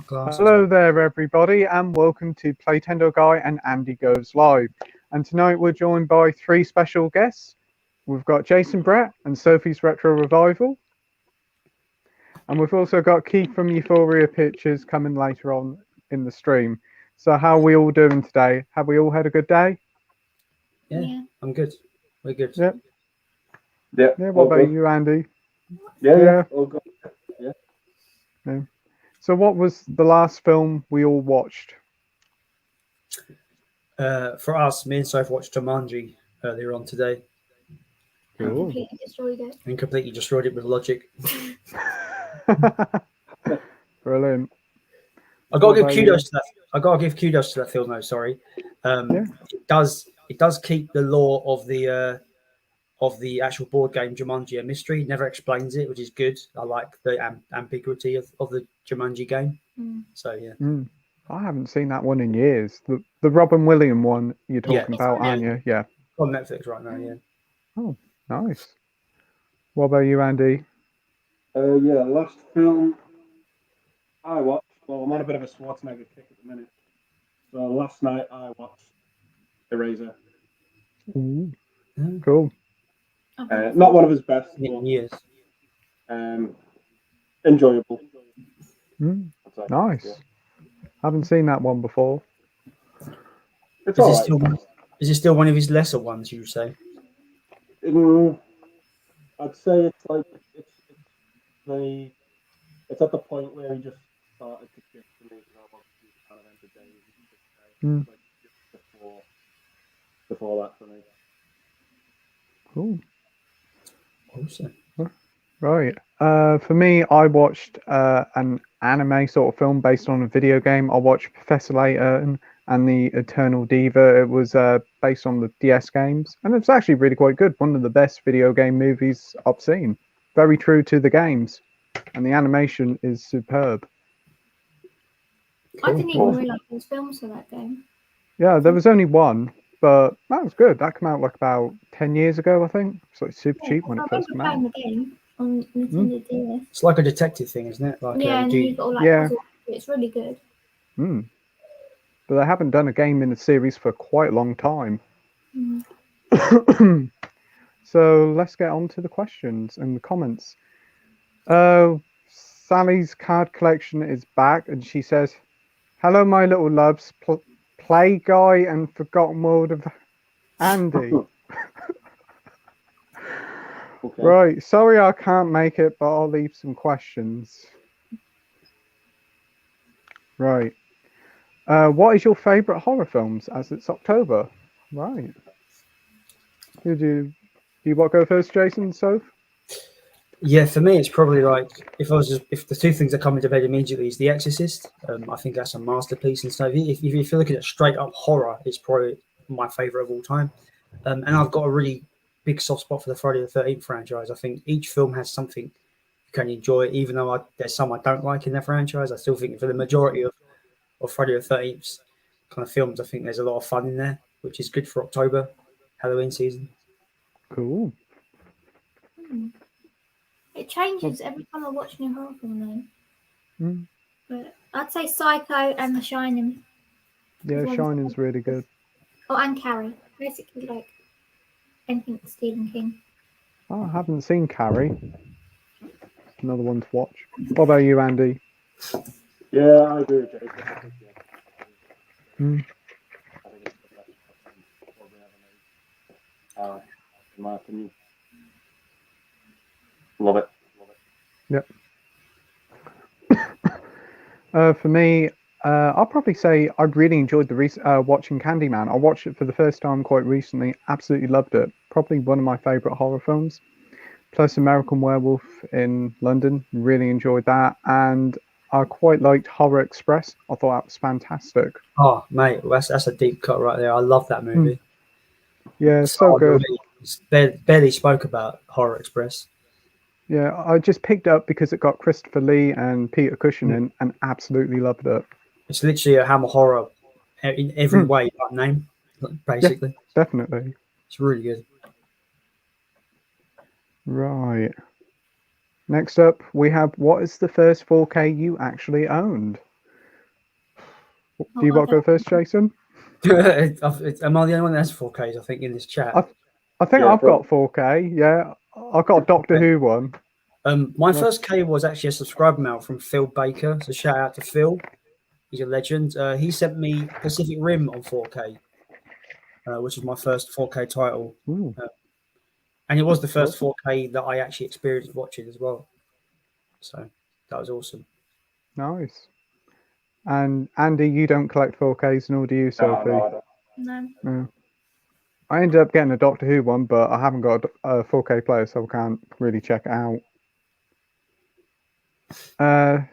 Glasses. Hello there, everybody, and welcome to Playtendoguy and Andy Goes Live. And tonight we're joined by three special guests. We've got Jason Brett and Sophie's Retro Revival. And we've also got Keith from Euphoria Pictures coming later on in the stream. So how are we all doing today? Have we all had a good day? Yeah. I'm good. We're good. Yep. Yeah. Yeah, what about you, Andy? Yeah. All good. Yeah. So what was the last film we all watched? For us, me and Soph watched Jumanji earlier on today. And completely destroyed it. And completely destroyed it with logic. Brilliant. I gotta give kudos to that. I gotta give kudos to that film though, sorry. Yeah. It does keep the lore of the actual board game Jumanji a mystery. Never explains it, which is good. I like the ambiguity of the Jumanji game. So yeah. I haven't seen that one in years. The Robin Williams one you're talking about, aren't you? Yeah. On Netflix right now, yeah. Oh, nice. What about you, Andy? Last film I watched. Well, I'm on a bit of a Schwarzenegger kick at the minute. So last night I watched Eraser. Ooh. Cool. Not one of his best. In years. Enjoyable. Nice. Yeah. Haven't seen that one before. It's Is it still one of his lesser ones, you would say? I'd say it's like it's at the point where he just started to shift to me, because I wasn't kind of entertained. Like just before that for me. Cool. Awesome. Right. For me, I watched an anime sort of film based on a video game. I watched Professor Layton and the Eternal Diva. It was based on the DS games, and it's actually really quite good. One of the best video game movies I've seen. Very true to the games, and the animation is superb. I didn't even realise there was films for that game. Yeah, there was only one, but that was good. That came out like about 10 years ago, I think. It's like super cheap when it first came out. I remember playing the game on Nintendo DS. It's like a detective thing, isn't it? Like and you got all like puzzle. It's really good. But they haven't done a game in the series for quite a long time. So let's get on to the questions and the comments. Sally's card collection is back, and she says, "Hello, my little loves. Play Guy and Forgotten World of Andy." Okay. Right, sorry I can't make it, but I'll leave some questions. Right. What is your favourite horror films, as it's October? Right. Do you want to go first, Jason, Soph? Yeah, for me, it's probably like if the two things that come into bed immediately is The Exorcist. I think that's a masterpiece and stuff. If you're looking at straight up horror, it's probably my favourite of all time. And I've got a really big soft spot for the Friday the 13th franchise. I think each film has something you can enjoy, even though there's some I don't like in their franchise. I still think for the majority of Friday the 13th kind of films, I think there's a lot of fun in there, which is good for October, Halloween season. Cool. It changes every time I watch a new horror film, though. But I'd say Psycho and The Shining. Yeah, Shining's really good. Oh, and Carrie. Basically, like anything Stephen King. Oh, I haven't seen Carrie. Another one to watch. What about you, Andy? Yeah, I agree with Jason. I think it's the best probably ever made. In my opinion. Love it. Yep. For me, I'll probably say I really enjoyed watching Candyman. I watched it for the first time quite recently. Absolutely loved it. Probably one of my favourite horror films. Plus American Werewolf in London. Really enjoyed that. And I quite liked Horror Express. I thought that was fantastic. Oh, mate, that's a deep cut right there. I love that movie. Yeah, so good. Barely spoke about Horror Express. Yeah, I just picked it up because it got Christopher Lee and Peter Cushing in, and absolutely loved it. It's literally a Hammer horror in every way, that name, basically. Yeah, definitely. It's really good. Right. Next up, we have, what is the first 4K you actually owned? Do you want to go first, Jason? Am I the only one that has 4Ks? I think in this chat. I think Yeah, I've got 4K. Yeah, I've got a Doctor Who one. My first K was actually a subscriber mail from Phil Baker. So shout out to Phil. He's a legend. He sent me Pacific Rim on 4K, which is my first 4K title. And it was the first 4K that I actually experienced watching as well. So that was awesome. Nice. And Andy, you don't collect 4Ks, nor do you, Sophie? No, I don't. No. I ended up getting a Doctor Who one, but I haven't got a 4K player, so I can't really check it out.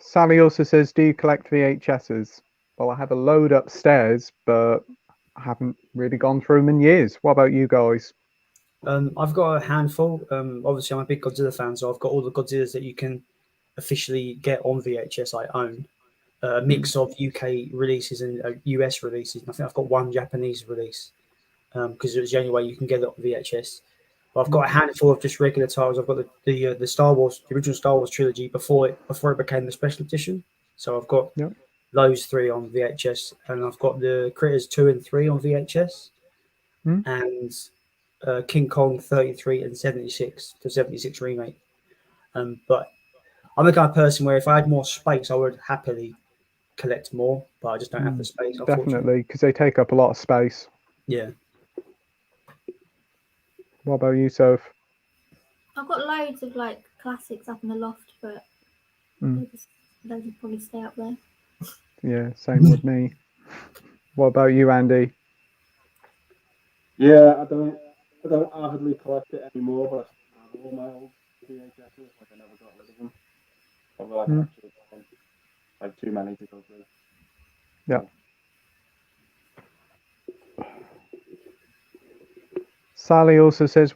Sally also says, do you collect VHSs? Well, I have a load upstairs, but I haven't really gone through them in years. What about you guys? I've got a handful. Obviously, I'm a big Godzilla fan, so I've got all the Godzillas that you can officially get on VHS I own. A mix of UK releases and US releases. And I think I've got one Japanese release because it was the only way you can get it on VHS. But I've got a handful of just regular titles. I've got the Star Wars, the original Star Wars trilogy before it became the special edition. So I've got those 3 on VHS, and I've got the Critters 2 and 3 on VHS, and King Kong 33 and 76, the 76 remake. But I'm the kind of person where if I had more space, I would happily collect more, but I just don't have the space. Definitely, because they take up a lot of space. Yeah. What about you, Soph? I've got loads of like classics up in the loft, but those would probably stay up there. Yeah, same with me. What about you, Andy? Yeah, I don't avidly collect it anymore, but I have all my old VHSs. Like I never got rid of them. Although I can actually find like too many to go through. Yeah. Sally also says,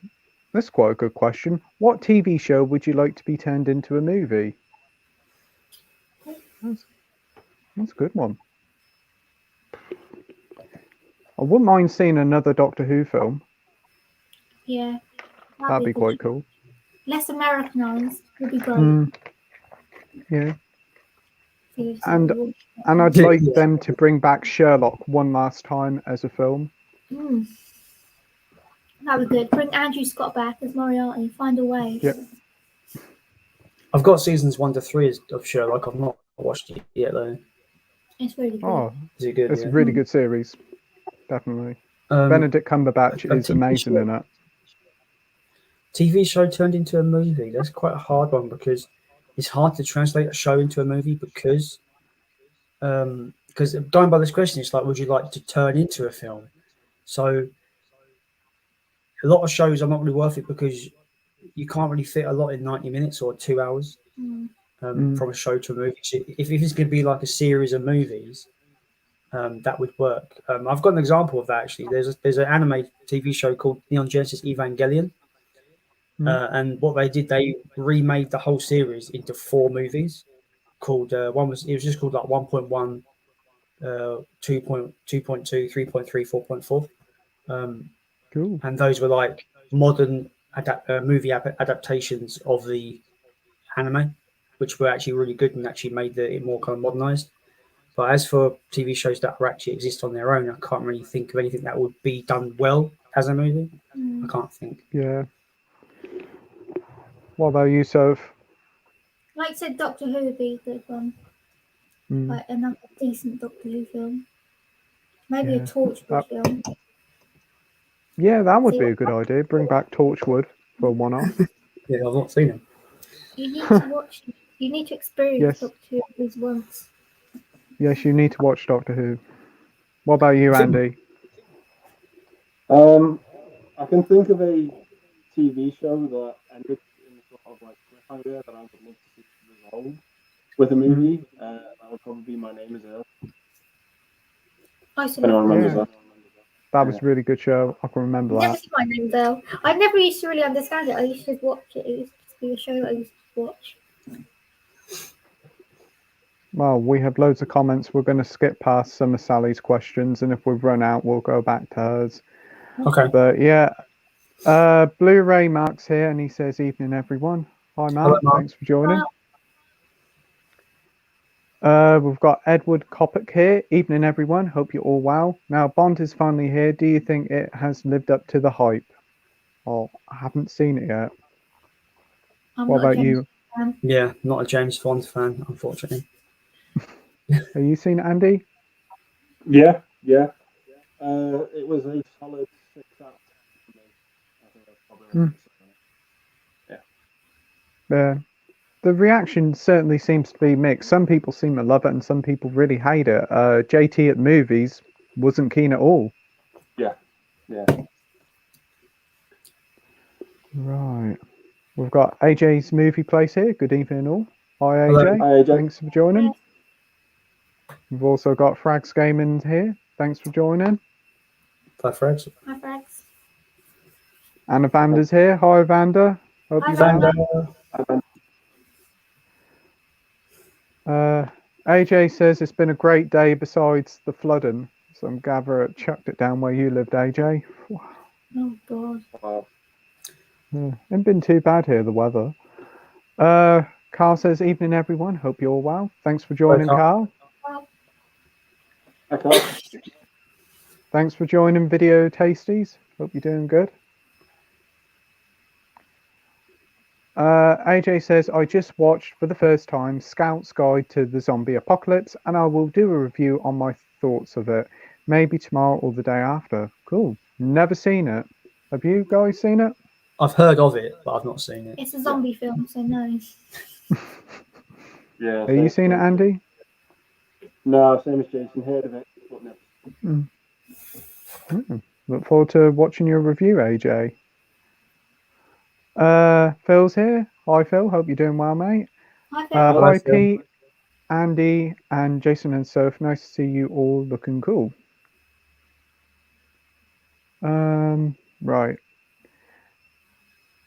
that's quite a good question. What TV show would you like to be turned into a movie? That's a good one. I wouldn't mind seeing another Doctor Who film. Yeah. That'd be quite cool. Less Americanized would be great. Yeah. And I'd like them to bring back Sherlock one last time as a film. That would be good. Bring Andrew Scott back as Moriarty. Find a way. Yep. I've got seasons 1 to 3 of Sherlock. I've not watched it yet though. It's really good. Oh, is it good? It's a really good series. Definitely. Benedict Cumberbatch is amazing in it. TV show turned into a movie. That's quite a hard one because it's hard to translate a show into a movie because going by this question, it's like, would you like to turn into a film? So a lot of shows are not really worth it because you can't really fit a lot in 90 minutes or 2 hours from a show to a movie. So if it's going to be like a series of movies, that would work. I've got an example of that actually. There's an anime TV show called Neon Genesis Evangelion. And what they did, they remade the whole series into 4 movies. Called it was just called like 1.1, 2.2, 3.3, 4.4. Cool. And those were like modern movie adaptations of the anime, which were actually really good and actually made it more kind of modernized. But as for TV shows that actually exist on their own, I can't really think of anything that would be done well as a movie. I can't think. Yeah. What about you, Soph? Like I said, Doctor Who would be a good one. Like another decent Doctor Who film. Maybe a Torchwood film. Yeah, that would be a good idea. Bring back Torchwood for a one-off. Yeah, I've not seen it. You need to watch it. You need to experience Doctor Who at least once. Yes, you need to watch Doctor Who. What about you, Andy? I can think of a TV show that ended in sort of like cliffhanger that I would love to see resolved with a movie. That would probably be My Name is Earl. Anyone remembers that? That was a really good show. I can remember that. Never seen My Name is Earl. I never used to really understand it. I used to just watch it. It used to be a show that I used to watch. Well, we have loads of comments. We're going to skip past some of Sally's questions, and if we've run out, we'll go back to hers. Okay. But yeah, Blu-ray Mark's here, and he says, "Evening, everyone." Hi, Mark. Hello, Mark. Thanks for joining. We've got Edward Coppock here. Evening, everyone. Hope you're all well. Now, Bond is finally here. Do you think it has lived up to the hype? Oh, I haven't seen it yet. What about you? Yeah, not a James Bond fan, unfortunately. Have you seen it, Andy? Yeah. It was a solid 6 out of 10 for me. I think that's probably what I'm saying. The reaction certainly seems to be mixed. Some people seem to love it and some people really hate it. JT at the movies wasn't keen at all. Yeah. Right. We've got AJ's movie place here. Good evening all. Hi AJ. Hello. Hi, AJ. Thanks for joining. We've also got Frags Gaming here. Thanks for joining. Hi, Frags. Hi, Frags. And Evander's here. Hi Evander. Hope Hi, you're Evander. AJ says it's been a great day besides the flooding. Some gather chucked it down where you lived, AJ. Oh, God. Wow. Yeah, ain't been too bad here, the weather. Carl says, evening everyone. Hope you're all well. Thanks for joining, Carl. Okay. Thanks for joining Video Tasties. Hope you're doing good. AJ says, I just watched for the first time Scout's Guide to the Zombie Apocalypse, and I will do a review on my thoughts of it, maybe tomorrow or the day after. Cool. Never seen it. Have you guys seen it? I've heard of it, but I've not seen it. It's a zombie film, so no. Yeah. Have you seen it, Andy? No, same as Jason. Heard of it, but no. Look forward to watching your review, AJ. Phil's here. Hi, Phil. Hope you're doing well, mate. Hi, Phil. Hi, Pete, Andy, and Jason and Soph. Nice to see you all looking cool. Right.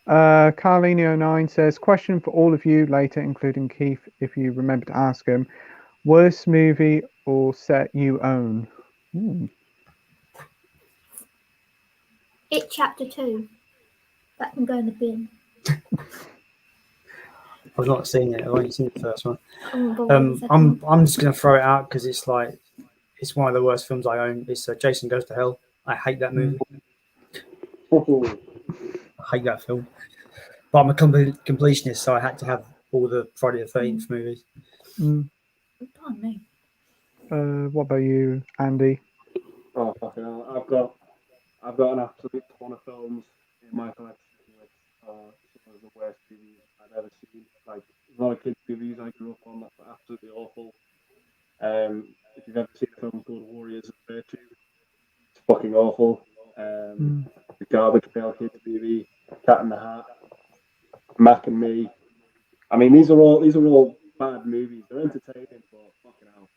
Carlino9 says, question for all of you later, including Keith, if you remember to ask him. Worst movie or set you own? It Chapter 2. That can go in the bin. I've not seen it. I've only seen the first one. I'm just gonna throw it out because it's like it's one of the worst films I own. It's Jason Goes to Hell. I hate that movie. I hate that film. But I'm a completionist, so I had to have all the Friday the 13th movies. Pardon me. What about you, Andy? Oh fucking hell! I've got an absolute ton of films in my collection with some of the worst movies I've ever seen. Like a lot of kids' movies I grew up on that were absolutely awful. If you've ever seen a film called Warriors of Virtue, it's fucking awful. The Garbage Pail Kids movie, Cat in the Hat, Mac and Me. I mean, these are all bad movies. They're entertaining, but fucking hell.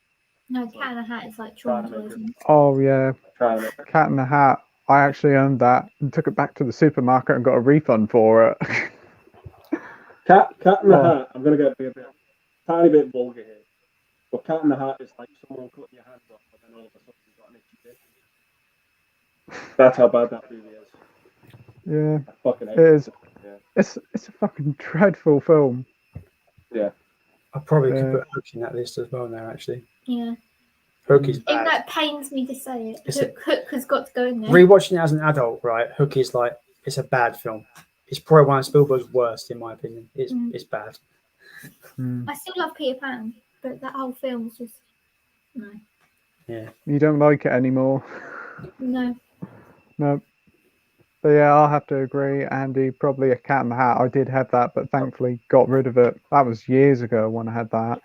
No, Cat in the Hat is like traumatizing. Oh yeah, Cat in the Hat. I actually owned that and took it back to the supermarket and got a refund for it. Cat in the Hat. I'm gonna get a tiny bit vulgar here, but Cat in the Hat is like someone cutting your hands off, but then all of a sudden you've got an itchy dick. That's how bad that movie is. Yeah, I fucking hate it is. Yeah. It's a fucking dreadful film. Yeah. I probably could put Hook in that list as well now, actually. Yeah. Hook is Even bad. though it pains me to say it. Hook has got to go in there. Rewatching it as an adult, right? Hook is like, it's a bad film. It's probably one of Spielberg's worst, in my opinion. It's bad. I still love Peter Pan, but that whole film was just no. Yeah. You don't like it anymore? No. No. But yeah, I'll have to agree, Andy. Probably a Cat in the Hat. I did have that, but thankfully got rid of it. That was years ago when I had that.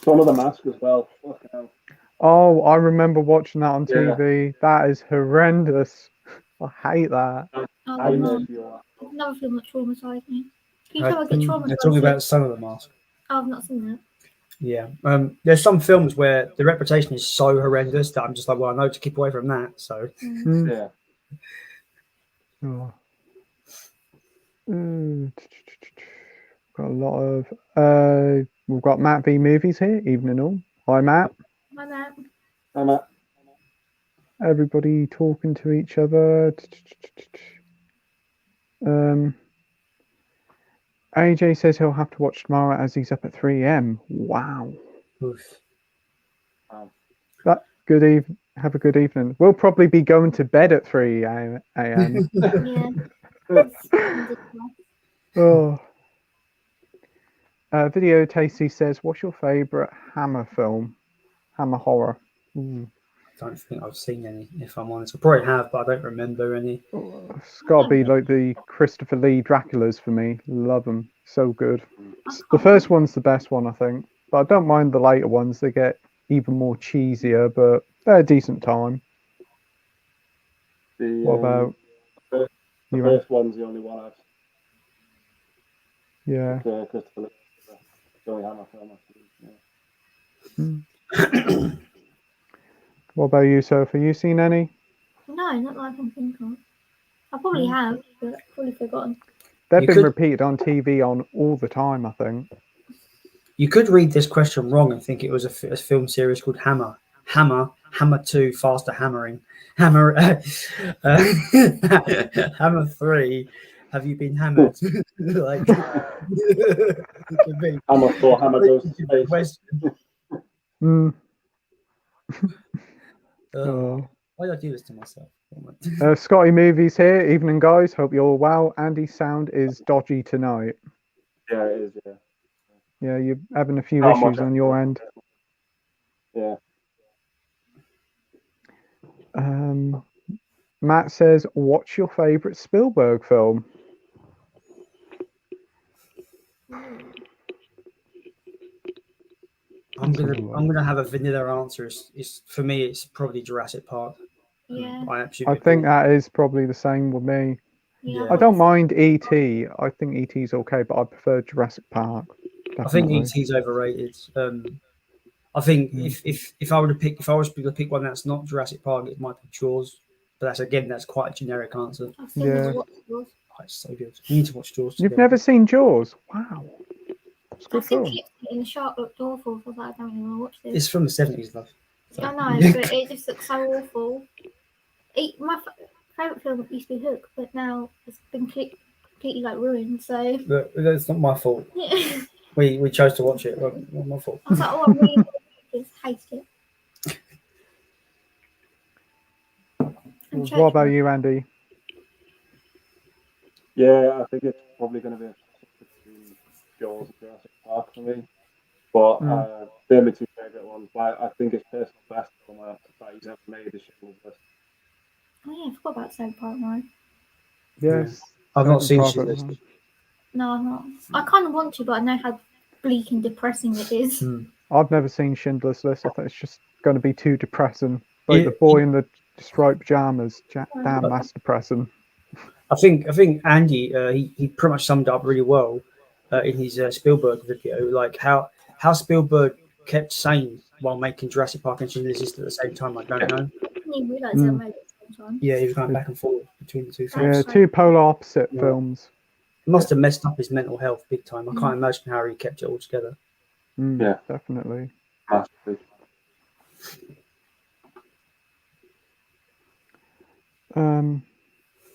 Son of the Mask as well. Fucking hell. Oh, I remember watching that on TV. That is horrendous. I hate that. Another film that traumatized me. Can you tell I get traumatized? They're talking about Son of the Mask. Oh, I've not seen that. Yeah. There's some films where the reputation is so horrendous that I'm just like, well, I know to keep away from that. So yeah. Oh. Got a lot of we've got Matt V movies here, evening all. Hi Matt. Hi Matt. Hi Matt. Everybody talking to each other. AJ says he'll have to watch tomorrow as he's up at 3 a.m. Wow. Oof. Good evening. Have a good evening. We'll probably be going to bed at 3 a.m. Yeah. Oh. Video Tasty says, "What's your favourite Hammer film? Hammer horror?" Ooh. I don't think I've seen any, if I'm honest. I probably have, but I don't remember any. It's got to be like the Christopher Lee Draculas for me. Love them. So good. The first one's the best one, I think. But I don't mind the later ones. They get even more cheesier, but they're a decent time. What about the first one's the only one I've seen. Yeah. Christopher Lee. The only Hammer film I've seen. Yeah. What about you, Sophie? You seen any? No, not that I can think of. I probably have, but I've probably forgotten. They've been repeated on TV on all the time, I think. You could read this question wrong and think it was a film series called Hammer. Hammer 2, Faster Hammering. Hammer 3, Have You Been Hammered? Like, it could be. Hammer 4, Hammer Goes to Space. Why did I do this to myself? Scotty Movies here. Evening, guys. Hope you're all well. Andy's sound is dodgy tonight. Yeah, it is, yeah. Yeah, you're having a few issues on your end. Yeah. Matt says, "What's your favourite Spielberg film?" I'm gonna have a vanilla answer. It's for me. It's probably Jurassic Park. Yeah. I think that is probably the same with me. Yeah. I don't mind E.T. I think E.T.'s okay, but I prefer Jurassic Park. Definitely. I think E.T.'s overrated. I think if I was to pick one that's not Jurassic Park, it might be Jaws. But that's quite a generic answer. Yeah. Oh, it's so good. You need to watch Jaws. You've never seen Jaws? Wow. I think in the shark looked awful, so I don't even want to watch this. It's from the 70s, love. So. I know, but it just looks so awful. My favourite film used to be Hook, but now it's been completely like ruined. So that's not my fault. Yeah. We chose to watch it. Not my fault. I was like, oh, I'm really just hate it. What about you, Andy? Yeah, I think it's probably going to be a between Jaws and Jurassic Park for me. But they're my two favourite ones. But I think it's personal best film that he's ever made is Schindler's List. Oh yeah, I forgot about Special Part now. Yes. I've not seen Schindler's List. No, I'm not. I kind of want to, but I know how bleak and depressing it is. I've never seen Schindler's List. I think it's just going to be too depressing. Like the boy in the striped pajamas. Damn, that's depressing. I think Andy he pretty much summed it up really well in his Spielberg video, like how Spielberg kept sane while making Jurassic Park and Schindler's List at the same time. I don't know. I didn't even realise they made it at the same time. Yeah, he was going back and forth between the two films. Yeah, two polar opposite films. It must have messed up his mental health big time. I can't imagine how he kept it all together. Yeah, definitely.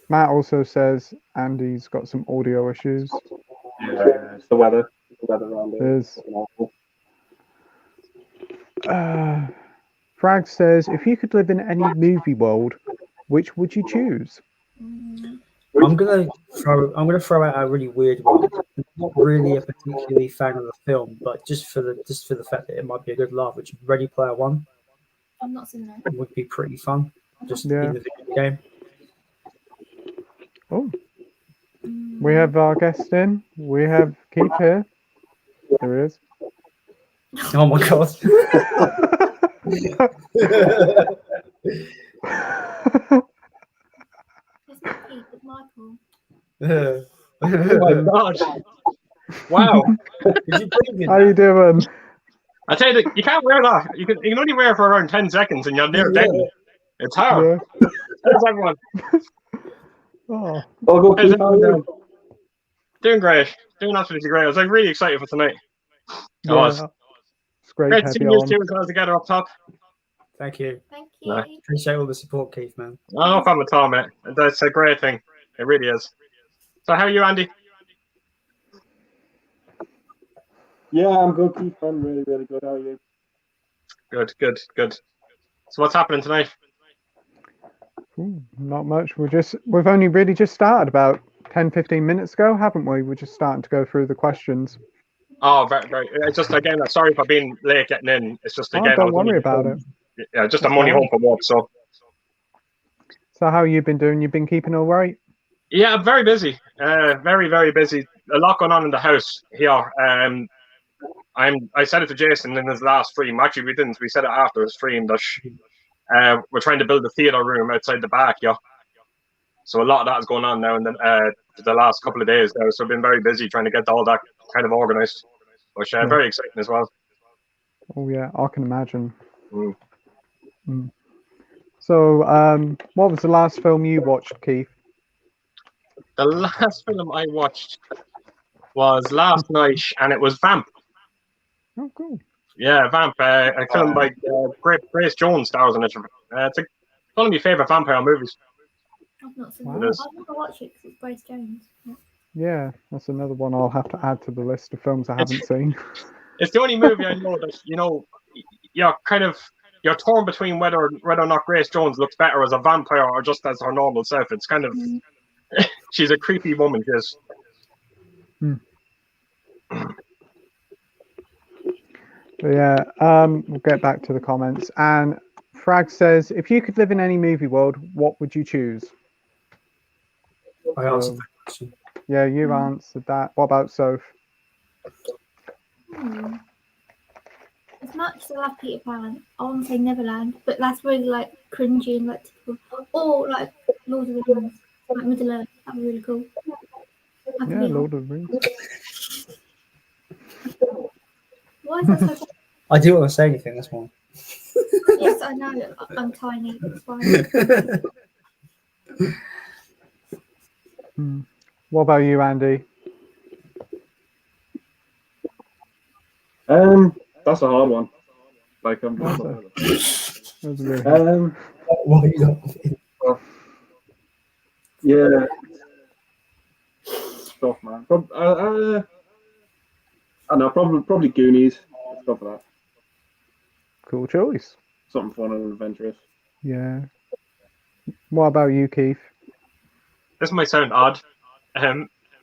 Matt also says Andy's got some audio issues. Yeah, it's the weather. The weather around it is awful. Frag says, if you could live in any movie world, which would you choose? I'm gonna throw out a really weird one. I'm not really a particularly fan of the film, but just for the fact that it might be a good laugh, which Ready Player One. I'm not seen that. Would be pretty fun, just in the video game. Oh, we have our guest in. We have Keith here. There he is. Oh my god. It's not Keith, it's Michael. Oh my god! Wow. How you doing? I tell you, you can't wear that. You can only wear it for around 10 seconds, and you're near dead. It's hard. Yeah. Thanks, everyone. Oh. Doing great. Doing absolutely great. I was really excited for tonight. I was. It's great to to see have you you on. two guys together up top. Thank you. Thank you. Yeah. Appreciate all the support, Keith, man. No problem at all, mate. That's a great thing. It really is. So how are you, Andy? Yeah, I'm good, Keith. I'm really, really good. How are you? Good. So what's happening tonight? Ooh, not much. We've only really just started about 10-15 minutes ago, haven't we? We're just starting to go through the questions. Oh, very. It's just again. Sorry for being late getting in. It's just again. Don't worry about it. Yeah, just I'm only home from work, so. So how you been doing? You've been keeping all right? Yeah, I'm very busy. Very busy. A lot going on in the house here. I said it to Jason in his last stream. Actually, we didn't. We said it after his stream that we're trying to build a theater room outside the back. Yeah. So a lot of that is going on now, and then the last couple of days now. So I've been very busy trying to get all that kind of organized, which very exciting as well. Oh yeah, I can imagine. Mm. So, what was the last film you watched, Keith? The last film I watched was last night, and it was Vamp. Oh, cool. Yeah, Vamp. A film by Grace Jones stars in it. It's one of my favourite vampire movies. I've not seen Wow. it. I've never watched it because it's Grace Jones. Yeah, that's another one I'll have to add to the list of films I haven't seen. It's the only movie I know that you're torn between whether or not Grace Jones looks better as a vampire or just as her normal self. It's kind of she's a creepy woman. Yes. Yeah, we'll get back to the comments. And Frag says, if you could live in any movie world, what would you choose? I answered that question. Yeah, you answered that. What about Soph? As much as I love Peter Pan, I want to say Neverland, but that's really like cringy and like typical. Or like Lord of the Rings, like Middle Earth. That'd be really cool. Yeah, Lord of the Rings. Why is that so bad? I do want to say anything. That's why. Yes, I know. I'm tiny. It's fine. What about you, Andy? That's a hard one. Like Why are you not? Yeah. Tough, man. I don't know, probably Goonies. Let's go for that. Cool choice. Something fun and adventurous. Yeah. What about you, Keith? This might sound odd.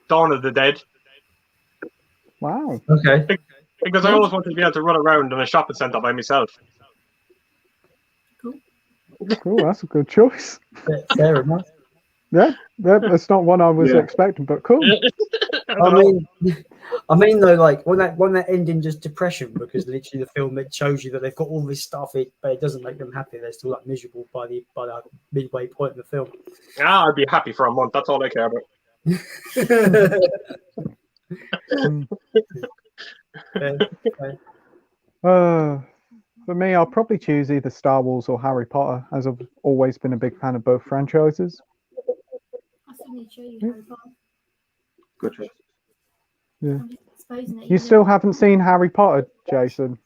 Dawn of the Dead. Wow. Okay. Because I always wanted to be able to run around in a shopping centre by myself. Cool, that's a good choice. Fair enough. Yeah, that's not one I was expecting, but cool. I mean, though, like when that ending just depression, because literally the film, it shows you that they've got all this stuff, but it doesn't make them happy. They're still like miserable by the midway point in the film. I'd be happy for a month. That's all I care about. For me, I'll probably choose either Star Wars or Harry Potter, as I've always been a big fan of both franchises. I still need to show you Harry Potter. Good choice. Yeah. I'm just exposing it. You still haven't seen Harry Potter, Jason?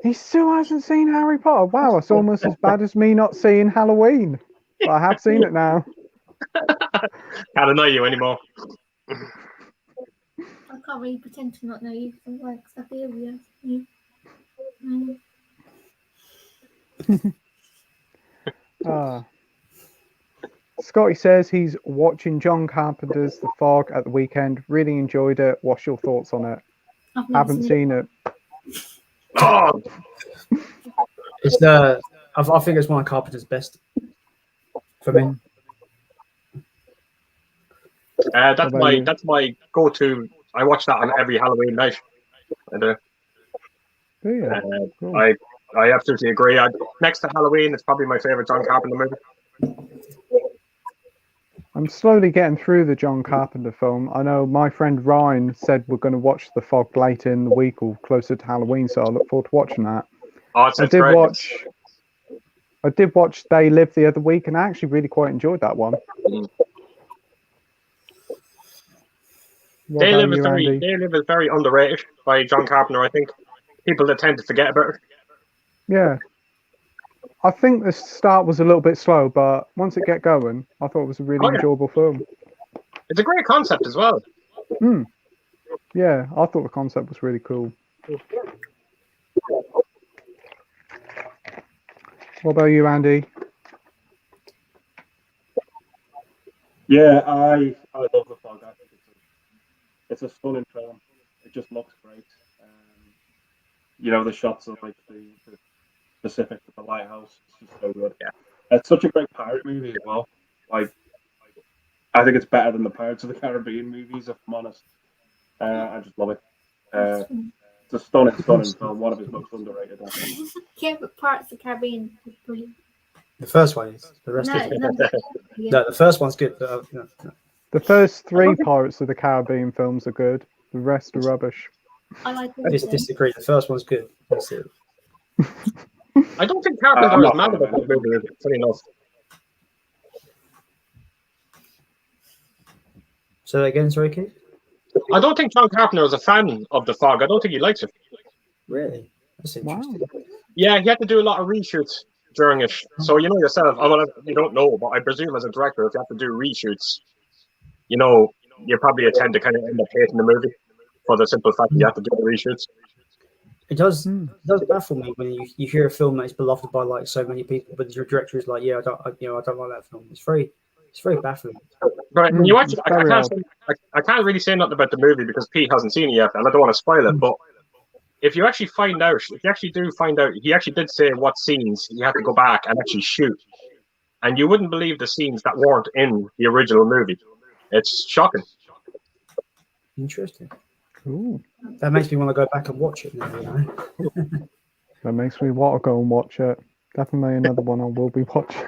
He still hasn't seen Harry Potter. Wow, it's almost as bad as me not seeing Halloween. But I have seen it now. Can't annoy you anymore. I can't really pretend to not know you. I'm like stuff here with you. Scotty says he's watching John Carpenter's The Fog at the weekend. Really enjoyed it. What's your thoughts on it? Haven't seen it. Oh, It's I think it's one of Carpenter's best for me. That's my go-to. I watch that on every Halloween night. I do. Yeah, cool. I absolutely agree. Next to Halloween, it's probably my favorite John Carpenter movie. I'm slowly getting through the John Carpenter film. I know my friend Ryan said we're going to watch The Fog later in the week or closer to Halloween, so I look forward to watching that. Oh, I did watch They Live the other week, and I actually really quite enjoyed that one. They Live is very underrated by John Carpenter. I think people that tend to forget about it. Yeah. I think the start was a little bit slow, but once it get going, I thought it was a really enjoyable film. It's a great concept as well. Yeah, I thought the concept was really cool. What about you, Andy? Yeah, I love the fog. I think it's a stunning film. It just looks great. You know, the shots of like the Pacific with the lighthouse. It's just so good. Yeah. It's such a great pirate movie as well. Like, I think it's better than the Pirates of the Caribbean movies, if I'm honest. I just love it. It's a stunning film. One of his most underrated. I think. Yeah, but Pirates of the Caribbean is brilliant. The first one is. The rest No, is. no, yeah. No, the first one's good. But, no. The first 3 Pirates of the Caribbean films are good. The rest are rubbish. I like I just disagree. The first one's good. That's it. I don't think Carpenter is mad about that movie, funny enough. So that again, sorry, Keith? I don't think John Carpenter is a fan of The Fog. I don't think he likes it. Really? That's interesting. Wow. Yeah, he had to do a lot of reshoots during it. So you know yourself, well, you don't know, but I presume as a director, if you have to do reshoots, you know, you probably tend to kind of end up hating the movie for the simple fact that you have to do the reshoots. It does baffle me when you hear a film that is beloved by like so many people, but your director is like, yeah, I don't like that film. It's very baffling. But when you watch it, I can't really say nothing about the movie because Pete hasn't seen it yet, and I don't want to spoil it. But if you actually find out, he actually did say what scenes he had to go back and actually shoot, and you wouldn't believe the scenes that weren't in the original movie. It's shocking. Interesting. Ooh. That makes me want to go back and watch it now, you know? That makes me want to go and watch it. Definitely another one I will be watching.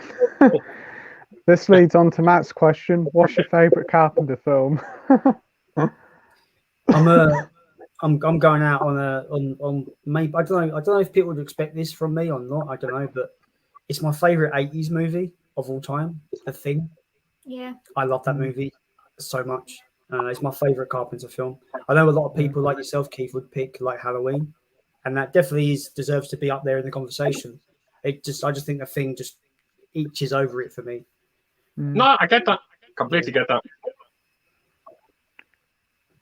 This leads on to Matt's question. What's your favourite Carpenter film? I'm going out on maybe I don't know if people would expect this from me or not. I don't know, but it's my favourite 80s movie of all time, The Thing. Yeah. I love that movie so much. It's my favourite Carpenter film. I know a lot of people like yourself, Keith, would pick like Halloween, and that definitely deserves to be up there in the conversation. I just think The Thing just eaches over it for me. No, I get that. Completely get that.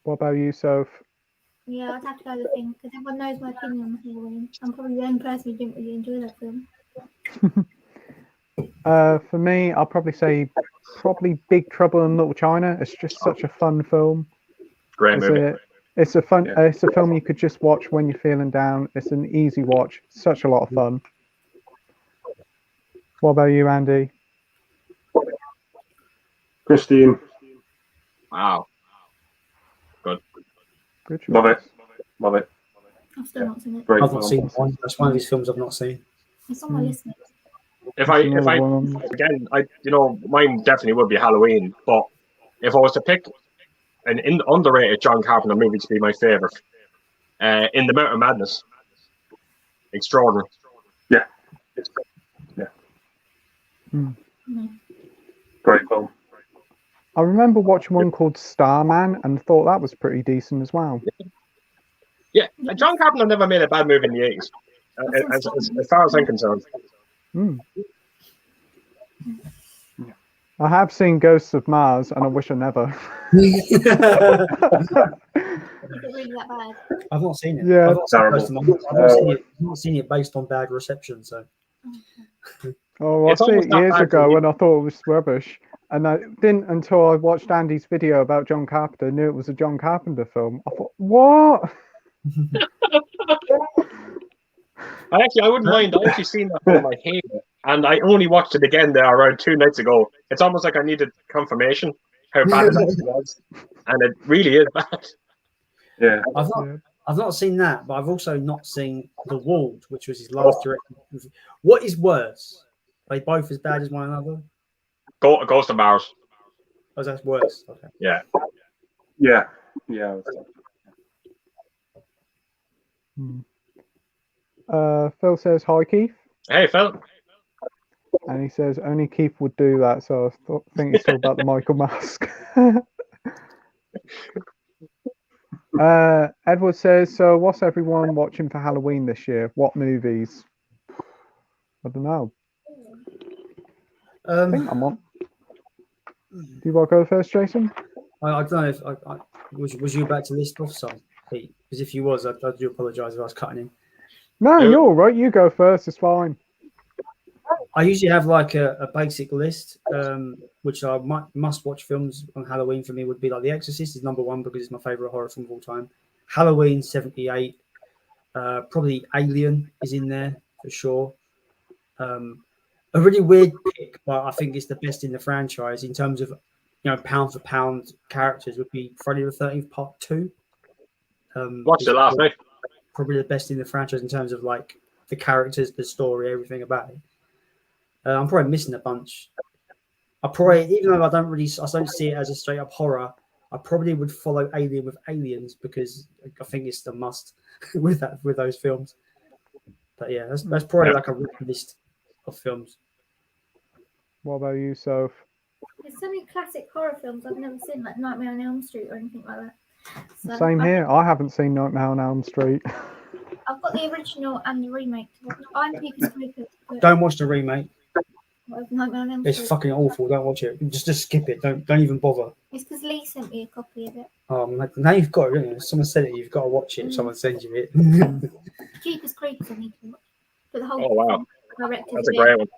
What about you, Soph? Yeah, I'd have to go with The Thing because everyone knows my opinion on Halloween. I'm probably the only person who didn't really enjoy that film. For me, I'll probably say Big Trouble in Little China. It's just such a fun film. Great movie. It's a film you could just watch when you're feeling down. It's an easy watch. Such a lot of fun. What about you, Andy? Christine. Wow. Good. Good choice. Love it. I've still not seen it. Great I've not film. seen one. That's one of these films I've not seen. It's on my list. If I again, mine definitely would be Halloween. But if I was to pick an underrated John Carpenter movie to be my favorite, In the Mountain of Madness, extraordinary. Yeah. Great film. I remember watching one called Starman and thought that was pretty decent as well. Yeah, John Carpenter never made a bad movie in the 80s, as far as I'm concerned. I have seen Ghosts of Mars, and I wish I never. Is it really that bad? I've not seen it. Yeah. I've not seen it based on bad reception. So. Oh, I It's see it almost not years bad ago for you. and I thought it was rubbish. And I didn't until I watched Andy's video about John Carpenter, knew it was a John Carpenter film. I thought, what? I wouldn't mind. I actually seen that film. I hate it, and I only watched it again there around 2 nights ago. It's almost like I needed confirmation how bad it actually was, and it really is bad. Yeah. I've not seen that, but I've also not seen The Walled, which was his last directing. What is worse? Are they both as bad as one another? Ghost of Mars. Oh, that's worse. Okay. Yeah. Phil says, hi, Keith. Hey, Phil. And he says, only Keith would do that. So I think he's talking about the Michael mask. Edward says, so what's everyone watching for Halloween this year? What movies? I don't know. I think I'm on. Do you want to go first, Jason? I don't know if Was you about to list off some, Pete? Because if you was, I do apologise if I was cutting in. No, you're all right. You go first. It's fine. I usually have like a basic list, which are must-watch films on Halloween for me would be like The Exorcist is number one because it's my favourite horror film of all time. Halloween 78, probably Alien is in there for sure. A really weird pick, but I think it's the best in the franchise in terms of, pound for pound characters would be Friday the 13th Part 2. Watched it last night. Probably the best in the franchise in terms of like the characters, the story, everything about it. I'm probably missing a bunch. Even though I don't see it as a straight up horror, I probably would follow Alien with Aliens because I think it's the must with those films. But yeah, that's probably like a list of films. What about you, Soph? There's so many classic horror films I've never seen, like Nightmare on Elm Street or anything like that. So Same here. I haven't seen Nightmare on Elm Street. I've got the original and the remake to watch. I'm Peter's Creepers. Don't watch the remake. Nightmare on Elm Street. It's fucking awful. Don't watch it. Just skip it. Don't even bother. It's because Lee sent me a copy of it. Now you've got it. Isn't it? Someone said it. You've got to watch it. If someone sends you it. Jeepers Creepers I need to watch. But the whole That's a great one.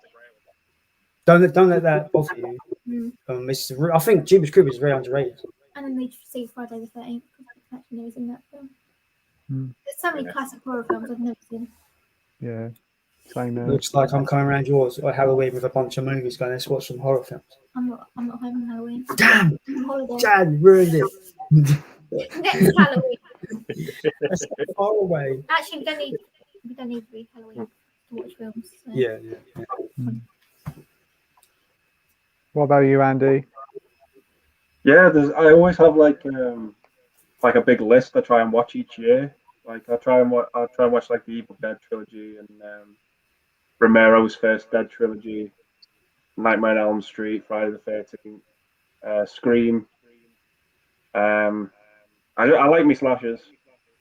Don't let that bother you. I think Jeepers Creepers is very underrated. And then they see Friday the 13th because actually knows in that film. There's so many classic horror films I've never seen. Yeah, same here. Looks like I'm coming around yours or Halloween with a bunch of movies going, let's watch some horror films. I'm not home on Halloween. Damn! I'm on holiday. Dad, you ruined it. Next Halloween. That's so far away. Actually, we don't need to be Halloween to watch films. So. Yeah. What about you, Andy? Yeah, I always have like a big list I try and watch each year. Like I try and watch like the Evil Dead trilogy and Romero's first Dead trilogy, Nightmare on Elm Street, Friday the 13th, Scream. I like me slashers,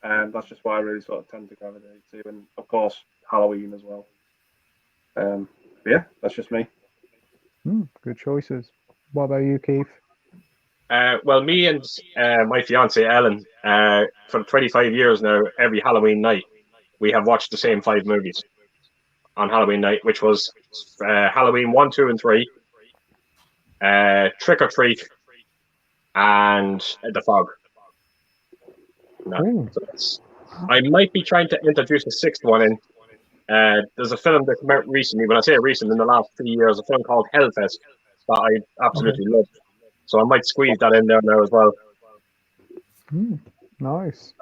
and that's just why I really sort of tend to gravitate to, and of course Halloween as well. Yeah, that's just me. Good choices. What about you, Keith? Well, me and my fiance Ellen, for 25 years now, every Halloween night, we have watched the same 5 movies on Halloween night, which was Halloween 1, 2, and 3, Trick or Treat, and The Fog. So I might be trying to introduce a 6th one in. There's a film that came out recently, when I say recent, in the last 3 years, a film called Hellfest that I absolutely loved. So I might squeeze that in there now as well. Nice.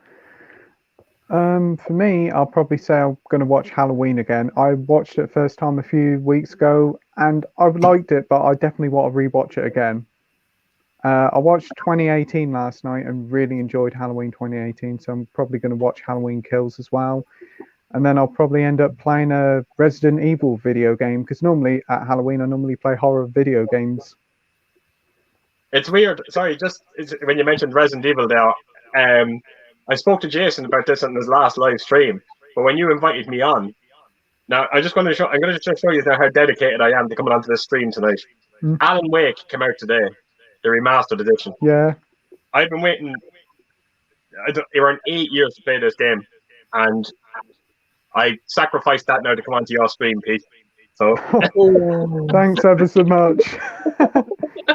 For me, I'll probably say I'm going to watch Halloween again. I watched it first time a few weeks ago, and I liked it, but I definitely want to rewatch it again. I watched 2018 last night and really enjoyed Halloween 2018, so I'm probably going to watch Halloween Kills as well. And then I'll probably end up playing a Resident Evil video game, because normally at Halloween I normally play horror video games. It's weird. Sorry, when you mentioned Resident Evil there, I spoke to Jason about this on his last live stream. But when you invited me on, now I'm going to just show you how dedicated I am to coming onto this stream tonight. Alan Wake came out today, the remastered edition. Yeah. I've been waiting around 8 years to play this game, and I sacrificed that now to come onto your stream, Pete. So thanks ever so much.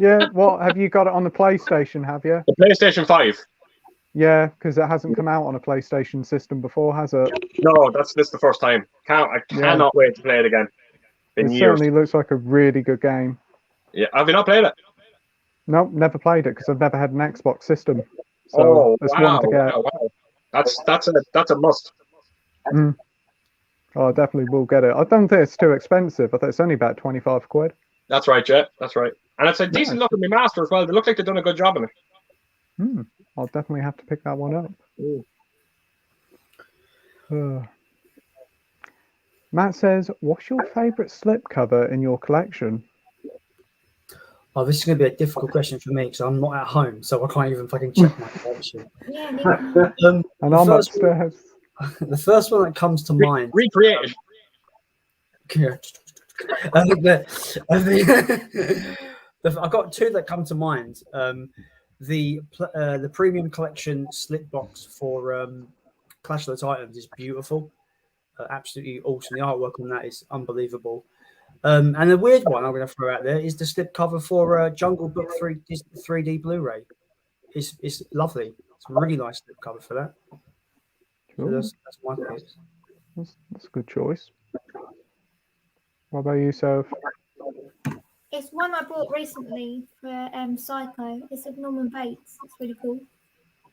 Yeah, what have you got it on the PlayStation? Have you? The PlayStation 5. Yeah, because it hasn't come out on a PlayStation system before, has it? No, this is the first time. I cannot wait to play it again. It certainly looks like a really good game. Yeah, have you not played it? Nope, never played it because I've never had an Xbox system. So it's one to get. Wow. That's a must. Oh, I definitely will get it. I don't think it's too expensive. I think it's only about 25 quid. That's right, yeah. That's right. And it's a decent looking remaster as well. They look like they've done a good job in it. I'll definitely have to pick that one up. Matt says, what's your favourite slipcover in your collection? Oh, this is going to be a difficult question for me because I'm not at home, so I can't even fucking check my collection. And I'm upstairs. The first one that comes to mind. Recreated. I've got 2 that come to mind. the premium collection slip box for Clash of the Titans is beautiful, absolutely awesome. The artwork on that is unbelievable. And the weird one I'm going to throw out there is the slip cover for Jungle Book 3D Blu-ray. It's lovely. It's a really nice slip cover for that. Cool. So that's my pick. That's a good choice. What about you, Soph? It's one I bought recently for Psycho. It's of Norman Bates. It's really cool.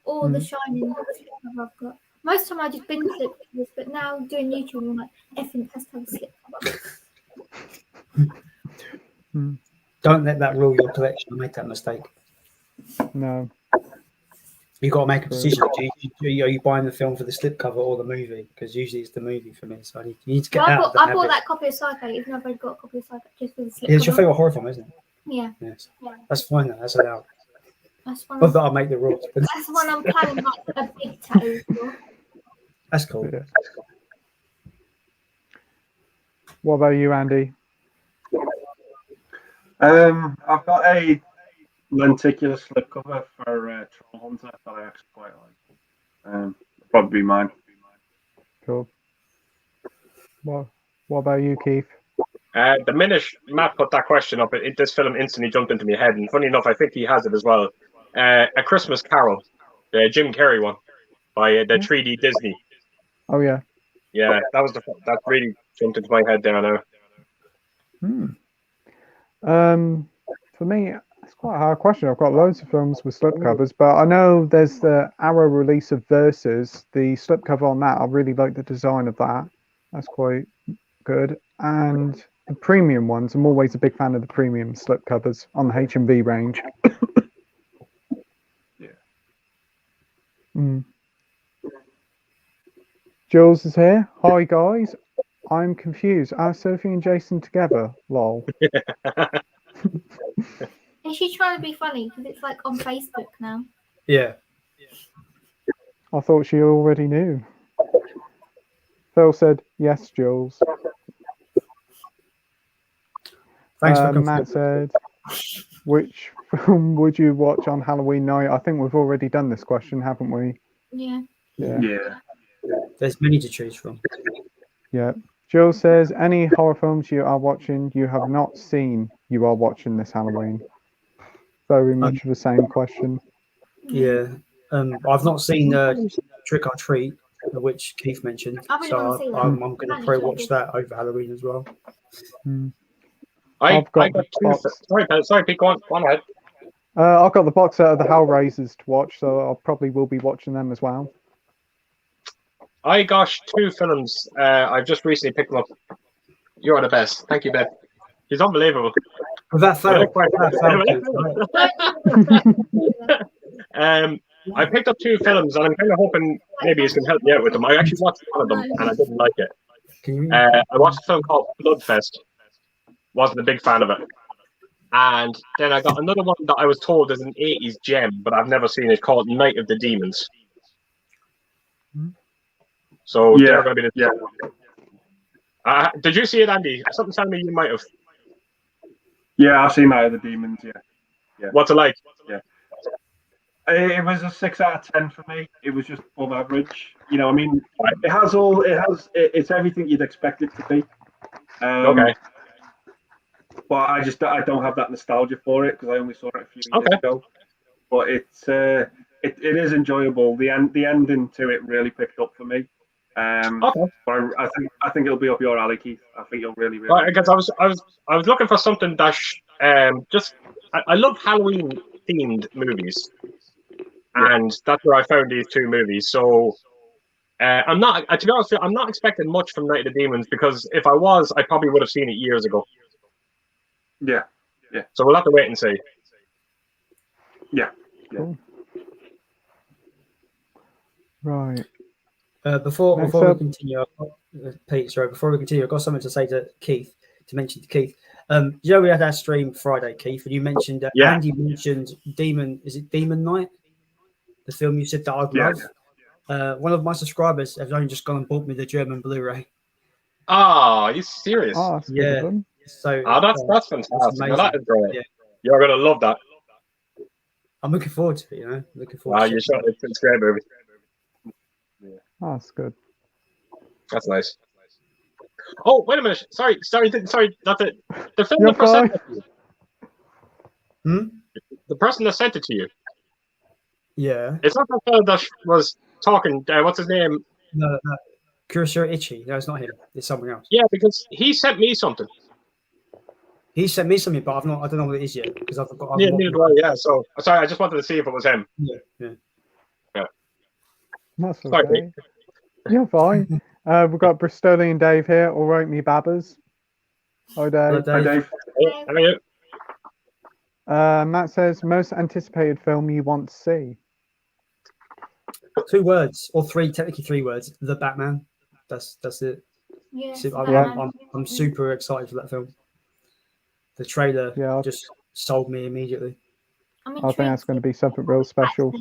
Or The Shining slip cover I've got. Most of the time I just binge slip covers, but now doing YouTube, I'm like, everything has to have a slip cover. Don't let that rule your collection. I made that mistake. No. You've got to make a decision. Are you buying the film for the slipcover or the movie? Because usually it's the movie for me. So you need to get out of the I habit. bought that copy of Psycho, even though I've already got a copy of Psycho, just for the slipcover. Yeah, it's your favourite horror film, isn't it? Yeah. Yes. That's fine. That's allowed. That's one. Not that I make the rules. But That's one I'm planning like a big tattoo for. that's cool. Yeah. What about you, Andy? I've got a lenticular slipcover for Troll Hunter that I actually quite like. Probably mine. Cool. What about you, Keith? The minute Matt put that question up, this film instantly jumped into my head. And funny enough, I think he has it as well. A Christmas Carol, the Jim Carrey one, by the 3D Disney. Oh yeah. Yeah, that really jumped into my head there now. For me, it's quite a hard question. I've got loads of films with slipcovers, but I know there's the Arrow release of Versus. The slipcover on that, I really like the design of that. That's quite good. And the premium ones, I'm always a big fan of the premium slipcovers on the H&B range. Yeah. Jules is here. Hi guys. I'm confused. Are Sophie and Jason together? Lol. Is she trying to be funny? Because it's like on Facebook now. Yeah. I thought she already knew. Phil said, yes, Jules. Thanks for Matt said, which film would you watch on Halloween night? I think we've already done this question, haven't we? Yeah. Yeah. There's many to choose from. Yeah. Jill says, any horror films you are watching you have not seen you are watching this Halloween? Very much of the same question. Yeah. I've not seen Trick or Treat, which Keith mentioned. I really So want to see that. I'm going to probably watch that over Halloween as well. I got two. Sorry, Pete, go on ahead. I've got the box set of the Hellraisers to watch, so I probably will be watching them as well. I got two films. I've just recently picked them up. You're the best. Thank you, Beth. He's unbelievable. That failed. I picked up two films, and I'm kind of hoping maybe you can help me out with them. I actually watched one of them, and I didn't like it. I watched a film called Bloodfest. Wasn't a big fan of it. And then I got another one that I was told is an 80s gem, but I've never seen it, called Night of the Demons. So they're going to be the did you see it, Andy? Something telling me you might have. Yeah, I've seen Night of the Demons. Yeah. What's it like? Yeah. It was a 6 out of 10 for me. It was just above average. You know, I mean, it's everything you'd expect it to be. Okay. But I don't have that nostalgia for it because I only saw it a few years ago. But it is enjoyable. The ending to it really picked up for me. But I think it'll be up your alley, Keith. I think you'll really. Right, because I was looking for something that I love Halloween themed movies, and that's where I found these two movies. So I'm not, to be honest with you, I'm not expecting much from Night of the Demons because if I was, I probably would have seen it years ago. Yeah. So we'll have to wait and see. Yeah. Cool. Right. Before we continue, Pete, sorry, before we continue, I've got something to say to Keith, to Keith. You know, we had our stream Friday, Keith, and you mentioned that Andy mentioned Demon Night, the film you said that I'd love. One of my subscribers has only just gone and bought me the German Blu-ray. Oh, are you serious? Oh, that's good of them. So that's fantastic. Well, that is great. Yeah. You're gonna love that. I'm looking forward to it. You know, looking forward. Ah, to you it. shot it. It's great, movie. Oh, that's good. That's nice. Oh, wait a minute. Sorry. Not the film You're that presented fine. it to you. Hmm? The person that sent it to you. Yeah. It's not that fellow that was talking. What's his name? No. Kurosawa Ichi. No, it's not him. It's someone else. Yeah, because he sent me something. He sent me something, but I don't know what it is yet because I've got. Yeah, neither do I. Yeah. So sorry, I just wanted to see if it was him. Yeah. That's Sorry, okay. You're fine. We've got Bristolian Dave here. All right, me babbers. Hi, Hello, Dave. Hi, Dave. Dave. Hey, how are you? Matt says, most anticipated film you want to see? 2 words or 3, technically 3 words. The Batman. That's it. Yes, So Batman. I'm super excited for that film. The trailer Yeah, just sold me immediately. I think that's going to be something real special.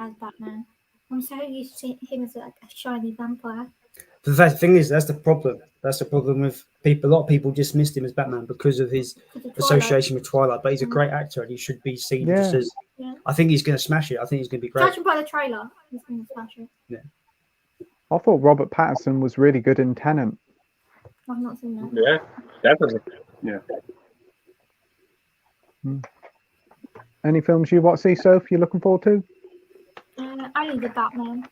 As Batman. I'm so used to him as like a shiny vampire. But the thing is, that's the problem. That's the problem with people. A lot of people dismissed him as Batman because of his association with Twilight. But he's a great actor, and he should be seen just as. Yeah. I think he's going to smash it. I think he's going to be great. Judging by the trailer, he's going to smash it. Yeah. I thought Robert Pattinson was really good in Tenet. I've not seen that. Yeah, definitely. Yeah. Any films you want to see, Soph, you're looking forward to? Only the Batman.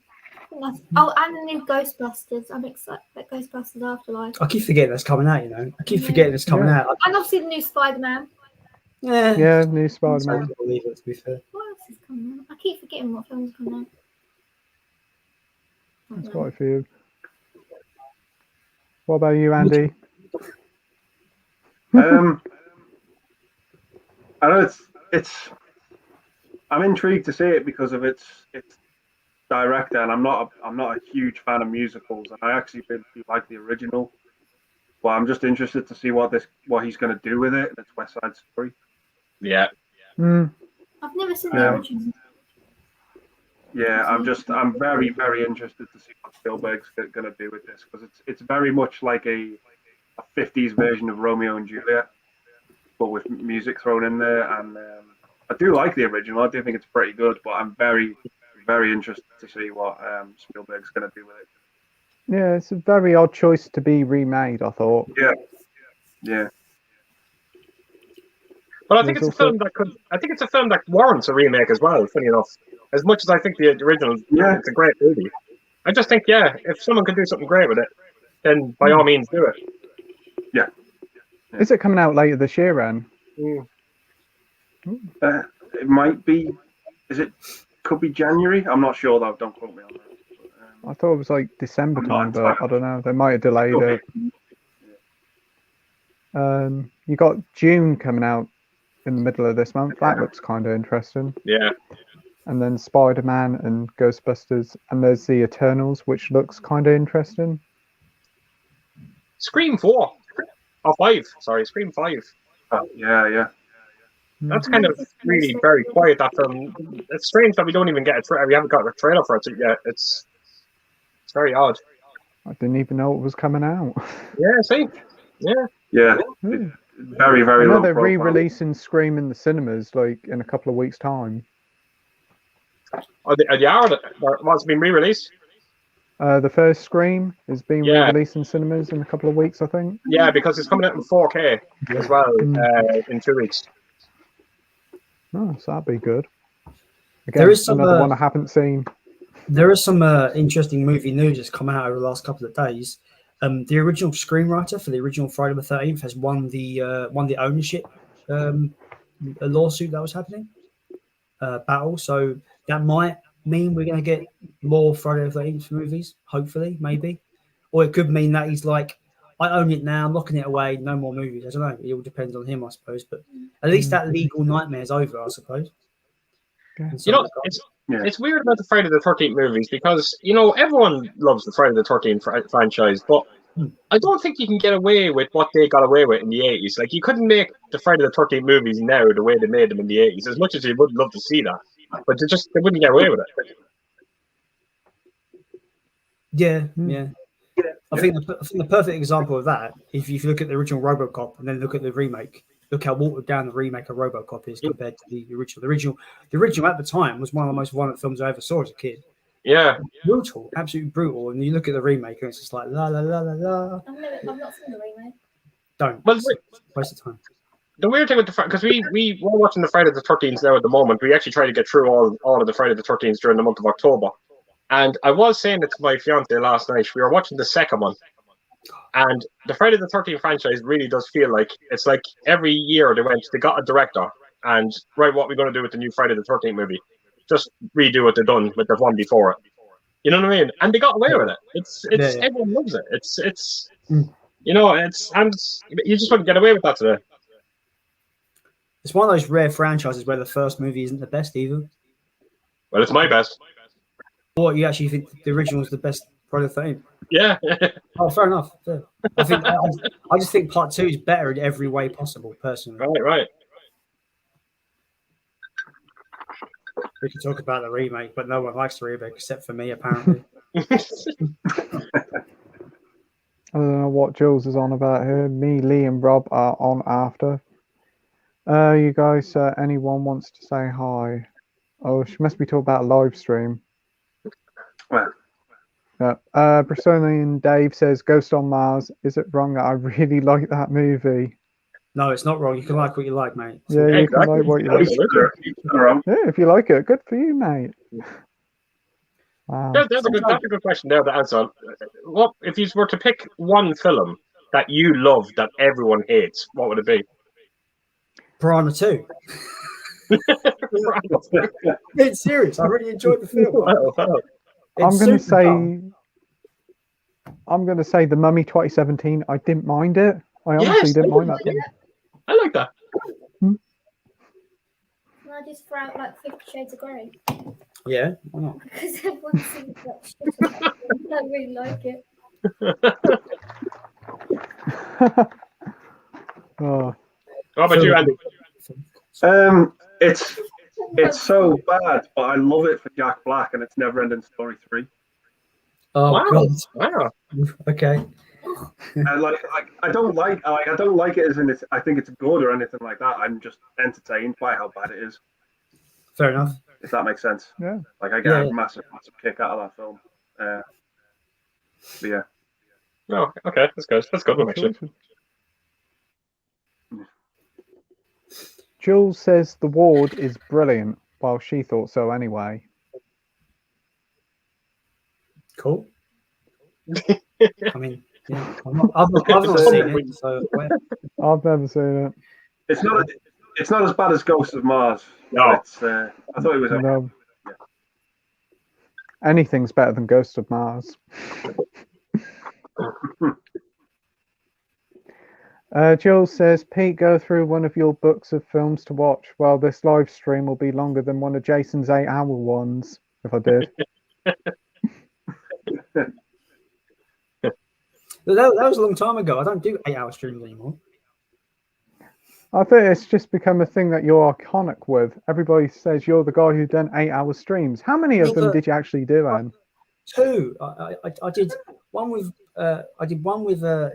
Oh, and the new Ghostbusters. I'm excited about Ghostbusters Afterlife. I keep forgetting that's coming out. You know, I keep forgetting it's coming out. And obviously the new Spider-Man. Yeah, new I Spider-Man. can't believe it. To be fair, What else is coming out? I keep forgetting what films coming out. That's right for you. What about you, Andy? I know it's. I'm intrigued to see it because of its director, and I'm not a huge fan of musicals, and I actually really like the original. But I'm just interested to see what he's going to do with it. It's West Side Story. Yeah. I've never seen the original. Yeah, I'm very, very interested to see what Spielberg's going to do with this, because it's very much like a 50s version of Romeo and Juliet, but with music thrown in there. And I do like the original. I do think it's pretty good, but I'm very, very interested to see what Spielberg's going to do with it. Yeah, it's a very odd choice to be remade, I thought. Yeah. But I think it's a film that warrants a remake as well. Funny enough, as much as I think the original, it's a great movie. I just think, if someone can do something great with it, then by all means do it. Yeah. Is it coming out later this year, Ren? It might be. Could be January. I'm not sure though. Don't quote me on that. I thought it was like December time, but I don't know. They might have delayed it. You got June coming out in the middle of this month. That looks kind of interesting. Yeah. And then Spider-Man and Ghostbusters, and there's the Eternals, which looks kind of interesting. Scream 4. Oh, 5. Sorry, Scream 5. Oh, yeah. That's kind of really very quiet, that film. It's strange that we don't even get we haven't got a trailer for it yet. It's very odd. I didn't even know it was coming out. Yeah, see? Yeah. Very, very I know low they're profile. re-releasing Scream in the cinemas like in a couple of weeks' time. What's been re-released? The first Scream is being re-released in cinemas in a couple of weeks, I think. Yeah, because it's coming out in 4K as well in 2 weeks. Oh, so that'd be good. Again, there is some another one I haven't seen. There is some interesting movie news that's come out over the last couple of days. The original screenwriter for the original Friday the 13th has won the ownership a lawsuit that was happening battle. So that might mean we're going to get more Friday the 13th movies, hopefully, maybe. Or it could mean that he's like, I own it now, I'm locking it away, no more movies. I don't know. It all depends on him, I suppose. But at least that legal nightmare's over, I suppose. Yeah. It's weird about the Friday the 13th movies because, everyone loves the Friday the 13th franchise, but I don't think you can get away with what they got away with in the 80s. Like, you couldn't make the Friday the 13th movies now the way they made them in the 80s, as much as you would love to see that. But they wouldn't get away with it. Yeah. I think the perfect example of that, if you look at the original RoboCop and then look at the remake, look how watered down the remake of RoboCop is compared to the original. The original at the time was one of the most violent films I ever saw as a kid. Yeah. Brutal, absolutely brutal. And you look at the remake and it's just like la la la la la. I've not seen the remake. Don't. Well, Waste of time. the weird thing with the because we were watching the Friday the 13th now at the moment. We actually try to get through all of the Friday the 13th during the month of October. And I was saying it to my fiance last night. We were watching the second one. And the Friday the 13th franchise really does feel like it's like every year they got a director and right, what we're going to do with the new Friday the 13th movie? Just redo what they've done with the one before it. You know what I mean? And they got away with it. It's everyone loves it. It's you know, and you just wouldn't get away with that today. It's one of those rare franchises where the first movie isn't the best either. Well, it's my best. What, you actually think the original is the best Friday the 13th? Yeah. Oh, fair enough. Fair. I just think part 2 is better in every way possible, personally. Right. We can talk about the remake, but no one likes the remake except for me, apparently. I don't know what Jules is on about here. Me, Lee, and Rob are on after. You guys, anyone wants to say hi? Oh, she must be talking about a live stream. Well, Bristolian Dave says Ghost on Mars. Is it wrong that I really like that movie? No, it's not wrong. You can like what you like, mate. Yeah, you can like what you like. Yeah, if you like it, good for you, mate. Wow. That's a good question there to answer. What if you were to pick one film that you love that everyone hates? What would it be? Piranha 2. It's serious. I really enjoyed the film. I'm gonna say The Mummy 2017. I didn't mind it. I honestly didn't mind that film. I like that. Can I just throw out like 50 Shades of Grey? Yeah, why not? Because everyone seems like shit about it. I don't really like it. Oh. What about you, Andy? It's so bad, but I love it for Jack Black, and it's Never Ending Story 3. Oh, wow. God. Wow. Okay. And I don't like it as in it's, I think it's good or anything like that. I'm just entertained by how bad it is. Fair enough. If that makes sense. Yeah. Like I get a massive kick out of that film. But yeah. Oh, okay. That's good. That's good one, actually. Jules says The Ward is brilliant. Well, she thought so anyway. Cool. I mean, yeah, I've not seen it, so I've never seen it. It's not as bad as Ghost of Mars. No. I thought it was. No. Anything's better than Ghost of Mars. Jill says, Pete, go through one of your books of films to watch. Well, this live stream will be longer than one of Jason's 8-hour ones, if I did. that was a long time ago. I don't do 8-hour streams anymore. I think it's just become a thing that you're iconic with. Everybody says you're the guy who done 8-hour streams. How many of them did you actually do, Anne? 2. I did one with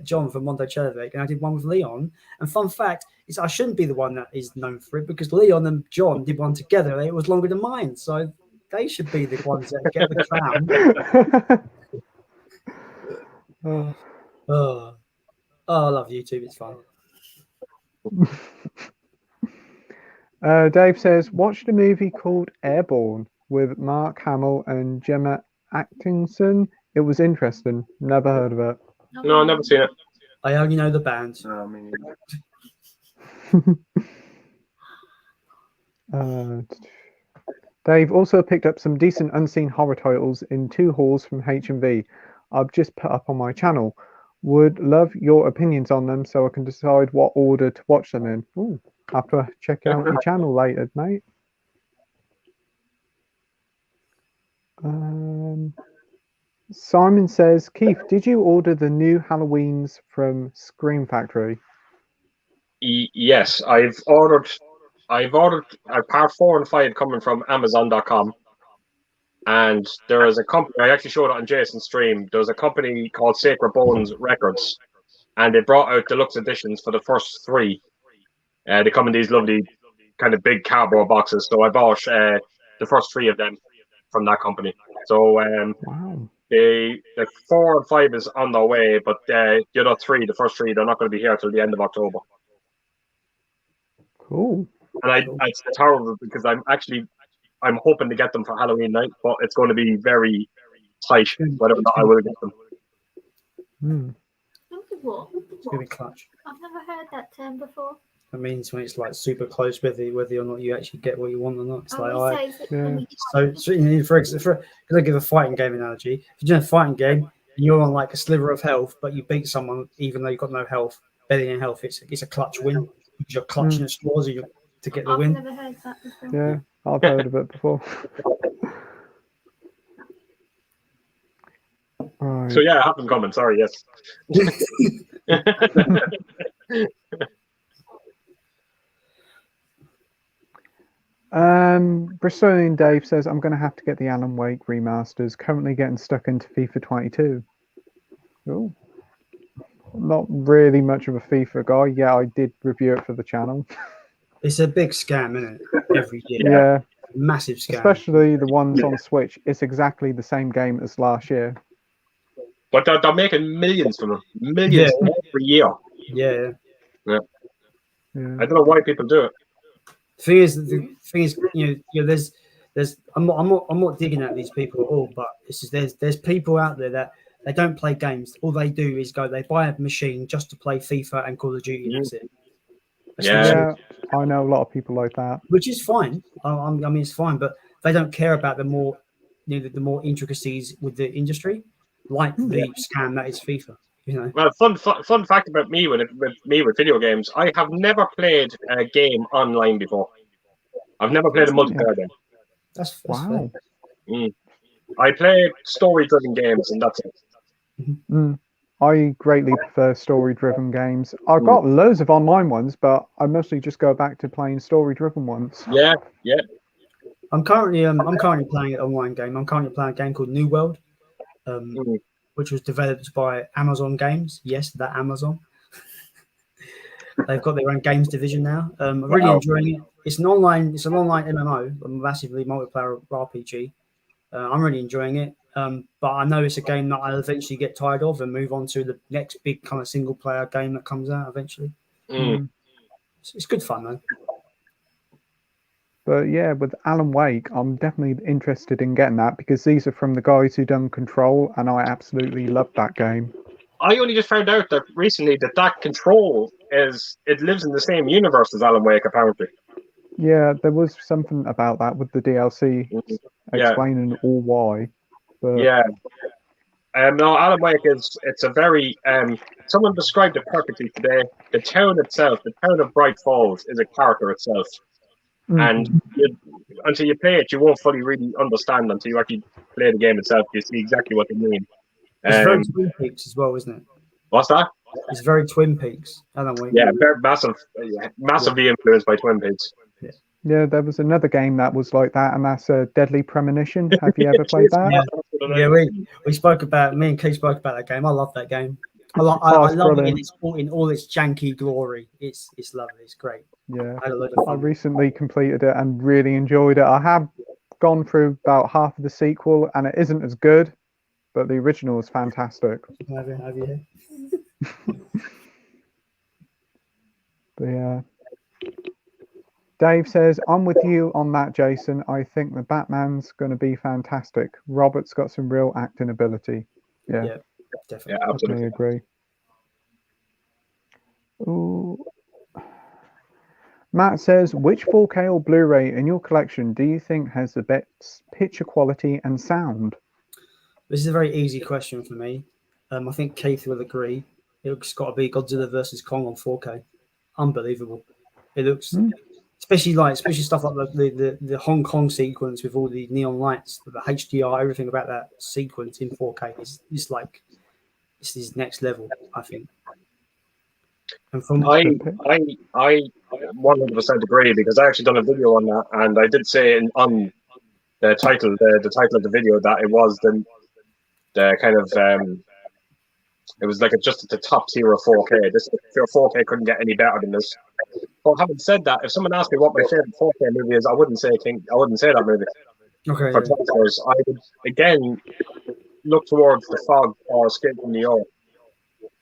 John from Mondochelovic, and I did one with Leon. And fun fact is, I shouldn't be the one that is known for it because Leon and John did one together. And it was longer than mine, so they should be the ones that get the crown. Oh, I love YouTube. It's fun. Dave says, watched a movie called Airborne with Mark Hamill and Gemma Atkinson. It was interesting. Never heard of it. No, I've never seen it. I only know the band. Dave also picked up some decent unseen horror titles in 2 hauls from H&V. I've just put up on my channel. Would love your opinions on them so I can decide what order to watch them in. Ooh, have to check out your channel later, mate. Simon says, Keith, did you order the new Halloweens from Scream Factory? Yes, I've ordered part 4 and 5 coming from Amazon.com. And there is a company, I actually showed it on Jason's stream. There's a company called Sacred Bones Records, and they brought out deluxe editions for the first 3. They come in these lovely kind of big cardboard boxes. So I bought the first 3 of them from that company. So Wow. the 4 and 5 is on their way, but the other 3, the first 3, they're not going to be here till the end of October. Cool. And it's terrible because I'm hoping to get them for Halloween night, but it's going to be very tight whether or not I will get them. What? It's gonna be clutch. I've never heard that term before. That means when it's like super close, whether or not you actually get what you want or not. It's like, because I give a fighting game analogy. If you're doing a fighting game and you're on like a sliver of health, but you beat someone even though you've got no health, barely any health, it's a clutch win because you're clutching at straws to get the win. I've never heard that before. Yeah, I've heard of it before. Right. So yeah, I have them coming. Sorry, yes. Bristolian Dave says, I'm going to have to get the Alan Wake remasters. Currently getting stuck into FIFA 22. Oh, not really much of a FIFA guy. Yeah, I did review it for the channel. It's a big scam, isn't it? Every year. Yeah. Massive scam. Especially the ones on Switch. It's exactly the same game as last year. But they're making millions from them. Millions every year. Yeah. I don't know why people do it. The thing is, there's I'm not digging at these people at all, but there's people out there that they don't play games. All they do is they buy a machine just to play FIFA and Call of Duty. And that's it. Yeah, I know a lot of people like that. Which is fine. I mean, it's fine, but they don't care about the more intricacies with the industry, like the scam that is FIFA. Well, fun fact about me with video games, I have never played a game online before. I've never played a multiplayer game. That's wow. I play story-driven games, and that's it. I greatly prefer story-driven games. I've got loads of online ones, but I mostly just go back to playing story-driven ones. Yeah. I'm currently playing an online game. I'm currently playing a game called New World. Which was developed by Amazon Games. Yes, that Amazon. They've got their own games division now. I'm really enjoying it. It's an online MMO, a massively multiplayer RPG. I'm really enjoying it. But I know it's a game that I'll eventually get tired of and move on to the next big kind of single player game that comes out eventually. It's good fun though. But yeah, with Alan Wake, I'm definitely interested in getting that because these are from the guys who done Control, and I absolutely love that game. I only just found out that recently that Control lives in the same universe as Alan Wake, apparently. Yeah, there was something about that with the DLC explaining all why. But... Yeah. No, Alan Wake it's a very someone described it perfectly today. The town itself, the town of Bright Falls, is a character itself. And until you play it, you won't fully really understand until you actually play the game itself. You see exactly what they mean. It's very Twin Peaks as well, isn't it? What's that? It's very Twin Peaks. Alan Wake. Yeah, very massively influenced by Twin Peaks. Yeah, there was another game that was like that, and that's Deadly Premonition. Have you ever played that? Yeah, we spoke about. Me and Keith spoke about that game. I love that game. I love it in all its janky glory. It's lovely. It's great. Yeah, I recently completed it and really enjoyed it. I have gone through about half of the sequel, and it isn't as good, but the original is fantastic. Have you? But yeah. Dave says, I'm with you on that, Jason. I think the Batman's going to be fantastic. Robert's got some real acting ability. Yeah definitely. Yeah, absolutely. I agree. Ooh. Matt says, which 4K or Blu-ray in your collection do you think has the best picture quality and sound? This is a very easy question for me. I think Keith will agree. It's got to be Godzilla vs. Kong on 4K. Unbelievable. It looks, especially stuff like the Hong Kong sequence with all the neon lights, the HDR, everything about that sequence in 4K is this is next level, I think. And from I 100% agree because I actually done a video on that, and I did say on the title of the video that it was the kind of it was like just at the top tier of 4K. This 4K couldn't get any better than this. But having said that, if someone asked me what my favorite 4K movie is, I wouldn't say that movie. Okay. For transfers, I would again look towards The Fog or Escape from New York,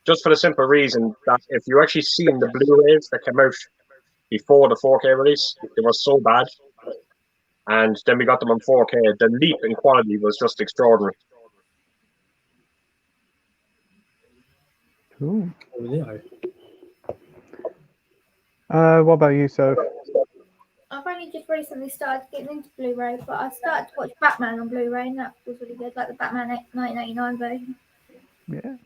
just for the simple reason that if you actually seen the Blu-rays that came out before the 4K release, they were so bad, and then we got them on 4K. The leap in quality was just extraordinary. Cool. Yeah. What about you, Soph? I've only just recently started getting into Blu-ray, but I started to watch Batman on Blu-ray, and that was really good, like the Batman 1989 version. Yeah.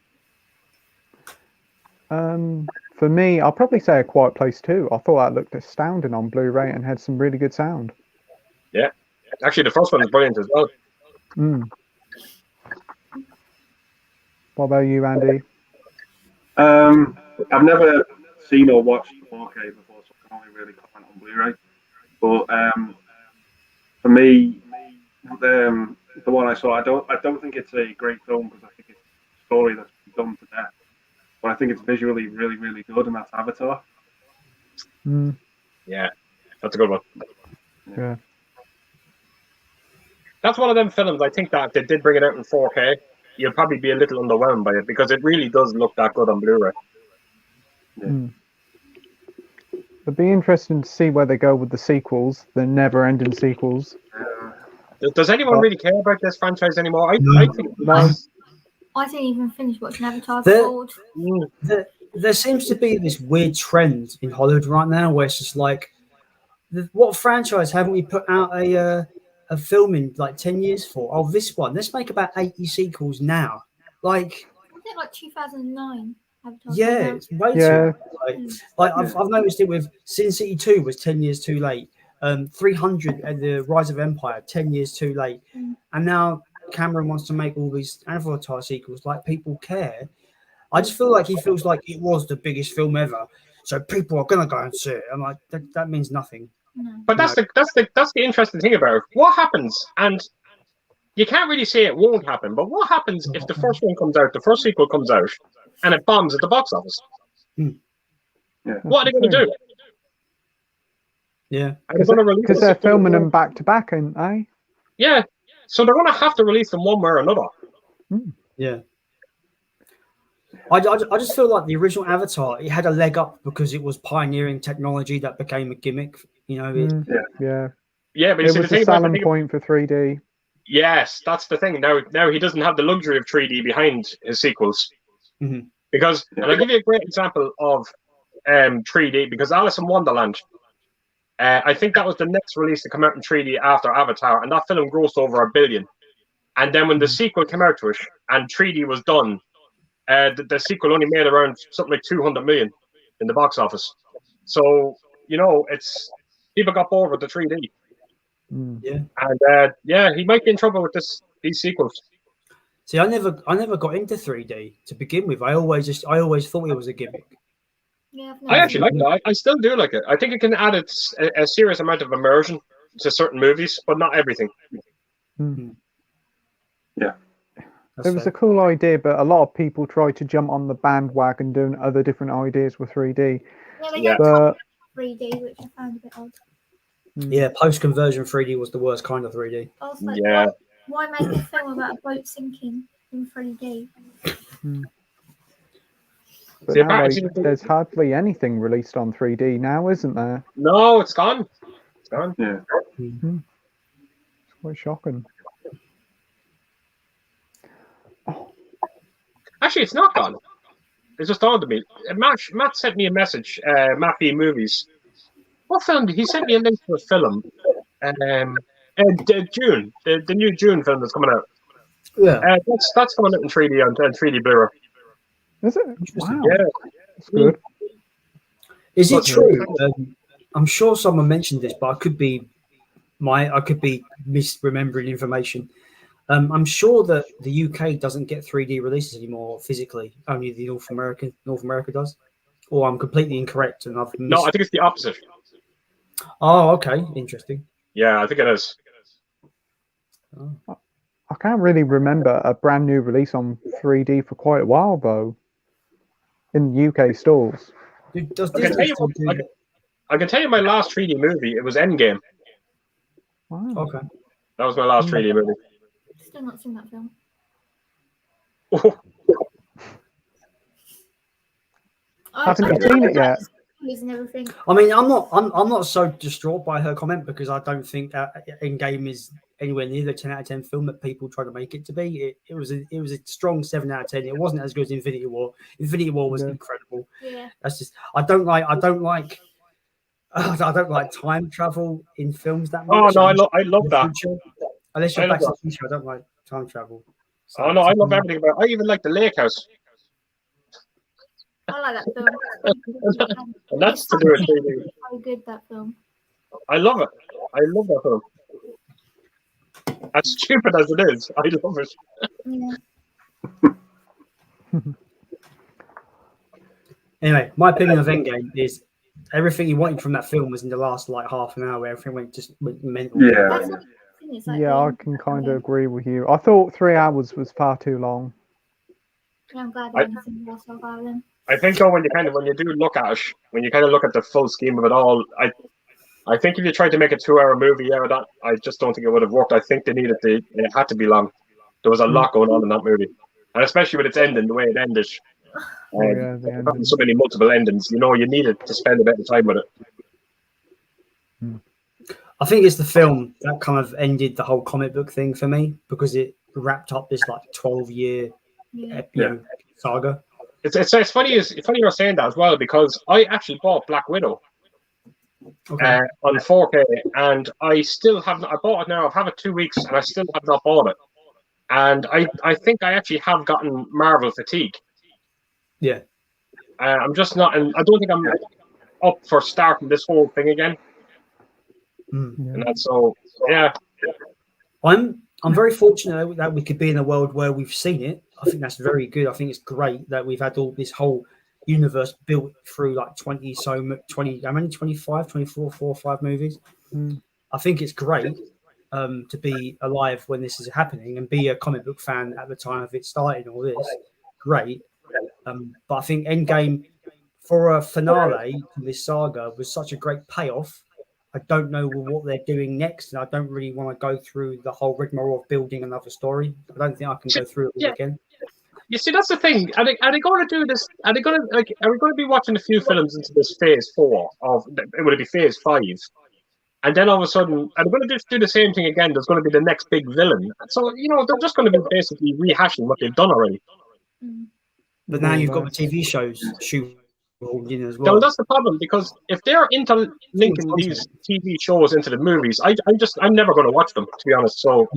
For me, I'll probably say A Quiet Place 2. I thought that looked astounding on Blu-ray and had some really good sound. Yeah, actually, the first one is brilliant as well. What about you, Andy? I've never seen or watched 4K before, so I can only really comment on Blu-ray. But for me, the one I saw, I don't think it's a great film because I think it's a story that's been done to death. But I think it's visually really, really good, and that's Avatar. Yeah, that's a good one. Yeah. That's one of them films, I think that if they did bring it out in 4K, you'll probably be a little underwhelmed by it because it really does look that good on Blu-ray. Yeah. It'd be interesting to see where they go with the sequels, the never-ending sequels. Does anyone really care about this franchise anymore? I think No. I didn't even finish watching Avatar. There seems to be this weird trend in Hollywood right now where it's just like, what franchise haven't we put out a film in like 10 years for? Oh, this one. Let's make about 80 sequels now. Like, I think like 2009. Avatar yeah, it's way too like I've noticed it with Sin City 2 was 10 years too late. 300 and the Rise of Empire 10 years too late. And now Cameron wants to make all these Avatar sequels. Like, people care. I just feel like he feels like it was the biggest film ever, so people are gonna go and see it. I'm like, that means nothing. But that's the interesting thing about it. What happens, and you can't really say it won't happen, but what happens if the first one comes out, the first sequel comes out, and it bombs at the box office? What are they going to do? Yeah, because they're filming them back to back, aren't they? Yeah, so they're going to have to release them one way or another. Yeah. I just feel like the original Avatar, it had a leg up because it was pioneering technology that became a gimmick. You know. Yeah, but it was a selling point for 3D. Yes, that's the thing. Now he doesn't have the luxury of 3D behind his sequels. Because, and I'll give you a great example of 3D, because Alice in Wonderland, I think that was the next release to come out in 3D after Avatar, and that film grossed over $1 billion. And then when the sequel came out to it and 3D was done, the sequel only made around something like 200 million in the box office. So, you know, it's people got bored with the 3D. Yeah. And he might be in trouble with these sequels. See, I never got into 3D to begin with. I always thought it was a gimmick. Yeah, I actually like it. I still do like it. I think it can add a serious amount of immersion to certain movies, but not everything. Yeah. It was a cool idea, but a lot of people tried to jump on the bandwagon doing other different ideas with 3D. Yeah, but 3D, which I found a bit odd. Yeah, post-conversion 3D was the worst kind of 3D. I was like, Yeah. Why make a film about a boat sinking in 3D? But now, there's hardly anything released on 3D now, isn't there? No, it's gone. It's gone. Yeah. It's quite shocking. Actually, it's not gone. It just dawned on me. Matt sent me a message. Mappy Movies. What film? He sent me a link to a film. June, the new June film that's coming out. Yeah, that's coming out in 3D on 3D Blu-ray. Is it? Wow. Yeah, that's good. Is it true? I'm sure someone mentioned this, but I could be misremembering information. I'm sure that the UK doesn't get 3D releases anymore physically. Only the North America does. Or I'm completely incorrect, and No, I think it's the opposite. Oh, okay, interesting. Yeah, I think it is. I can't really remember a brand new release on 3D for quite a while, though, in UK stores. Does I can I can tell you my last 3D movie. It was Endgame. Wow. Okay. That was my last 3D movie. Still not seen that film. Haven't seen it yet. And everything. I mean, I'm not so distraught by her comment because I don't think Endgame is anywhere near the 10 out of 10 film that people try to make it to be. It was a strong 7 out of 10. It wasn't as good as Infinity War. Infinity War was incredible. Yeah. That's just I don't like time travel in films that much. Oh no, I love that. Unless you're Back to the Future, I don't like time travel. So, oh no, I love everything about it. I even like the Lake House. I like that film. And that's to do with 3D. How good that film. I love it. I love that film. As stupid as it is, I love it. Yeah. Anyway, my opinion of Endgame is everything you wanted from that film was in the last half an hour where everything went mental. Yeah. Yeah, I can kind of agree with you. I thought 3 hours was far too long. Yeah, I'm glad I didn't see the rest of Ireland. I think though when you do look at it, when you kind of look at the full scheme of it all, I think if you tried to make a 2-hour movie out of that, I just don't think it would have worked. I think it had to be long. There was a lot going on in that movie, and especially with its ending, the way it ended. Having so many multiple endings, you needed to spend a bit of time with it. I think it's the film that kind of ended the whole comic book thing for me because it wrapped up this 12-year saga. It's funny you're saying that as well because I actually bought Black Widow on 4K and I still haven't. I bought it now. I've had it 2 weeks and I still have not bought it. And I think I actually have gotten Marvel fatigue. Yeah. I'm just not, and I don't think I'm up for starting this whole thing again. And that's so, yeah. I'm very fortunate that we could be in a world where we've seen it. I think that's very good. I think it's great that we've had all this whole universe built through 20, how many, 25, 24, 4 or 5 movies. I think it's great to be alive when this is happening and be a comic book fan at the time of it starting all this. Great. But I think Endgame, for a finale to this saga, was such a great payoff. I don't know what they're doing next, and I don't really want to go through the whole rigmarole of building another story. I don't think I can go through it all again. You see, that's the thing. Are they going to do this? Are we going to be watching a few films into this phase 4 of? Would it be phase 5? And then all of a sudden, are they going to just do the same thing again? There's going to be the next big villain. So they're just going to be basically rehashing what they've done already. But now you've got the TV shows in as well. No, that's the problem because if they're interlinking these TV shows into the movies, I'm never going to watch them, to be honest. So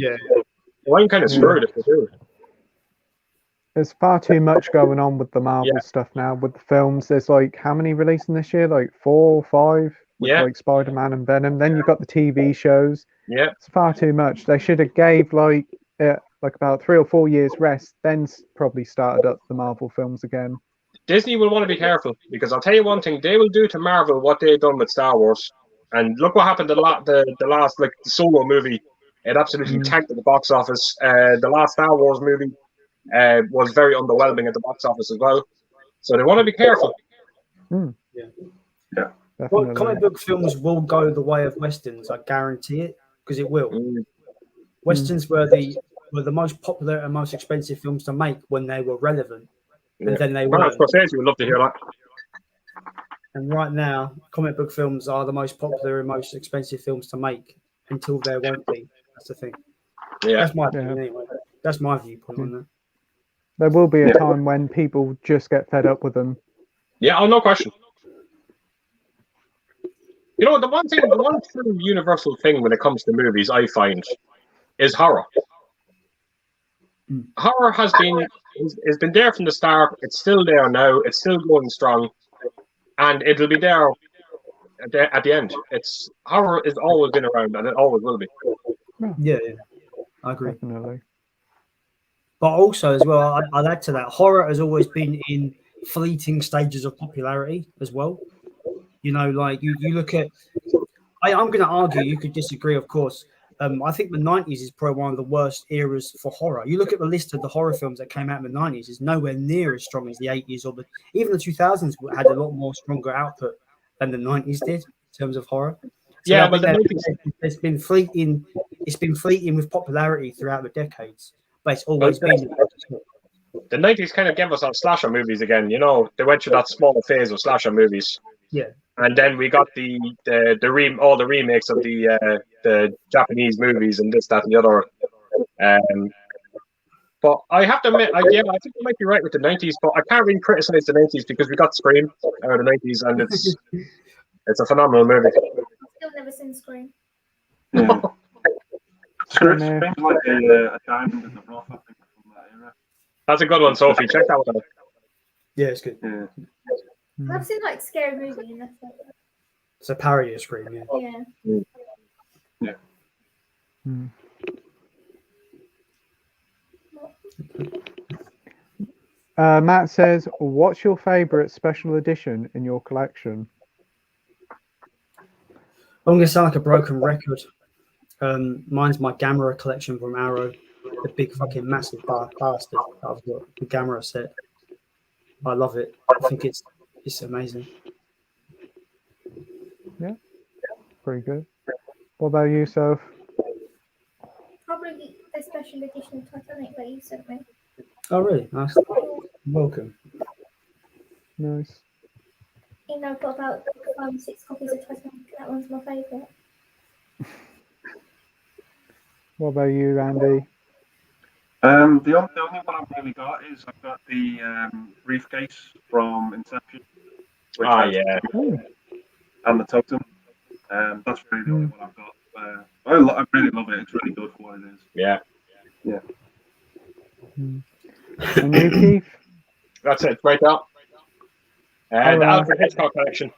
I'm kind of screwed if they do. There's far too much going on with the Marvel stuff now. With the films, there's how many releasing this year? 4 or 5 with Spider-Man and Venom. Then you've got the TV shows. Yeah, it's far too much. They should have gave about 3 or 4 years rest, then probably started up the Marvel films again. Disney will want to be careful because I'll tell you one thing: they will do to Marvel what they've done with Star Wars. And look what happened the last the Solo movie. It absolutely tanked at the box office. The last Star Wars movie was very underwhelming at the box office as well. So they want to be careful. Yeah. Well, comic book films will go the way of westerns. I guarantee it because it will. Westerns were the most popular and most expensive films to make when they were relevant. And then they were. Scorsese would love to hear that. And right now, comic book films are the most popular and most expensive films to make until there won't be. That's the thing. Yeah. That's my opinion anyway. That's my viewpoint on that. There will be a time when people just get fed up with them. Yeah, no question. The one true universal thing when it comes to movies I find is horror. Horror has been there from the start. It's still there now. It's still going strong, and it'll be there at the end. Horror has always been around, and it always will be. Yeah, I agree. Definitely. But also, as well, I'd add to that, horror has always been in fleeting stages of popularity as well. You look at. I'm going to argue. You could disagree, of course. I think the 90s is probably one of the worst eras for horror. You look at the list of the horror films that came out in the 90s, it's nowhere near as strong as the 80s even the 2000s had a lot more stronger output than the 90s did. terms of horror. So Yeah, I but think the 90s, it's been fleeting. It's been fleeting with popularity throughout the decades, but it's but always been. the 90s kind of gave us our slasher movies again. You know, they went through that small phase of slasher movies. Yeah. And then we got all the remakes of the Japanese movies and this, that, and the other. But I have to admit, I think you might be right with the 90s, but I can't really criticize the 90s because we got Scream out of the 90s, and it's a phenomenal movie. Still never seen Scream. Yeah. Scream's Yeah. like a diamond in the rough, I think, from that era. That's a good one, Sophie. Check that one out. Yeah, it's good. Yeah. I've seen like Scary Movie and that's like It's a parody of Scream. Yeah. yeah. Yeah. Matt says, what's your favourite special edition in your collection? I'm gonna sound like a broken record. Mine's my Gamera collection from Arrow, the big fucking massive bastard that I've got, the Gamera set. I love it. I think it's amazing. Yeah, pretty good. What about you, Soph? Probably the special edition of Titanic that you sent me. Oh really? Nice. Welcome. Nice. You know, I've got about 5 or 6 copies of Titanic. That one's my favourite. What about you, Andy? The only one I've really got is I've got the briefcase from Inception. Which has- yeah. And the totem. That's really the only one I've got. I really love it. It's really good for what it is. Yeah. Yeah. And you, Keith? That's it, right there. The Alfred Hitchcock collection.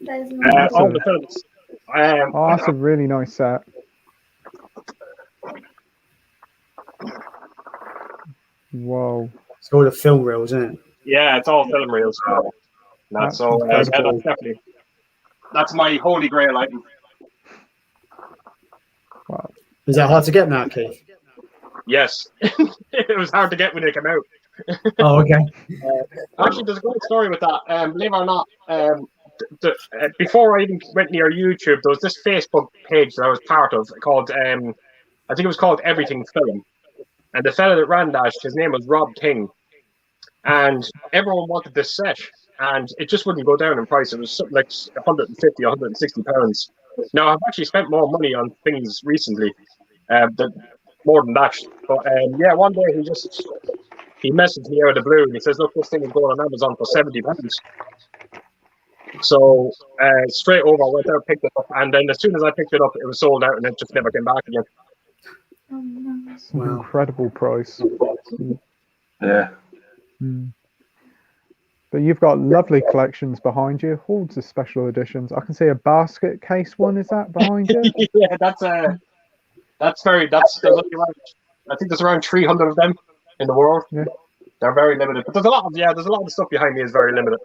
That is All the films. Oh, that's a really nice set. Whoa. It's all the film reels, isn't it? Yeah, it's all film reels. That's So cool. that's definitely my holy grail item. Wow. Is that hard to get now, Keith? Yes, it was hard to get when they came out. Oh, okay. Actually, there's a great story with that. Believe it or not, before I even went near YouTube, there was this Facebook page that I was part of called, I think it was called Everything Film. And the fella that ran that, his name was Rob King. And everyone wanted this set. And it just wouldn't go down in price. It was something like 150, 160 pounds. Now, I've actually spent more money on things recently, more than that. But yeah, one day he messaged me out of the blue and he says, look, this thing is going on Amazon for 70 pounds. So straight over, I went out, picked it up, and then as soon as I picked it up, it was sold out and it just never came back again. Oh, no. It's an incredible price. Yeah. But you've got lovely collections behind you, hordes of special editions. I can see a basket case one. Is that behind you? Yeah, there's only around, I think there's around 300 of them in the world. Yeah. They're very limited, but there's a lot of stuff behind me is very limited.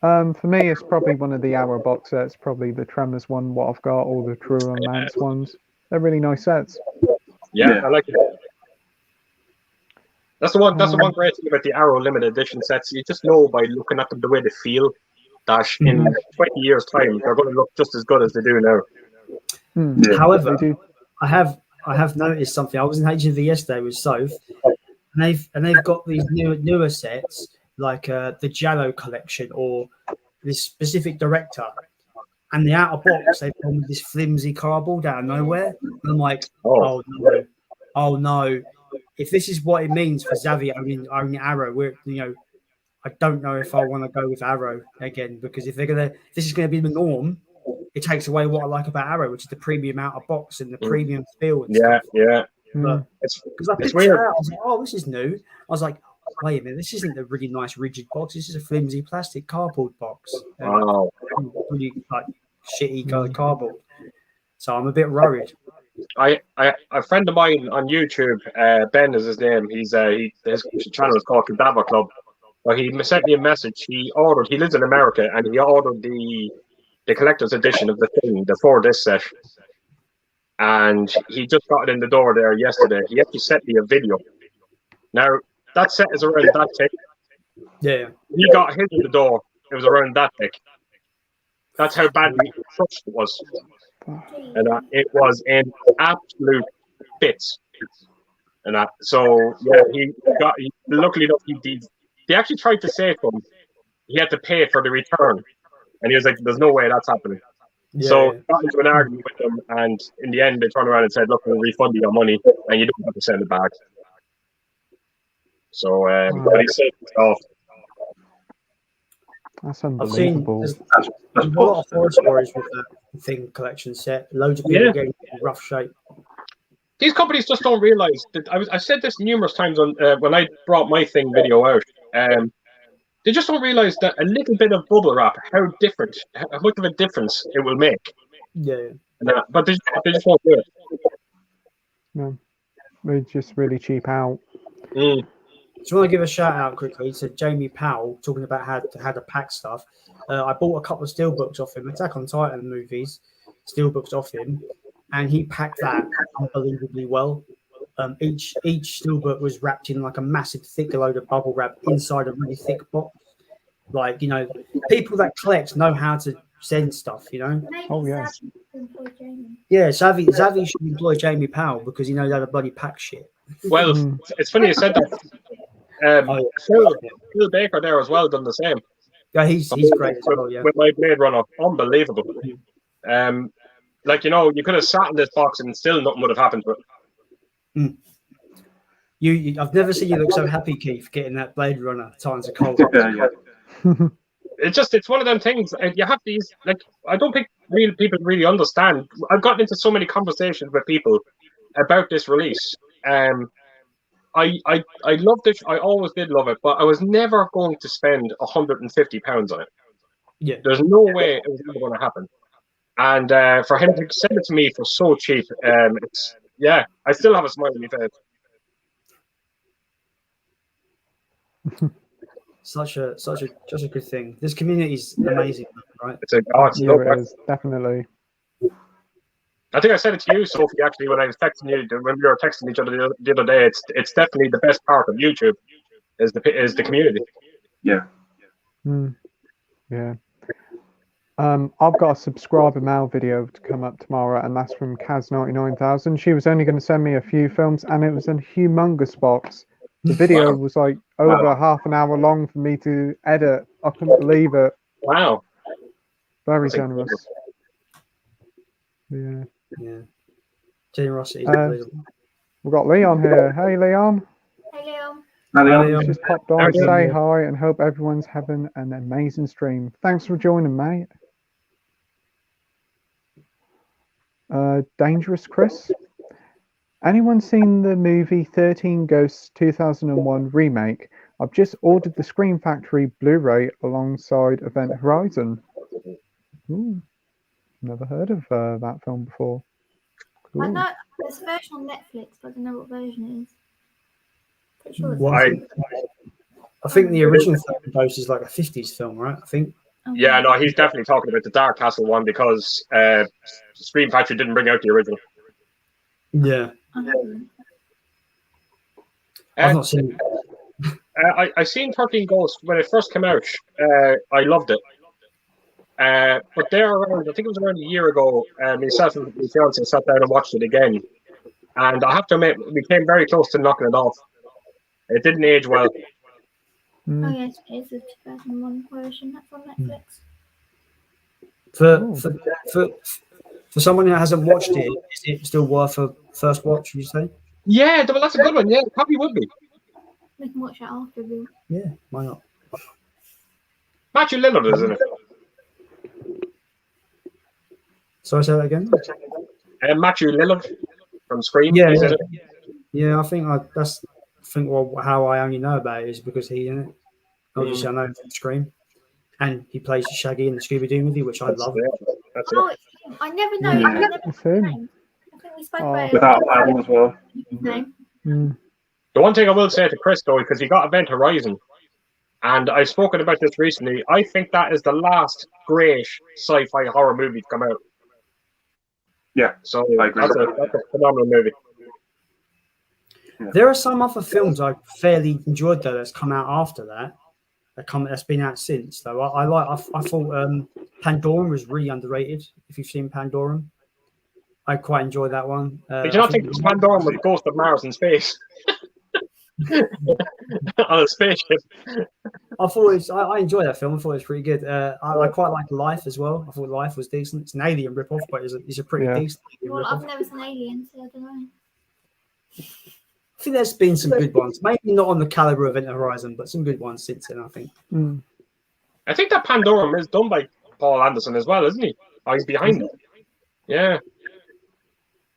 For me, it's probably one of the Arrow box sets, probably the Tremors one, what I've got, all the True Romance ones. They're really nice sets. Yeah, I like it. That's the one great thing about the Arrow limited edition sets. You just know by looking at them the way they feel that in 20 years' time they're going to look just as good as they do now. Yeah. However, I have noticed something. I was in HMV yesterday with Soph, and they've got these newer sets like the Jallo collection or this specific director, and the outer box they've gone with this flimsy cardboard out of nowhere. And I'm like, oh no. If this is what it means for Xavier owning Arrow, I don't know if I want to go with Arrow again, because if this is gonna be the norm, it takes away what I like about Arrow, which is the premium outer box and the premium feel and stuff. Yeah. But because I picked it out, I was like, oh, this is new. I was like, wait a minute, this isn't a really nice rigid box. This is a flimsy plastic cardboard box. Wow. Really like shitty colored cardboard. So I'm a bit worried. A friend of mine on YouTube, Ben is his name. His channel is called Cadaver Club. But he sent me a message. He lives in America, and he ordered the collector's edition of the Thing, the 4-disc set. And he just got it in the door there yesterday. He actually sent me a video. Now, that set is around that thick, Yeah. He got hit in the door. It was around that big. That's how badly crushed it was. And it was in absolute bits. And that, so yeah, luckily enough, they actually tried to say to him, he had to pay for the return. And he was like, there's no way that's happening. Yeah. So got into an argument with them, and in the end, they turned around and said, look, we'll refund you your money, and you don't have to send it back. So, but he saved himself. That's I've seen unbelievable. there's a lot of horror stories with the thing collection set. Loads of people getting in rough shape. These companies just don't realize that. I've said this numerous times on when I brought my thing video out. They just don't realize that a little bit of bubble wrap, how much of a difference it will make. Yeah. But they just won't do it. No, they just really cheap out. Mm. Just want to give a shout out quickly to Jamie Powell talking about how to pack stuff. I bought a couple of steelbooks off him, Attack on Titan movies, steelbooks off him, and he packed that unbelievably well. Each steelbook was wrapped in like a massive thick load of bubble wrap inside a really thick box. Like, you know, people that collect know how to send stuff, you know. Oh yeah. Yeah, Savvy should employ Jamie Powell because he knows how to bloody pack shit. Well, it's funny you said that. Phil Baker there as well done the same. Yeah, he's great as well. Yeah, with my Blade Runner, unbelievable. Like, you know, you could have sat in this box and still nothing would have happened to it. I've never seen you look so happy, Keith, getting that Blade Runner Times of Cold. It's one of them things. You have these, like, I don't think people really understand. I've gotten into so many conversations with people about this release. I loved it. I always did love it, but I was never going to spend £150 on it. Yeah, there's no way it was ever going to happen. And for him to send it to me for so cheap, I still have a smile on my face. Such a good thing. This community is amazing, right? It is, definitely. I think I said it to you, Sophie, actually, when I was texting you, when we were texting each other the other day. It's definitely the best part of YouTube is the community. Yeah. Yeah. I've got a subscriber mail video to come up tomorrow, and that's from Kaz99,000. She was only going to send me a few films, and it was a humongous box. The video was like over half an hour long for me to edit. I couldn't believe it. Wow. Very generous. Yeah. Generosity. We've got Leon here. Hey, Leon. Hey, Leon. Hi, Leon. Just popped on to say hi and hope everyone's having an amazing stream. Thanks for joining, mate. Dangerous Chris. Anyone seen the movie 13 Ghosts 2001 remake? I've just ordered the Scream Factory Blu-ray alongside Event Horizon. Ooh, never heard of that film before. Cool. I know there's a version on Netflix, but I don't know what version it is. Pretty sure it's I think the original Ghost is like a 50s film, right? I think. Yeah, no, he's definitely talking about the Dark Castle one because Scream Factory didn't bring out the original. Yeah. I've not seen it. I seen 13 Ghosts when it first came out. I loved it. But there around, I think it was around a year ago, myself and my fiance sat down and watched it again. And I have to admit, we came very close to knocking it off. It didn't age well. Oh yes, it is the 2001 version. That's on Netflix. For someone who hasn't watched it, is it still worth a first watch, you say? Yeah, well, that's a good one. Yeah, it probably would be. We can watch it after. Yeah, why not? Matthew Lillard is in it. Sorry, say that again? Matthew Lillard from Scream. Yeah, I think how I only know about it is because he's in it. Obviously, I know him from Scream. And he plays Shaggy in the Scooby-Doo movie, which I love. That's it. I never know. I never know his name. I think we spoke about it. Without Adam as well. The one thing I will say to Chris, though, because he got Event Horizon, and I've spoken about this recently, I think that is the last great sci-fi horror movie to come out. Yeah, so I agree. That's a phenomenal movie. Yeah. There are some other films I fairly enjoyed, though, that's come out after that. that's been out since. Though I thought Pandorum was really underrated. If you've seen Pandorum, I quite enjoyed that one. Did you not think Pandorum was Ghost of Mars in space? On a spaceship. I enjoyed that film. I thought it was pretty good. I quite liked Life as well. I thought Life was decent. It's an alien ripoff, but it's a pretty decent. Well, I've never seen Alien, so I don't know. I think there's been some good ones. Maybe not on the caliber of Event Horizon, but some good ones since then, I think. I think that Pandorum is done by Paul Anderson as well, isn't he? Oh, he's behind it. Yeah.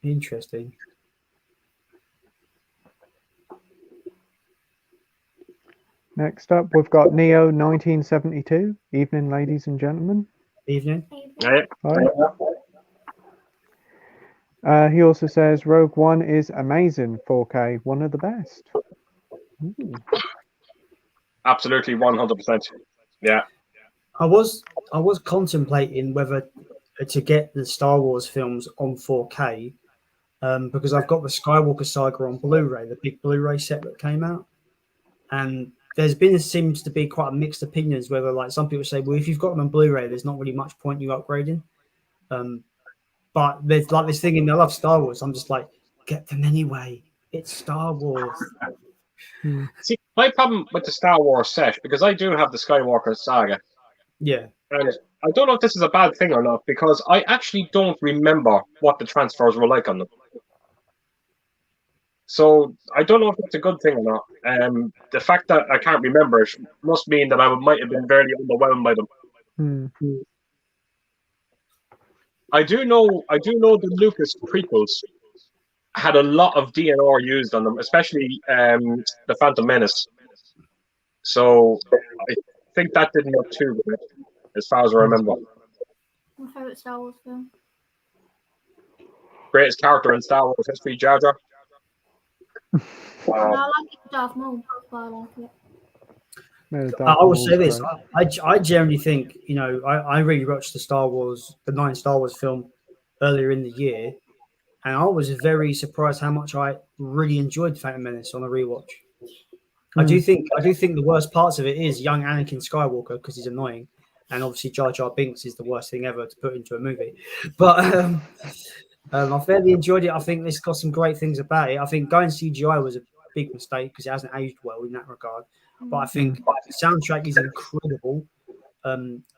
Interesting. Next up, we've got Neo 1972. Evening, ladies and gentlemen. Evening. Yeah. Hi. He also says Rogue One is amazing. 4K, one of the best. Absolutely, 100%. Yeah. I was contemplating whether to get the Star Wars films on 4K because I've got the Skywalker saga on Blu-ray, the big Blu-ray set that came out, and seems to be quite mixed opinions whether, like, some people say, well, if you've got them on Blu-ray, there's not really much point you upgrading. But there's like this thing in I love Star Wars. I'm just like, get them anyway. It's Star Wars. See, my problem with the Star Wars set, because I do have the Skywalker saga. Yeah. And I don't know if this is a bad thing or not, because I actually don't remember what the transfers were like on them. So I don't know if it's a good thing or not. The fact that I can't remember it must mean that I might have been very underwhelmed by them. I do know the Lucas prequels had a lot of DNR used on them, especially the Phantom Menace. So I think that didn't look too good, as far as I remember. My favourite Star Wars film. Greatest character in Star Wars history, Jar Jar. No, I like it, Darth Maul, but I like it. I will say this: I generally think, I really watched the 9 Star Wars film earlier in the year, and I was very surprised how much I really enjoyed Phantom Menace on a rewatch. I do think the worst parts of it is young Anakin Skywalker because he's annoying, and obviously Jar Jar Binks is the worst thing ever to put into a movie. But I fairly enjoyed it. I think it's got some great things about it. I think going CGI was a big mistake because it hasn't aged well in that regard. But I think the soundtrack is incredible.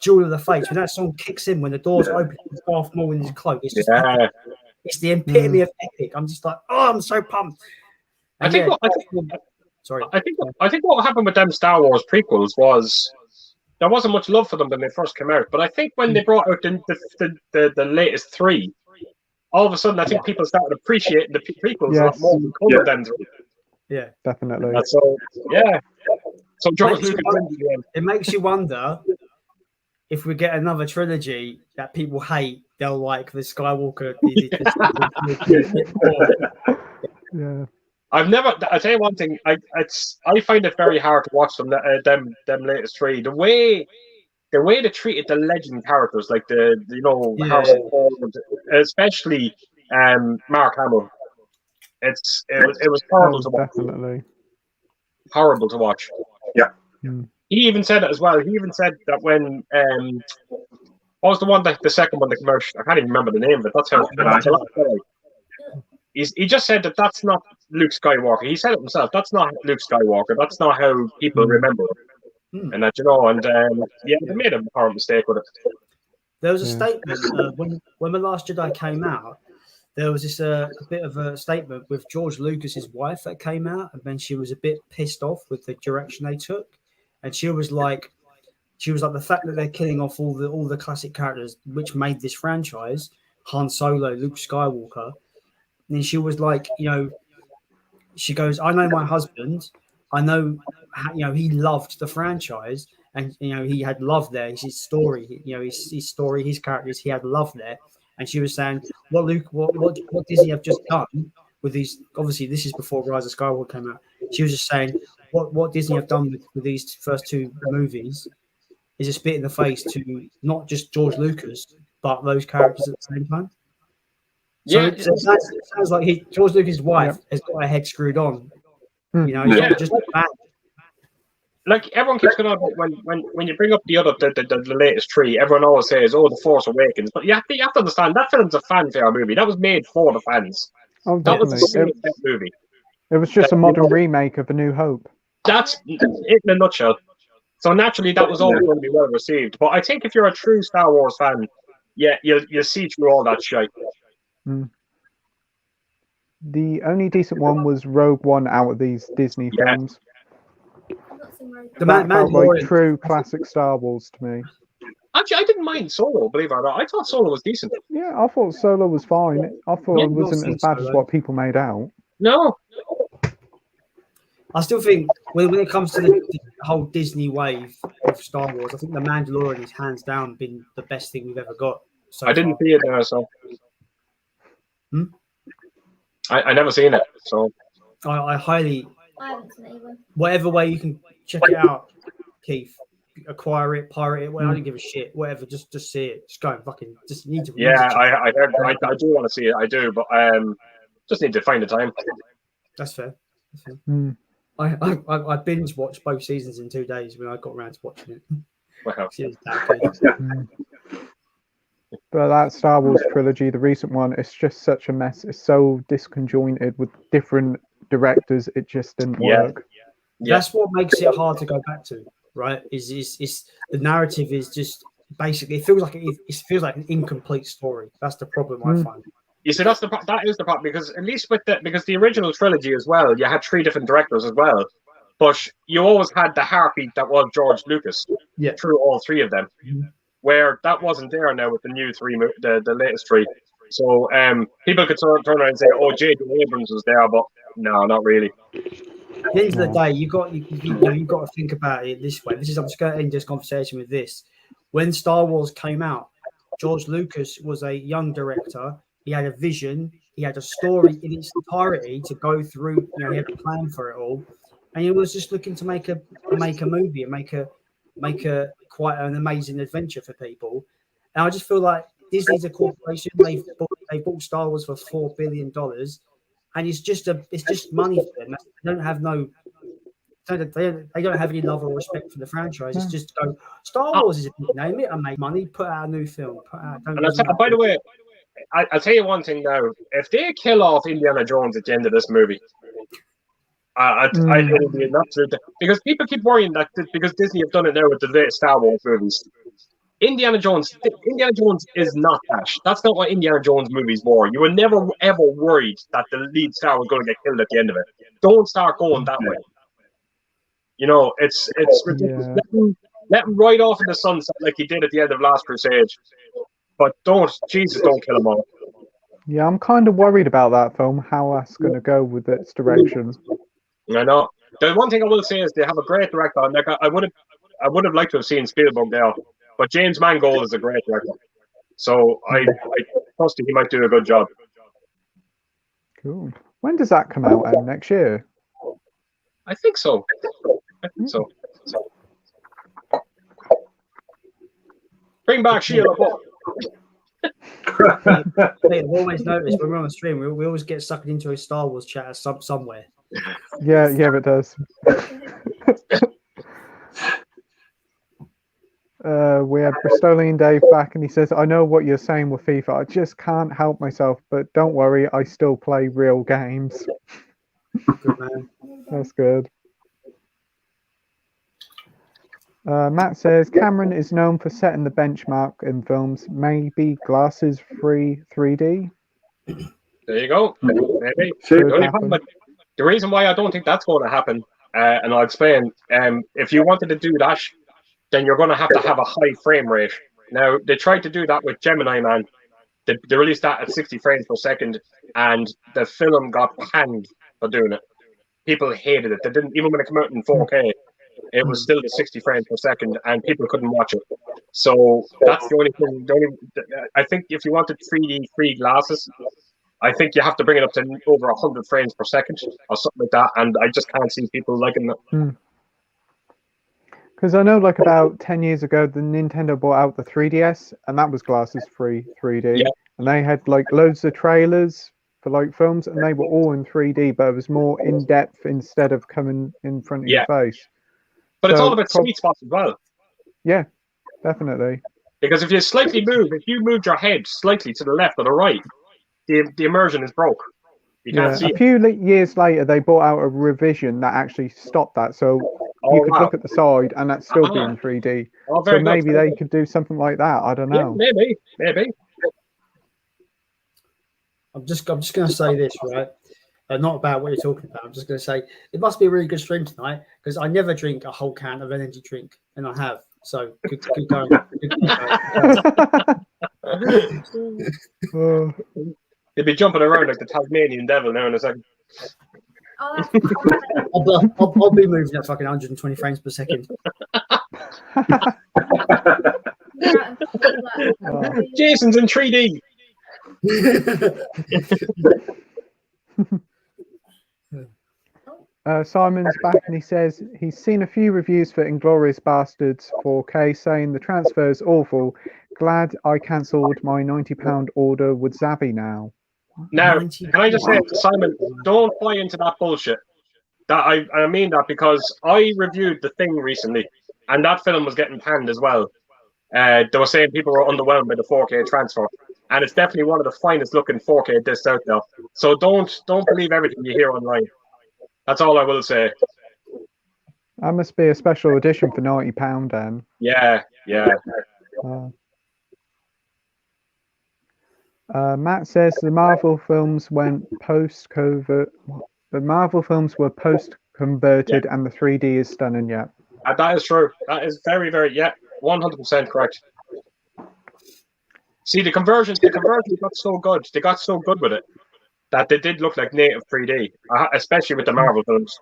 Jewel of the Fates, when that song kicks in, when the doors open, Darth Maul in his cloak, it's just it's the epitome of epic. I'm just like, oh, I'm so pumped. And I think what happened with them Star Wars prequels was there wasn't much love for them when they first came out. But I think when they brought out the latest 3, all of a sudden I think people started appreciating the prequels a lot more because of them. Yeah, definitely. So So it makes you wonder if we get another trilogy that people hate, they'll like the Skywalker. I'll tell you one thing. I find it very hard to watch them latest 3. The way they treated the legend characters, like Harrison Ford, especially Mark Hamill. It was horrible to watch. Definitely horrible to watch. Yeah. He even said it as well. He even said that when what was the second one, the commercial? I can't even remember the name of it. That's how he just said that that's not Luke Skywalker. He said it himself. That's not Luke Skywalker. That's not how people remember him. And that they made a horrible mistake with it. There was a statement when The Last Jedi came out. There was this a bit of a statement with George Lucas's wife that came out, and then she was a bit pissed off with the direction they took, and she was like, the fact that they're killing off all the classic characters which made this franchise, Han Solo, Luke Skywalker, and then she was like, she goes, I know my husband, I know, he loved the franchise, and he had love there. It's his story, his story, his characters, he had love there. And she was saying, what Disney have just done with these, obviously this is before Rise of Skywalker came out. She was just saying, what Disney have done with these first 2 movies is a spit in the face to not just George Lucas, but those characters at the same time. So it sounds like George Lucas' wife has got her head screwed on. It's not just bad. like everyone keeps going on when you bring up the latest three, everyone always says, "Oh, the Force Awakens," but you have to understand that film's a fanfare movie. That was made for the fans. Oh, That was definitely. a movie. It was just a modern remake of A New Hope. That's it in a nutshell. So naturally, that was always going to be well received. But I think if you're a true Star Wars fan, yeah, you'll see through all that shit. Mm. The only decent one was Rogue One out of these Disney films. The That felt like Mandalorian. true classic Star Wars to me. Actually, I didn't mind Solo, believe it or not. I thought Solo was decent. Yeah, I thought Solo was fine. I thought Yeah, it wasn't as bad as what people made out. No. I still think when it comes to the whole Disney wave of Star Wars, I think The Mandalorian is hands down been the best thing we've ever got. So I didn't far. see it there, so. I never seen it, so. I highly, I haven't seen it either. whatever way you can check it out, Keith, acquire it, pirate it, well, I don't give a shit, whatever, just see it. Just go and fucking, just need to. Yeah, I heard. I do want to see it. I do, but just need to find the time. That's fair. That's fair. Mm. I binge watched both seasons in 2 days when I got around to watching it. Wow. It was that good. But that Star Wars trilogy, the recent one, it's just such a mess. It's so disconjointed with different directors. It just didn't work. Yeah. That's what makes it hard to go back to, right? Is the narrative is just basically it feels like an incomplete story. That's the problem I find. You see, that is the problem because at least because the original trilogy as well, you had 3 different directors as well, but you always had the heartbeat that was George Lucas through all 3 of them, where that wasn't there now with the new 3, the latest 3. So people could turn around and say, "Oh, J.J. Abrams was there," but no, not really. At the end of the day, you've got to think about it this way. I'm just going to end this conversation with this. When Star Wars came out, George Lucas was a young director. He had a vision. He had a story in its entirety to go through. He had a plan for it all, and he was just looking to make a movie and make a quite an amazing adventure for people. And I just feel like Disney's a corporation. They bought Star Wars for $4 billion, and it's just money for them. They don't have they don't have any love or respect for the franchise. It's just go. Star Wars is a big name. It'll make money. Put out a new film. By the way, I'll tell you one thing now. If they kill off Indiana Jones at the end of this movie, it'll be an absolute. Because people keep worrying that because Disney have done it now with the latest Star Wars movies. Indiana Jones is not that. That's not what Indiana Jones movies were. You were never ever worried that the lead star was going to get killed at the end of it. Don't start going that way. It's ridiculous. Let him ride off in the sunset like he did at the end of Last Crusade. But don't kill him all. Yeah, I'm kind of worried about that film, how that's going to go with its direction. I know. The one thing I will say is they have a great director. Like I would have liked to have seen Spielberg there, but James Mangold is a great director. So I trust he might do a good job. Cool. When does that come out? Next year? I think so. Bring back Sheila. I've always noticed when we're on the stream, we always get sucked into a Star Wars chat somewhere. Yeah, it does. We have Bristolian Dave back, and he says, "I know what you're saying with FIFA. I just can't help myself, but don't worry, I still play real games." Good man. That's good. Matt says Cameron is known for setting the benchmark in films. Maybe glasses free 3D. There you go. Maybe. The reason why I don't think that's going to happen, and I'll explain. If you wanted to do that, then you're going to have a high frame rate. Now they tried to do that with Gemini Man. They released that at 60 frames per second, and the film got panned for doing it. People hated it. They didn't even when it came out in 4K. It was still the 60 frames per second, and people couldn't watch it. So that's the only thing. I think if you wanted 3D free glasses, I think you have to bring it up to over 100 frames per second or something like that. And I just can't see people liking that. Because I know, like about 10 years ago, the Nintendo brought out the 3DS, and that was glasses free 3D. Yeah. And they had like loads of trailers for like films, and they were all in 3D, but it was more in depth instead of coming in front of your face. But it's So all about sweet spots as well. Yeah, definitely. Because if you moved your head slightly to the left or the right, the immersion is broke. You can't see a few years later, they brought out a revision that actually stopped that, so you could look at the side and that's still be in 3D. So maybe they could do something like that. I don't know. Yeah, maybe. I'm just going to say this, right? Not about what you're talking about. I'm just going to say it must be a really good stream tonight because I never drink a whole can of energy drink, and I have. So good going. You'd be jumping around like the Tasmanian devil now in a second. I'll be moving at fucking 120 frames per second. Jason's in 3D. Simon's back and he says he's seen a few reviews for Inglourious Bastards 4K saying the transfer is awful. Glad I cancelled my £90 order with Zavi now. Now, can I just say to Simon, don't buy into that bullshit. That I mean that because I reviewed The Thing recently, and that film was getting panned as well. They were saying people were underwhelmed by the 4K transfer, and it's definitely one of the finest looking 4K discs out there. So don't believe everything you hear online. That's all I will say. That must be a special edition for £90 then. Yeah. Matt says the Marvel films went post-COVID. The Marvel films were post-converted, and the 3D is stunning. Yeah, that is true. That is very, very 100% correct. See, the conversions got so good. They got so good with it that they did look like native 3D, especially with the Marvel films.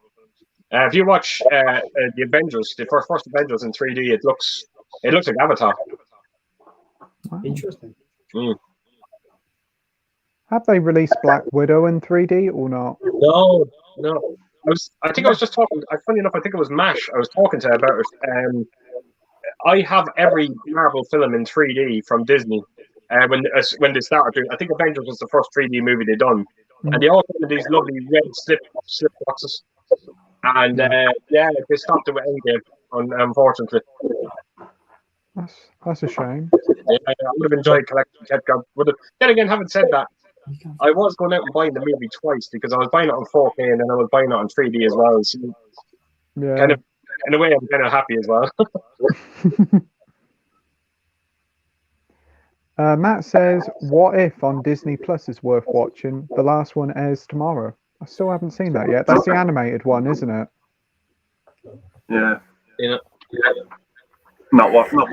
If you watch the Avengers, the first Avengers in 3D, it looks like Avatar. Interesting. Have they released Black Widow in 3D or not? No. I think I was just talking. Funny enough, I think it was Mash. I was talking to her about it. I have every Marvel film in 3D from Disney. When they started doing, I think Avengers was the first 3D movie they done, and they all come in these lovely red slip boxes. And they stopped it with Endgame, unfortunately. That's a shame. Yeah, I would have enjoyed collecting Ketchup. Then again, having said that, I was going out and buying the movie twice because I was buying it on 4K and then I was buying it on 3D as well. So kind of, in a way, I'm kind of happy as well. Matt says, "What If on Disney Plus is worth watching? The last one airs tomorrow." I still haven't seen that yet. That's the animated one, isn't it? Yeah. Not watching it.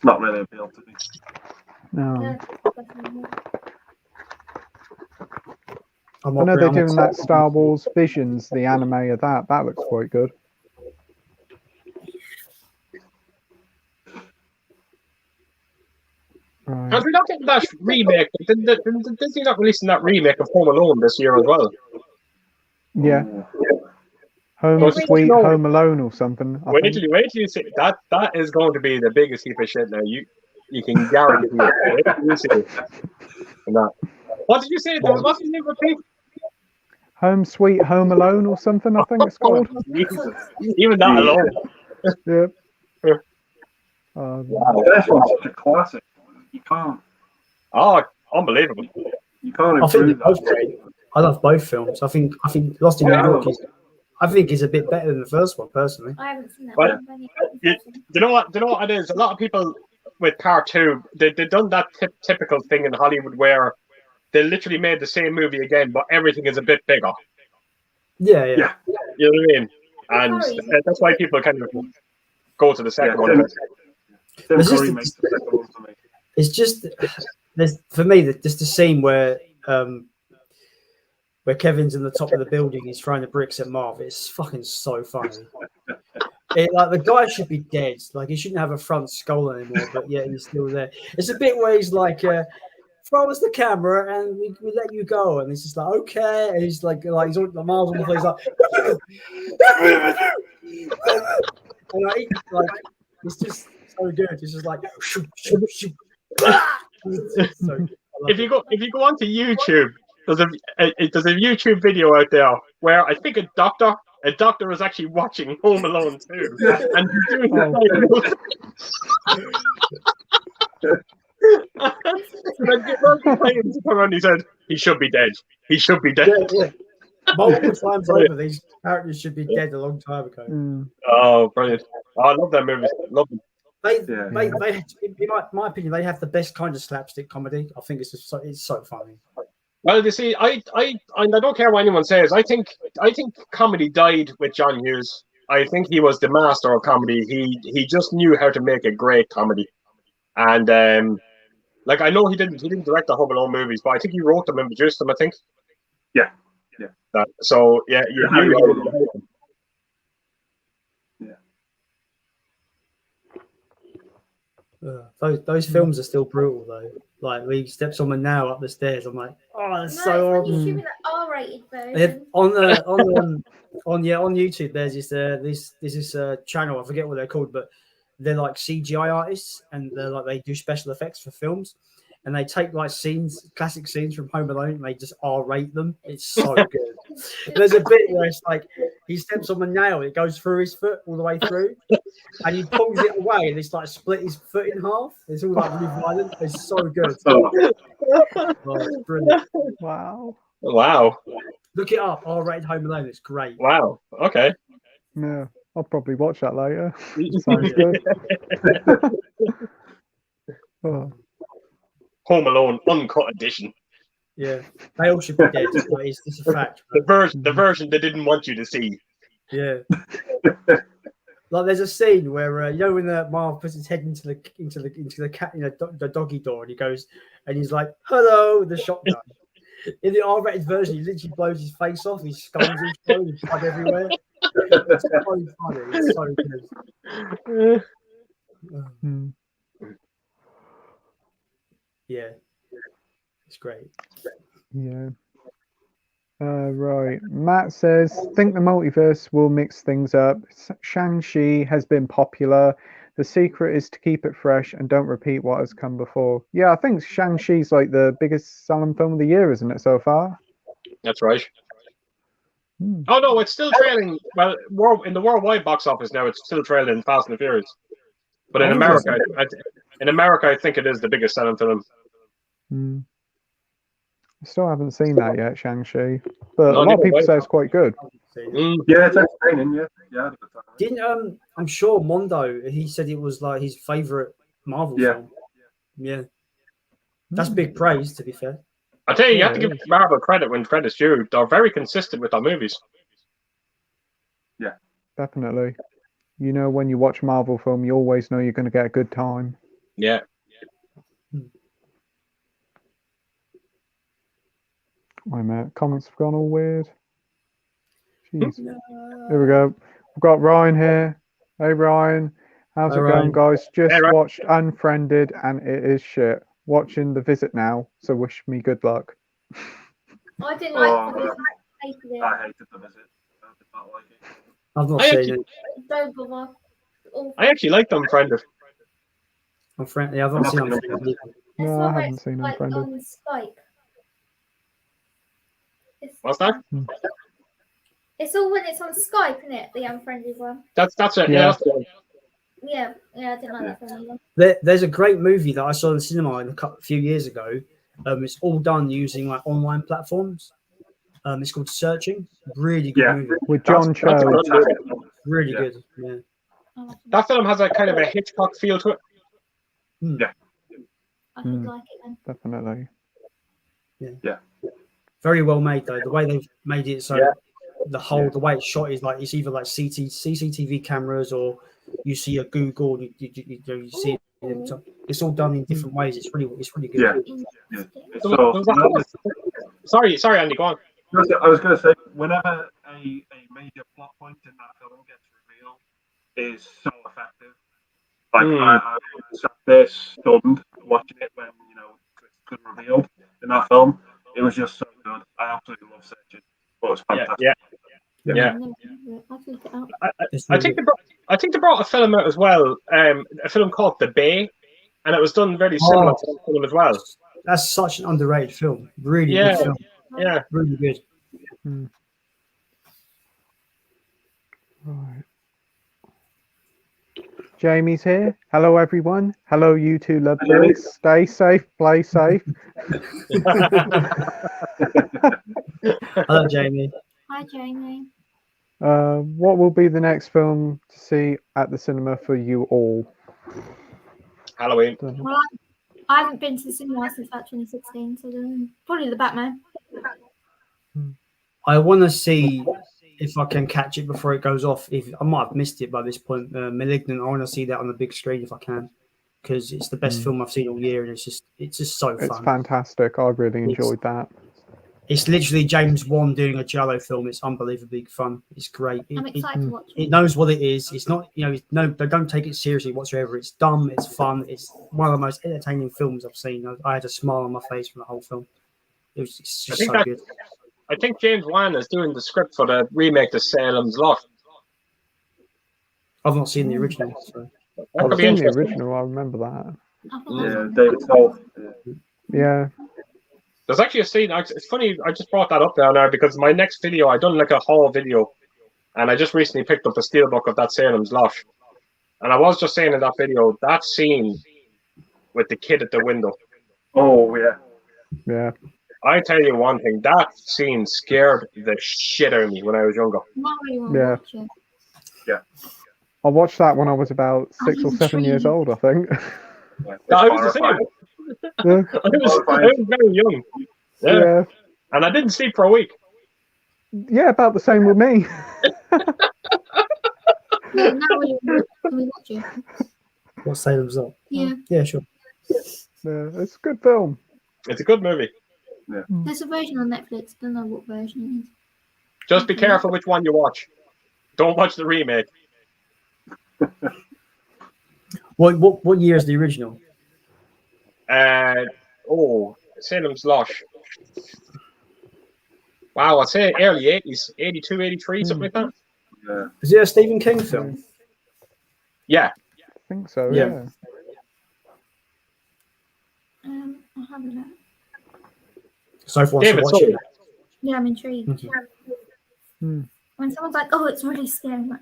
Not really appealed to me. No. I know they're doing that Star Wars Visions, the anime of that. That looks quite good. Right. As we not getting that remake, Disney not releasing that remake of Home Alone this year as well? Yeah. Home Sweet Home Alone or something. Wait till you see that. That is going to be the biggest heap of shit now. You can guarantee it. Wait till you see it. What did you say? What did you repeat? Home Sweet Home Alone or something, I think it's called. Jesus. Even that alone. Yeah. Wow, this one's such a classic. You can't. Oh, unbelievable. You can't improve that. I love both films. I think Lost in New York is a bit better than the first one, personally. I haven't seen that But one. you know what it is? A lot of people with part two, they've done that typical thing in Hollywood where they literally made the same movie again, but everything is a bit bigger. Yeah. You know what I mean? And that's why people kind of go to the second one. It's just for me just the scene where Kevin's in the top of the building, he's throwing the bricks at Marv. It's fucking so funny. Like the guy should be dead. Like he shouldn't have a front skull anymore, but yet he's still there. It's a bit where he's like, throw us the camera and we let you go. And he's just like, okay. And he's like he's all Marv's on the place like, and it's just so good. It's just like if you go onto YouTube, there's a YouTube video out there where I think a doctor a doctor is actually watching Home Alone 2. And he's doing and he said, he should be dead. He should be dead. Yeah. Multiple times over, these characters should be dead a long time ago. Oh, brilliant. Oh, I love that movie. Love them. They, in my opinion, they have the best kind of slapstick comedy. I think it's so funny. Well, you see, I don't care what anyone says. I think comedy died with John Hughes. I think he was the master of comedy. He just knew how to make a great comedy. And like, I know he didn't direct the Home Alone movies, but I think he wrote them and produced them. I think. Yeah. So yeah, you knew. Those films are still brutal though. Like, we step someone now up the stairs. I'm like, oh, that's so horrible. You should be the R-rated version. On YouTube, there's this channel. I forget what they're called, but they're like CGI artists, and they do special effects for films, and they take like classic scenes from Home Alone, and they just R-rate them. It's so good. There's a bit where it's like he steps on a nail, it goes through his foot all the way through, and he pulls it away, and it's like split his foot in half. It's all like really violent. It's so good. Oh, it's brilliant. Wow. Look it up. R-rated Home Alone. It's great. Wow. Okay. Yeah, I'll probably watch that later. Sounds good. Oh. Home Alone Uncut Edition. Yeah, they all should be dead. It's a fact. The version they didn't want you to see. Yeah. Like, there's a scene where you know, when Marv puts his head into the cat, the doggy door, and he goes and he's like, "Hello," with the shotgun. In the R-rated version, he literally blows his face off. His skull's exploding, his blood everywhere. It's so funny. It's so good. Yeah, it's great. Yeah. Right. Matt says, think the multiverse will mix things up. Shang-Chi has been popular. The secret is to keep it fresh and don't repeat what has come before. Yeah, I think Shang-Chi's like the biggest selling film of the year, isn't it, so far? That's right. Oh, no, it's still trailing. Well, in the worldwide box office now, it's still trailing Fast and the Furious. But in America, I think it is the biggest selling film. I still haven't seen that yet, Shang-Chi, but a lot of people say it's quite good. Yeah, it's entertaining. Yeah. Didn't I'm sure Mondo, he said it was like his favorite Marvel film. Yeah, that's big praise, to be fair. I tell you, you have to give Marvel credit when credit's due. They're very consistent with their movies. Yeah, definitely. You know, when you watch Marvel film, you always know you're going to get a good time. Yeah. Wait a minute, comments have gone all weird. Jeez. Here we go. We've got Ryan here. Hey, Ryan. How's it going, guys? Just watched Unfriended, and it is shit. Watching The Visit now, so wish me good luck. I didn't like The Visit. I hated The Visit. I did not like it. I've not seen it. Don't bother. I actually liked Unfriended. Unfriended? I've not seen Unfriended. No, I haven't seen Unfriended. On Skype. What's that? It's all when it's on Skype, isn't it? The Unfriended one. That's it. Yeah. Yeah, I didn't like that film either. There's a great movie that I saw in the cinema a few years ago. It's all done using like online platforms. It's called Searching. Really good movie. With John Cho. Really good. Yeah. That film has a kind of a Hitchcock feel to it. Yeah. I could like it then. Definitely. Yeah. Very well made though. The way they've made it so the way it's shot is like it's either like CCTV cameras or you see a Google. You see it. It's all done in different ways. It's really good. Yeah. Sorry, Andy, go on. I was going to say, whenever a major plot point in that film gets revealed, is so effective. Like I sat there stunned watching it when it's been revealed in that film. It was just so good. I absolutely love Searching. It was fantastic. Yeah. I think they brought a film out as well. A film called The Bay, and it was done very similar to that film as well. That's such an underrated film. Really good film. Yeah. Really good. Right. Jamie's here. Hello, everyone. Hello, you two lovebirds. Stay safe, play safe. Hello, Jamie. Hi, Jamie. What will be the next film to see at the cinema for you all? Halloween. Well, I haven't been to the cinema since about 2016, so probably the Batman. I want to see if I can catch it before it goes off. If I might have missed it by this point, Malignant. I want to see that on the big screen if I can, because it's the best film I've seen all year, and it's just so fun. It's fantastic. I really enjoyed that. It's literally James Wan doing a giallo film. It's unbelievably fun. It's great. I'm excited to watch it. It knows what it is. It's not, no, they don't take it seriously whatsoever. It's dumb. It's fun. It's one of the most entertaining films I've seen. I had a smile on my face from the whole film. It's just so good. I think James Wan is doing the script for the remake to Salem's Lot. I've not seen the original. So. I've seen the original. I remember that. Yeah, David Sophie. Yeah. There's actually a scene. It's funny. I just brought that up now because my next video, I done like a haul video, and I just recently picked up the steelbook of that Salem's Lot, and I was just saying in that video that scene with the kid at the window. Oh yeah. Yeah. I tell you one thing, that scene scared the shit out of me when I was younger. Yeah. I watched that when I was about 6 or 7 years old, I think. I was the same. Yeah. I was very young. Yeah. And I didn't sleep for a week. Yeah, about the same with me. Now we watch it. What Salem's Lot? Yeah. Yeah, sure. Yeah, it's a good film. It's a good movie. Yeah. There's a version on Netflix. Don't know what version it is. Just be careful which one you watch. Don't watch the remake. What year is the original? Salem's Lot. Wow, I'd say early 80s, 82, 83, something like that. Yeah. Is it a Stephen King film? Yeah. I think so, Yeah. I'll have a look. Sophie wants to watch it. Yeah, I'm intrigued. When someone's like, "Oh, it's really scary," I'm like,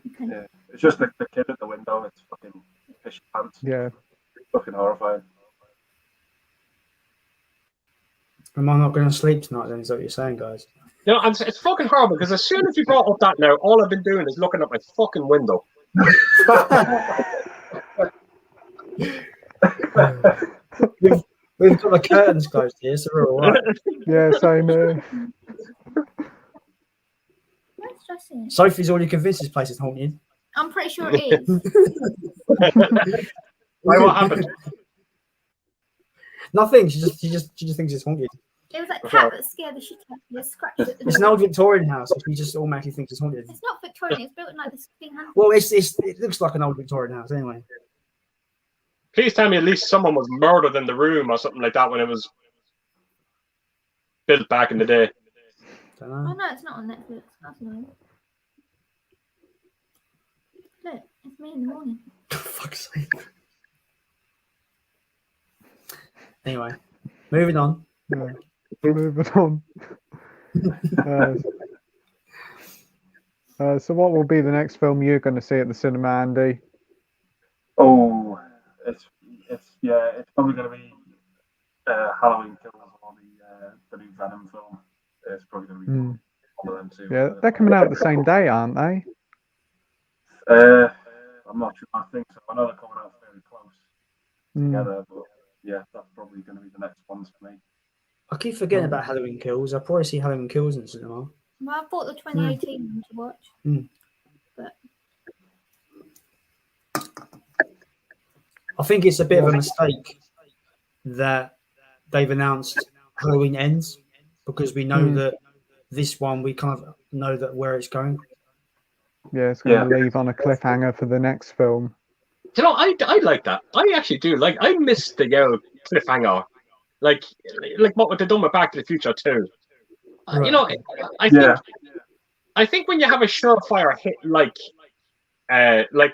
okay. Yeah. It's just the kid at the window. It's fucking fish pants. Yeah. Fucking horrifying. Am I not going to sleep tonight then? Is that what you're saying, guys? No, it's fucking horrible because as soon as you brought up that now, all I've been doing is looking at my fucking window. We've got the curtains closed here, so we're all right. Yeah, same here. That's stressing. Sophie's already convinced this place is haunted. I'm pretty sure it is. Why, what happened? Nothing. She just thinks it's haunted. It was that cat that scared the shit out of me. It scratched it. It's an old Victorian house. So she just automatically thinks it's haunted. It's not Victorian. It's built in like this thing. Well, it looks like an old Victorian house anyway. Please tell me at least someone was murdered in the room or something like that when it was built back in the day. Don't know. Oh no, it's not on Netflix. That's annoying. Look, it's me in the morning. For fuck's sake. Anyway, moving on. Yeah. Moving on. So what will be the next film you're going to see at the cinema, Andy? Oh, it's probably going to be Halloween Kills or the new Venom film. It's probably going to be one of them two. Yeah, they're coming out the same day, aren't they? I'm not sure. I think so. I know they're coming out fairly close together, but yeah, that's probably going to be the next ones for me. I keep forgetting about Halloween Kills. I'll probably see Halloween Kills in the cinema. Well, I bought the 2018 one to watch. But I think it's a bit of a mistake that they've announced Halloween Ends because we know that this one, we kind of know that where it's going. Yeah, it's going to leave on a cliffhanger for the next film. You know, I like that. I actually do. Like, I miss the cliffhanger. Like what they've done with Back to the Future too. Right. You know, I think when you have a surefire hit like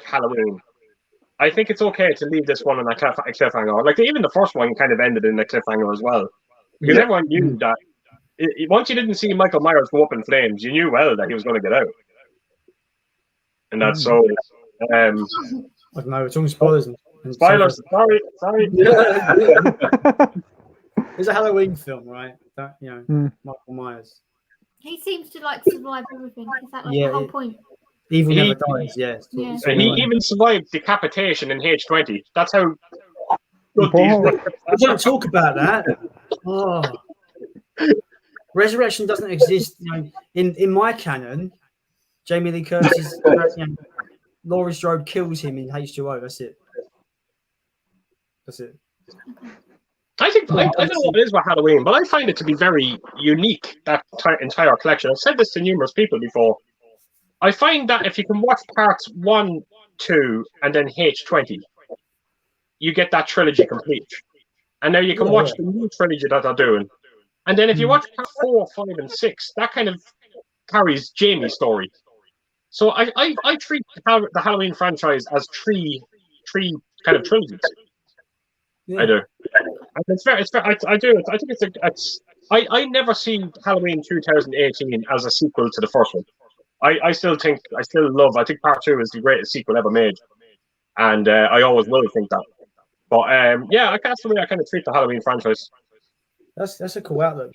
Halloween, I think it's okay to leave this one on a cliffhanger. Like even the first one kind of ended in a cliffhanger as well, because everyone knew that once you didn't see Michael Myers go up in flames, you knew well that he was going to get out. and that's so. I don't know. It's all spoilers. And Spoilers. Sorry. It's a Halloween film, right? That Michael Myers. He seems to like survive everything. Is that like the whole point? Evil never dies. Yes. Yeah. He even survived decapitation in H20. That's how good these Wow. were. We don't talk about that. Oh. Resurrection doesn't exist. In my canon, Jamie Lee Curtis, Laurie Strode kills him in H2O. That's it. I don't know what it is with Halloween, but I find it to be very unique, that entire collection. I've said this to numerous people before. I find that if you can watch parts 1, 2, and then H20, you get that trilogy complete. And now you can watch the new trilogy that they're doing. And then if you watch part 4, 5, and 6, that kind of carries Jamie's story. So I treat the Halloween franchise as three kind of trilogies. Yeah. I do. And it's fair. I do. I think I never see Halloween 2018 as a sequel to the first one. I think part 2 is the greatest sequel ever made, and I always will think that. But that's the way I kind of treat the Halloween franchise. That's a cool outlook,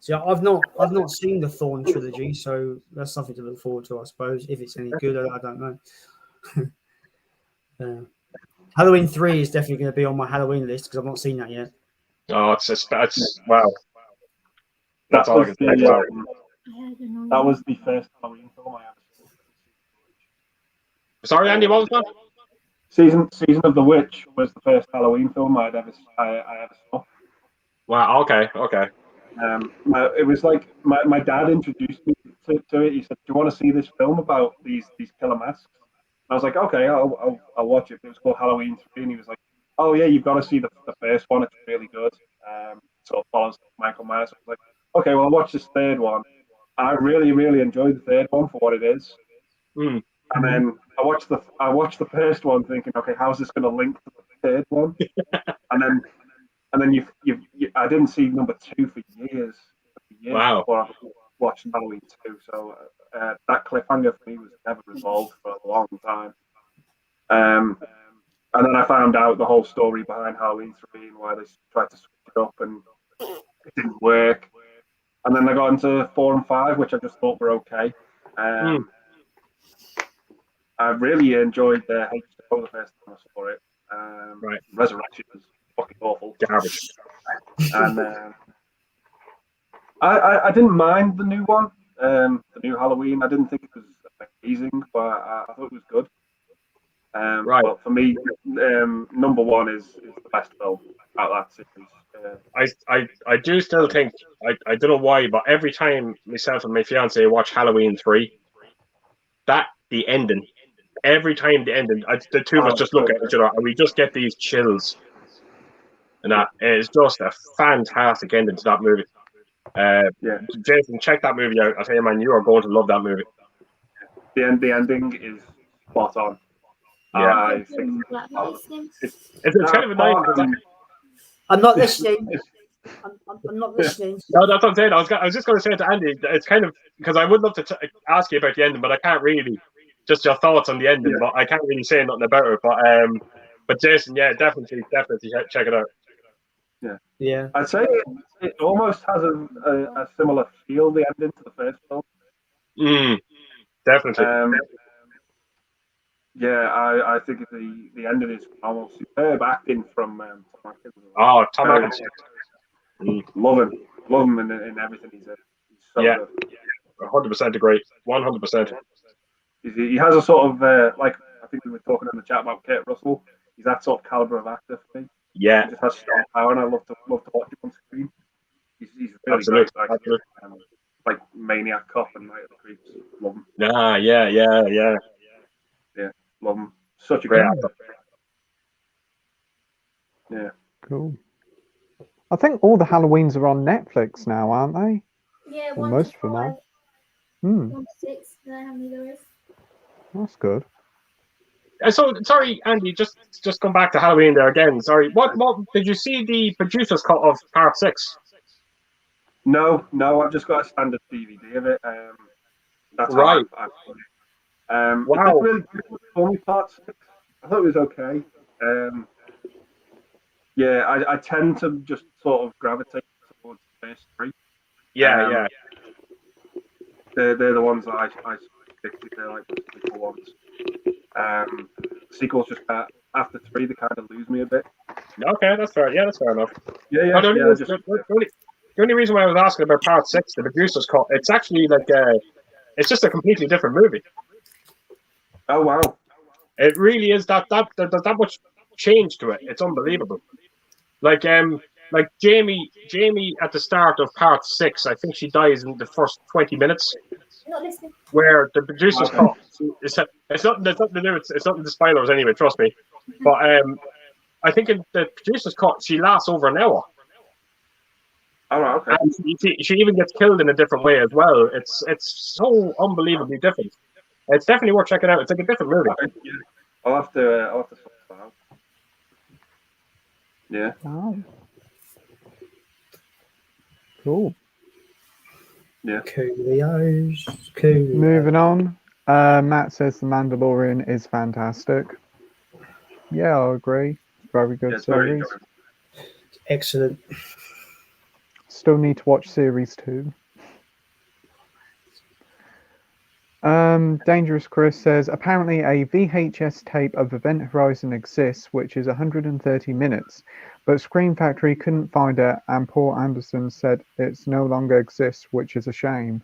See, I've not seen the Thorn trilogy, so that's something to look forward to, I suppose. If it's any good, I don't know. Halloween 3 is definitely going to be on my Halloween list because I've not seen that yet. Oh, it's wow. That's all I can say. Wow. That was the first Halloween film I ever saw. Sorry, Andy, what was that? Season of the Witch was the first Halloween film I ever saw. Wow. Okay. It was like my dad introduced me to it. He said, "Do you want to see this film about these killer masks?" I was like, "Okay, I'll watch it." It was called Halloween 3, and he was like, "Oh yeah, you've got to see the first one. It's really good." Sort of follows Michael Myers. I was like, "Okay, well, I'll watch this third one." I really, really enjoyed the third one for what it is. And then I watched the first one, thinking, "Okay, how's this going to link to the third one?" and then you I didn't see number 2 for years. Wow. Before I watched Halloween 2, so that cliffhanger for me was never resolved for a long time. And then I found out the whole story behind Halloween 3 and why they tried to switch it up and it didn't work. And then I got into 4 and 5, which I just thought were okay. I really enjoyed the H2O the first time I saw it. Resurrection was fucking awful. Garbage. And I didn't mind the new one, the new Halloween. I didn't think it was amazing, but I thought it was good. But for me, number 1 is the best film out of that series. I do still think, I don't know why, but every time myself and my fiance watch Halloween 3, the ending, every time the ending, the two of us just look at each other and we just get these chills. And that is just a fantastic ending to that movie. Jason, check that movie out. I tell you, man, you are going to love that movie. The ending is spot on. Yeah. I think it's kind of a nice. I'm not listening. I'm not listening. No, that's what I'm saying. I was just going to say to Andy, it's kind of because I would love to ask you about the ending, but I can't really. Just your thoughts on the ending, but I can't really say nothing about it. But Jason, definitely check it out. Yeah. I'd say it almost has a similar feel, the ending, to the first film. Definitely. I think the ending is almost superb acting from Tom Atkins. Tom Atkins. Love him in everything he's in. He's so good. 100% agree. 100%. He has a sort of like I think we were talking in the chat about Kurt Russell. He's that sort of caliber of actor for me. Yeah, he just has strong power, and I love to watch him on screen. He's really absolutely great. Like Maniac Cop and Night of the Creeps. Love him. Yeah, love him. Such a great actor. Yeah. Cool. I think all the Halloweens are on Netflix now, aren't they? Yeah, or most of them are. 1 to 6. How many there is? That's good. So sorry, Andy. Just come back to Halloween there again. Sorry. What did you see the producer's cut of Part 6? No. I've just got a standard DVD of it. That's Right. how I Wow. It didn't really do much for me, part 6. I thought it was okay. Yeah, I tend to just sort of gravitate towards the first 3. Yeah. They're the ones that I stick to. They're like the sequel ones. Sequels just after 3, they kind of lose me a bit. Okay, that's fair. Yeah, that's fair enough. Yeah. The only reason why I was asking about part 6, the producer's cut, it's actually like it's just a completely different movie. Oh wow! It really is that much change to it. It's unbelievable. Like Jamie at the start of part 6, I think she dies in the first 20 minutes. Not listening. Where the producer's cut, it's nothing to do. It's nothing to spoilers anyway. Trust me. But I think in the producer's cut, she lasts over an hour. Oh, okay. And she even gets killed in a different way as well. It's so unbelievably different. It's definitely worth checking out. It's like a different movie. I'll have to sort that out. Yeah. Wow. Cool. Yeah. Coolios. Moving on. Matt says The Mandalorian is fantastic. Yeah, I agree. Very good It's very series. enjoyable. Excellent. Still need to watch series 2. Dangerous Chris says, apparently a VHS tape of Event Horizon exists, which is 130 minutes, but Screen Factory couldn't find it, and Paul Anderson said it's no longer exists, which is a shame.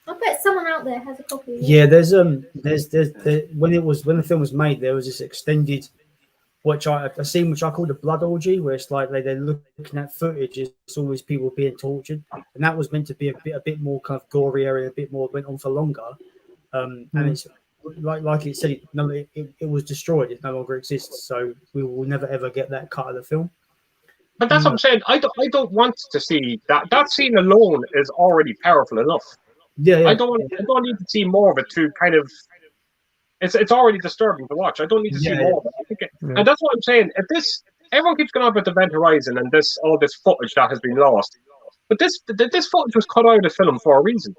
I bet someone out there has a copy of it. Yeah, there's when the film was made, there was this extended, which I seen, which I call the blood orgy, where it's like they're looking at footage, it's always people being tortured, and that was meant to be a bit more kind of gorier and a bit more, went on for longer. And it's like it said, it was destroyed. It no longer exists, so we will never ever get that cut of the film. But that's what I'm saying. I don't want to see that. That scene alone is already powerful enough. Yeah. I don't need to see more of it to kind of. It's already disturbing to watch. I don't need to see more of it. And that's what I'm saying. If everyone keeps going on about the Event Horizon and all this footage that has been lost, but this footage was cut out of the film for a reason.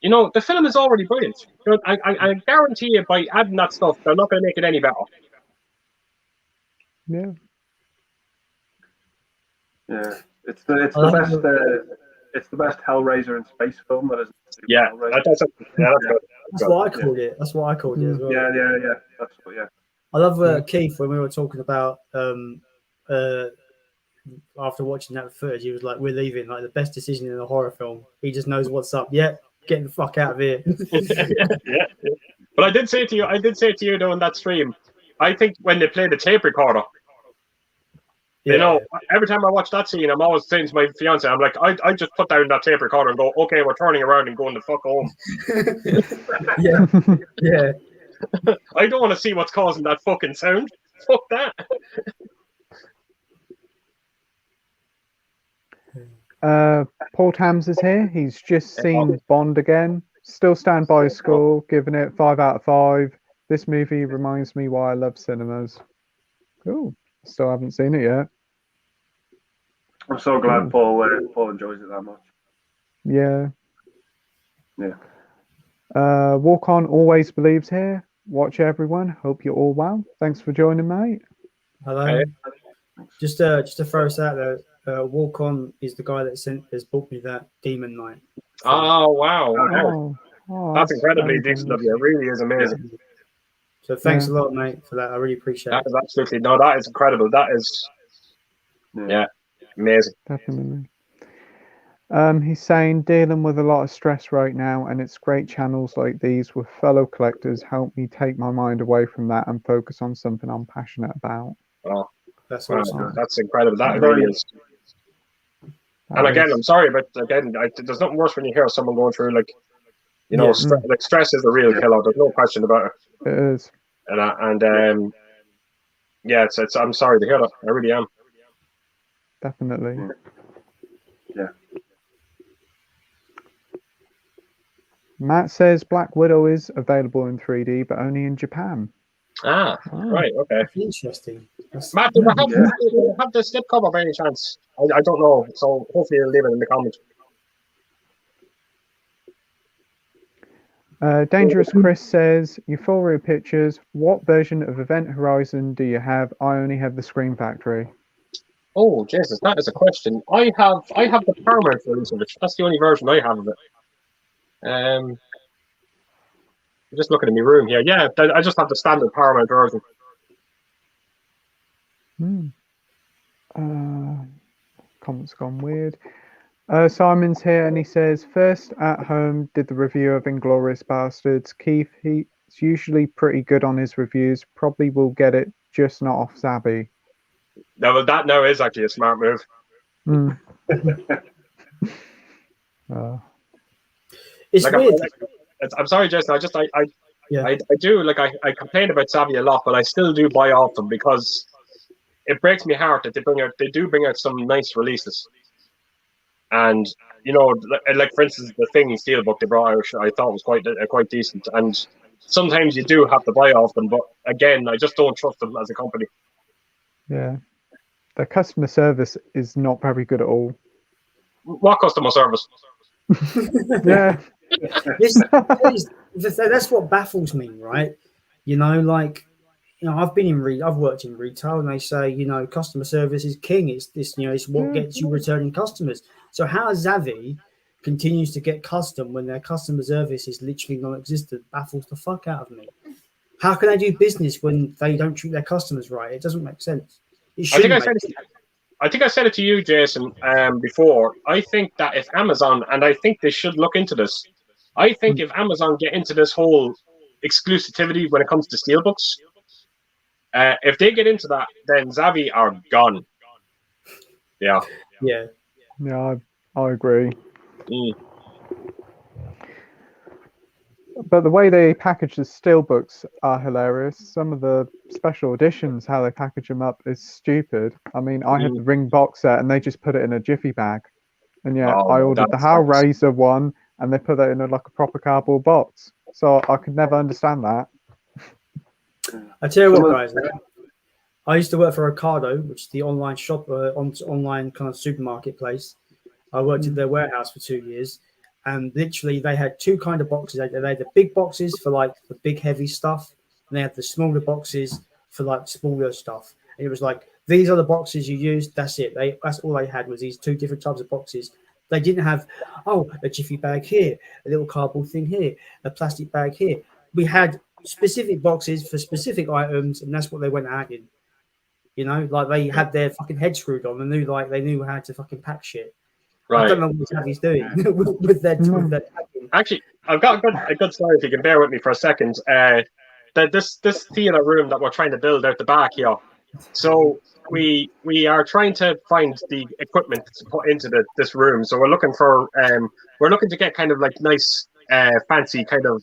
You know, the film is already brilliant. You know, I guarantee you, by adding that stuff, they're not going to make it any better. Yeah. Yeah, it's the best Hellraiser in space film that is. Yeah, that's what I called it. That's what I called it as well. Yeah. That's what. Yeah. I love Keith when we were talking about after watching that footage, he was like, "We're leaving. Like the best decision in a horror film. He just knows what's up. Yeah, getting the fuck out of here." yeah. But I did say to you though in that stream, I think when they play the tape recorder, you know, every time I watch that scene, I'm always saying to my fiance, I'm like, I just put down that tape recorder and go, okay, we're turning around and going the fuck home. yeah. I don't want to see what's causing that fucking sound. Fuck that. Paul Tams is here. He's just seen Bond again. Still stand by his score, giving it 5 out of 5. This movie reminds me why I love cinemas. Cool. Still haven't seen it yet. I'm so glad Paul enjoys it that much. Yeah. Yeah. Walk On always believes here. Watch everyone. Hope you're all well. Thanks for joining, mate. Hello. Hey. Just to throw us out there, Walk On is the guy that has bought me that Demon Knight. Oh wow! That's incredibly amazing. decent of you. It really is amazing. So thanks a lot, mate, for that. I really appreciate That it. is absolutely that is incredible. That is amazing. Definitely. He's saying dealing with a lot of stress right now, and it's great channels like these with fellow collectors help me take my mind away from that and focus on something I'm passionate about. Oh, That's awesome. that's incredible. That really is. And again, I'm sorry, but again, there's nothing worse when you hear someone going through like stress is the real killer. There's no question about it. It is. And it's I'm sorry to hear that. I really am. Definitely. Yeah. Matt says Black Widow is available in 3D, but only in Japan. Right, okay. Interesting. Matt, do we have the slip cover by any chance? I don't know, so hopefully you'll leave it in the comments. Dangerous Chris says, Euphoria Pictures, what version of Event Horizon do you have? I only have the Scream Factory. Oh, Jesus, that is a question. I have the Paramount version of it. That's the only version I have of it. I'm just looking at my room here. Yeah, I just have the standard Paramount version. Comments gone weird. Simon's here and he says, first at home did the review of Inglourious Bastards. Keith, he's usually pretty good on his reviews. Probably will get it, just not off Zabby. No, that now is actually a smart move. It's like, weird. I'm sorry, Jason. I complain about Savvy a lot, but I still do buy off them because it breaks my heart that they do bring out some nice releases. And like for instance, the Thing Steelbook they brought out, I thought was quite decent. And sometimes you do have to buy off them, but again, I just don't trust them as a company. Yeah, their customer service is not very good at all. What customer service? Yeah. That's what baffles me, right? I've worked in retail, and they say, customer service is king. It's this, it's what gets you returning customers. So how Zavvi continues to get custom when their customer service is literally non-existent baffles the fuck out of me. How can they do business when they don't treat their customers right? It doesn't make sense. I think I said it to you, Jason, before. I think that if Amazon, and I think they should look into this, I think if Amazon get into this whole exclusivity when it comes to steelbooks, if they get into that, then Zavvi are gone. Yeah. Yeah, I agree. But the way they package the steelbooks are hilarious. Some of the special editions, how they package them up, is stupid. I mean, I had the Ring box set, and they just put it in a jiffy bag. And I ordered the Hellraiser one, and they put it in a proper cardboard box. So I could never understand that. I tell you what, guys. I used to work for Ocado, which is the online shop, online kind of supermarket place. I worked at their warehouse for 2 years, and literally they had two kind of boxes. They had the big boxes for the big heavy stuff, and they had the smaller boxes for smaller stuff. And it was these are the boxes you use. That's it. That's all they had was these two different types of boxes. They didn't have a jiffy bag here, a little cardboard thing here, a plastic bag here. We had specific boxes for specific items, and that's what they went out in. They had their fucking head screwed on and they knew how to fucking pack shit. Right. I don't know what Savvy's doing with their packing. Actually, I've got a good story if you can bear with me for a second. This theatre room that we're trying to build out the back here. So we are trying to find the equipment to put into this room. So we're looking to get kind of nice fancy kind of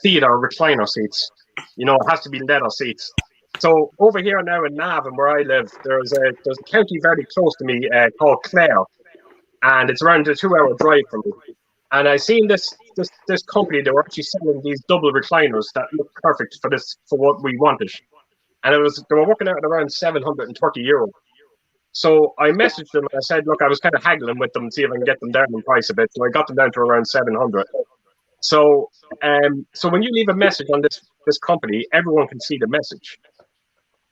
theatre recliner seats. It has to be leather seats. So over here now in Navan, where I live, there's a county very close to me called Clare, and it's around a 2-hour drive from me. And I seen this company. They were actually selling these double recliners that look perfect for what we wanted, and they were working out at around €730. So I messaged them and I said, look, I was kind of haggling with them to see if I can get them down in price a bit. So I got them down to around 700. So when you leave a message on this company, everyone can see the message.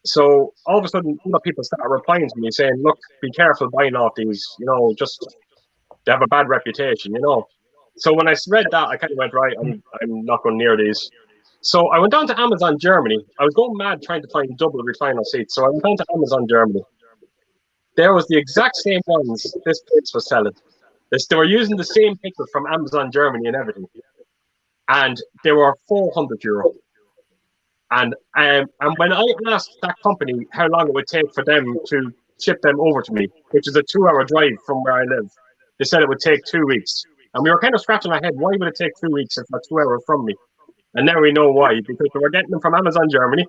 So all of a sudden, people start replying to me saying, look, be careful buying off these, just they have a bad reputation, So when I read that, I kind of went, right, I'm not going near these. So I went down to Amazon Germany. I was going mad trying to find double recliner seats. So I went down to Amazon Germany. There was the exact same ones this place was selling. They were using the same pictures from Amazon Germany and everything. And they were €400. And when I asked that company how long it would take for them to ship them over to me, which is a 2-hour drive from where I live, they said it would take 2 weeks. And we were kind of scratching our head, why would it take 2 weeks if that's 2 hours from me? And now we know why, because they were getting them from Amazon Germany,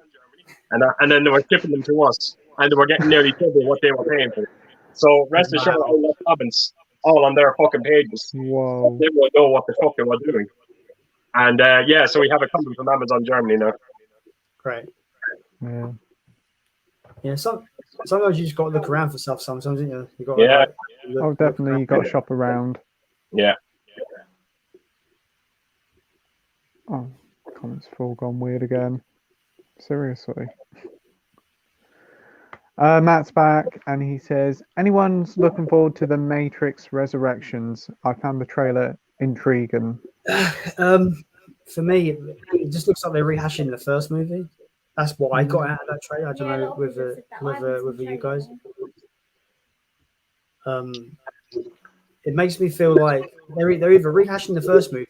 and then they were shipping them to us, and they were getting nearly double what they were paying for. So rest assured, I left comments all on their fucking pages. Wow. They will know what the fuck they were doing. And so we have a company from Amazon Germany now. Great. Yeah. Yeah. Sometimes you just got to look around for stuff. Sometimes, you got. Definitely. You got to shop around. Yeah. all gone weird again. Seriously. Matt's back and he says, anyone's looking forward to the Matrix Resurrections? I found the trailer intriguing. For me, it just looks like they're rehashing the first movie. That's what I got out of that trailer. I don't Yeah, a know lot of with people said that. I haven't with seen you the guys. trailer. It makes me feel like they're either rehashing the first movie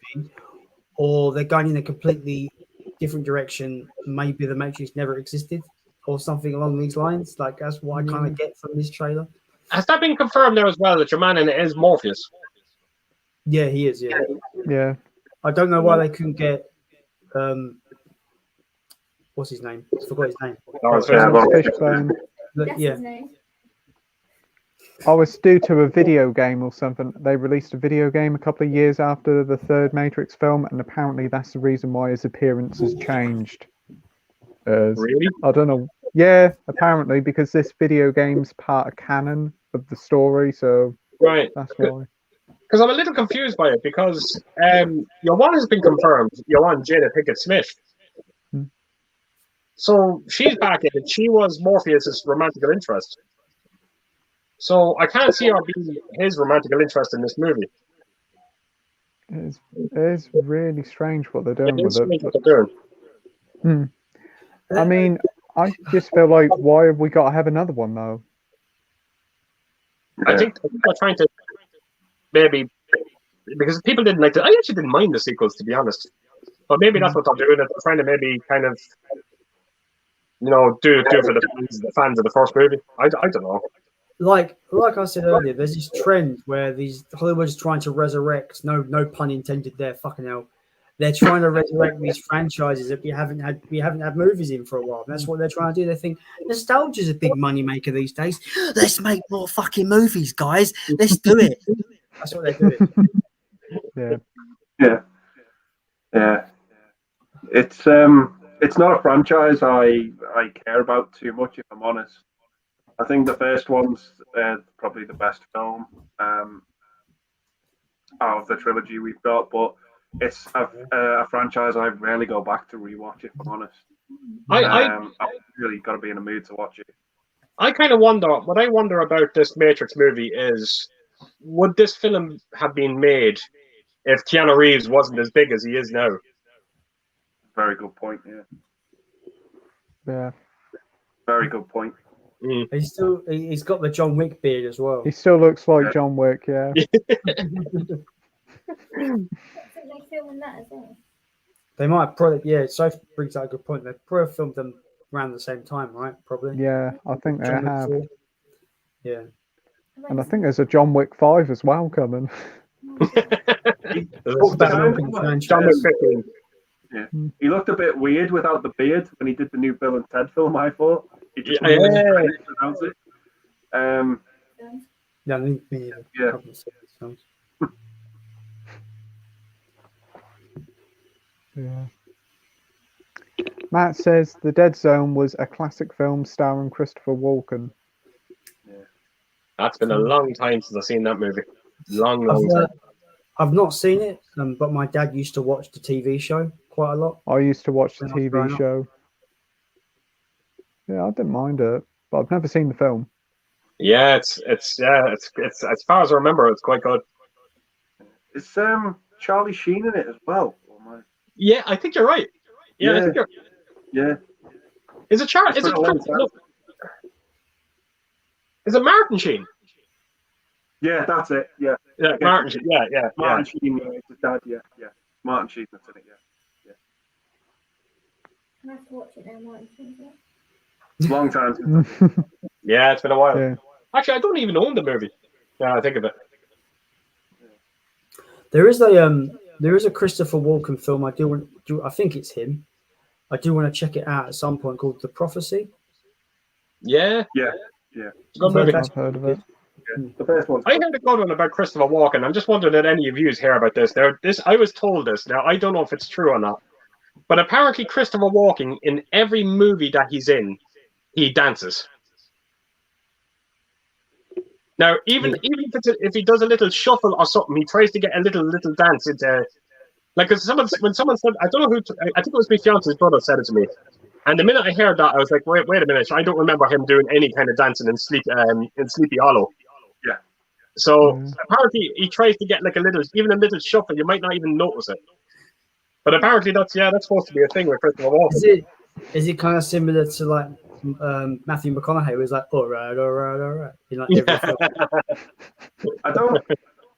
or they're going in a completely different direction. Maybe the Matrix never existed or something along these lines. Like that's what I kind of get from this trailer. Has that been confirmed now as well that your man in it is Morpheus? Yeah, he is. Yeah. Yeah. I don't know why they couldn't get what's his name? I forgot his name. Fishbone. That's Yeah. his name. Oh, it's due to a video game or something. They released a video game a couple of years after the third Matrix film, and apparently that's the reason why his appearance has changed. Really? I don't know. Yeah, apparently, because this video game's part of canon of the story, so Right. that's why. Because I'm a little confused by it because your one has been confirmed. Your one, Jada Pinkett Smith. So she's back in it. She was Morpheus's romantic interest. So I can't see her being his romantic interest in this movie. It is really strange what they're doing with Strange it. what they're doing. I mean, I just feel like, why have we got to have another one, though? I think they're trying to maybe because people didn't like it. I actually didn't mind the sequels, to be honest. But maybe that's what they're doing. They're trying to maybe kind of, do it for the fans of the first movie. I don't know. Like I said earlier, there's this trend where Hollywood's trying to resurrect. No pun intended there. Fucking hell, they're trying to resurrect these franchises that we haven't had movies in for a while. That's what they're trying to do. They think nostalgia's a big money maker these days. Let's make more fucking movies, guys. Let's do it. That's what they're doing. Yeah. It's not a franchise I care about too much, if I'm honest. I think the first one's probably the best film out of the trilogy we've got, but it's a franchise I rarely go back to rewatch, if I'm honest. I've really got to be in a mood to watch it. I kind of wonder, what I wonder about this Matrix movie is, would this film have been made if Keanu Reeves wasn't as big as he is now? Very good point, Yeah. Very good point. He's got the John Wick beard as well. He still looks like John Wick, yeah. I think they filming that as well. They might probably, Sophie brings out a good point. They probably filmed them around the same time, right? Probably. Yeah, I think they John Wick have. 4. Yeah. And I think there's a John Wick 5 as well coming. John Wick 15. Yeah. He looked a bit weird without the beard when he did the new Bill and Ted film, I thought. He just pronounce it. Yeah. Matt says The Dead Zone was a classic film starring Christopher Walken. That's been a long time since I've seen that movie. Long time. I've not seen it, but my dad used to watch the TV show quite a lot. I used to watch the TV show. Yeah, I didn't mind it, but I've never seen the film. Yeah, it's as far as I remember, it's quite good. Is Charlie Sheen in it as well? Yeah, I think you're right. Yeah, I think you're. Yeah. Is it Charlie? Is it Martin Sheen? Yeah, that's it. Yeah. Yeah, Martin Sheen. Yeah. Martin Sheen, his dad. Yeah. Martin Sheen, that's in it. Yeah. I have to watch it now, Martin Sheen. Long time since. Yeah, it's been a while. Yeah. Actually, I don't even own the movie. Now I think of it. There is a Christopher Walken film. I think it's him. I do want to check it out at some point, called The Prophecy. Yeah. I've heard of it. Yeah. The first one. I heard a good one about Christopher Walken. I'm just wondering if any of you hear about this. I was told this. Now I don't know if it's true or not, but apparently Christopher Walken, in every movie that he's in, he dances. Now, even if he does a little shuffle or something, he tries to get a little dance Like, cause when someone said, I don't know who, I think it was my fiance's brother said it to me. And the minute I heard that, I was like, wait a minute. I don't remember him doing any kind of dancing in Sleepy Hollow. Yeah. So apparently he tries to get like a little shuffle. You might not even notice it. But apparently that's supposed to be a thing with Christopher Walken. Is it kind of similar to like Matthew McConaughey, who was like, all right, in like every film?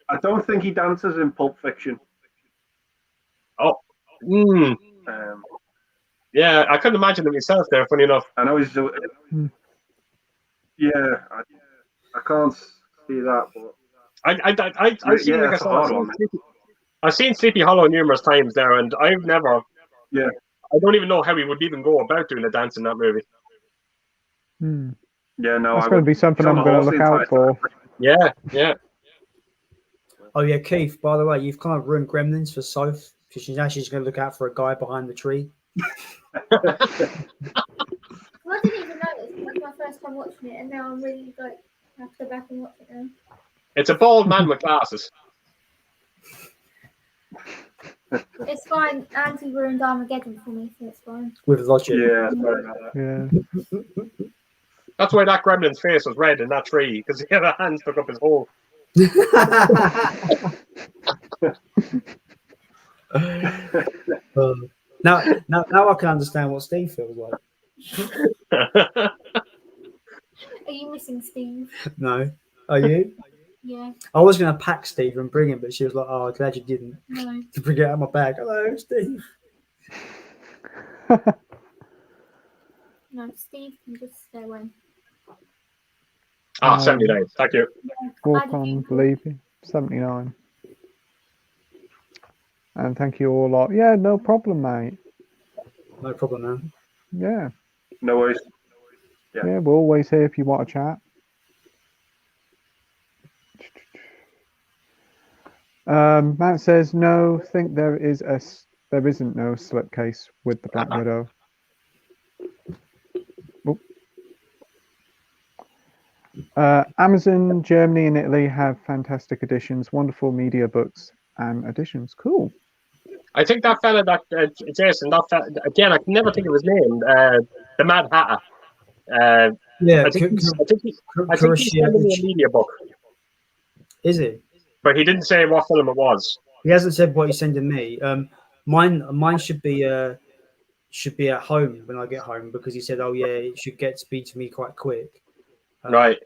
I don't think he dances in Pulp Fiction. Oh. Yeah, I couldn't imagine it myself there, funny enough. I know he's I can't see that, but I've seen Sleepy Hollow numerous times there, and I've never I don't even know how he would even go about doing a dance in that movie. Yeah, no, that's going to be something I'm going to look out for. Yeah. Oh yeah, Keith, by the way, you've kind of ruined Gremlins for Soph, because she's actually going to look out for a guy behind the tree. I didn't even notice. It was my first time watching it, and now I'm really like, I have to go back and watch it now. It's a bald man with glasses. It's fine. Auntie ruined Armageddon for me, so it's fine. With logic. Yeah, sorry about that. Yeah. That's why that gremlin's face was red in that tree, because he had a hand stuck up his hole. Now I can understand what Steve feels like. Are you missing Steve? No. Are you? Yeah. I was going to pack Steve and bring him, but she was like, oh, glad you didn't. No. To bring it out of my bag. Hello, Steve. No, Steve can just stay away. 79. Thank you. Walk on, believe you. 79. And thank you all lot. Yeah, no problem, mate. No problem, man. Yeah. No worries. Yeah, we're always here if you want to chat. Matt says no. Think there isn't no slipcase with the Black Widow. Amazon, Germany, and Italy have fantastic editions, wonderful media books and editions. Cool. I think that fella, Jason, again, I can never think of his name. The Mad Hatter. I think he's sending me a media book. Is it? But he didn't say what film it was. He hasn't said what he's sending me. Mine should be at home when I get home, because he said, oh yeah, it should get to me quite quick. Right.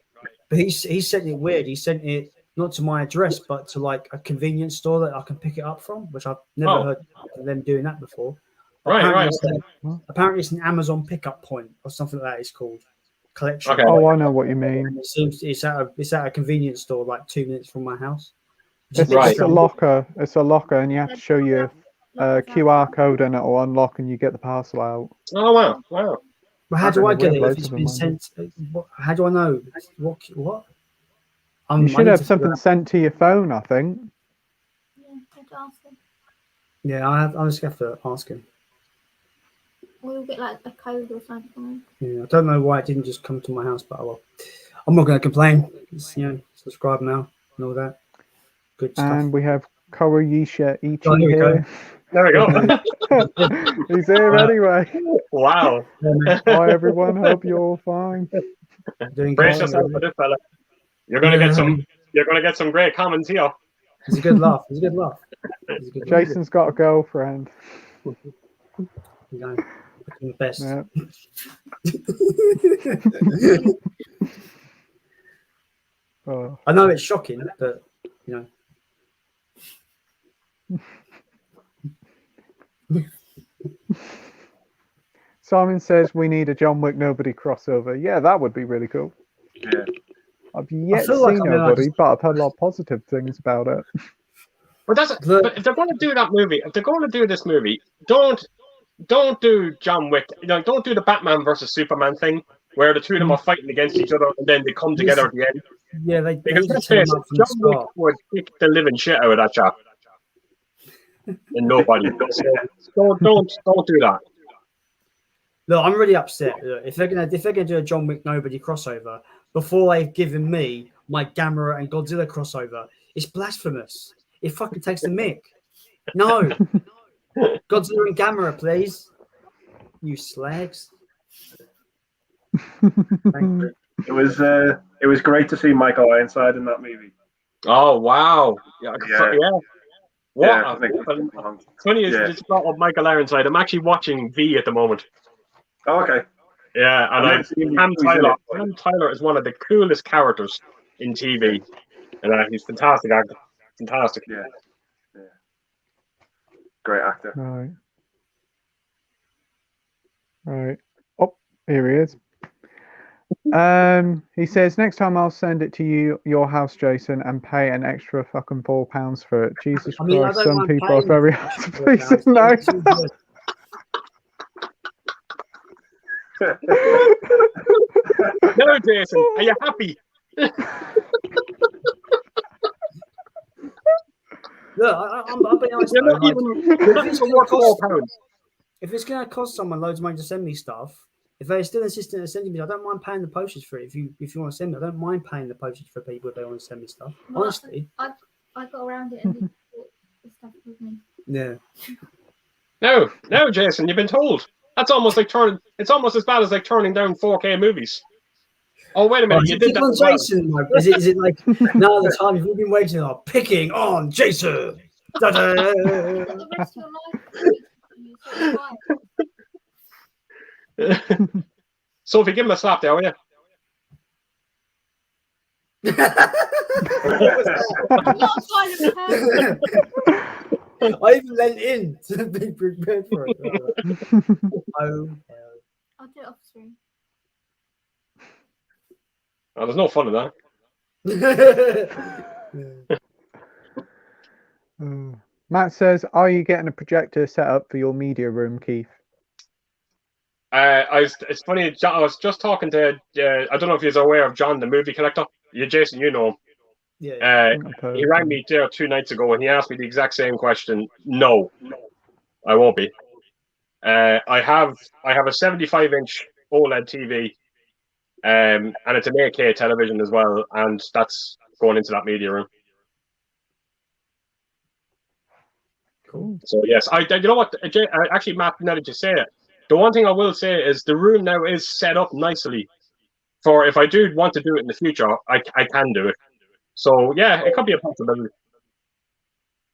But he sent it weird. He sent it not to my address, but to like a convenience store that I can pick it up from, which I've never heard of them doing that before. Right. Apparently it's an Amazon pickup point or something like that. It's called collection. Okay. Oh, I know what you mean. It seems it's at a convenience store like 2 minutes from my house. It's a locker. It's a locker, and you have to show your QR code, and it will unlock, and you get the parcel out. Oh wow! Well, how do I get it if it's been sent? How do I know? What? You should have something sent to your phone, I think. Yeah, I'd ask him. Yeah, I just have to ask him. We'll get like a code or something. Yeah, I don't know why it didn't just come to my house, but well, I'm not going to complain. It's, subscribe now and all that. Good stuff. And we have Korayisha Ichi here. There we go. He's here anyway. Wow. Hi everyone. Hope you're all fine. Brace yourself for this fella. You're gonna get some great comments here. It's a good laugh. Jason's got a girlfriend. Looking the best. Yeah. I know it's shocking, but Simon says we need a John Wick Nobody crossover. Yeah, that would be really cool. Yeah. I've yet seen Nobody, but I've heard a lot of positive things about it. But if they're going to do that movie, if they're going to do this movie, don't do John Wick. Don't do the Batman versus Superman thing where the two of them are fighting against each other and then they come together at the end. Yeah, because let's face it, John Wick would kick the living shit out of that chap. And nobody. So don't do that. Look, I'm really upset. Look, if they're gonna do a John Wick Nobody crossover before they've given me my Gamera and Godzilla crossover, it's blasphemous. It fucking takes the mick. No. Godzilla and Gamera, please. You slags. Thank you. It was great to see Michael Ironside in that movie. Oh wow! Yeah. What? Yeah, I think Funny is you just brought up Michael Ironside. I'm actually watching V at the moment. Oh, okay. Yeah, and Sam Tyler is one of the coolest characters in TV, and he's fantastic actor. Fantastic. Yeah. Great actor. Right. Oh, here he is. He says, next time I'll send it to your house, Jason, and pay an extra fucking £4 for it. Jesus Christ, some people are very hard to please. No. No, Jason, are you happy? Look, I'll be honest. You're not even if it's going to cost someone loads of money to send me stuff, if they're still insistent on sending me, I don't mind paying the postage for it. If you want to send me, I don't mind paying the postage for people if they want to send me stuff. Well, honestly, I got around it and did the stuff with me. Yeah. No, Jason, you've been told. That's almost like it's almost as bad as like turning down 4K movies. Oh, wait a minute, you did that on Jason. Well. Is it like now the time you've been waiting on picking on Jason? The rest of your life. Sophie, give him a slap there, will you? I even leant in to be prepared for it. Oh, hell. I'll do it off screen. Oh, there's no fun in that. Matt says, are you getting a projector set up for your media room, Keith? It's funny, I was just talking to, I don't know if you're aware of John, the movie collector. Jason, you know him. Yeah. He rang me 2 nights ago and he asked me the exact same question. No, I won't be. I have a 75-inch OLED TV, and it's an 8K television as well, and that's going into that media room. Cool. So yes, you know what? Actually, Matt, now that you say it, the one thing I will say is the room now is set up nicely for if I do want to do it in the future, I can do it. So yeah, it could be a possibility.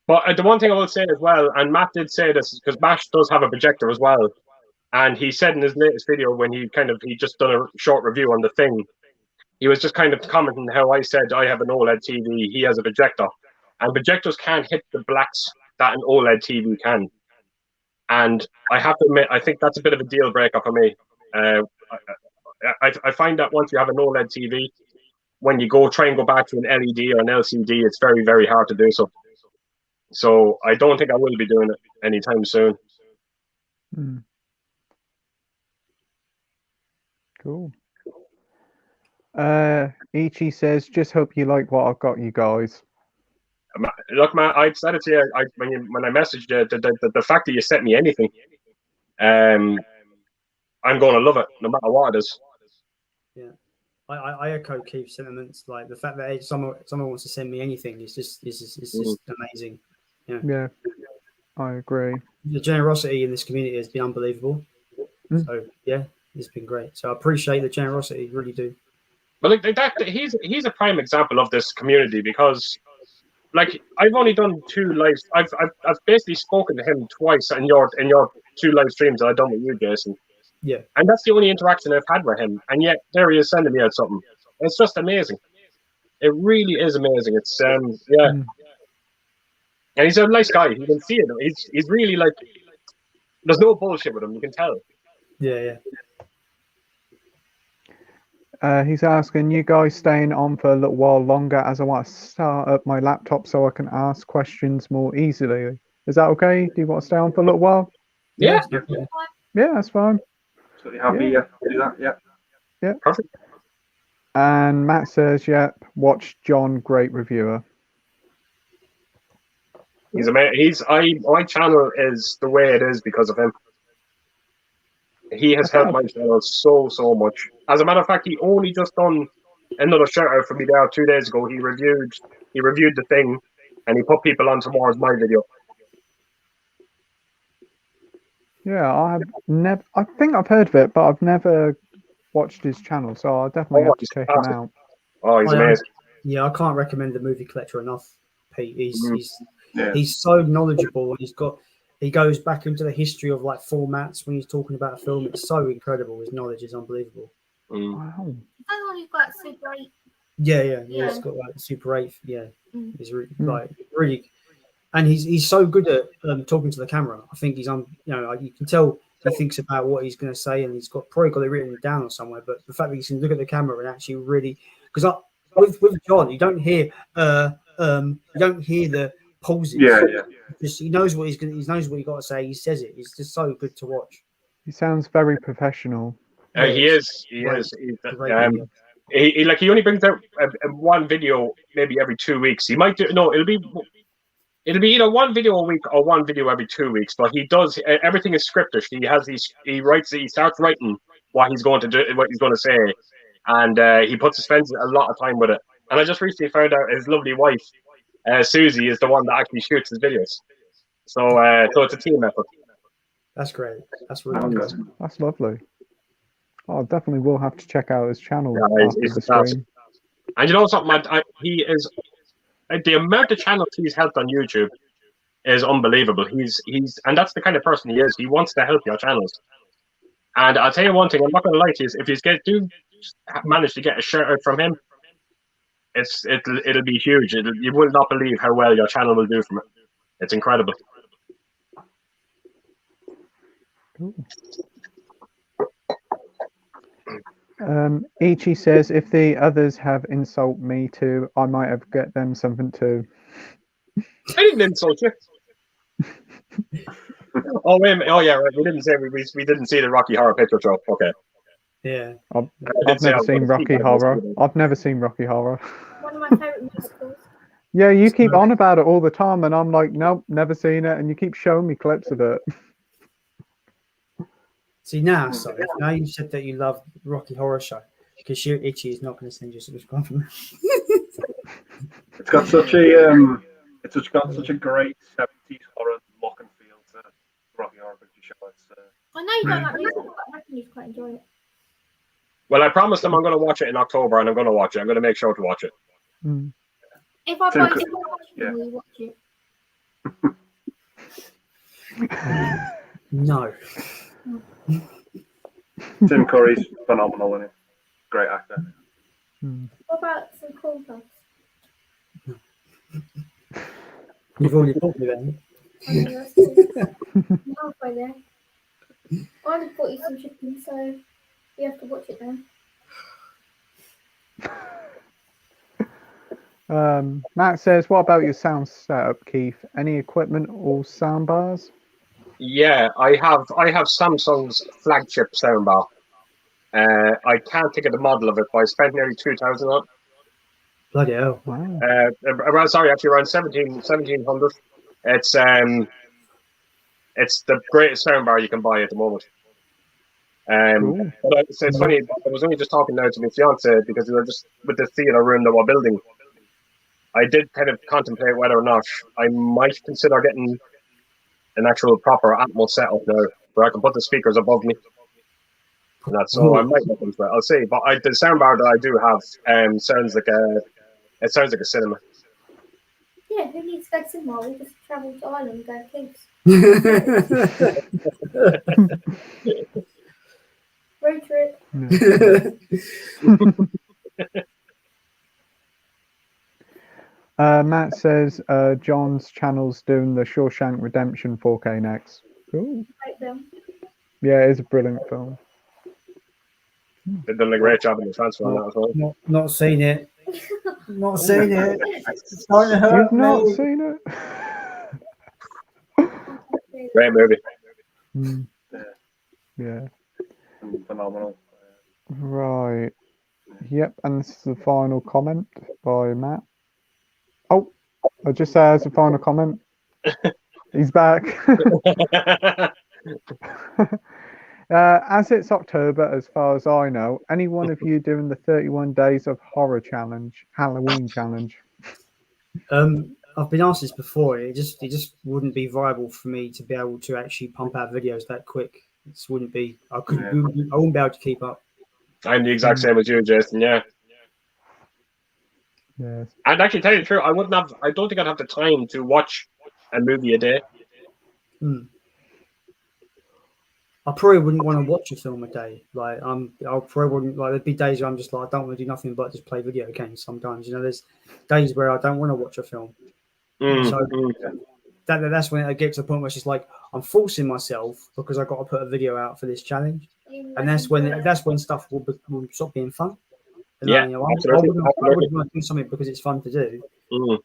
But the one thing I will say as well, and Matt did say this because Bash does have a projector as well, and he said in his latest video when he just done a short review on the thing, he was just kind of commenting how I said I have an OLED TV, he has a projector, and projectors can't hit the blacks that an OLED TV can. And I have to admit, I think that's a bit of a deal breaker for me. I find that once you have an OLED TV, when you try and go back to an LED or an LCD, it's very, very hard to do so. So I don't think I will be doing it anytime soon. Cool. Ichi says, just hope you like what I've got you guys. Look, man, I said it to you when I messaged you. The fact that you sent me anything, I'm going to love it no matter what it is. Yeah, I echo Keith's sentiments. Like the fact that someone wants to send me anything is just amazing. Yeah, I agree. The generosity in this community has been unbelievable. So yeah, it's been great. So I appreciate the generosity, really do. But like he's a prime example of this community because. Like I've only done 2 lives. I've basically spoken to him twice in your 2 live streams that I've done with you, Jason. Yeah. And that's the only interaction I've had with him. And yet there he is sending me out something. It's just amazing. It really is amazing. It's yeah. And he's a nice guy. You can see it. He's really like there's no bullshit with him, you can tell. Yeah. He's asking, you guys staying on for a little while longer as I want to start up my laptop so I can ask questions more easily. Is that okay? Do you want to stay on for a little while? Yeah. Yeah, that's fine. So you happy to do that? Yeah. Perfect. And Matt says, yep, watch John, great reviewer. He's amazing. My channel is the way it is because of him. He has helped my channel so much. As a matter of fact, he only just done another shout out for me there 2 days ago. He reviewed the thing, and he put people on towards my video. Yeah, I have never. I think I've heard of it, but I've never watched his channel, so I'll definitely have to he's check him fantastic. out. Oh, he's I, amazing. Yeah, I can't recommend the movie collector enough. Pete, Yeah. he's so knowledgeable, and he goes back into the history of like formats when he's talking about a film. It's so incredible. His knowledge is unbelievable. Wow. Someone who's got Super 8. Yeah. Yeah. He's got like Super 8. Yeah, he's Mm. really, and he's so good at talking to the camera. I think he's like, you can tell he thinks about what he's going to say, and he's probably got it written down or somewhere. But the fact that he can look at the camera and actually really, because with John, you don't hear the pauses. Yeah. Just he knows what he knows what he got to say. He says it. It's just so good to watch. He sounds very professional. He is. Great. He's, he only brings out one video maybe every 2 weeks. He might do it'll be either one video a week or one video every 2 weeks. But he does everything is scripted. He starts writing what he's going to do, what he's going to say, and he spends a lot of time with it. And I just recently found out his lovely wife, Susie, is the one that actually shoots his videos. So it's a team effort. That's great. That's really good. That's lovely. I definitely will have to check out his channel Yeah, after he's the fantastic. stream. And you know something? He is the amount of channels he's helped on YouTube is unbelievable. He's and that's the kind of person he is. He wants to help your channels. And I'll tell you one thing. I'm not going to lie to you. If you manage to get a shout out from him, it'll be huge. You will not believe how well your channel will do from it. It's incredible. Cool. Ichi says, if the others have insult me too, I might have get them something too. I didn't insult you. Oh wait a minute. Oh yeah, right. We didn't say we didn't see the Rocky Horror Picture Show. Okay. Yeah. I've never seen Rocky Horror. I've never seen Rocky Horror. One of my favourite musicals. Yeah, you keep on about it all the time, and I'm like, nope, never seen it, and you keep showing me clips of it. See now you said that you love Rocky Horror Show, because Itchy is not going to send you a compliment. It's got such a such a great 70s horror look and feel to Rocky Horror Picture Show. I know you don't like music, but I reckon you'd quite enjoy it. Well, I promised them I'm going to watch it in October, and I'm going to watch it. I'm going to make sure to watch it. Mm. If I buy it, will you watch it? No. Tim Curry's phenomenal in it. Great actor. What about some cool stuff? You've already bought me then. Halfway there. I just bought you some chicken, so you have to watch it then. Matt says, what about your sound setup, Keith? Any equipment or sound bars? Yeah, I have Samsung's flagship soundbar. I can't think of the model of it, but I spent nearly 2,000 on it. Bloody hell. Wow. Around 1,700. It's the greatest soundbar you can buy at the moment. Cool. But it's funny. I was only just talking now to my fiance because we were just with the theatre room that we're building. I did kind of contemplate whether or not I might consider getting an actual proper Atmos setup now, where I can put the speakers above me. And that's so I might look into it. I'll see. But the soundbar that I do have sounds like a cinema. Yeah, who needs to go to cinema? We just travel to Ireland and go to Kingston. Road trip. Matt says John's channel's doing the Shawshank Redemption 4K next. Cool. Right then. Yeah, it is a brilliant film. They've done a great job in the transfer on that as well. Not seen it. Not seen it. It's starting to hurt. You've not me. seen it? Great movie. Yeah. Phenomenal. Right. Yep, and this is the final comment by Matt. Oh, I just say as a final comment. He's back. As it's October, as far as I know, any one of you doing the 31 Days of Horror Challenge, Halloween challenge? I've been asked this before. It just wouldn't be viable for me to be able to actually pump out videos that quick. It just wouldn't be. I wouldn't be able to keep up. I'm the exact same as you, Jason. Yeah. Yes. And actually, tell you the truth, I don't think I'd have the time to watch a movie a day. I probably wouldn't want to watch a film a day. Like I probably wouldn't like. There'd be days where I'm just like I don't want to do nothing but just play video games. Sometimes, there's days where I don't want to watch a film. So that's when it gets to the point where it's just like I'm forcing myself because I've got to put a video out for this challenge, and that's when stuff will stop being fun. And I wouldn't want to do something because it's fun to do. And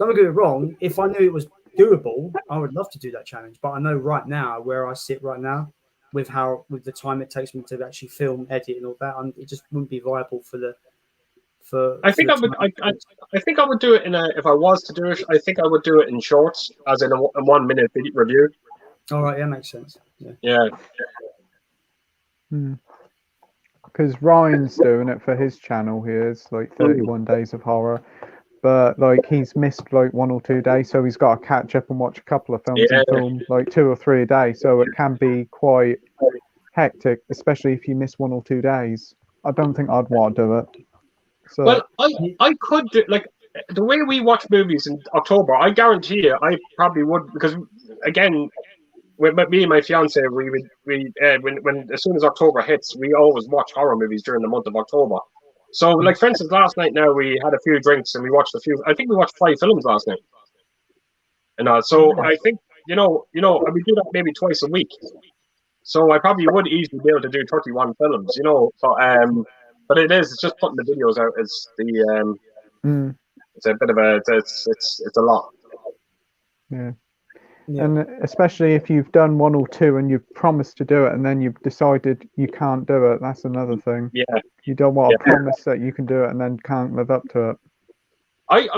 don't get me wrong. If I knew it was doable, I would love to do that challenge. But I know right now where I sit right now, with the time it takes me to actually film, edit, and all that, it just wouldn't be viable I think I would do it if I was to do it. I think I would do it in shorts, as in a 1 minute review. All right, that makes sense. Yeah. Because Ryan's doing it for his channel here. It's like 31 days of horror. But like he's missed like 1 or 2 days, so he's got to catch up and watch a couple of films and film like 2 or 3 a day. So it can be quite hectic, especially if you miss 1 or 2 days. I don't think I'd want to do it. So, well, I could do like the way we watch movies in October. I guarantee you, I probably would, because again, with me and my fiance, when as soon as October hits, we always watch horror movies during the month of October. So, like for instance, last night now we had a few drinks and we watched a few. I think we watched 5 films last night. And so I think and we do that maybe twice a week. So I probably would easily be able to do 31 films. But it's just putting the videos out is it's a bit of it's a lot. Yeah. And especially if you've done 1 or 2 and you've promised to do it and then you've decided you can't do it, that's another thing. Yeah. You don't want to promise that you can do it and then can't live up to it.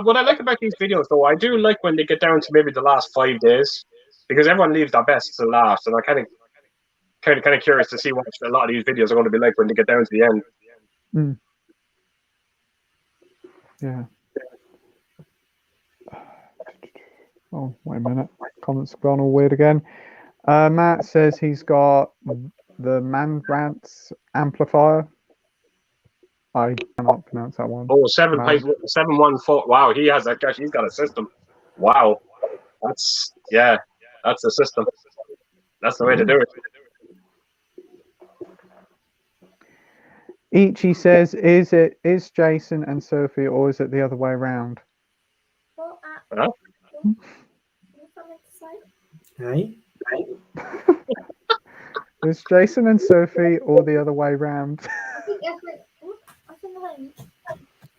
What I like about these videos, though, I do like when they get down to maybe the last 5 days, because everyone leaves their best to last, and I kind of curious to see what a lot of these videos are going to be like when they get down to the end. Yeah. Oh, wait a minute. Comments have gone all weird again. Matt says he's got the Mangrants amplifier. I cannot pronounce that one. Oh, 714. Wow, he has that. Gosh, he's got a system. Wow, that's the system. That's the way to do it. Ichi says, is Jason and Sophie, or is it the other way around? Huh? Hey? Is Jason and Sophie or the other way round?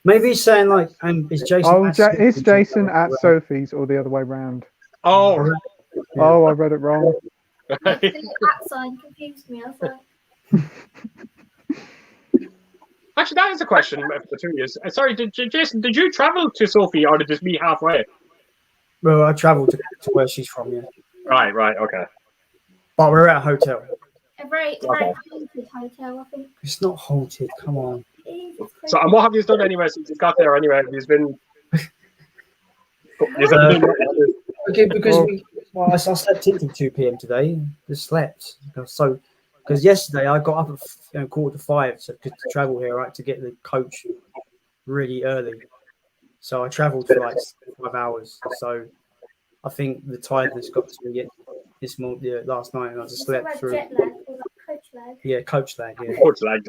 Maybe he's saying like, is Jason? Is Jason at Sophie's or the other way round? Oh, oh, I read it wrong. The sign confused me. I was like, actually, that is a question for the 2 years. Sorry, Jason, did you travel to Sophie or did it just meet halfway? Well, I travelled to where she's from, yeah. Right, okay. But we're at a hotel. a very haunted hotel, I think. It's not haunted, come on. So, and what have you done anyway since you got there anyway? You've been... Okay, because I slept in till 2 p.m. today. Just slept. So, because yesterday I got up at 4:45 to travel here, right, to get the coach really early. So I travelled for like 5 hours. So I think the tiredness got to me this morning, last night, and I just slept through. Jet lag, or like coach lag. Yeah, coach lag. Yeah. Coach lag.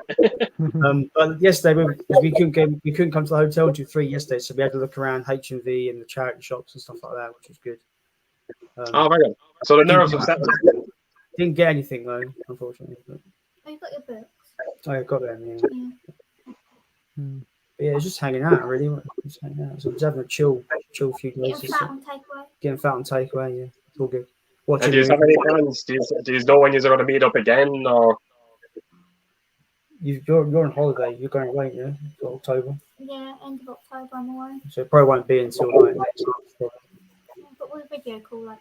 But yesterday we couldn't come to the hotel until 3 yesterday, so we had to look around H&V and the charity shops and stuff like that, which was good. Oh my god! So the nerves of settled. Didn't get anything though, unfortunately. But, Oh, you got your books. I got them. Yeah. Yeah. But yeah, just hanging out really. Just hanging out. So just having a chill few days. Getting fat on takeaway. Getting fat on takeaway. Yeah, it's all good. And do you have any plans? Do you know when you're going to meet up again, or you're on holiday? You're going away, yeah, for October. Yeah, end of October I'm away. So it probably won't be until like next month. Yeah, but we'll video call like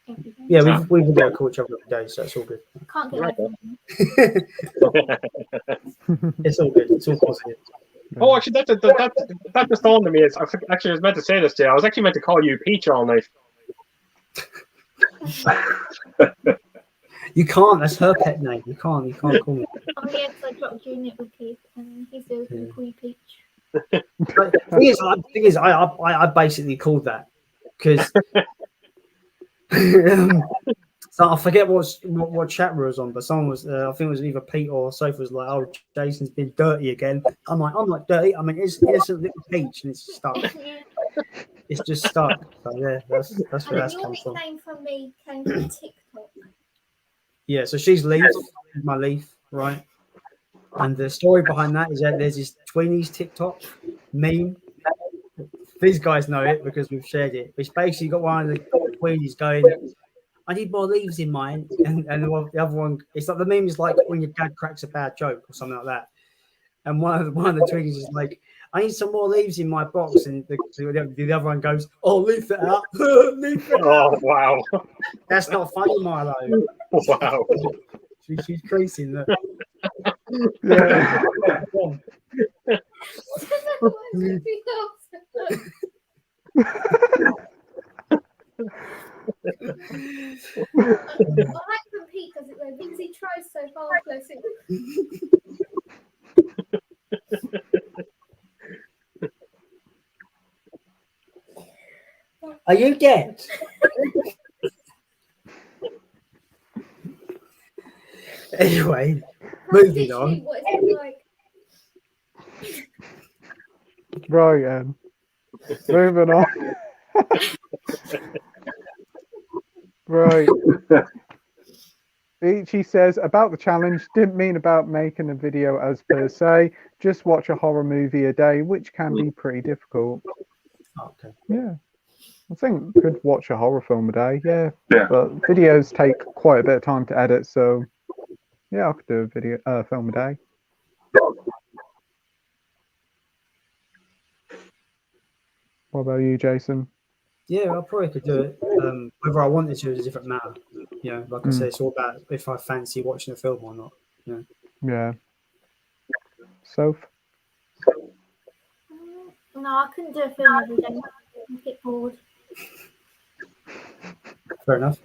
every day. Yeah, we video call each other every day, so it's all good. Can't get over It's all good. It's all positive. Oh, actually, that just dawned on me. Actually, I was meant to say this to you. I was actually meant to call you Peach all night. You can't. That's her pet name. You can't call me. Oh yeah, because I dropped you in it with Keith, and he's the Yeah. Queen Peach. But the thing is, I basically called that because so I forget what chat we was on, but someone was I think it was either Pete or Sophie was like, "Oh, Jason's been dirty again." I'm not dirty. I mean, it's innocent little Peach, and it's stuck. It's just stuck. So yeah, that's where that's Your come from. nickname from me came from TikTok. Yeah, so she's Leaf, my Leaf, right? And the story behind that is that there's this Tweenies TikTok meme. These guys know it because we've shared it. It's basically got one of the Tweenies going, "I need more leaves in mine," and the other one, it's like the meme is like when your dad cracks a bad joke or something like that. And one of the Tweenies is like, "I need some more leaves in my box," and the other one goes, "Oh, leave it out." Leave it out. Oh, wow. That's not funny, Milo. Wow. She's crazy. Look. Yeah. I like when Pete does it though because he tries so hard. Bless him. Are you dead? Anyway, moving on. What is it like? Right, moving on. Right. Ichi says about the challenge, didn't mean about making a video as per se, just watch a horror movie a day, which can be pretty difficult. Okay. Yeah. I think could watch a horror film a day, yeah. Yeah. But videos take quite a bit of time to edit, so yeah, I could do a film a day. What about you, Jason? Yeah, I probably could do it. Whether I wanted to is a different matter. You know, like I said, it's all about if I fancy watching a film or not. You know? Yeah. Soph? No, I couldn't do a film every day. I'd get bored. Fair enough.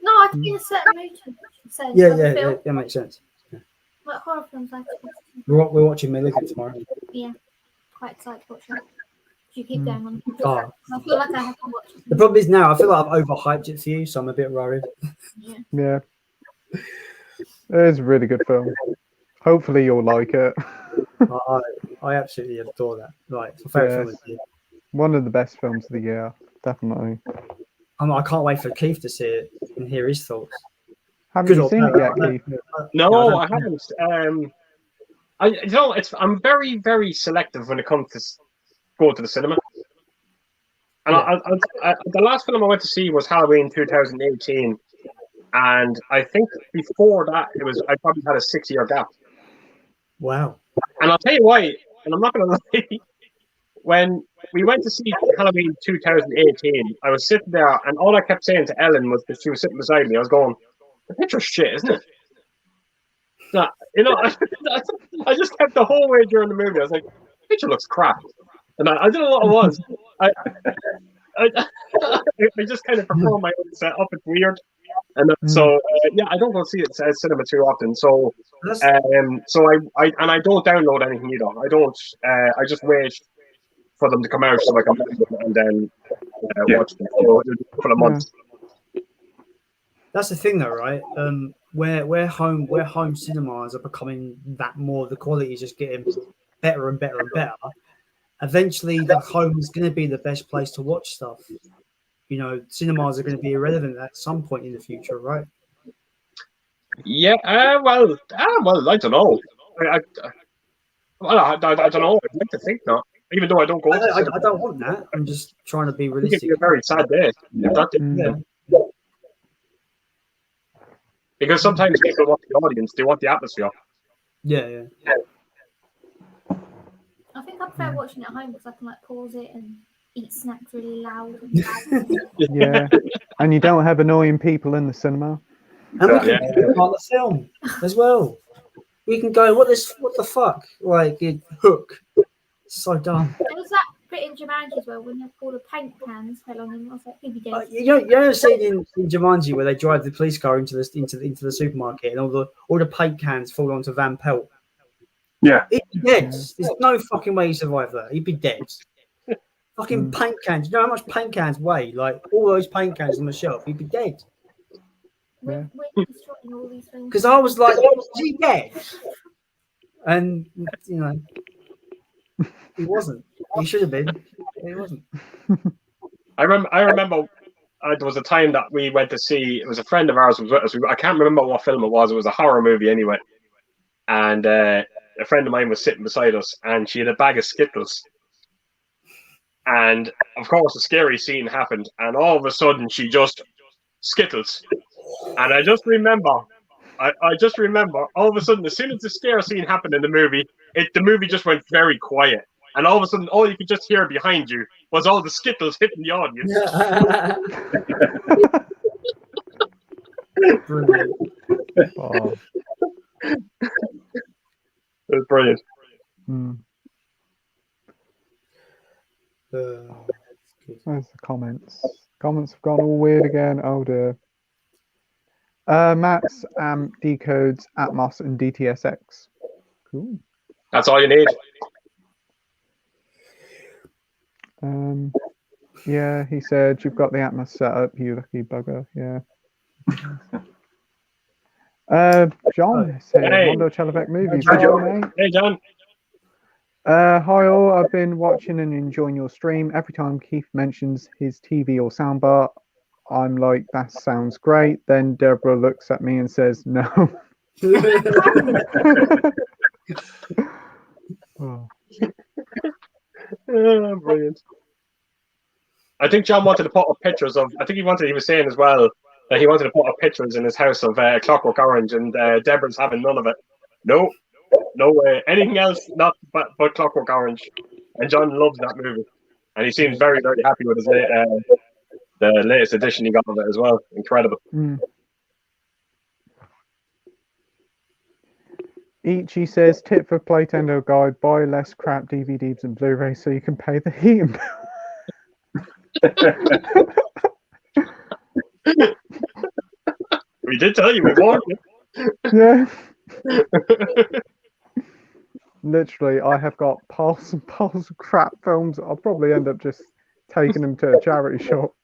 No, I could be in a certain mood to say Yeah, film. that makes sense. Like horror films, I could. We're watching Malignant tomorrow. Yeah, quite excited to watch it. You keep going on. Oh. I feel like I have to watch it. The problem is now I feel like I've overhyped it for you, so I'm a bit worried. Yeah. Yeah. It is a really good film. Hopefully you'll like it. I absolutely adore that. Like, it's my favourite film of the year. One of the best films of the year, definitely. I can't wait for Keith to see it and hear his thoughts. Haven't Good you or seen it bad, yet, Keith? No, I haven't. I'm very, very selective when it comes to go to the cinema. And Yeah. the last film I went to see was Halloween 2018, and I think before that I probably had a 6-year gap. Wow. And I'll tell you why. And I'm not going to lie. When we went to see Halloween 2018, I was sitting there, and all I kept saying to Ellen was, because she was sitting beside me, I was going, "The picture's shit, isn't it?" No, you know, I just kept the whole way during the movie. I was like, "The picture looks crap," and I don't know what it was. I just kind of perform my own setup. It's weird, and so yeah, I don't go see it at cinema too often. So I don't download anything either. I don't. I just wait for them to come out so I can and then watch them for a month. That's the thing, though, right? Where home cinemas are becoming that more, the quality is just getting better and better and better. Eventually, the home is going to be the best place to watch stuff. You know, cinemas are going to be irrelevant at some point in the future, right? Yeah. Well, I don't know. I don't know. I'd like to think not. Even though I don't go. I don't want that. I'm just trying to be It'd realistic. be a very sad day. If that didn't happen. Because sometimes people want the audience, they want the atmosphere. Yeah. I think I prefer watching it at home because I can like pause it and eat snacks really loud. Yeah. And you don't have annoying people in the cinema. And we can talk about the film as well. We can go, what the fuck? Like, Hook. So dumb. There was that bit in Jumanji as well when all the paint cans fell on him. I was like, he'd be dead. You know, seen in Jumanji where they drive the police car into the supermarket and all the paint cans fall onto Van Pelt. Yeah. He'd be dead. There's no fucking way he survived that. He'd be dead. Fucking paint cans. You know how much paint cans weigh? Like all those paint cans on the shelf. He'd be dead. We're destroying all these things. Because I was like, is he dead? And you know, he wasn't. He should have been. He wasn't. I remember there was a time that we went to see. It was a friend of ours was with us. I can't remember what film it was. It was a horror movie anyway. And a friend of mine was sitting beside us, and she had a bag of Skittles. And of course, a scary scene happened, and all of a sudden, she just Skittles. And I just remember, all of a sudden, as soon as the scare scene happened in the movie, the movie just went very quiet. And all of a sudden, all you could just hear behind you was all the Skittles hitting the audience. Brilliant. Oh. It was brilliant. Where's the comments? Comments have gone all weird again. Oh dear. Matt's decodes Atmos and DTSX. Cool. That's all you need. Yeah, he said you've got the Atmos set up, you lucky bugger. Yeah. John said Mondo Chelovek movies. Hi, John, mate. Hey, John. Hi all, I've been watching and enjoying your stream. Every time Keith mentions his TV or soundbar, I'm like, that sounds great. Then Deborah looks at me and says, no. Oh. Brilliant. I think John wanted to put up pictures of, he was saying as well that he wanted to put up pictures in his house of Clockwork Orange, and Deborah's having none of it. No way. Anything else, not but Clockwork Orange. And John loves that movie. And he seems very, very happy with his the latest edition he got of it as well. Incredible. Ichi says, tip for Playtendoguy, buy less crap DVDs and Blu-rays so you can pay the heating bill. We did tell you, we warned you. Yeah. Literally, I have got piles and piles of crap films. I'll probably end up just taking them to a charity shop.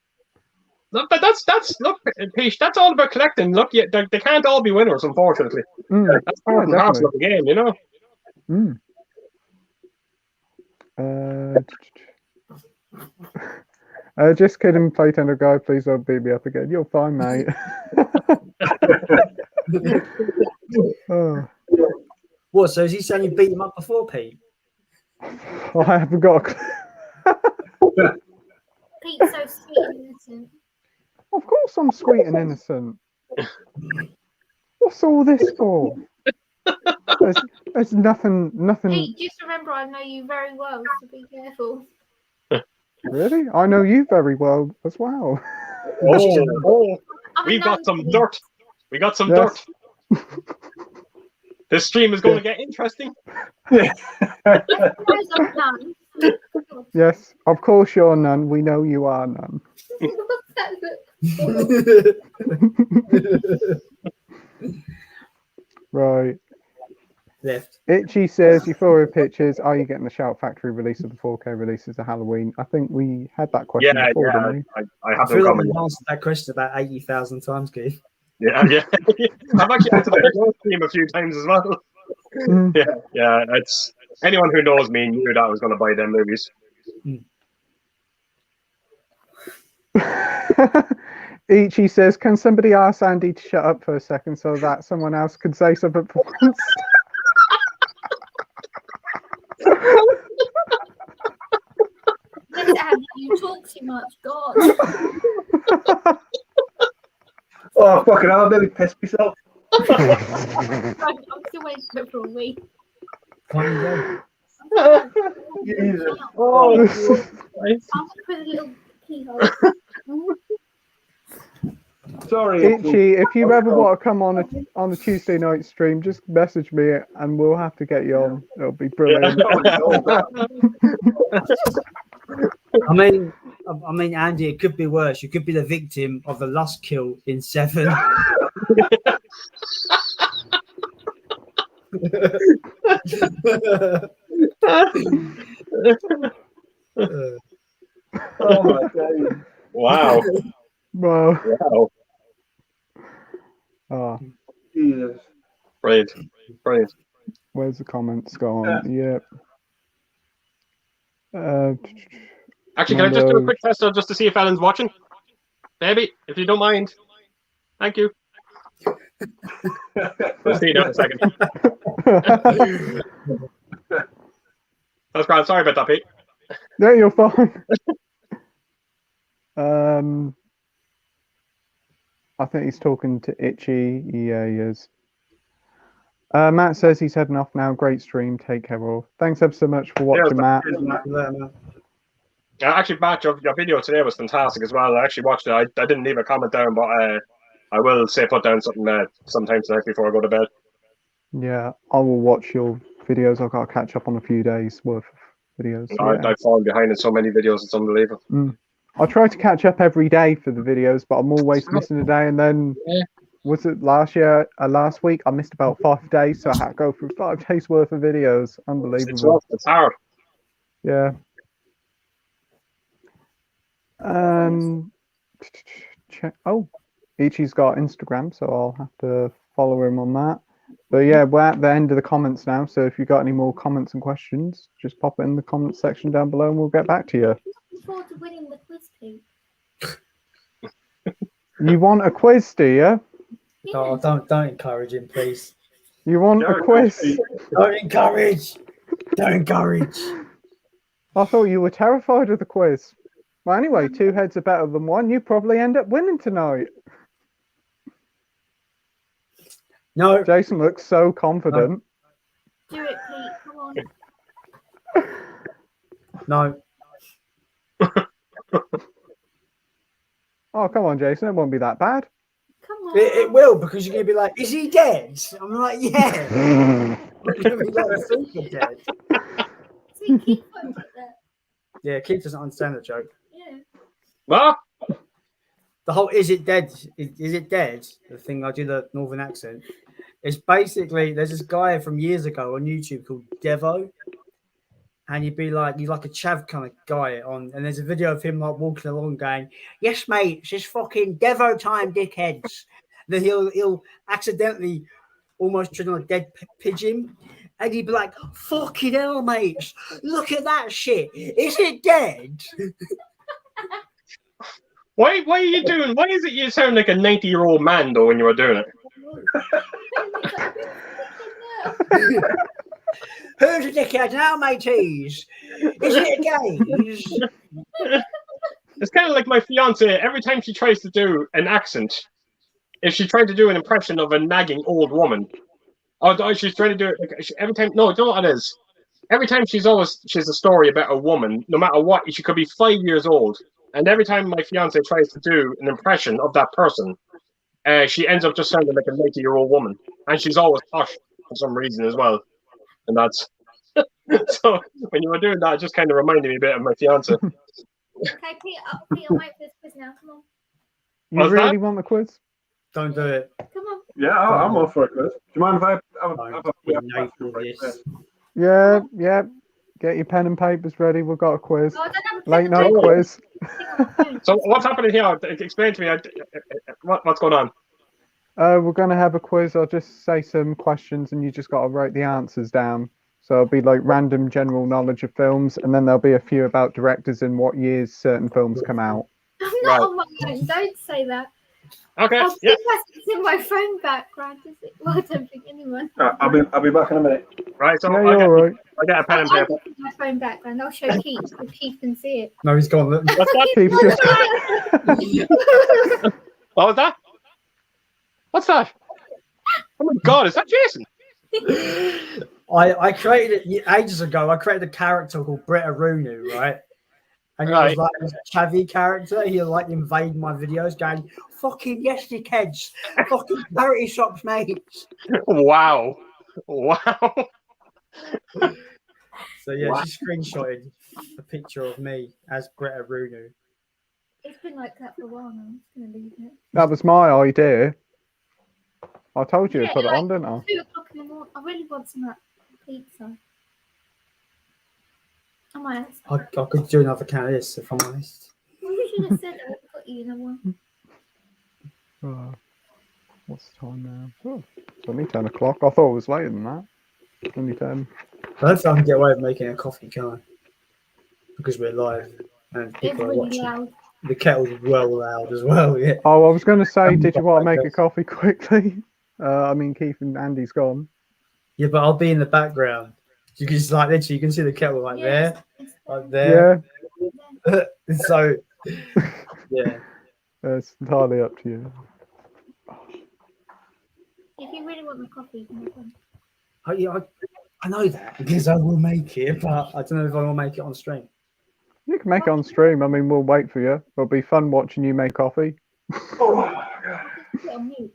Look, but that's look, Peach, that's all about collecting. Look, they can't all be winners, unfortunately. That's part and parcel of the game, you know. Just kidding, Playtendoguy. Please don't beat me up again. You're fine, mate. What? So is he saying you beat him up before, Pete? I haven't got a clue. Pete's so sweet and innocent. Of course I'm sweet and innocent. What's all this for? There's nothing. Pete, just remember I know you very well, so be careful. Really? I know you very well as well. We got some dirt. We got some dirt. This stream is going to get interesting. Yes, of course you're none. We know you are none. Right. Left. Itchy says, Euphoria Pictures, are you getting the Shout Factory release of the 4K releases of Halloween? I think we had that question before, didn't we? I have feel like we've answered that question about 80,000 times, Keith. Yeah. I've actually answered the stream a few times as well. Yeah. It's anyone who knows me knew that I was going to buy them movies. Ichi says, can somebody ask Andy to shut up for a second so that someone else can say something for once? Andy, you talk too much, God. Oh, fucking hell, I nearly pissed myself. I'm still waiting for a week. Jesus. I'll put a little keyhole. Sorry, Itchy, if you ever want to come on a Tuesday night stream, just message me and we'll have to get you on. It'll be brilliant. I mean, Andy, it could be worse. You could be the victim of the lust kill in 7. Oh my god! Wow. Wow. Wow. Oh, Jesus. Brilliant. Brilliant. where's the comments gone? Yep. Actually, can I just do a quick test just to see if Ellen's watching? Baby, if you don't mind. Thank you. We'll see you in a second. That's great. Sorry about that, Pete. No, you're fine. I think he's talking to Itchy. Yeah, he is. Matt says he's heading off now. Great stream. Take care, all. Thanks ever so much for watching, Matt. Actually, Matt, your video today was fantastic as well. I actually watched it. I didn't leave a comment down, but I will put down something sometime tonight before I go to bed. Yeah, I will watch your videos. I've got to catch up on a few days worth of videos. So yeah. I've fallen behind in so many videos. It's unbelievable. I try to catch up every day for the videos, but I'm always missing a day. And then, was it last week? I missed about 5 days, so I had to go through 5 days worth of videos. Unbelievable. It's hard. Yeah. Check. Oh, Ichi's got Instagram, so I'll have to follow him on that. But yeah, we're at the end of the comments now, so if you've got any more comments and questions, just pop it in the comments section down below and we'll get back to you. Looking forward to winning the quiz, Pete. You want a quiz, do you? Oh, don't encourage him, please. You want a quiz? Don't encourage. Don't encourage. I thought you were terrified of the quiz. Well, anyway, 2 heads are better than 1. You probably end up winning tonight. No. Jason looks so confident. Do it, Pete. Come on. No. Oh, come on, Jason. It won't be that bad. Come on. It will, because you're going to be like, is he dead? I'm like, yeah. You're going to be like, super dead. See, Keith won't put that. Yeah, Keith doesn't understand the joke. Yeah. What? The whole "is it dead? Is it dead?" The thing I do the northern accent. It's basically there's this guy from years ago on YouTube called Devo, and he'd be like he's like a chav kind of guy on, and there's a video of him like walking along going, "Yes, mate, it's just fucking Devo time, dickheads." Then he'll accidentally almost tread on a dead pigeon, and he'd be like, "Fucking hell, mate, look at that shit. Is it dead?" Why are you doing? Why is it you sound like a 90-year-old man though when you were doing it? Who's a dickhead now, mateys? Is it a gaze? It's kind of like my fiance. Every time she tries to do an accent, if she's trying to do an impression of a nagging old woman, she's trying to do it like, every time. No, do you know what it is? Every time she has a story about a woman, no matter what, she could be 5 years old. And every time my fiance tries to do an impression of that person, she ends up just sounding like a 90-year-old woman. And she's always posh for some reason as well. And that's... So when you were doing that, it just kind of reminded me a bit of my fiance. Okay, Pete, I'll wait for this quiz now. Come on. You What's really that? want the quiz? Don't do it. Come on. Yeah, I'm all for it, Chris. Do you mind if I Yeah. Get your pen and papers ready. We've got a quiz. Oh, I don't have a pen Late and night paper. quiz. So what's happening here? Explain to me. What's going on? We're going to have a quiz. I'll just say some questions and you just got to write the answers down. So it'll be like random general knowledge of films, and then there'll be a few about directors and what years certain films come out. I'm not on my own. Don't say that. Okay. I Yeah. think it's in my phone background, is it? Well, I don't think anyone. I'll be back in a minute. Right. So Yeah, you're all right. I get a pen and I'll paper. look at my phone background. I'll show Keith so Keith can see it. No, he's gone. What's that? Keith just... What was that? What's that? Oh my God! Is that Jason? I created it ages ago. I created a character called Brett Arunu, right? And it was like this chavvy character. He like invade my videos, going, "Fucking yes, dickheads, fucking charity shops, mate." Wow. So yeah, Wow. she screenshotted a picture of me as Greta Runu. It's been like that for a while now. I'm just gonna leave it. That was my idea. I told you to put it like on, didn't I? 2 o'clock in the morning. I really want some pizza. I might ask. I could do another can of this if I'm honest. Well, you should have said I would have got you another one. What's the time now? Oh, it's only 10 o'clock. I thought it was later than that. Only 10. I don't think I can get away with making a coffee, can I? Because we're live and It's people are really watching. loud. The kettle's well loud as well. Yeah. Oh, I was going to say, did you want to make a Yes. coffee quickly? I mean, Keith and Andy's gone. Yeah, but I'll be in the background. You can just like literally, you can see the kettle like there, like there. Yeah, So yeah. it's entirely up to you. If you really want the coffee, you can have one. I know that because I will make it, but I don't know if I will make it on stream. You can make it on stream. I mean, we'll wait for you. It'll be fun watching you make coffee. Just put it on mute.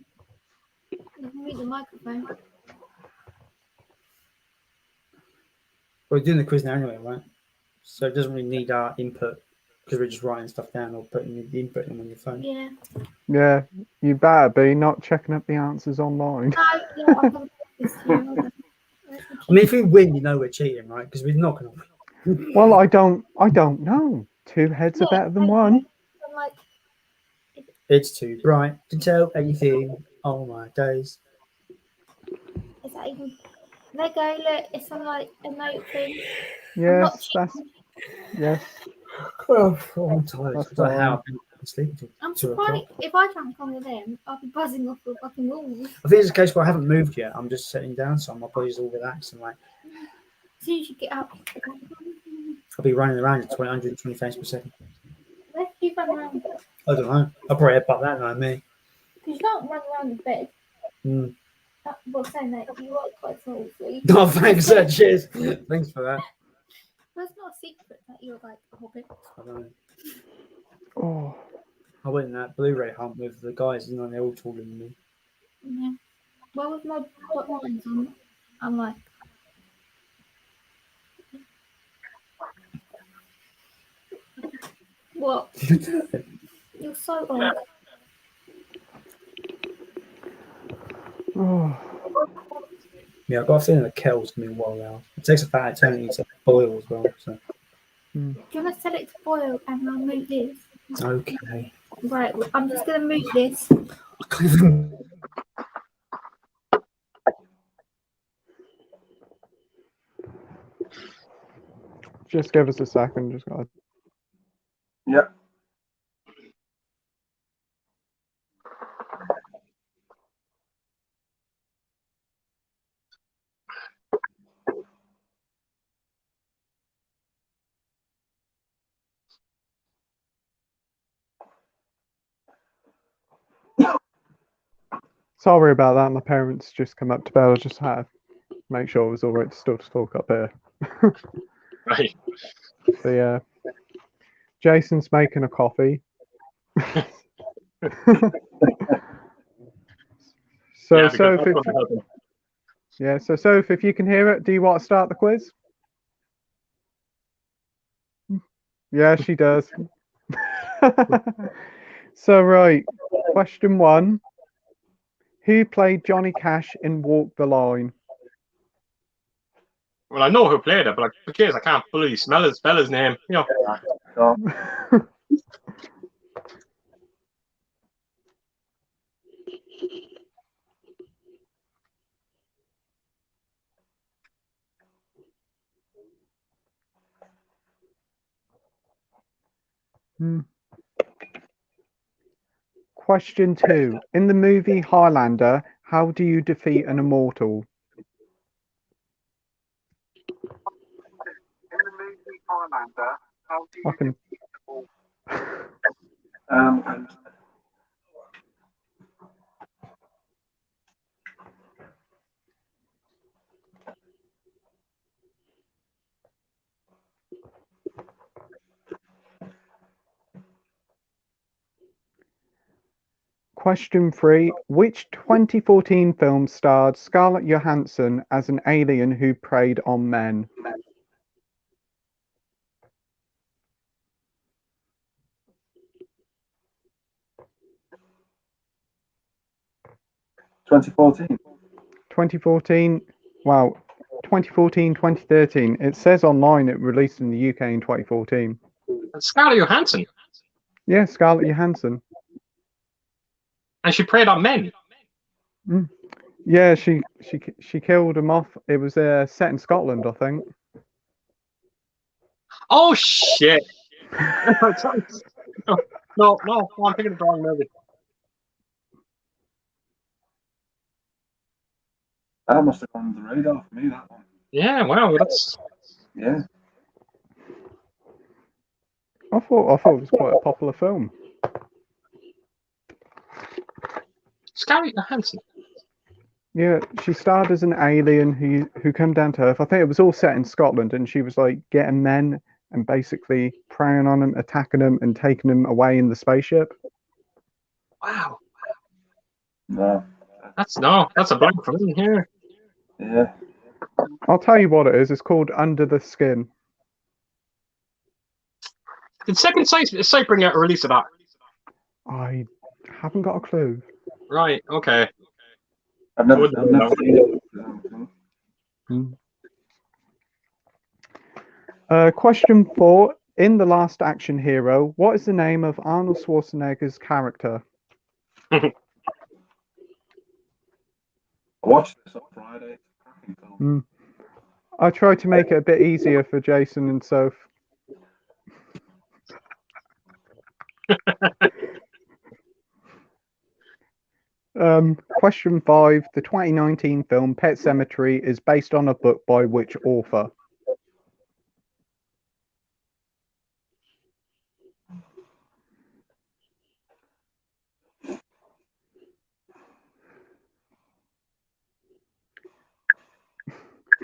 You can mute the microphone. We're doing the quiz now anyway, right? So it doesn't really need our input because we're just writing stuff down or putting the input in on your phone. Yeah. Yeah, you better be not checking up the answers online. No, yeah, I'm gonna put this to you. I mean, if we win, you know we're cheating, right? Because we're not going to win. Well, I don't know. 2 heads are better than 1. I'm like, It's too bright to tell anything. Oh my days. is that even? There go, look, it's on like a note thing. Yes, yes. Oh, I'm tired. That's I don't know how fine. I've been sleeping till I'm 2 surprised o'clock. if I try and come with them, I'll be buzzing off the fucking walls. I think it's a case where I haven't moved yet. I'm just sitting down, so my body's all relaxed and like As soon as you get up, I'll be running around at 120 frames per second. where do you run around? I don't know. I'll probably headbutt that like me. Because you can't run around the bed. Mm. Well, saying that, you are quite small, so you Oh, thanks, cheers. Thanks for that. That's not a secret that you're like a hobbit. I don't know. Oh, I went in that Blu-ray hunt with the guys, and they're all taller than me. Yeah. Well, with my got lines on, I'm like, what? You're so old. oh. Yeah, I've got a feeling the kettle's going to be well now. It takes about eternity to boil as well. So. Do you want to set it to boil and I'll move this? Okay. Right, I'm just going to move this. Just give us a second. Just got. Yeah. Sorry about that. My parents just come up to bed. I just had to make sure it was all right still to talk up here. Right. So yeah, Jason's making a coffee. So Soph, if you can hear it, do you want to start the quiz? Yeah, she does. So right, question 1. Who played Johnny Cash in Walk the Line? Well, I know who played it, but in case I can't fully spell his name. You know. Question 2. In the movie Highlander, how do you defeat an immortal? In the movie Highlander, how do you defeat an immortal? Question 3. Which 2014 film starred Scarlett Johansson as an alien who preyed on men? $2014. 2014. Wow. 2014, 2013. It says online it released in the UK in 2014. Scarlett Johansson. Yeah, Scarlett Johansson. And she preyed on men. Yeah, she killed them off. It was set in Scotland, I think. Oh shit! no, I'm thinking of the wrong movie. That must have gone under the radar for me, that one. Yeah, wow, that's... Yeah. I thought it was quite a popular film. Scarlett Johansson. Yeah, she starred as an alien who came down to Earth. I think it was all set in Scotland, and she was like getting men and basically preying on them, attacking them, and taking them away in the spaceship. Wow. No. That's a blank for me here. Yeah. I'll tell you what it is. It's called Under the Skin. Did Second Sight bring out a release of that? I haven't got a clue. Right, okay. I've never seen it. Question 4. In The Last Action Hero, what is the name of Arnold Schwarzenegger's character? I watched this on Friday. It's a cracking film. I tried to make it a bit easier for Jason and Soph. Question 5. The 2019 film Pet Sematary is based on a book by which author?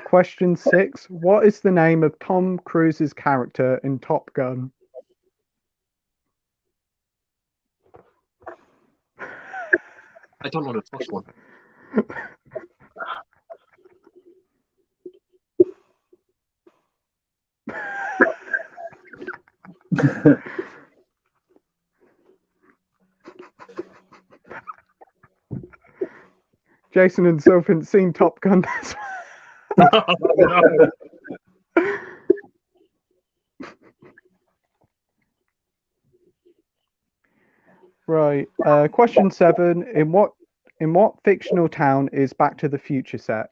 Question 6. What is the name of Tom Cruise's character in Top Gun? I don't know the first one. Jason and Soph haven't seen Top Gun. No. Right. Question 7. In what fictional town is Back to the Future set?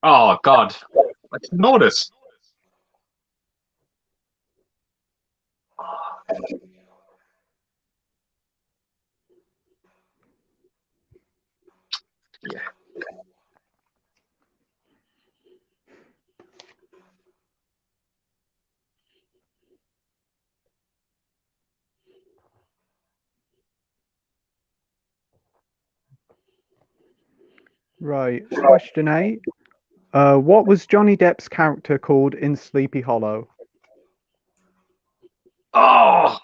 Oh God, I didn't know this. Yeah. Right. Question 8. What was Johnny Depp's character called in Sleepy Hollow? Oh.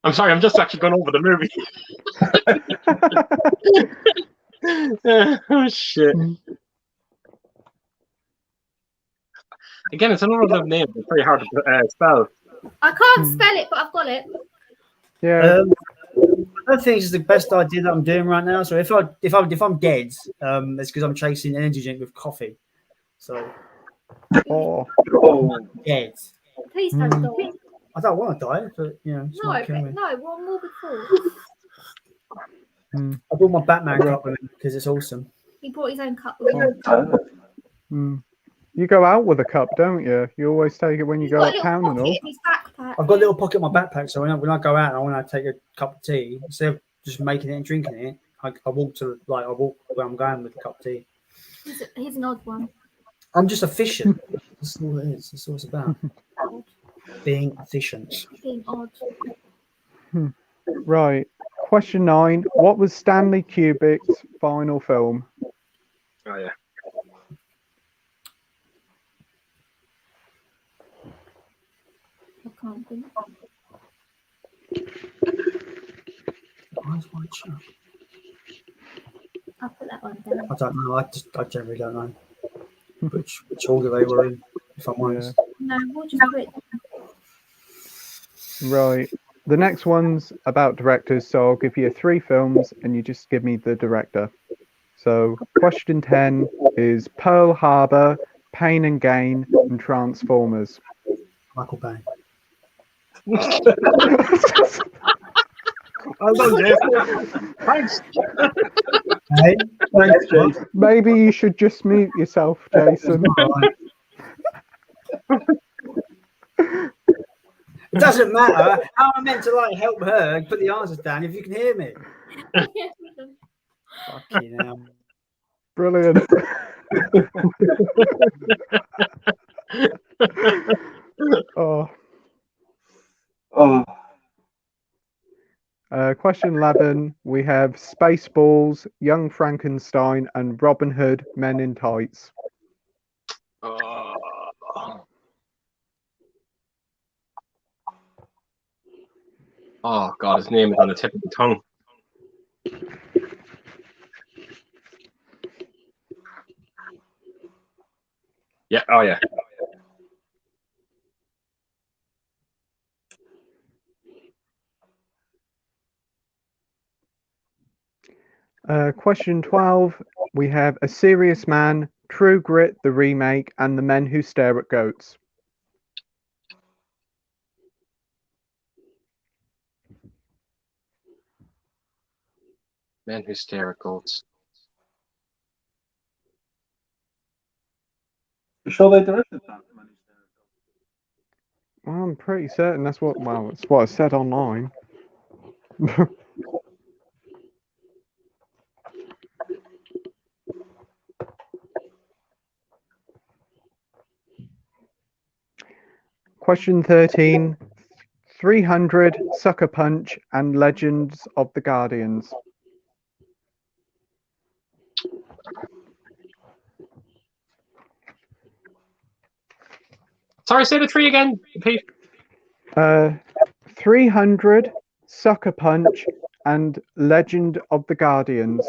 I'm sorry, I'm just actually going over the movie. Oh shit. Again, it's another of them names. It's very hard to spell. I can't spell it, but I've got it. Yeah. I don't think it's the best idea that I'm doing right now. So if I'm dead, it's because I'm chasing energy drink with coffee. So Oh. dead. Please don't die. I don't want to die, but you know. No, one more before. I brought my Batman cup with me because it's awesome. He brought his own cup with him. You go out with a cup, don't you? You always take it when you go uptown and all. I've got a little pocket in my backpack, so when I go out and I want to take a cup of tea, instead of just making it and drinking it, I walk where I'm going with a cup of tea. He's an odd one. I'm just efficient. That's all it is. That's all it's about. Being efficient. Being odd. Right. Question 9. What was Stanley Kubrick's final film? Oh yeah. I can't think. Eyes wide shut. I'll put that one down. I don't know. I generally don't know which order they were in. If I'm honest. No, we'll just put it. Right. The next one's about directors, so I'll give you 3 films and you just give me the director. So, question 10 is Pearl Harbor, Pain and Gain, and Transformers. Michael Bay. Well done, Jason. Thanks. Hey, thanks, Jason. Maybe you should just mute yourself, Jason. It doesn't matter. How am I meant to like help her and put the answers down if you can hear me? Fucking hell. Brilliant. Oh. Question 11. We have Spaceballs, Young Frankenstein, and Robin Hood, Men in Tights. Oh God, his name is on the tip of the tongue. Yeah. Oh yeah. Question 12. We have A Serious Man, True Grit, the remake, and The Men Who Stare at Goats. Men Who Stare at Goats. You sure they directed that? Well, I'm pretty certain that's what. Well, it's what I said online. Question 13. 300, Sucker Punch, and Legends of the Guardians. Sorry, say the 3 again, Pete. 300, Sucker Punch, and Legend of the Guardians.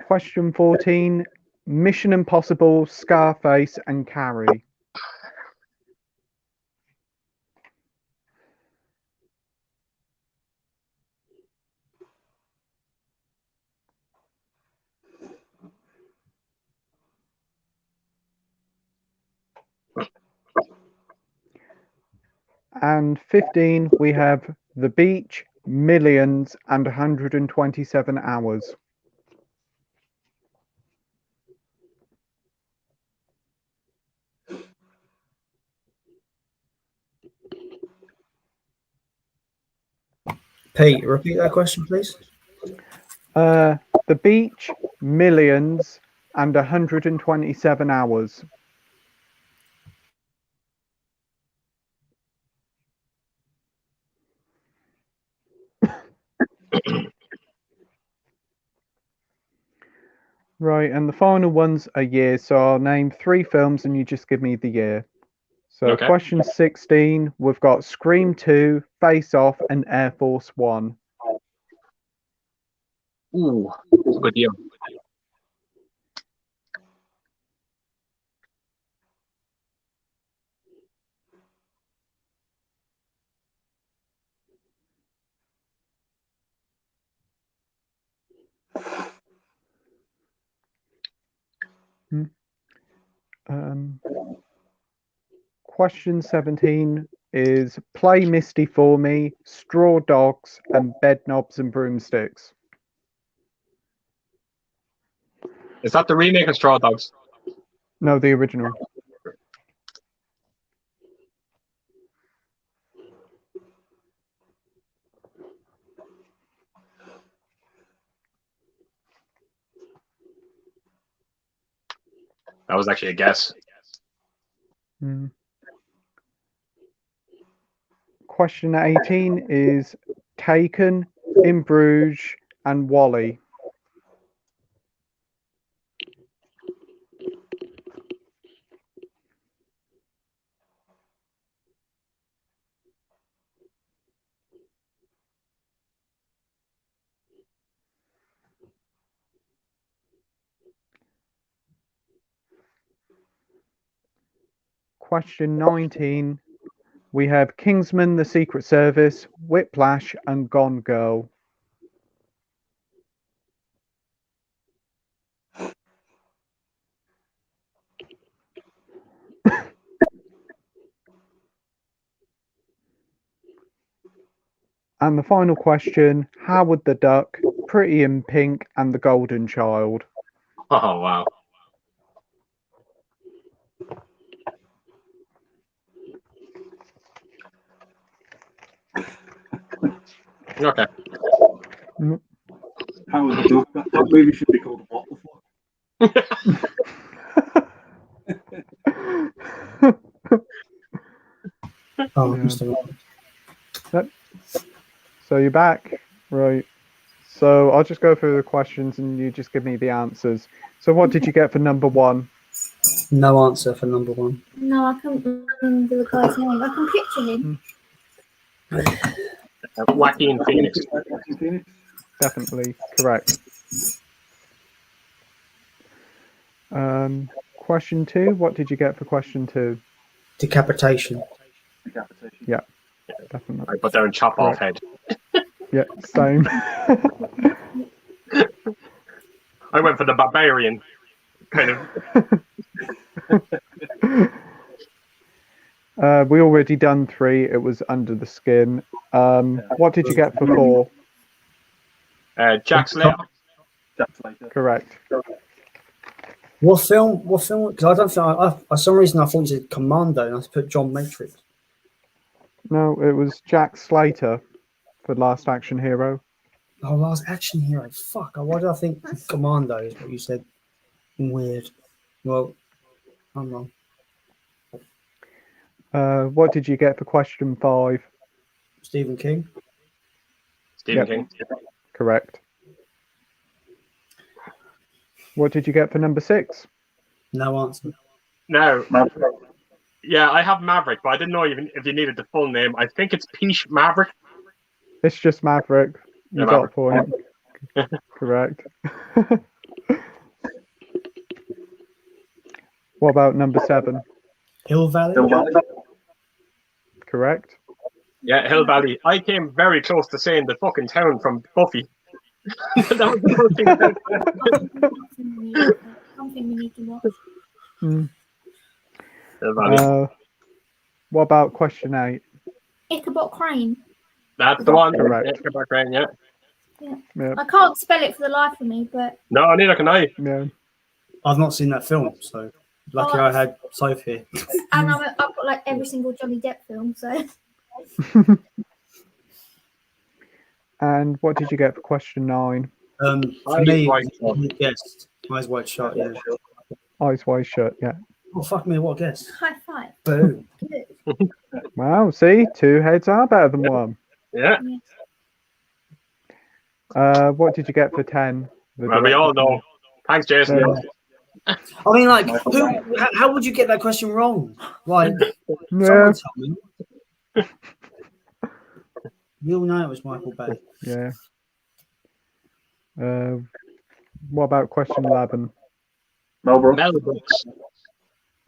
Question 14. Mission Impossible, Scarface, and Carrie. And 15, we have The Beach, Millions, and 127 Hours. Pete, repeat that question, please. The Beach, Millions, and 127 Hours. Right, and the final one's a year, so I'll name 3 films and you just give me the year. So Okay. question 16, we've got Scream 2, Face Off, and Air Force One. Ooh, that's a good deal. Question 17 is Play Misty for Me, Straw Dogs, and Bed Knobs and Broomsticks. Is that the remake of Straw Dogs? No, the original. That was actually a guess. Question 18 is Taken, In Bruges, and Wally. Question 19, we have Kingsman, The Secret Service, Whiplash, and Gone Girl. And the final question, Howard the Duck, Pretty in Pink, and The Golden Child. Oh, wow. Okay. Howard the Duck. That movie should be called What the Fuck? Oh, Yeah. Mr. Right. So you're back, right? So I'll just go through the questions and you just give me the answers. So what did you get for number 1? No answer for number 1. No, I can't remember the guy's name. I can picture him. Joaquin Phoenix. Definitely correct. Question 2. What did you get for question 2? Decapitation. Yeah, definitely. I put there and chop off head. Yeah, same. I went for the barbarian kind of. We already done 3. It was Under the Skin. What did you get for 4? Jack Slater. Correct. What film? Because I don't think for some reason I thought you said Commando, and I put John Matrix. No, it was Jack Slater for Last Action Hero. Oh, Last Action Hero. Fuck. Why did I think Commando is what you said? Weird. Well, I'm wrong. What did you get for question 5? Stephen King. Stephen King. Correct. What did you get for number 6? No answer. No. Yeah, I have Maverick, but I didn't know even if you needed the full name. I think it's Peach Maverick. It's just Maverick. You Yeah, got Maverick. a point. Correct. What about number 7? Hill Valley. Correct. Yeah, Hill Valley. I came very close to saying the fucking town from Buffy. That was the first thing I said. Something we need to watch. Hill Valley. What about question 8? Ichabod Crane. That's the one. Correct. Yeah. Yeah. I can't spell it for the life of me, but No, neither can I. Yeah. I've not seen that film, so lucky I had Sophie. and I've got like every single Johnny Depp film, so And what did you get for question 9? For me, guessed Eyes Wide Shut. Yeah. Eyes Wide Shut. Yeah. Oh fuck me! What a guess? high five. Boom. Good. Wow. See, 2 heads are better than 1. Yeah. What did you get for 10? Well, we all know. Thanks, Jason. I mean, like, how would you get that question wrong? Like, Yeah. someone tell me. You all know it was Michael Bay. Yeah. What about question 11? Mel Brooks. Mel Brooks.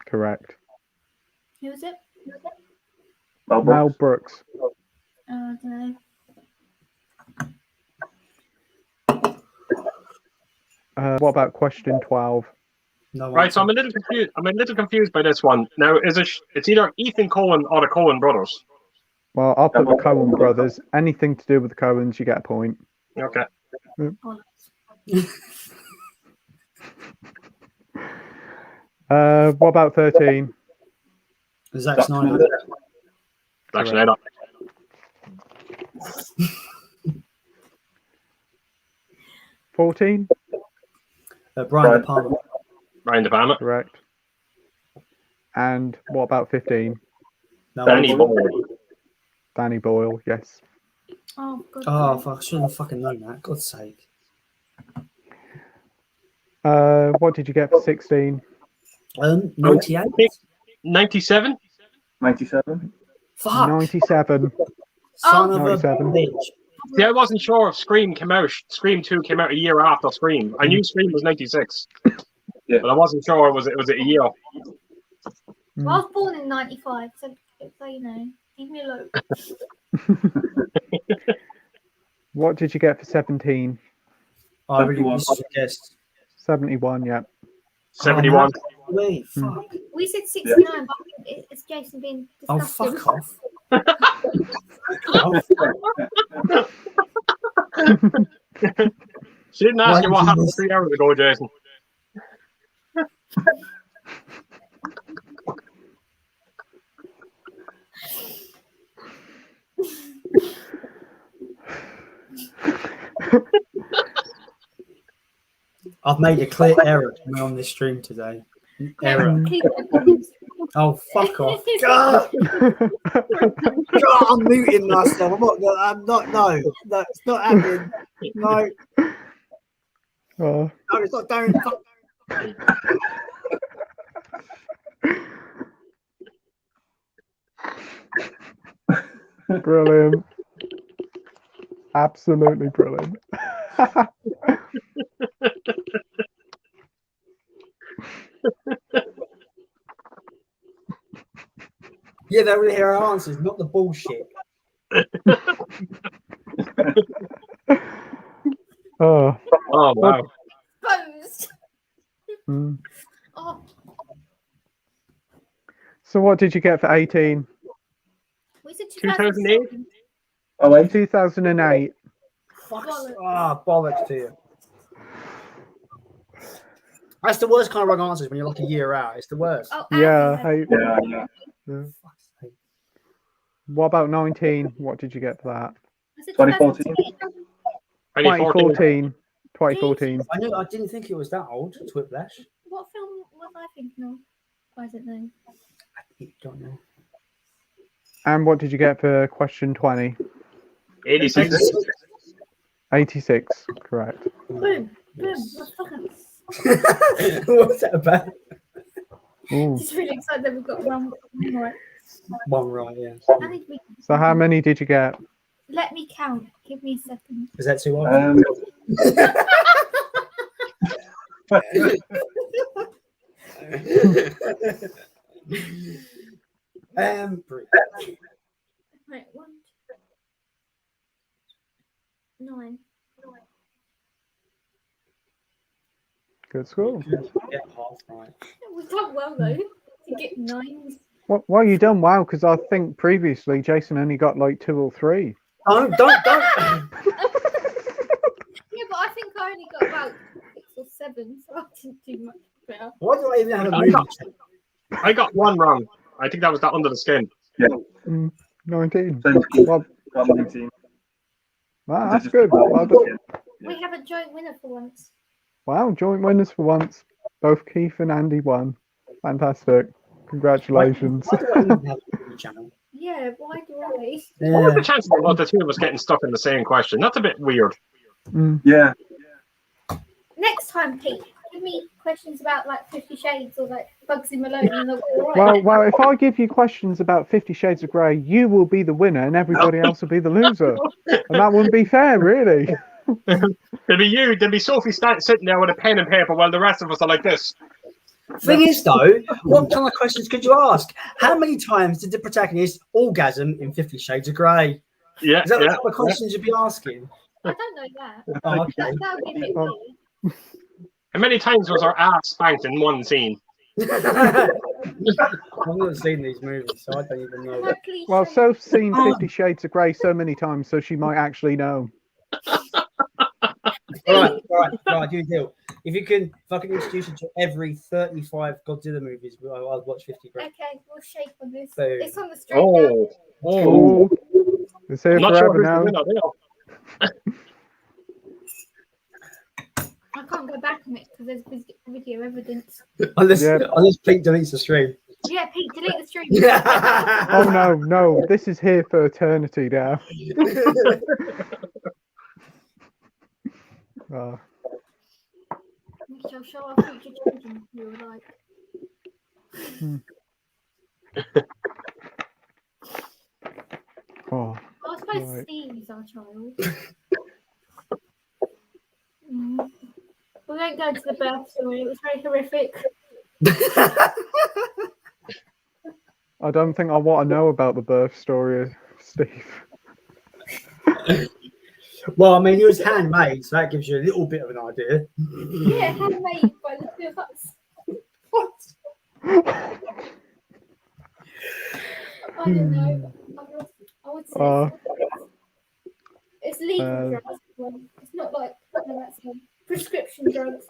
Correct. Who was it? Mel Brooks. I don't know. What about question 12? No Right, answer. so I'm a little confused. I'm a little confused by this one. Now, it's either Ethan Coen or the Coen brothers. Well, I'll put the Coen brothers. Anything to do with the Coens, you get a point. Okay. What about 13? Zack Snyder. Actually, I don't. 14? Brian De Palma. Brian De Palma. Correct. And what about 15? No, Danny Boyle. Danny Boyle, yes. Oh, God. Oh, fuck, I shouldn't have fucking known that. God's sake. What did you get for 16? 98? 97? 97. Fuck. 97. Son of a 97. bitch. See, I wasn't sure if Scream came out. Scream 2 came out a year after Scream. I knew Scream was 96. Yeah. But I wasn't sure was it a year. Well, I was born in 95, so you know, leave me alone. What did you get for 17? I really was a guest. 71, yeah. 71. Wait, fuck. We said 69, but I think it's Jason being Oh, disgusting. fuck off. She didn't ask you what Why happened did you 3 hours ago, Jason. I've made a clear error coming on this stream today. Error. Oh, fuck off. God! God, I'm muting myself. No, it's not happening. No, Oh, no, it's not doing. Fuck. brilliant. Absolutely brilliant. Yeah, they really hear our answers, not the bullshit. Oh. Oh, wow. Exposed. Mm. Oh, So what did you get for 18? we said 2008? 2008. Oh, wait. 2008. Fuck. Bollocks. Ah, bollocks to you. That's the worst kind of wrong answers when you're like a year out. It's the worst. Oh, Yeah. Andy Hey, Yeah. Fuck's sake. what about 19? What did you get for that? Was it 2014? 2014. 2014. I didn't think it was that old. Whiplash. What film was I thinking of? I don't know. I don't know. And what did you get for question 20? 86. 86, correct. Boom. Boom. Yes. Let's fucking- What's that about? Ooh. Just really excited that we've got one right. One right, yeah. I need to So how many did you get? Let me count. Give me a second. Is that too old? Three. Right, 1, 2, 9. Good score. Get half right. We've done well though. To get 9s. Well, you done well, because I think previously Jason only got like 2 or 3. Don't. Yeah, but I think I only got about 6 or 7, so I didn't do much better. Why do I even have a movie? I got one wrong. I think that was that Under the Skin. 19. Same. Well, 19. wow, that's good. Well done. We have a joint winner for once. Wow, joint winners for once. Both Keith and Andy won. Fantastic. Congratulations. Why do I even have a movie channel? Yeah, why do I? What was Yeah. the chances of the two of us getting stuck in the same question? That's a bit weird. Yeah. Next time, Pete, give me questions about like 50 Shades or like Bugsy Malone and they'll be all right. Well, if I give you questions about 50 Shades of Grey, you will be the winner and everybody else will be the loser. And that wouldn't be fair, really. There'd be Sophie sitting there with a pen and paper while the rest of us are like this. Thing is, though, what kind of questions could you ask? How many times did the protagonist orgasm in 50 Shades of Grey? Yeah, Is that the yeah. type of questions you'd be asking? I don't know that. Oh, okay. That would be a bit Oh. weird. How many times was our ass spanked in one scene? I've not seen these movies, so I don't even know. Can I please Well, show you- Soph's seen 50 Shades of Grey so many times, so she might actually know. All right, do a deal. If I can introduce you to every 35 Godzilla movies, I'll watch 50 Grey. Okay, we'll shake on this. Boom. It's on the street now. Oh, it's here I'm not sure forever who's the now. winner there. I can't go back on it because there's video evidence. Unless Yeah. Pete deletes the stream. Yeah, Pete, delete the stream. Oh no, this is here for eternity now. Shall show our future children who are like. Oh, I suppose right. Steve's our child. We won't go into the birth story. It was very horrific. I don't think I want to know about the birth story of Steve. Well, I mean, it was handmade, so that gives you a little bit of an idea. Yeah, handmade by the two of us. What? I don't know. I would say it's legal drugs. Well, it's not like that's prescription drugs.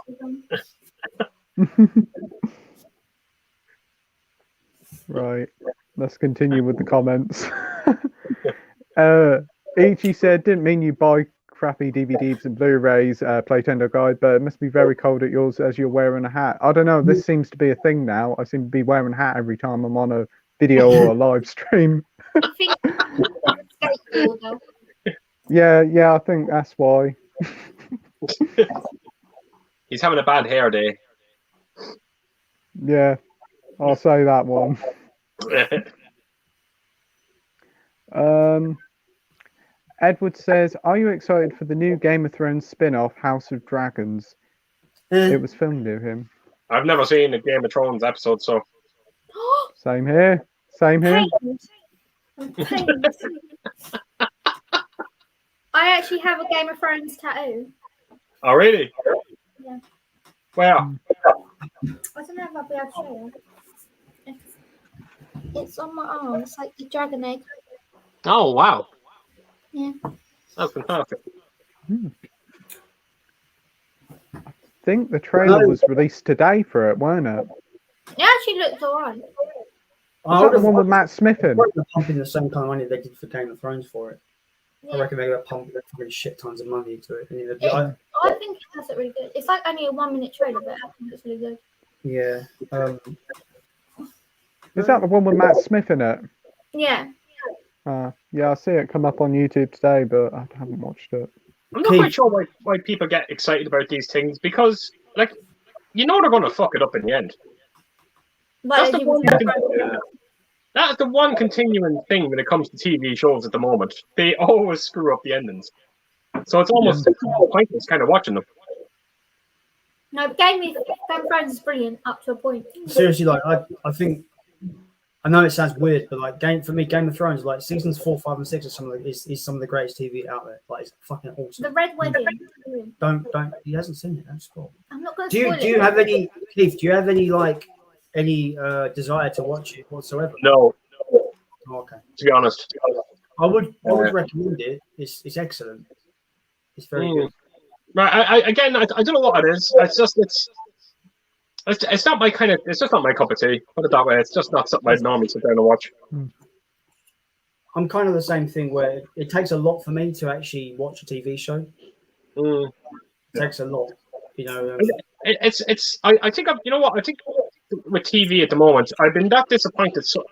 Right. Let's continue with the comments. Ichi said, didn't mean you buy crappy DVDs and Blu-rays, Playtendoguy, but it must be very cold at yours as you're wearing a hat. I don't know, this seems to be a thing now. I seem to be wearing a hat every time I'm on a video or a live stream. I think skateboarder. Yeah, I think that's why. He's having a bad hair day. Yeah, I'll say that one. Edward says, are you excited for the new Game of Thrones spin-off, House of Dragons? It was filmed with him. I've never seen a Game of Thrones episode, so... Same here. I actually have a Game of Thrones tattoo. Oh, really? Yeah. Where? I don't know if I'll be able to show you. It's on my arm. It's like the dragon egg. Oh, wow. Yeah. That's fantastic. I think the trailer was released today for it, weren't it? It actually looks alright. Is that the one with Matt Smith in? They're pumping the same kind of money they did for Game of Thrones for it. Yeah. I reckon they're going to pump fucking shit tons of money into it. I think it does it really good. It's like only a 1-minute trailer, but I think it's really good. Yeah. Is that the one with Matt Smith in it? Yeah. Yeah, I see it come up on YouTube today, but I haven't watched it. I'm not quite sure why people get excited about these things, because, like, you know they're going to fuck it up in the end. That's the one continuing thing when it comes to TV shows at the moment. They always screw up the endings. So it's almost pointless kind of watching them. No, but Game of Thrones is brilliant up to a point. Seriously, like, I think, I know it sounds weird, but like Game of Thrones, like seasons 4, 5, and 6 is some of the greatest TV out there. Like, it's fucking awesome. The Red Wedding. Don't. He hasn't seen it. Don't spoil. I'm not going to. Do you have any, Keith? Do you have any desire to watch it whatsoever? No. Oh, okay. To be honest, I would recommend it. It's excellent. It's very good. Right. I don't know what it is. It's not my kind of. It's just not my cup of tea. Put it that way. It's just not something I'd normally sit down and watch. I'm kind of the same thing where it takes a lot for me to actually watch a TV show. It takes a lot, you know. I think you know what I think with TV at the moment. I've been that disappointed. So,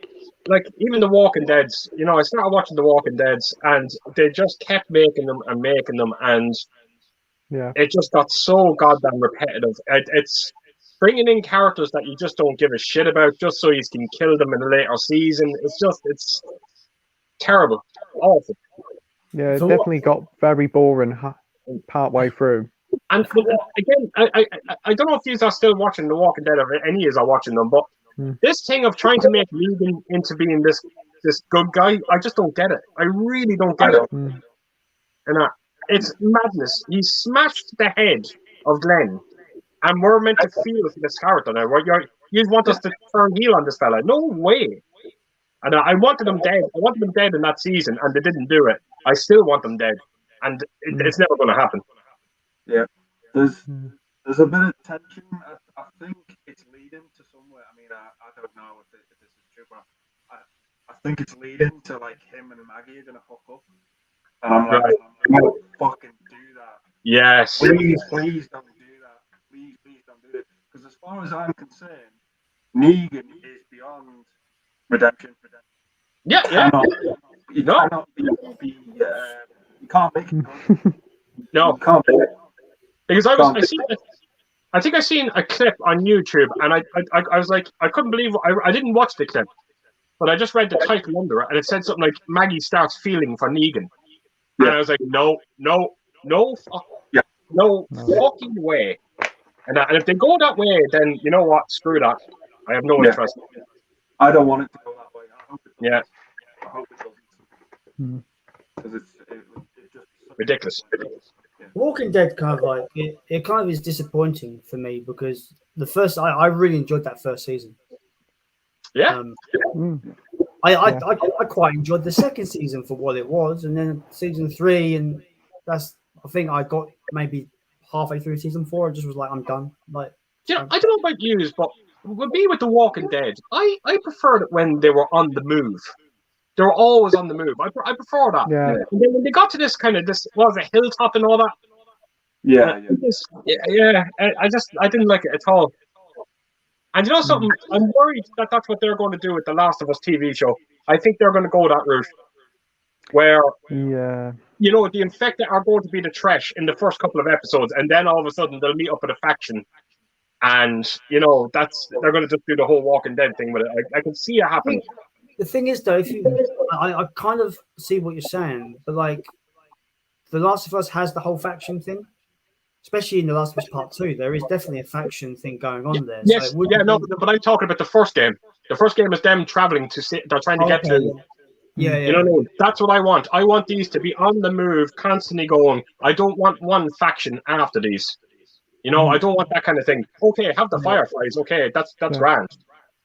like even The Walking Dead. You know, I started watching The Walking Dead, and they just kept making them, and it just got so goddamn repetitive. It's bringing in characters that you just don't give a shit about just so you can kill them in a later season. It's terrible. Awful. Yeah, it definitely got very boring part way through. And again, I don't know if you are still watching The Walking Dead or any of you are watching them, but this thing of trying to make Negan into being this good guy, I just don't get it. I really don't get it. And it's madness. He smashed the head of Glenn. And we're meant to feel for this character now. You want us to turn heel on this fella? No way. And I wanted them dead. I wanted them dead in that season, and they didn't do it. I still want them dead, and it's never going to happen. Yeah, there's a bit of tension. I think it's leading to somewhere. I mean, I don't know if this is true, but I think it's leading to like him and Maggie are going to hook up. And I'm like, don't fucking do that. Yes. Please don't do that. Please don't do it. Because as far as I'm concerned, Negan is beyond redemption. Yeah. You No. cannot be you can't make it. No. You can't make it. Because I think I seen a clip on YouTube, and I was like, I couldn't believe I didn't watch the clip, but I just read the title under it, and it said something like Maggie starts feeling for Negan, and I was like, no fucking way. And if they go that way, then you know what? Screw that. I have no interest. I don't want it to go that way. I hope it doesn't. Because it's just Ridiculous. Walking Dead kind of like it kind of is disappointing for me because the first I really enjoyed that first season. Yeah. I quite enjoyed the second season for what it was, and then season 3, and that's I think I got maybe halfway through season 4. I just was like, I'm done. Like, I don't know about you, but with me with The Walking Dead, I preferred it when they were on the move. They were always on the move. I prefer that. Yeah. And then when they got to this was a hilltop and all that. Yeah. I didn't like it at all. And you know something? I'm worried that that's what they're going to do with the Last of Us TV show. I think they're going to go that route, where the infected are going to be the trash in the first couple of episodes, and then all of a sudden they'll meet up with a faction, and they're going to just do the whole Walking Dead thing with it. I can see it happen. The thing is, though, I kind of see what you're saying, but like, The Last of Us has the whole faction thing, especially in The Last of Us Part 2. There is definitely a faction thing going on there. Yes, so but I'm talking about the first game. The first game is them traveling they're trying to get to. Yeah. You know what I mean? That's what I want. I want these to be on the move, constantly going. I don't want one faction after these. I don't want that kind of thing. Okay, have the Fireflies. Okay, that's grand.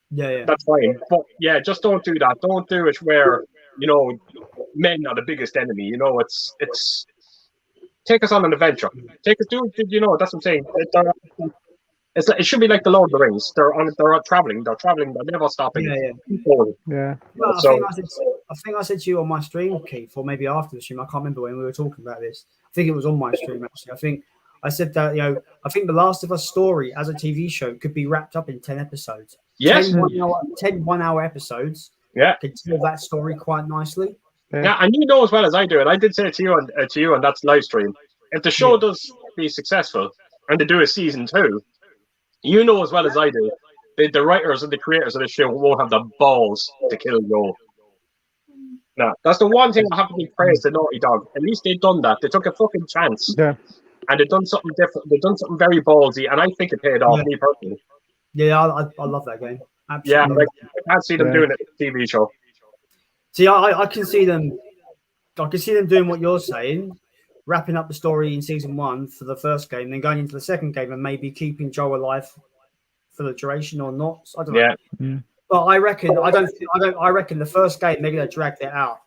Yeah. That's fine. But just don't do that. Don't do it where men are the biggest enemy. It's take us on an adventure. Take us to that's what I'm saying. It should be like the Lord of the Rings. They're traveling. They're never stopping. Yeah. Well, I think I said to you on my stream, Keith, or maybe after the stream. I can't remember when we were talking about this. I think it was on my stream actually. I think I said that I think The Last of Us story as a TV show could be wrapped up in 10 episodes. Yes. 10 1-hour episodes. Yeah. Could tell that story quite nicely. Yeah, and you know as well as I do it. I did say to you on that live stream, if the show does be successful and they do a season 2, you know as well as I do, the writers and the creators of the show won't have the balls to kill Joel. No, that's the one thing I have to give praise to Naughty Dog. At least they've done that. They took a fucking chance. Yeah. And they've done something different. They've done something very ballsy, and I think it paid off, me personally. Yeah, I love that game. Absolutely. Yeah, I can't see them doing it in a TV show. See, I can see them. I can see them doing what you're saying, wrapping up the story in season 1 for the first game, then going into the second game and maybe keeping Joel alive for the duration or not. I don't know. Yeah. But I reckon I reckon the first game they're going to drag that out.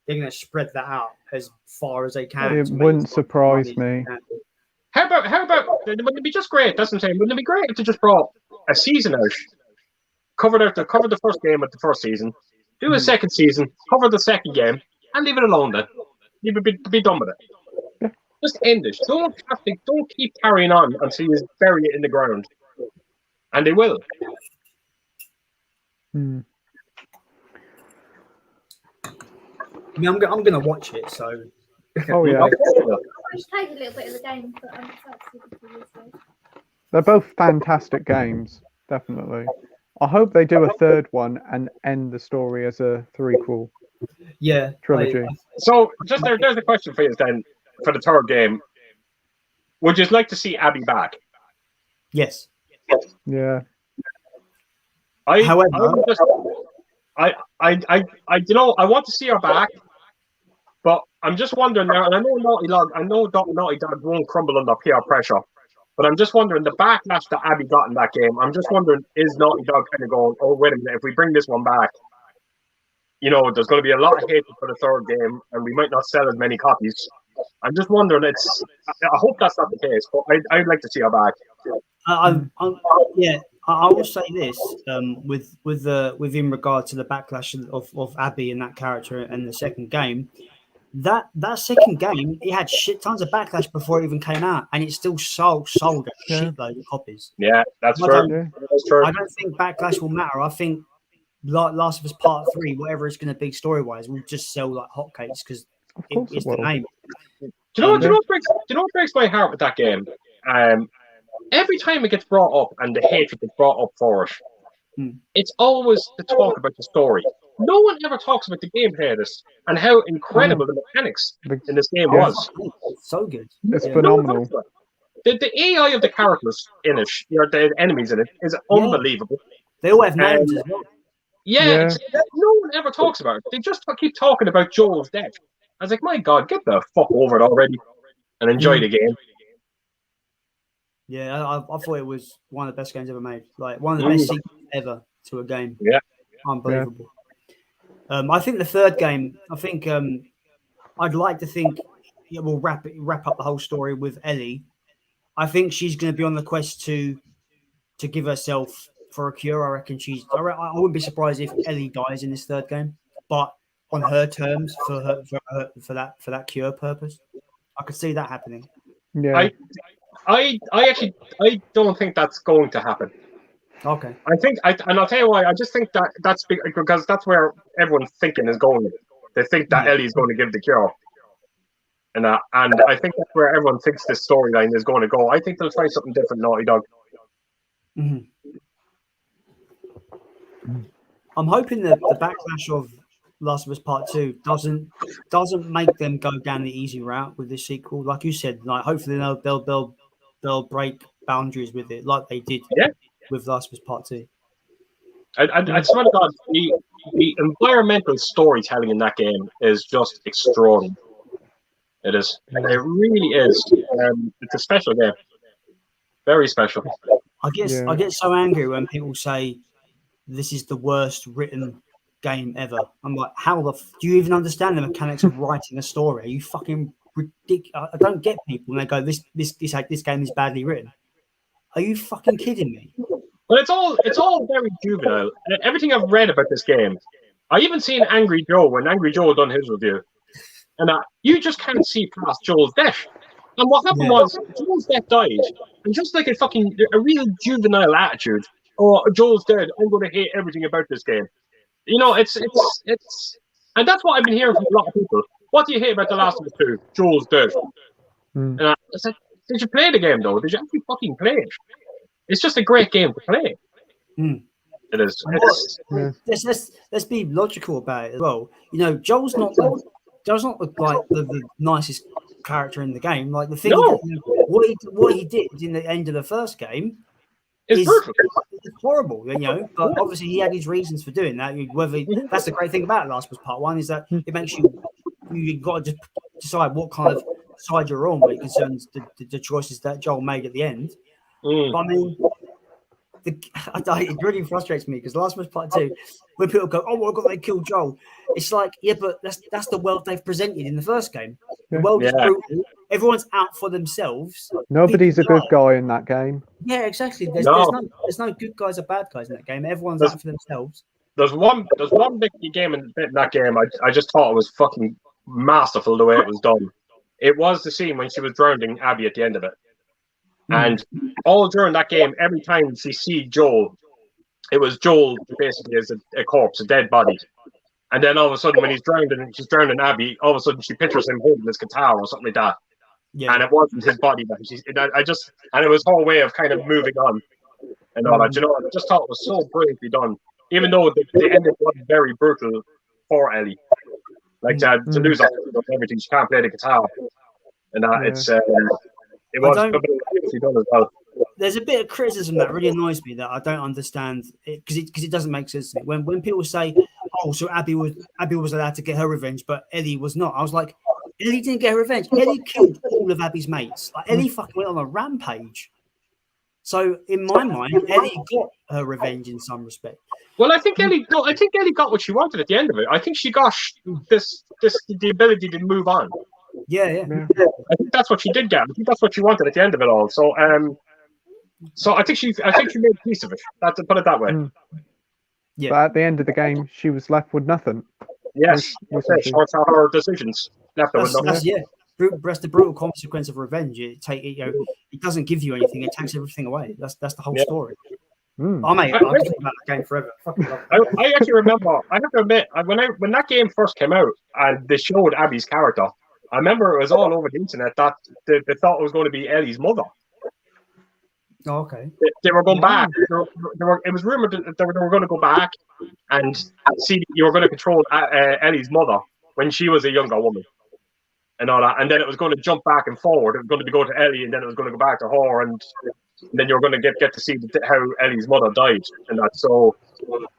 They're going to spread that out as far as they can. It wouldn't surprise me. How about? Wouldn't it be just great? That's what I'm saying. Wouldn't it be great if they just brought a season out, cover the first game with the first season, do a second season, cover the second game, and leave it alone then. You be done with it. Yeah. Just end it. Don't keep carrying on until you bury it in the ground. And they will. I mean, I'm going to watch it, so. Oh yeah. Just take a little bit of the game, but I'm excited to see this. They're both fantastic games, definitely. I hope they do a third one and end the story as a threequel trilogy. So, just there's a question for you then for the third game. Would you like to see Abby back? Yes. Yeah. I want to see her back, but I'm just wondering now, and I know Naughty Dog won't crumble under peer pressure, but I'm just wondering the backlash that Abby got in that game. I'm just wondering, is Naughty Dog kind of going, oh wait a minute, if we bring this one back, there's going to be a lot of hatred for the third game, and we might not sell as many copies. I'm just wondering. I hope that's not the case, but I'd like to see her back. I will say this with in regard to the backlash of Abby and that character and the second game. that second game, it had shit tons of backlash before it even came out, and it still sold a shitload of copies. Yeah, that's I true. don't- That's true. I don't think backlash will matter. I think Last of Us Part 3, whatever it's going to be story-wise, will just sell like hotcakes because Of course it's it the will. name. Do you know what breaks my heart with that game? Every time it gets brought up and the hatred gets brought up for it, it's always the talk about the story. No one ever talks about the gameplay of this and how incredible the mechanics in this game was. It's so good. It's Yeah. phenomenal. The AI of the characters in it, the enemies in it, is unbelievable. They all have names as well. Yeah. No one ever talks about it. They just keep talking about Joel's death. I was like, my God, get the fuck over it already and enjoy the game. Yeah, I thought it was one of the best games ever made. Like one of the best sequels ever to a game. Yeah. Unbelievable. I think the third game, I'd like to think we'll wrap up the whole story with Ellie. I think she's going to be on the quest to give herself for a cure. I reckon I wouldn't be surprised if Ellie dies in this third game, but on her terms for that cure purpose. I could see that happening. Yeah. I don't think that's going to happen. Okay. And I'll tell you why. I just think that's because that's where everyone's thinking is going. They think that Ellie's going to give the cure, and I think that's where everyone thinks this storyline is going to go. I think they'll try something different, Naughty Dog. Mm-hmm. I'm hoping that the backlash of Last of Us Part 2 doesn't make them go down the easy route with this sequel. Like you said, like hopefully they'll break boundaries with it, like they did with Last of Us Part 2. I swear to God, the environmental storytelling in that game is just extraordinary. It is. It really is. It's a special game. Very special. I get so angry when people say this is the worst written game ever. I'm like, do you even understand the mechanics of writing a story? Are you fucking ridiculous? I don't get people when they go, this game is badly written. Are you fucking kidding me? But it's all very juvenile. Everything I've read about this game, I even seen Angry Joe when Angry Joe done his review, and you just can't see past Joel's death. And what happened was Joel's death died, and just like a real juvenile attitude. Oh, Joel's dead. I'm going to hate everything about this game. You know, it's, and that's what I've been hearing from a lot of people. What do you hate about The Last of Us 2? Joel's dead. And I said, did you play the game though? Did you actually fucking play it? It's just a great game to play. It is. Let's be logical about it as well. You know, Joel's not like the nicest character in the game. Like the thing, what he did in the end of the first game is horrible. You know, but obviously he had his reasons for doing that. That's the great thing about Last of Us Part 1 is that it makes you got to just decide what kind of side you're on when it concerns the choices that Joel made at the end. But I mean, it really frustrates me because Last of Us Part 2, when people go, "Oh my God, they killed Joel," it's like, yeah, but that's the world they've presented in the first game. The world is brutal. Everyone's out for themselves. Nobody's a good guy in that game. Yeah, exactly. There's no good guys or bad guys in that game. Everyone's out for themselves. There's one big game in that game. I just thought it was fucking masterful the way it was done. It was the scene when she was drowning Abby at the end of it. And all during that game, every time she see Joel, it was Joel basically as a corpse, a dead body. And then all of a sudden, when she's drowning Abby, all of a sudden she pictures him holding his guitar or something like that. Yeah. And it wasn't his body. And it was her way of kind of moving on and all that. You know, I just thought it was so brilliantly done. Even though the ending was very brutal for Ellie, like to lose everything, she can't play the guitar, and it was beautifully done as well. There's a bit of criticism that really annoys me that I don't understand because it doesn't make sense to me. When people say, "Oh, so Abby was allowed to get her revenge, but Ellie was not," I was like, Ellie didn't get her revenge. Ellie killed all of Abby's mates. Like Ellie fucking went on a rampage. So in my mind, Ellie got her revenge in some respect. Well, I think Ellie got what she wanted at the end of it. I think she got the ability to move on. Yeah. I think that's what she did get. I think that's what she wanted at the end of it all. So, I think she made peace of it. That's to put it that way. Yeah. But at the end of the game, she was left with nothing. Yes, short of her decisions. left her with nothing. That's the brutal consequence of revenge. It doesn't give you anything. It takes everything away. That's the whole story. Oh mate, I'll just think about that game forever. I actually remember. I have to admit, when that game first came out and they showed Abby's character, I remember it was all over the internet that they thought it was going to be Ellie's mother. Oh, okay. They were going back. It was rumored that they were going to go back and see you were going to control Ellie's mother when she was a younger woman. And all that, and then it was going to jump back and forward. It was going to go to Ellie, and then it was going to go back to her, and then you were going to get to see how Ellie's mother died, and that. So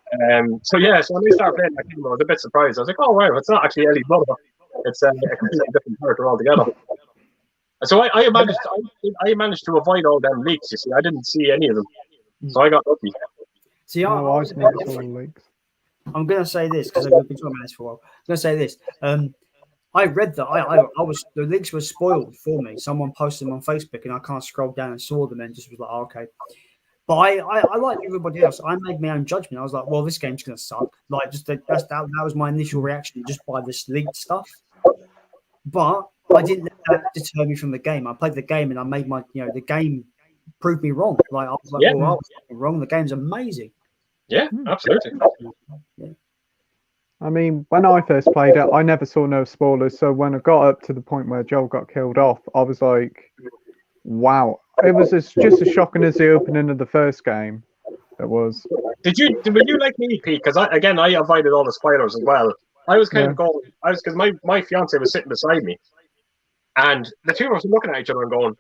when we started playing that game, I was a bit surprised. I was like, "Oh wow, it's not actually Ellie's mother; it's a completely different character altogether." So I managed to avoid all them leaks. You see, I didn't see any of them, so I got lucky. See, I never saw leaks. I'm going to say this because I've been talking about this for a while. I'm going to say this. I read that the links were spoiled for me. Someone posted them on Facebook, and I can't scroll down and saw them, and just was like, oh, okay. But I like everybody else. I made my own judgment. I was like, well, this game's gonna suck. Like, just that was my initial reaction just by this leaked stuff. But I didn't let that deter me from the game. I played the game, and I made the game proved me wrong. Like I was like, well, I was wrong. The game's amazing. Yeah, absolutely. Yeah. I mean, when I first played it, I never saw no spoilers. So when I got up to the point where Joel got killed off, I was like, wow. It was just as shocking as the opening of the first game. It was. Were you like me, Pete? Because I avoided all the spoilers as well. I was kind of going, because my fiance was sitting beside me, and the two of us were looking at each other and going,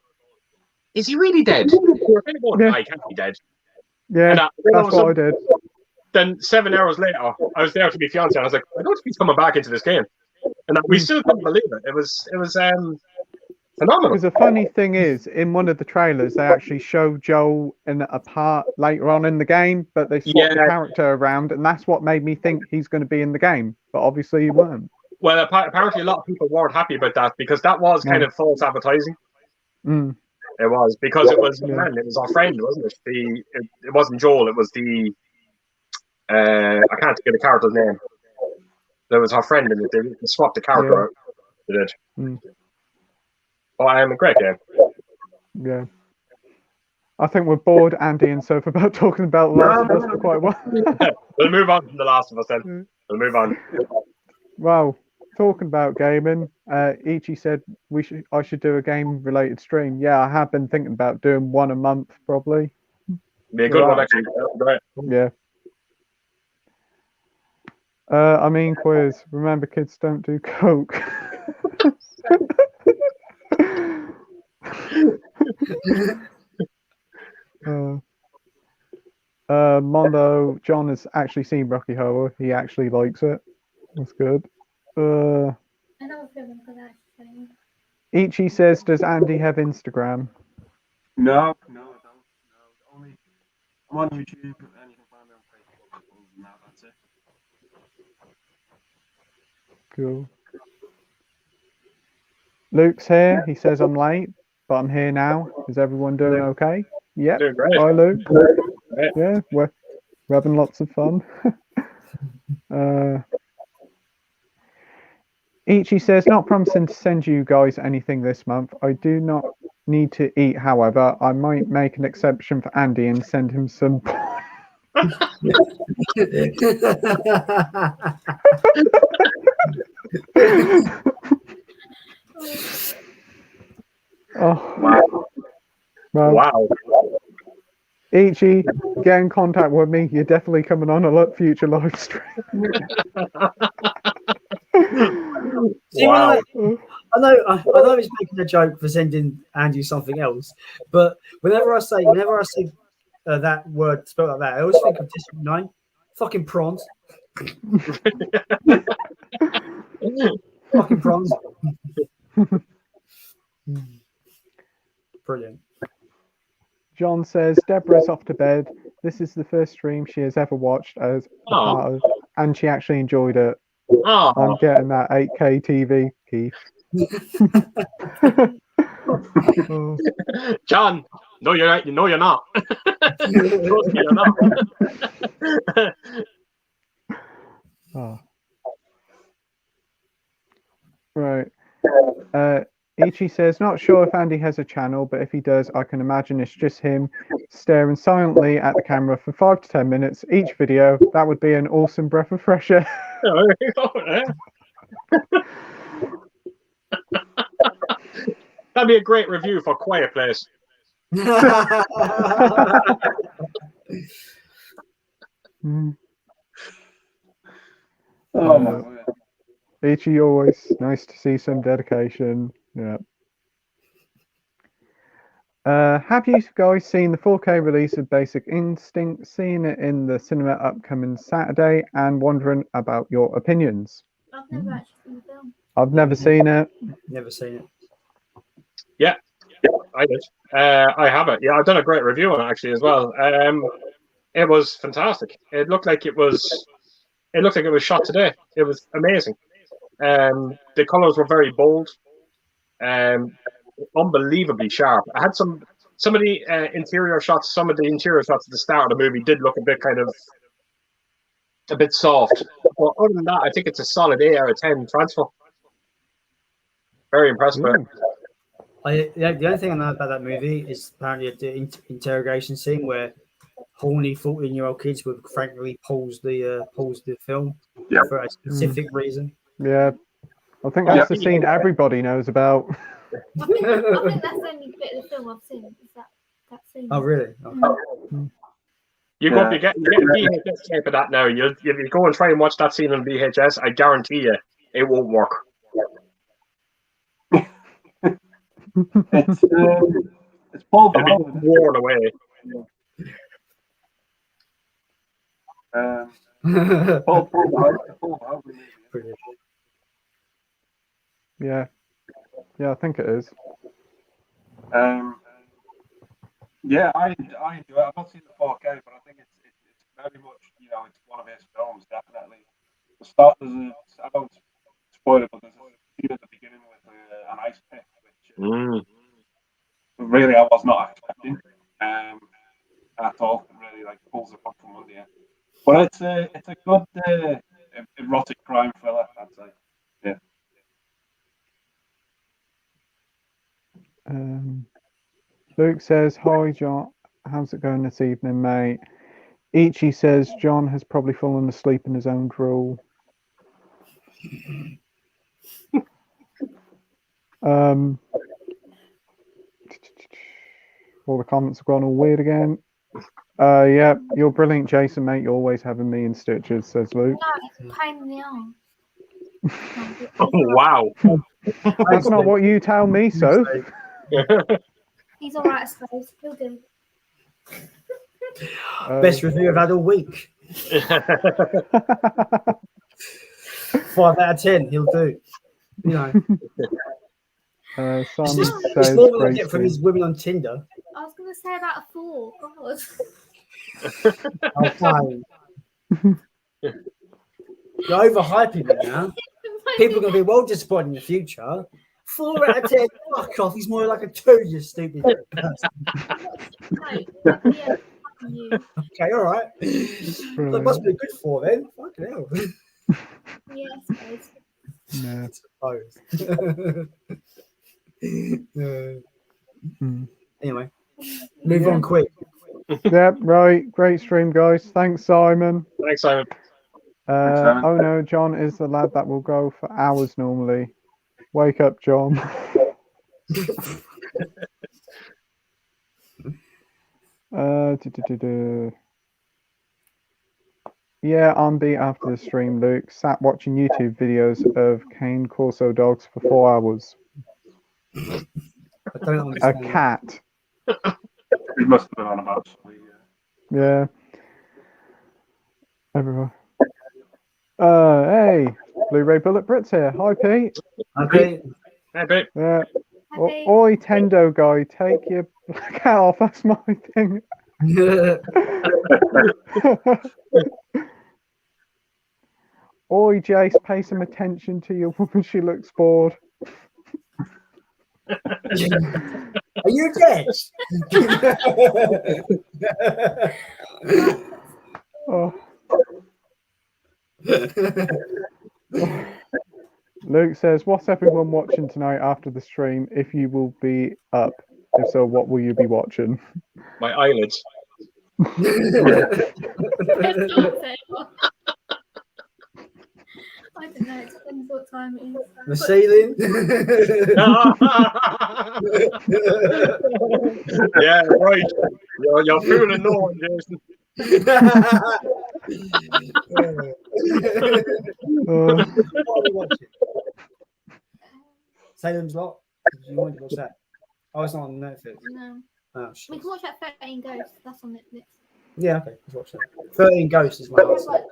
is he really dead? We were kind of going, I can't be dead. Yeah, that's what I did. Then 7 hours later, I was there with my fiance, and I was like, I don't think he's coming back into this game. And we still couldn't believe it. It was phenomenal. Because the funny thing is, in one of the trailers, they actually show Joel in a part later on in the game, but they swapped the character around, and that's what made me think he's going to be in the game. But obviously, he weren't. Well, apparently, a lot of people weren't happy about that because that was kind of false advertising. Mm. It was because it was it was our friend, wasn't it? It wasn't Joel. It was the I can't get the character's name. There was her friend in it. They swapped the character out. They did. Mm. Oh, I am a great game. Yeah. I think we're bored, Andy and Soph, about talking about Last of Us for quite a while. We'll move on from The Last of Us then. We'll move on. Well, talking about gaming, Ichi said I should do a game-related stream. Yeah, I have been thinking about doing one a month, probably. Be a good one, actually. Great. Yeah. Quiz. Remember, kids don't do coke. Mondo, John has actually seen Rocky Horror. He actually likes it. That's good. Ichi says, does Andy have Instagram? No, I don't. No, only I'm on YouTube, and you can find me on Facebook. No, that's it. Cool. Luke's here. He says I'm late, but I'm here now. Is everyone doing okay? Yep. Doing great. Hi, Luke. Great. Yeah, we're having lots of fun. Ichi says, not promising to send you guys anything this month. I do not need to eat, however. I might make an exception for Andy and send him some. Oh, Wow. Ichi, get in contact with me. You're definitely coming on a future live stream. Wow. I know he's making a joke for sending Andy something else, but whenever I say that word spelled like that, I always think of District 9. Fucking prawns. Fucking prawns. Brilliant. John says, Deborah's off to bed. This is the first stream she has ever watched as a part of, and she actually enjoyed it. Oh. I'm getting that 8K TV, Keith. John, no, you're right. No, you're not. You're not. Oh. Right. Ichi says, not sure if Andy has a channel, but if he does, I can imagine it's just him staring silently at the camera for 5 to 10 minutes each video. That would be an awesome breath of fresh air. That'd be a great review for Quiet Place. Oh my word. Ichi, always nice to see some dedication. Yeah. Have you guys seen the 4K release of Basic Instinct? Seen it in the cinema upcoming Saturday and wondering about your opinions. I've never actually seen the film. I've never seen it. Never seen it. Yeah, I did. I have it. Yeah, I've done a great review on it actually as well. It was fantastic. It looked like it was shot today. It was amazing. The colors were very bold. Unbelievably sharp. I had some of the interior shots. Some of the interior shots at the start of the movie did look a bit soft. But other than that, I think it's a solid 8 out of 10 transfer. Very impressed with it. The only thing I know about that movie is apparently the interrogation scene where horny 14-year-old kids would frankly pause the film for a specific reason. Yeah, I think that's the scene everybody knows about. I think that's the only bit of the film I've seen. Is that scene? Oh, really? Oh. You go up, you get a VHS tape of that now. If you go and try and watch that scene on VHS, I guarantee you it won't work. It's Paul Verhoeven. Worn away. Paul Verhoeven. Yeah, I think it is. Yeah, I enjoy it. I've not seen the 4K, but I think it's very much, it's one of his films, definitely. The start, I don't spoil it, but there's a scene at the beginning with an ice pick, which really I was not expecting at all. It really pulls the rug from under you. But it's a good erotic crime thriller, I'd say. Yeah. Luke says, hi John, how's it going this evening, mate? Ichi says John has probably fallen asleep in his own drool. All the comments have gone all weird again. Yeah, you're brilliant, Jason, mate. You're always having me in stitches, says Luke. No, it's a pain in the arm. Oh, wow. That's not what you tell me, Soph. He's all right, I suppose. He'll do. Best review I've had all week. 5 out of 10, he'll do. Simon It's says, more than I get from his women on Tinder. I was going to say about a 4. God. Oh, fine. You're overhyping it now. People are going to be well disappointed in the future. 4 out of 10. Fuck off. He's more like a 2, you stupid person. Okay, all right. That must be a good 4 then. Fucking hell. Yeah, I suppose. Anyway, move on quick. Yep, right. Great stream, guys. Thanks, Simon. Thanks, Simon. Oh no, John is the lad that will go for hours normally. Wake up, John. Yeah, I'm beat after the stream, Luke. Sat watching YouTube videos of cane Corso dogs for 4 hours. I don't understand. A cat. He must have been on about something. Yeah. Everywhere. Hey, Blu-ray Bullet Brits here. Hi, Pete. Okay. Hey, Pete. Yeah. Okay. Oi, Tendo guy, take your black hat off. That's my thing. Oi, Jace, pay some attention to your woman. She looks bored. Are you dead? Oh. Luke says, "What's everyone watching tonight after the stream? If you will be up, if so, what will you be watching?" My eyelids. I don't know. It depends what time it is. The ceiling. Yeah, right. You're fooling no one, Jason. What are we watching? Salem's Lot. You want to watch that? Oh, it's not on Netflix. No. Oh, We shit. can watch that 13 Ghosts. That's on Netflix. Yeah, okay, let's watch that. 13 Ghosts is my There's answer. like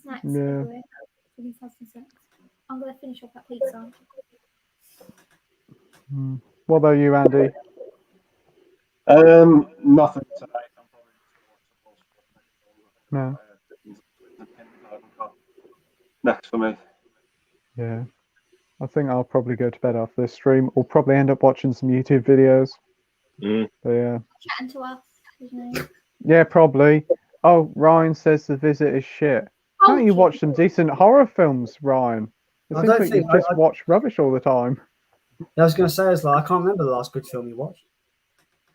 snacks Yeah. everywhere. We can have some snacks. I'm going to finish off that pizza. What about you, Andy? Nothing tonight. I'm probably No. next for me. Yeah. I think I'll probably go to bed after this stream. Or probably end up watching some YouTube videos. But yeah. Chatting to us. You know. Yeah, probably. Oh, Ryan says The Visit is shit. Can't you watch some decent horror films, Ryan? It I seems don't like think you just watch rubbish all the time. I was going to say, it's like, I can't remember the last good film you watched.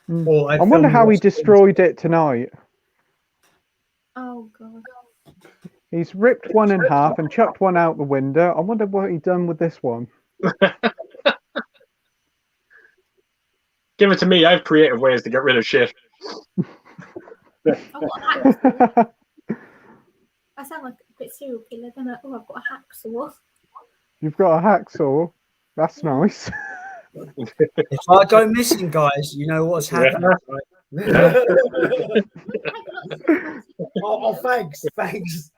Or a I film wonder you how he watched. destroyed it tonight. Oh, God. He's ripped one in half and chucked one out the window. I wonder what he's done with this one. Give it to me. I have creative ways to get rid of shit. I've got a hacksaw. I sound like a bit serial killer, don't I? Oh, I've got a hacksaw. You've got a hacksaw. That's nice. If I go missing, guys, you know what's happening. Right? Oh, thanks. Thanks.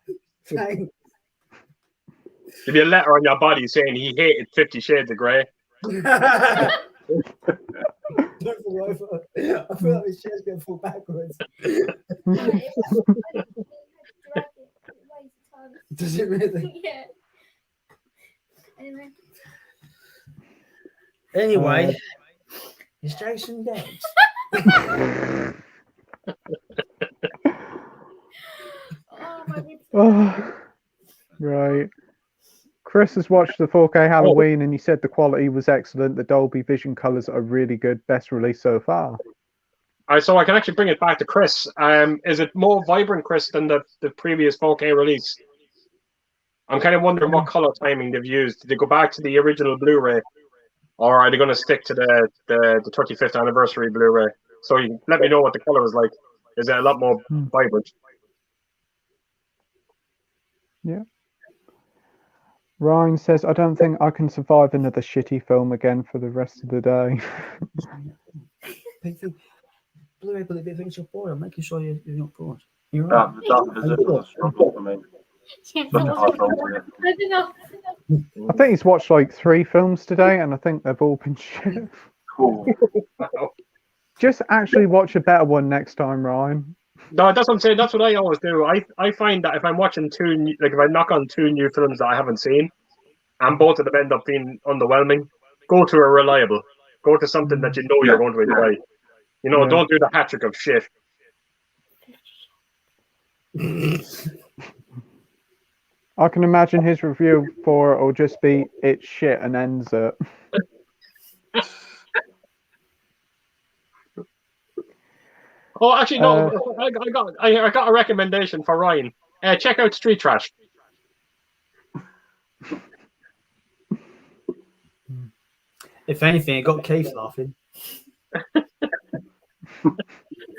Give you a letter on your body saying he hated 50 Shades of Grey. Don't fall over. I feel like this chair's going to fall backwards. Does it really? Yeah. Anyway. Anyway, is Jason dead? Oh, my ribs. Oh, right. Chris has watched the 4K Halloween and he said the quality was excellent. The Dolby Vision colors are really good. Best release so far. So I can actually bring it back to Chris. Is it more vibrant, Chris, than the previous 4K release? I'm kind of wondering what color timing they've used. Did they go back to the original Blu-ray, or are they going to stick to the 35th anniversary Blu-ray? So you let me know what the color is like. Is it a lot more vibrant? Yeah. Ryan says, "I don't think I can survive another shitty film again for the rest of the day." Blu-ray, but if it's your boy, I'm making sure you're not bored. You're right. That visit was a struggle for me. Yeah, Such a hard film to get. I don't know. I think he's watched like 3 films today and I think they've all been shit. Cool. Just actually watch a better one next time, Ryan. No, that's what I'm saying. That's what I always do. I find that if I'm watching if I knock on 2 new films that I haven't seen, and both of them end up being underwhelming, go to a reliable. Go to something that you know you're going to enjoy. You know, don't do the hat trick of shit. I can imagine his review for it will just be "it's shit" and ends it. Oh, actually, no. I got a recommendation for Ryan. Check out Street Trash. If anything, it got Keith laughing.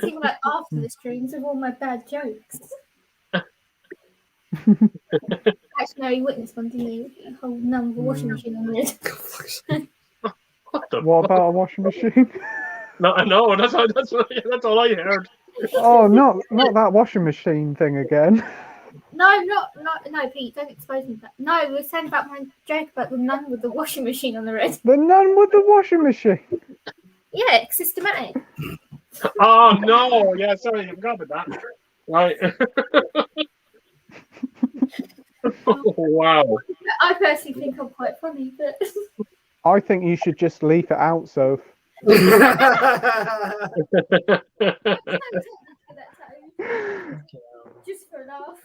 Seems like after the streams of all my bad jokes. Actually, no, he witnessed one, didn't he? A whole nun with a washing machine on it. What about a washing machine? No, that's all I heard. Oh, not that washing machine thing again. No, no, Pete, don't expose me. No, we were saying about my joke about the nun with the washing machine on the head. The nun with the washing machine. Yeah, systematic. Oh no! Yeah, sorry, I forgot about that. Right. Oh, wow. I personally think I'm quite funny, but I think you should just leave it out, Soph. just for a laugh.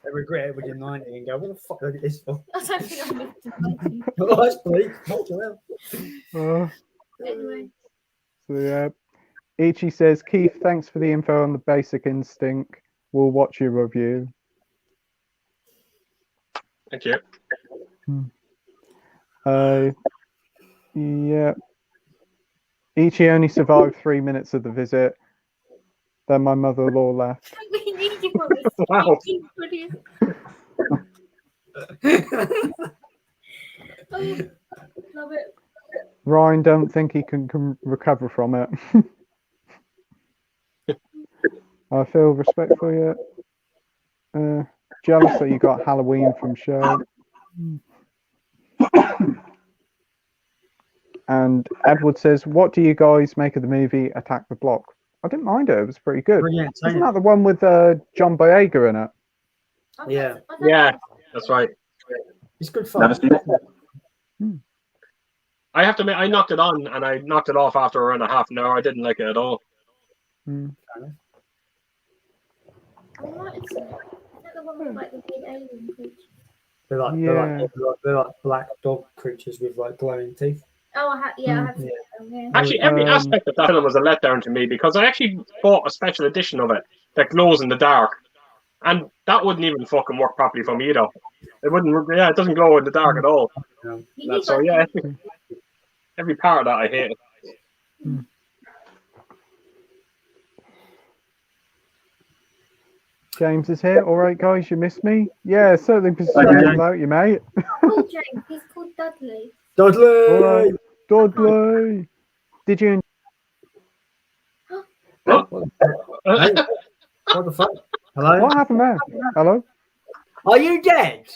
They regret it when you're 90 and go, what the fuck did I get this for? I don't think I lived to 90. Oh, that's bleak. Fucking hell. Anyway, So yeah, Ichi says, Keith, thanks for the info on the Basic Instinct. We'll watch your review. Thank you. Yeah. Ichi only survived 3 minutes of the visit. Then my mother-in-law left. we need you on this. Wow. Brilliant. Oh, love it. Ryan don't think he can recover from it. I feel respect for you. Jealous that you got Halloween from show. And Edward says, what do you guys make of the movie Attack the Block? I didn't mind it. It was pretty good. Brilliant. Isn't that the one with John Boyega in it? Yeah. Yeah, that's right. It's good fun. Never seen it. I have to admit, I knocked it on and I knocked it off after around a half an hour. I didn't like it at all. I might have seen it. Is that the one with like the big alien creature? They're like black dog creatures with like glowing teeth. Oh, I have seen it. Yeah. Actually, every aspect of that film was a letdown to me because I actually bought a special edition of it that glows in the dark. And that wouldn't even fucking work properly for me, though. It wouldn't, it doesn't glow in the dark at all. So, yeah, every part of that I hate. James is here. All right, guys, you missed me? Yeah, certainly been strange without you, mate. Oh, James, he's called Dudley. Dudley! All right, Dudley. Did you? Hey, what the fuck? Hello? What happened there? Hello? Are you dead?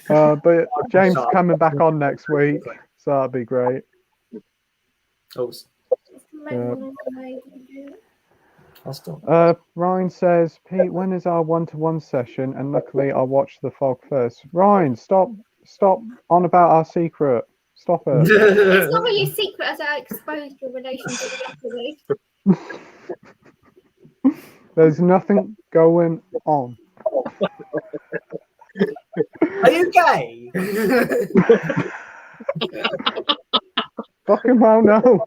But James is coming back on next week, so that'd be great. Oh, I'll stop. Ryan says, Pete, when is our one-to-one session? And luckily, I'll watch The Fog first. Ryan, stop on about our secret. Stop it. It's not really a secret as I exposed your relationship yesterday. There's nothing going on. Are you gay? Fucking well, no.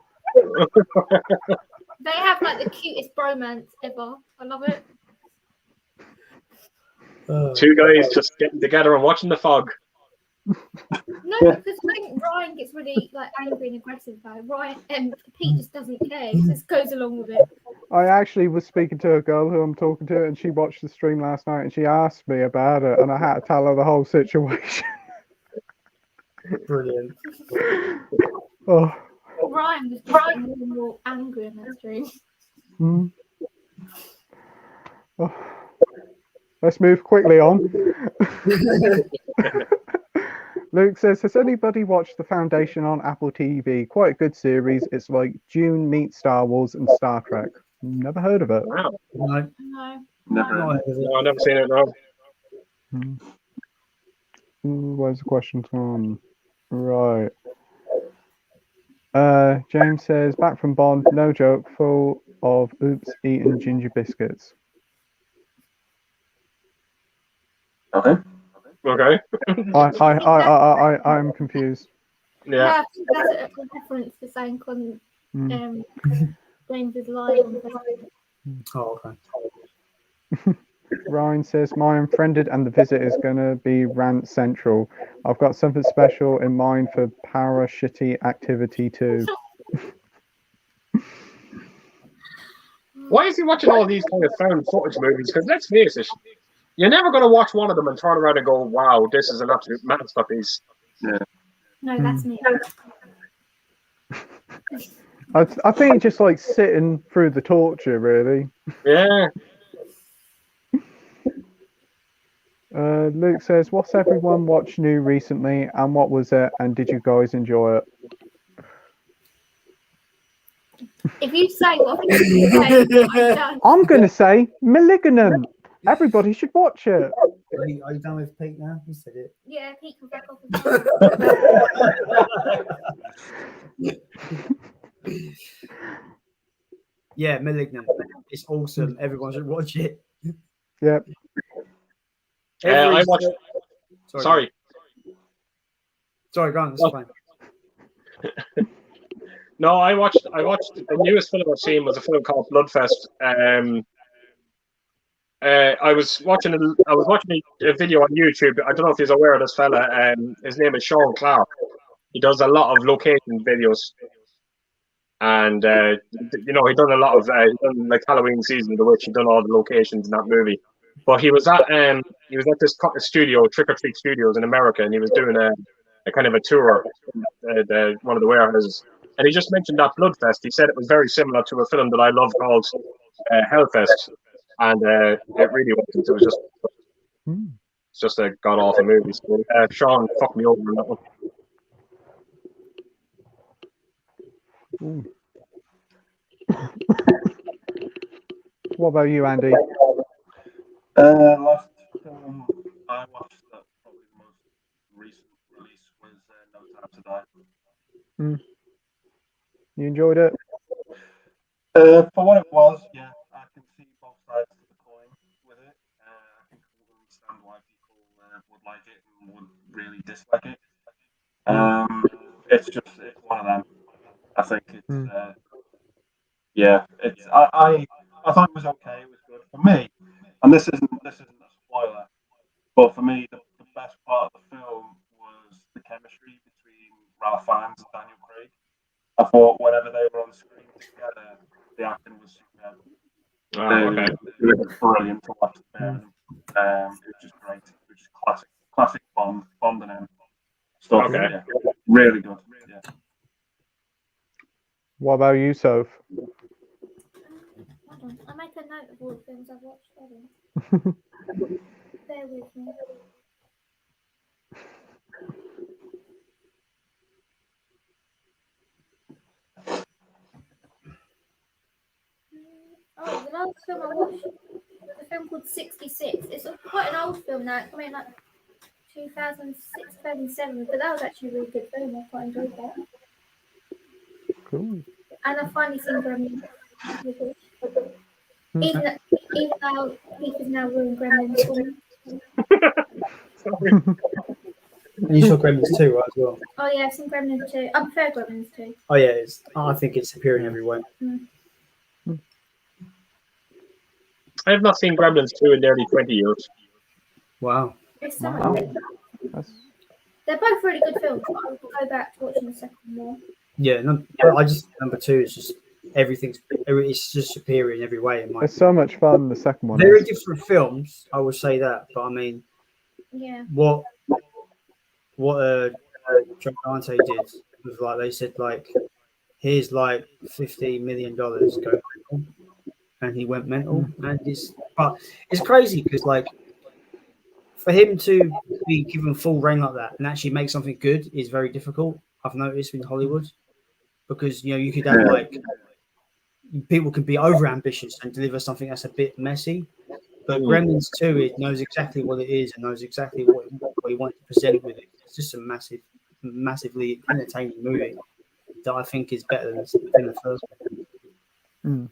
They have like the cutest bromance ever. I love it. Two guys just getting together and watching The Fog. No, because when Ryan gets really like angry and aggressive about it, Pete just doesn't care. He just goes along with it. I actually was speaking to a girl who I'm talking to, and she watched the stream last night, and she asked me about it, and I had to tell her the whole situation. Brilliant. Oh. Ryan was getting more and more angry in that stream. Oh. Let's move quickly on. Luke says, has anybody watched The Foundation on Apple TV? Quite a good series. It's like Dune meets Star Wars and Star Trek. Never heard of it. Wow. No. Never. No, I've never seen it, no. Where's the question from? Right. James says, back from Bond, no joke, full of oops eaten ginger biscuits. Okay. Okay. I'm confused. Yeah. That's a reference to saying James is lying. Oh, okay. Ryan says, my unfriended and the visit is going to be rant central. I've got something special in mind for Parashitty Activity 2. Why is he watching all these kind of found footage movies? Because let's face it, you're never going to watch one of them and turn around and go, wow, this is an absolute masterpiece. Yeah. No, that's me. I think just like sitting through the torture, really. Yeah. Luke says, what's everyone watched new recently and what was it and did you guys enjoy it? If you say what I'm done. I'm going to say Malignant. Everybody should watch it. Are you done with Pete now? You said it. Yeah, Pete can back off. Yeah, Malignant. It's awesome. Everyone should watch it. Yep. I watched. Sorry. Sorry, go on. It's fine. No, I watched the newest film I've seen was a film called Bloodfest. I was watching a video on YouTube. I don't know if you're aware of this fella. His name is Sean Clark. He does a lot of location videos, and he done a lot of like Halloween season of the witch. He done all the locations in that movie. But he was at this studio, Trick or Treat Studios in America, and he was doing a kind of a tour, one of the warehouses. And he just mentioned that Bloodfest. He said it was very similar to a film that I love called Hellfest, and it really wasn't. It was just a god awful movie. So Sean fucked me over on that one. What about you, Andy? Last film I watched that probably the most recent release was No Time to Die. You enjoyed it? For what it was, yeah, I can see both sides of the coin with it. I think I would understand why people would like it and would really dislike it. It's one of them. I think it's I thought it was okay. It was good for me, and this isn't a spoiler, but for me the best part of the film was the chemistry between Ralph Fiennes and Daniel Craig. I thought whenever they were on screen together, the acting was superb. They were brilliant to watch. It was just great. It was just classic Bond and stuff. Okay. Yeah. Really good. Yeah. What about you, Soph? Hold on. I make a note of all the films I've watched. Bear with me. Oh, the last film I watched was a film called 66. It's quite an old film now. It came in like 2006, 2007, but that was actually a really good film. I quite enjoyed that. Cool. And I've finally seen Gremlins. Even though Keith has now ruined Gremlins for me. Sorry. And you saw Gremlins 2, right, as well? Oh yeah, I've seen Gremlins 2. I prefer Gremlins 2. Oh yeah, I think it's superior in every way. I have not seen Gremlins 2 in nearly 20 years. Wow. It's so much better. They're both really good films, but I will go back to watching the second one. Yeah, I just number 2 is just it's just superior in every way. It's so much fun. The second one. Very different films, I would say that, but I mean, yeah. What Dante did was like they said like, here's like $50 million, go mental, and he went mental, and it's crazy because like for him to be given full reign like that and actually make something good is very difficult. I've noticed in Hollywood because you could have like people can be over ambitious and deliver something that's a bit messy. But Gremlins 2, it knows exactly what it is and knows exactly what he wants to present with it. It's just a massively entertaining movie that I think is better than the first one.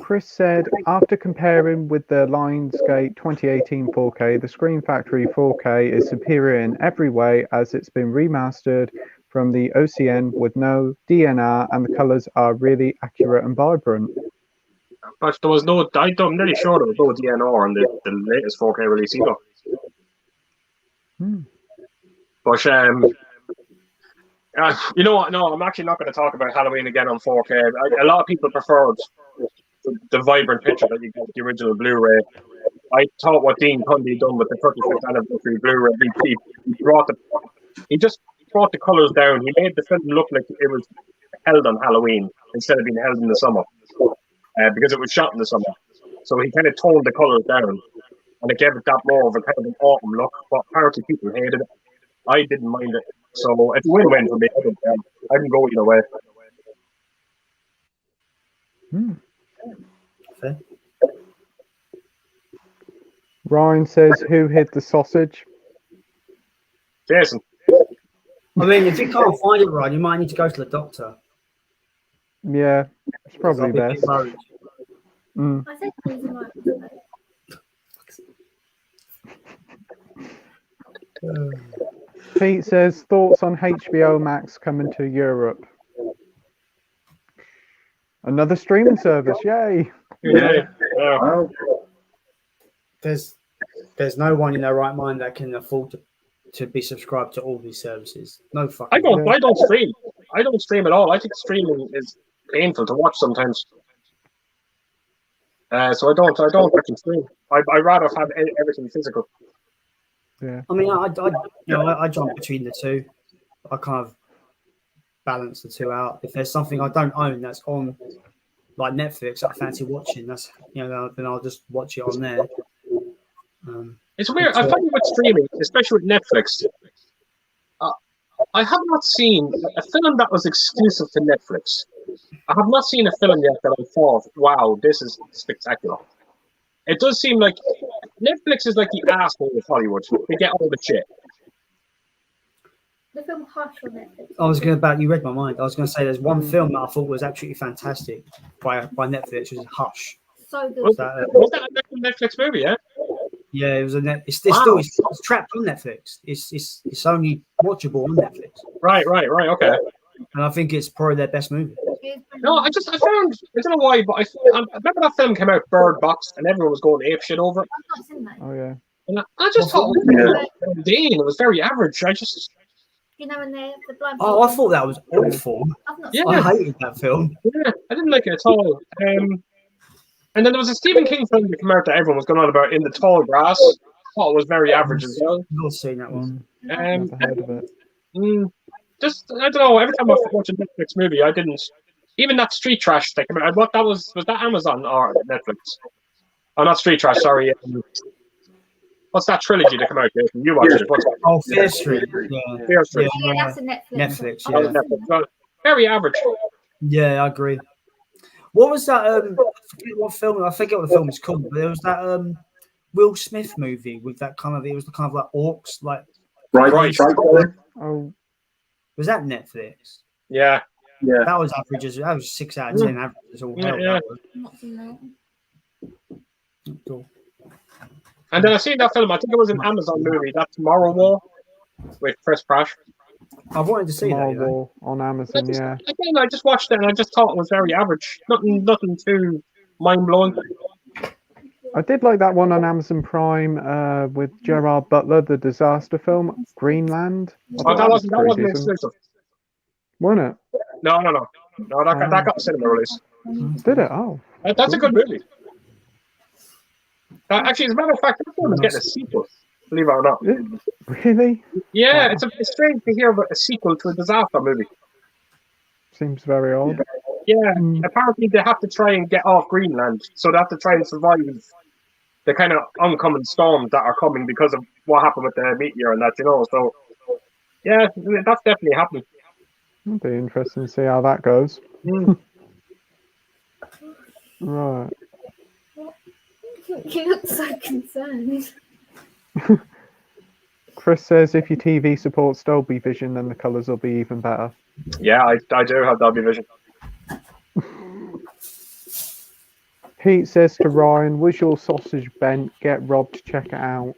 Chris said, after comparing with the Lionsgate 2018 4K, the Screen Factory 4K is superior in every way as it's been remastered from the OCN with no DNR and the colours are really accurate and vibrant. But there was no, I'm nearly sure there was no DNR on the latest 4K release either. But you know what? No, I'm actually not going to talk about Halloween again on 4K. A lot of people preferred the vibrant picture that you get with the original Blu-ray. I thought what Dean Cundy done with the 35th anniversary Blu-ray, he just brought the colours down. He made the film look like it was held on Halloween instead of being held in the summer, because it was shot in the summer. So he kind of toned the colours down, and it gave it that more of a kind of an autumn look. But apparently people hated it. I didn't mind it. So it's a win-win for me. I can go either way. Fair. Ryan says, who hid the sausage? Jason. I mean, if you can't find it, Ryan, you might need to go to the doctor. Yeah, it's probably I'll be a bit best. worried. Mm. I think these are like. Pete says thoughts on HBO Max coming to Europe. Another streaming service, yay! Yeah. Well, There's no one in their right mind that can afford to be subscribed to all these services. No fucking. I don't stream. I don't stream at all. I think streaming is painful to watch sometimes. So I don't fucking stream. I rather have everything physical. Yeah. I mean, I jump between the two. I kind of balance the two out. If there's something I don't own that's on, like Netflix, that I fancy watching, that's then I'll just watch it on there. It's weird. I find with streaming, especially with Netflix, I have not seen a film that was exclusive to Netflix. I have not seen a film yet that I thought, wow, this is spectacular. It does seem like Netflix is like the asshole of Hollywood. They get all the shit. The film Hush on Netflix. I was going to you read my mind. I was going to say there's one film that I thought was absolutely fantastic by Netflix, which is Hush. So good. Was that a Netflix movie? Yeah. Yeah, it was it's still it's trapped on Netflix. It's only watchable on Netflix. Right. Okay. And I think it's probably their best movie. No, I found, I don't know why, but I remember that film came out, Bird Box, and everyone was going ape shit over it. I've not seen that. Oh yeah. And I just thought it was mundane. It was very average. You know when the blind. Oh, I thought that was awful. I've not Yeah. seen I hated that film. Yeah, I didn't like it at all. And then there was a Stephen King film that came out that everyone was going on about, In the Tall Grass. I thought it was very average as well. I've not seen that one. Never heard of it. Just, I don't know, every time I watch a Netflix movie, I didn't, even that Street Trash that came out, was that Amazon or Netflix? Oh, not Street Trash, sorry. What's that trilogy that came out? You watched it. What's Oh, Fear Street. Yeah. Fear Street. Yeah, that's a Netflix. Netflix, That was yeah. Netflix. Well, very average. Yeah, I agree. What was that? I forget what film. I forget what the film is called. But there was that Will Smith movie with that kind of. It was kind of like orcs, like. right. Oh, Was that Netflix? Yeah. That was average. That was 6 out of 10 average as all hell. Yeah. I've not seen that. Cool. And then I seen that film, I think it was an Amazon movie, that Tomorrow War with Chris Pratt. I wanted to see that. You know? Marvel on Amazon, yeah. Again, I just watched it and I just thought it was very average. Nothing too mind-blowing. I did like that one on Amazon Prime with Gerard Butler, the disaster film, Greenland. Oh, that wasn't exclusive. Wasn't it? No, that got a cinema release. Did it? Oh. That's a good movie. Actually, as a matter of fact, that film is getting a sequel, believe it or not. Really? Yeah, it's strange to hear about a sequel to a disaster movie. Seems very odd. Yeah, apparently they have to try and get off Greenland, so they have to try and survive the kind of oncoming storms that are coming because of what happened with the meteor and that, So, yeah, that's definitely happening. It'll be interesting to see how that goes. Right. You look so concerned. Chris says if your TV supports Dolby Vision, then the colours will be even better. Yeah, I do have Dolby Vision. Pete says to Ryan, was your sausage bent? Get robbed, check it out.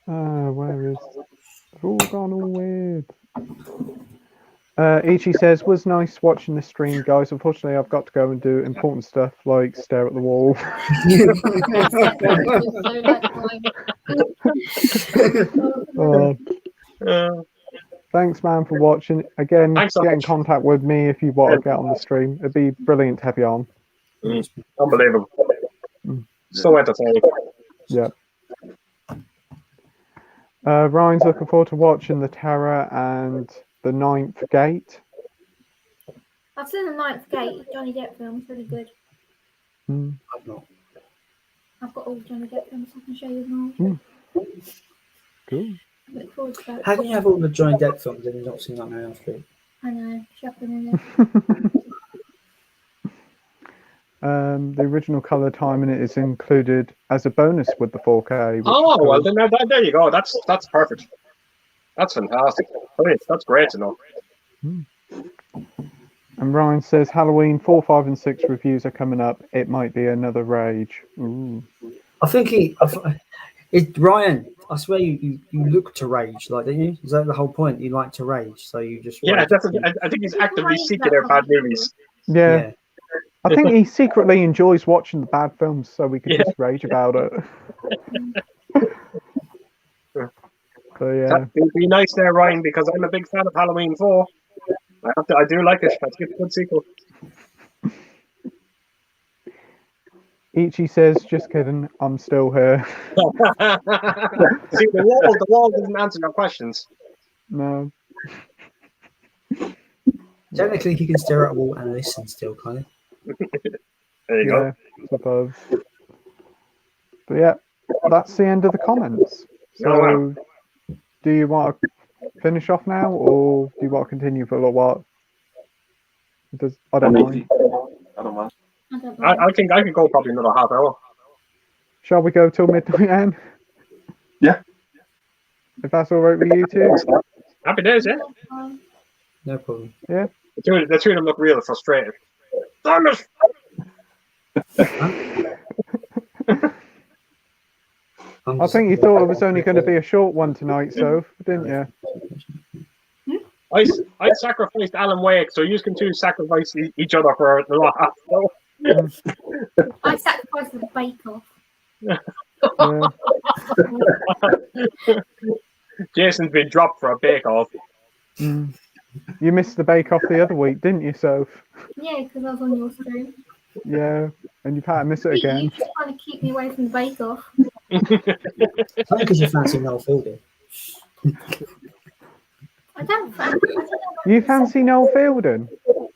Where is it? All gone all weird. Ichi says, was nice watching the stream, guys. Unfortunately, I've got to go and do important stuff like stare at the wall. Thanks, man, for watching. Again, get in contact with me if you want to get on the stream. It'd be brilliant to have you on. Unbelievable. So entertaining. Yeah. Ryan's looking forward to watching The Terror and The Ninth Gate. I've seen The Ninth Gate, Johnny Depp film. It's really good. I've not. I've got all Johnny Depp films I can show you them all. Cool. I look forward to that. How can you have all the Johnny Depp films and you've not seen Nightmare on Elm Street? I know, shopping in there. The original color timing is included as a bonus with the 4K. which Oh is cool. well, then there you go. That's perfect. That's fantastic. Brilliant. That's great to know. And Ryan says Halloween 4, 5, and 6 reviews are coming up. It might be another rage. Ooh. I think Ryan, I swear you look to rage, like, don't you? Is that the whole point? You like to rage, so you just Yeah, rage. I think he's actively seeking out bad movies. Yeah. I think he secretly enjoys watching the bad films, so we can just rage about it. So yeah, That'd be nice there, Ryan, because I'm a big fan of Halloween 4. I do like it. I think it's a good sequel. Ichi says, "Just kidding, I'm still here." See, the wall doesn't answer your questions. No. Technically, he can stare at a wall and listen still, kind of. There you go. I suppose. But yeah, that's the end of the comments. So, Oh, do you want to finish off now, or do you want to continue for a little while? I don't mind. I don't mind. I don't know. I think I could go probably another half hour. Shall we go till midnight, Anne? Yeah. If that's all right with you two? Happy days, yeah. No problem. Yeah. The two of them look real frustrated. Damn it! I think you thought it was only going to be a short one tonight, Soph, didn't you? I sacrificed Alan Wake, so you can two sacrifice each other for the last. I sacrificed the bake-off. Yeah. Jason's been dropped for a bake-off. Mm. You missed the bake off the other week, didn't you, Soph? Yeah, because I was on your stream. Yeah, and you've had to miss it You again. just trying to keep me away from the bake-off. Only because you fancy Noel Fielding. I don't fancy. I don't know. You fancy Noel Fielding?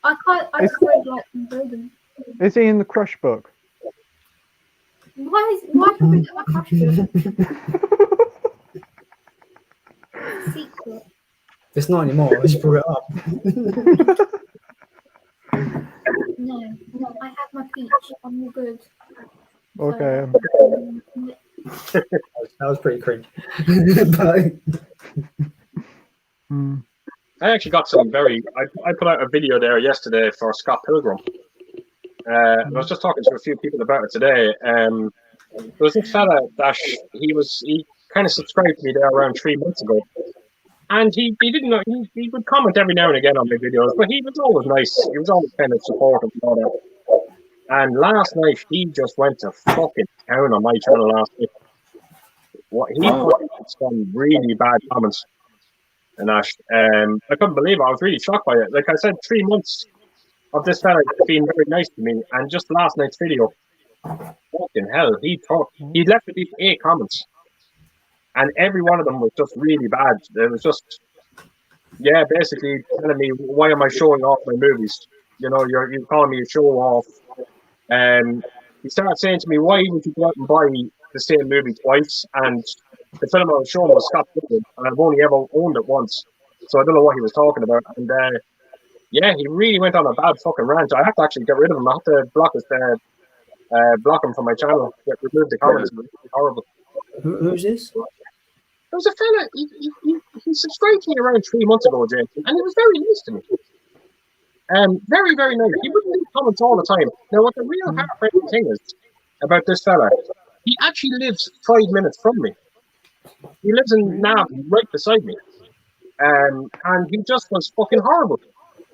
I can't. I just really like them building. Is he in the Crush book? Why can we get my crush book? Secret. It's not anymore. I just brought it up. No, I have my peach. I'm all good. Okay. That was pretty cringe. But, I actually got some I put out a video there yesterday for Scott Pilgrim. I was just talking to a few people about it today. There was this fella that he kind of subscribed to me there around 3 months ago. And he didn't know, he would comment every now and again on my videos, but he was always nice. He was always kind of supportive and all that. And last night, he just went to fucking town on my channel last night. He put some really bad comments. And I couldn't believe it. I was really shocked by it. Like I said, 3 months of this fella being very nice to me, and just last night's video, fucking hell, he left at least 8 comments. And every one of them was just really bad. It was just, basically telling me, why am I showing off my movies? You know, you're calling me a show off. He started saying to me, why would you go out and buy the same movie twice? And the film I was showing was Scott Pilgrim, and I've only ever owned it once. So I don't know what he was talking about. And he really went on a bad fucking rant. I have to actually get rid of him. I have to block him from my channel. Remove the comments. It was horrible. who's this? There was a fella, he subscribed to me around 3 months ago, Jason, and he was very nice to me. Very, very nice. He wouldn't leave comments all the time. Now, what the real heartbreaking thing is about this fella, he actually lives 5 minutes from me. He lives in Nav, right beside me. And he just was fucking horrible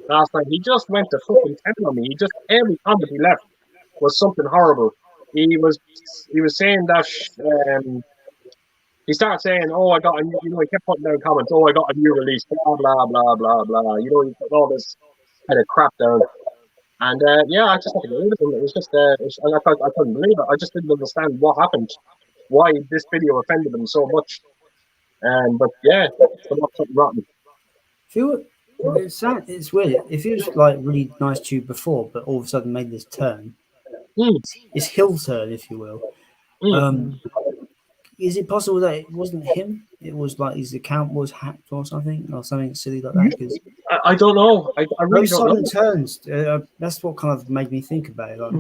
last night. He just went to fucking town on me. Every comment he left was something horrible. He was saying that, he started saying, he kept putting down comments, I got a new release, blah, blah, blah, blah, blah. He put all this kind of crap down. And, I just had to get rid of him. It was just, I couldn't believe it. I just didn't understand what happened, why this video offended him so much. But, it's not something rotten. It's weird. If he was like really nice to you before, but all of a sudden made this turn, it's hill turn, if you will. is it possible that it wasn't him? It was like his account was hacked or something silly like that? Because I don't know. I really those don't know. sudden turns, that's what kind of made me think about it. Like,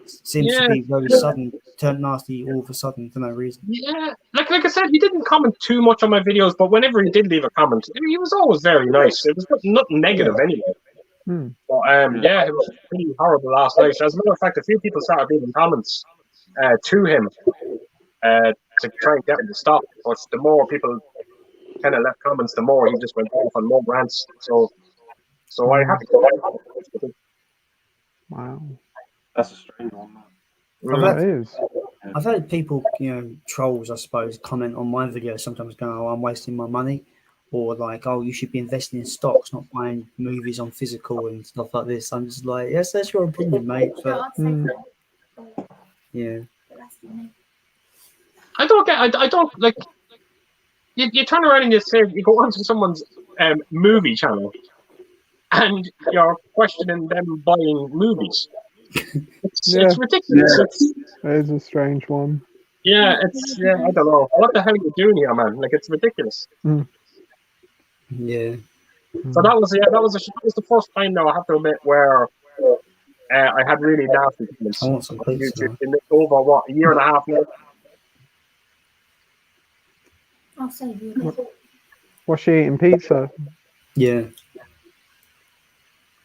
seems to Yeah. be very sudden, turned nasty all of a sudden for no reason. Yeah, like I said, he didn't comment too much on my videos, but whenever he did leave a comment, he was always very nice. It was nothing negative anyway. But yeah, it was pretty horrible last night. As a matter of fact, a few people started leaving comments to him to try and get him to stop. But the more people kind of left comments, the more he just went off on more rants. So I had to go out. Wow. That's a strange one, man. I've had people, trolls, I suppose, comment on my videos sometimes going, "Oh, I'm wasting my money," or like, "Oh, you should be investing in stocks, not buying movies on physical and stuff like this." I'm just like, yes, that's your opinion, mate. But, yeah. I don't get. I don't like. You turn around and you go onto someone's movie channel, and you're questioning them buying movies. It's ridiculous. It is a strange one. Yeah, I don't know. What the hell are you doing here, man? Like, it's ridiculous. Yeah. So that was the first time now, I have to admit, where I had really nasty comments on YouTube in over a year and a half now. I'll save you. Was she eating pizza? Yeah.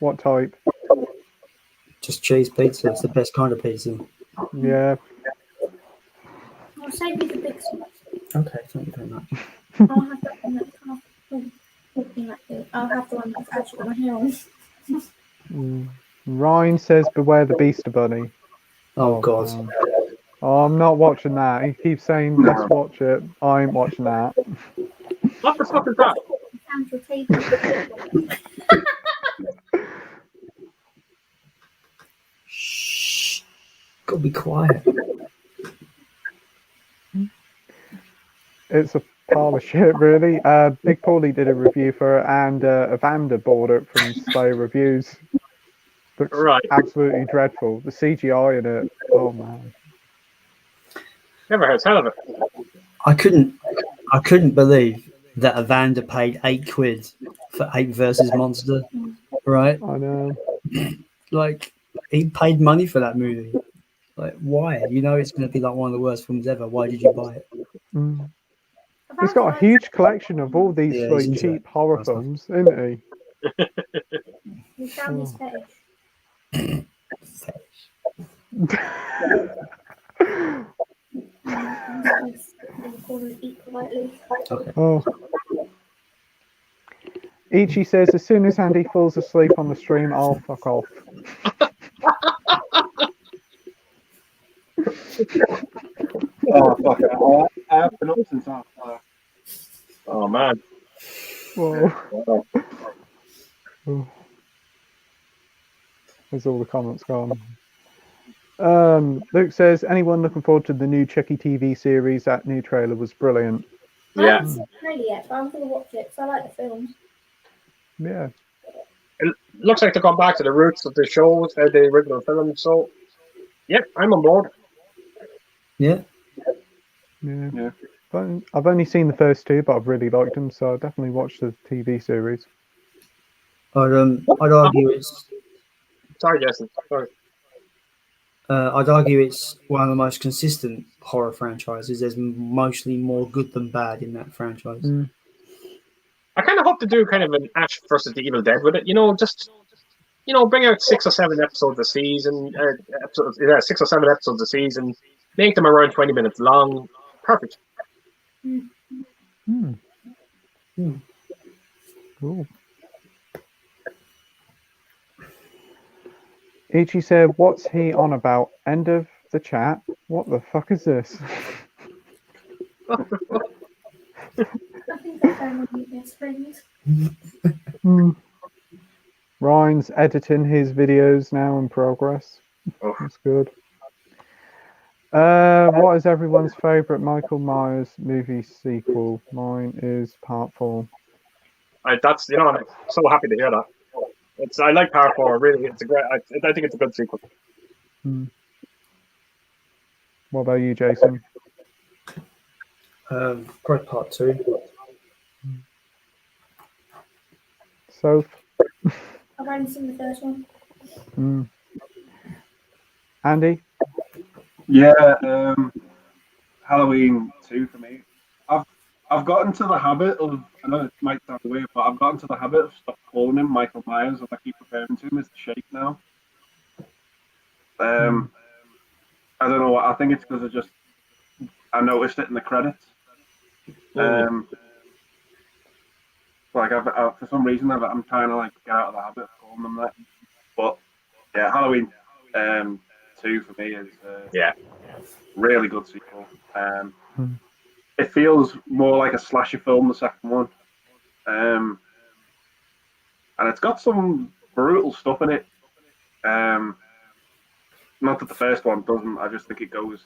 What type? Just cheese pizza. It's the best kind of pizza. Yeah. I'll save you the big sauce. Okay, thank you very much. I'll have that one that's I'll have the one that's actually got my hair on. Ryan says, "Beware the Beaster Bunny." Oh God. Oh, I'm not watching that. He keeps saying, "Let's watch it." I ain't watching that. What the fuck is that? Found your table. Shh. Gotta be quiet. It's a pile of shit, really. Big Paulie did a review for it, and Evander bought it from Slayer Reviews. Looks absolutely dreadful. The CGI in it, oh man. Never heard tell of it. I couldn't believe that Evander paid £8 for Ape versus Monster, right? I know. Like, he paid money for that movie. Like, why? You know it's going to be like one of the worst films ever. Why did you buy it? He's got a huge collection of all these like cheap horror films, isn't he? He found his fetish. Okay. Oh. Ichi says, "As soon as Andy falls asleep on the stream, I'll fuck off." Oh, fuck it. I have been up since after. Oh, man. Whoa. Oh. There's all the comments gone. Luke says, "Anyone looking forward to the new Chucky TV series? That new trailer was brilliant." I haven't seen the trailer yet, but I'm going to watch it because I like the film. Yeah. It looks like they've gone back to the roots of the shows, the original film. So, yeah, I'm on board. Yeah. But I've only seen the first two, but I've really liked them, so I'll definitely watch the TV series. I'd argue it's. Sorry, Jason. Sorry. I'd argue it's one of the most consistent horror franchises. There's mostly more good than bad in that franchise. I kind of hope to do kind of an Ash versus the Evil Dead with it. Bring out 6 or 7 episodes a season. 6 or 7 episodes a season. Make them around 20 minutes long. Perfect. Cool. Ichi said, "What's he on about? End of the chat. What the fuck is this?" I think they're one of your best friends. Ryan's editing his videos now in progress. That's good. What is everyone's favourite Michael Myers movie sequel? Mine is Part 4. I'm so happy to hear that. I like Part 4. Really, it's a great. I think it's a good sequel. What about you, Jason? Probably part 2. Soph? I've only seen the first one. Andy? Yeah, Halloween 2 for me. I've gotten to the habit of, I know it might sound weird, but I've gotten to the habit of stop calling him Michael Myers, and I keep referring to him as the Shake now. I don't know what, I think it's because I noticed it in the credits. Like for some reason I'm trying to like get out of the habit of calling them that. But yeah, Halloween 2 for me is really good sequel. It feels more like a slasher film, the second one, and it's got some brutal stuff in it. Not that the first one doesn't. I just think it goes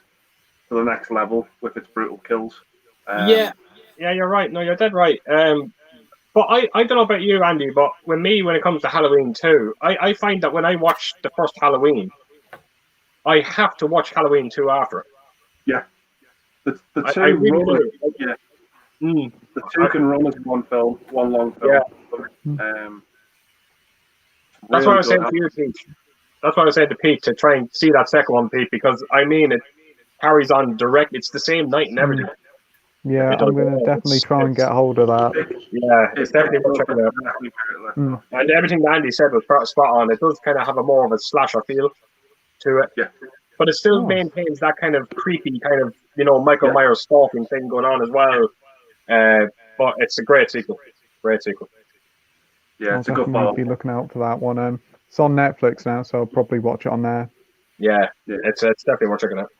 to the next level with its brutal kills. Yeah, you're right. No, you're dead right. But I don't know about you, Andy, but when it comes to Halloween 2, I find that when I watch the first Halloween, I have to watch Halloween 2 after it. Yeah. The two I really run, do. yeah. The two can run as one film, one long film. Yeah. Really That's what I was saying good. to you, Pete. That's what I was saying to Pete, to try and see that second one, Pete, because I mean it carries on direct. It's the same night and everything. Yeah, I'm going to definitely try and get hold of that. Yeah, it's definitely worth checking out. And everything that Andy said was spot on. It does kind of have a more of a slasher feel to it. Yeah. But it still maintains that kind of creepy kind of, Michael Myers stalking thing going on as well. But it's a great sequel. Great sequel. Yeah, I'll it's a good definitely film. be looking out for that one. It's on Netflix now, so I'll probably watch it on there. Yeah. It's definitely worth checking out.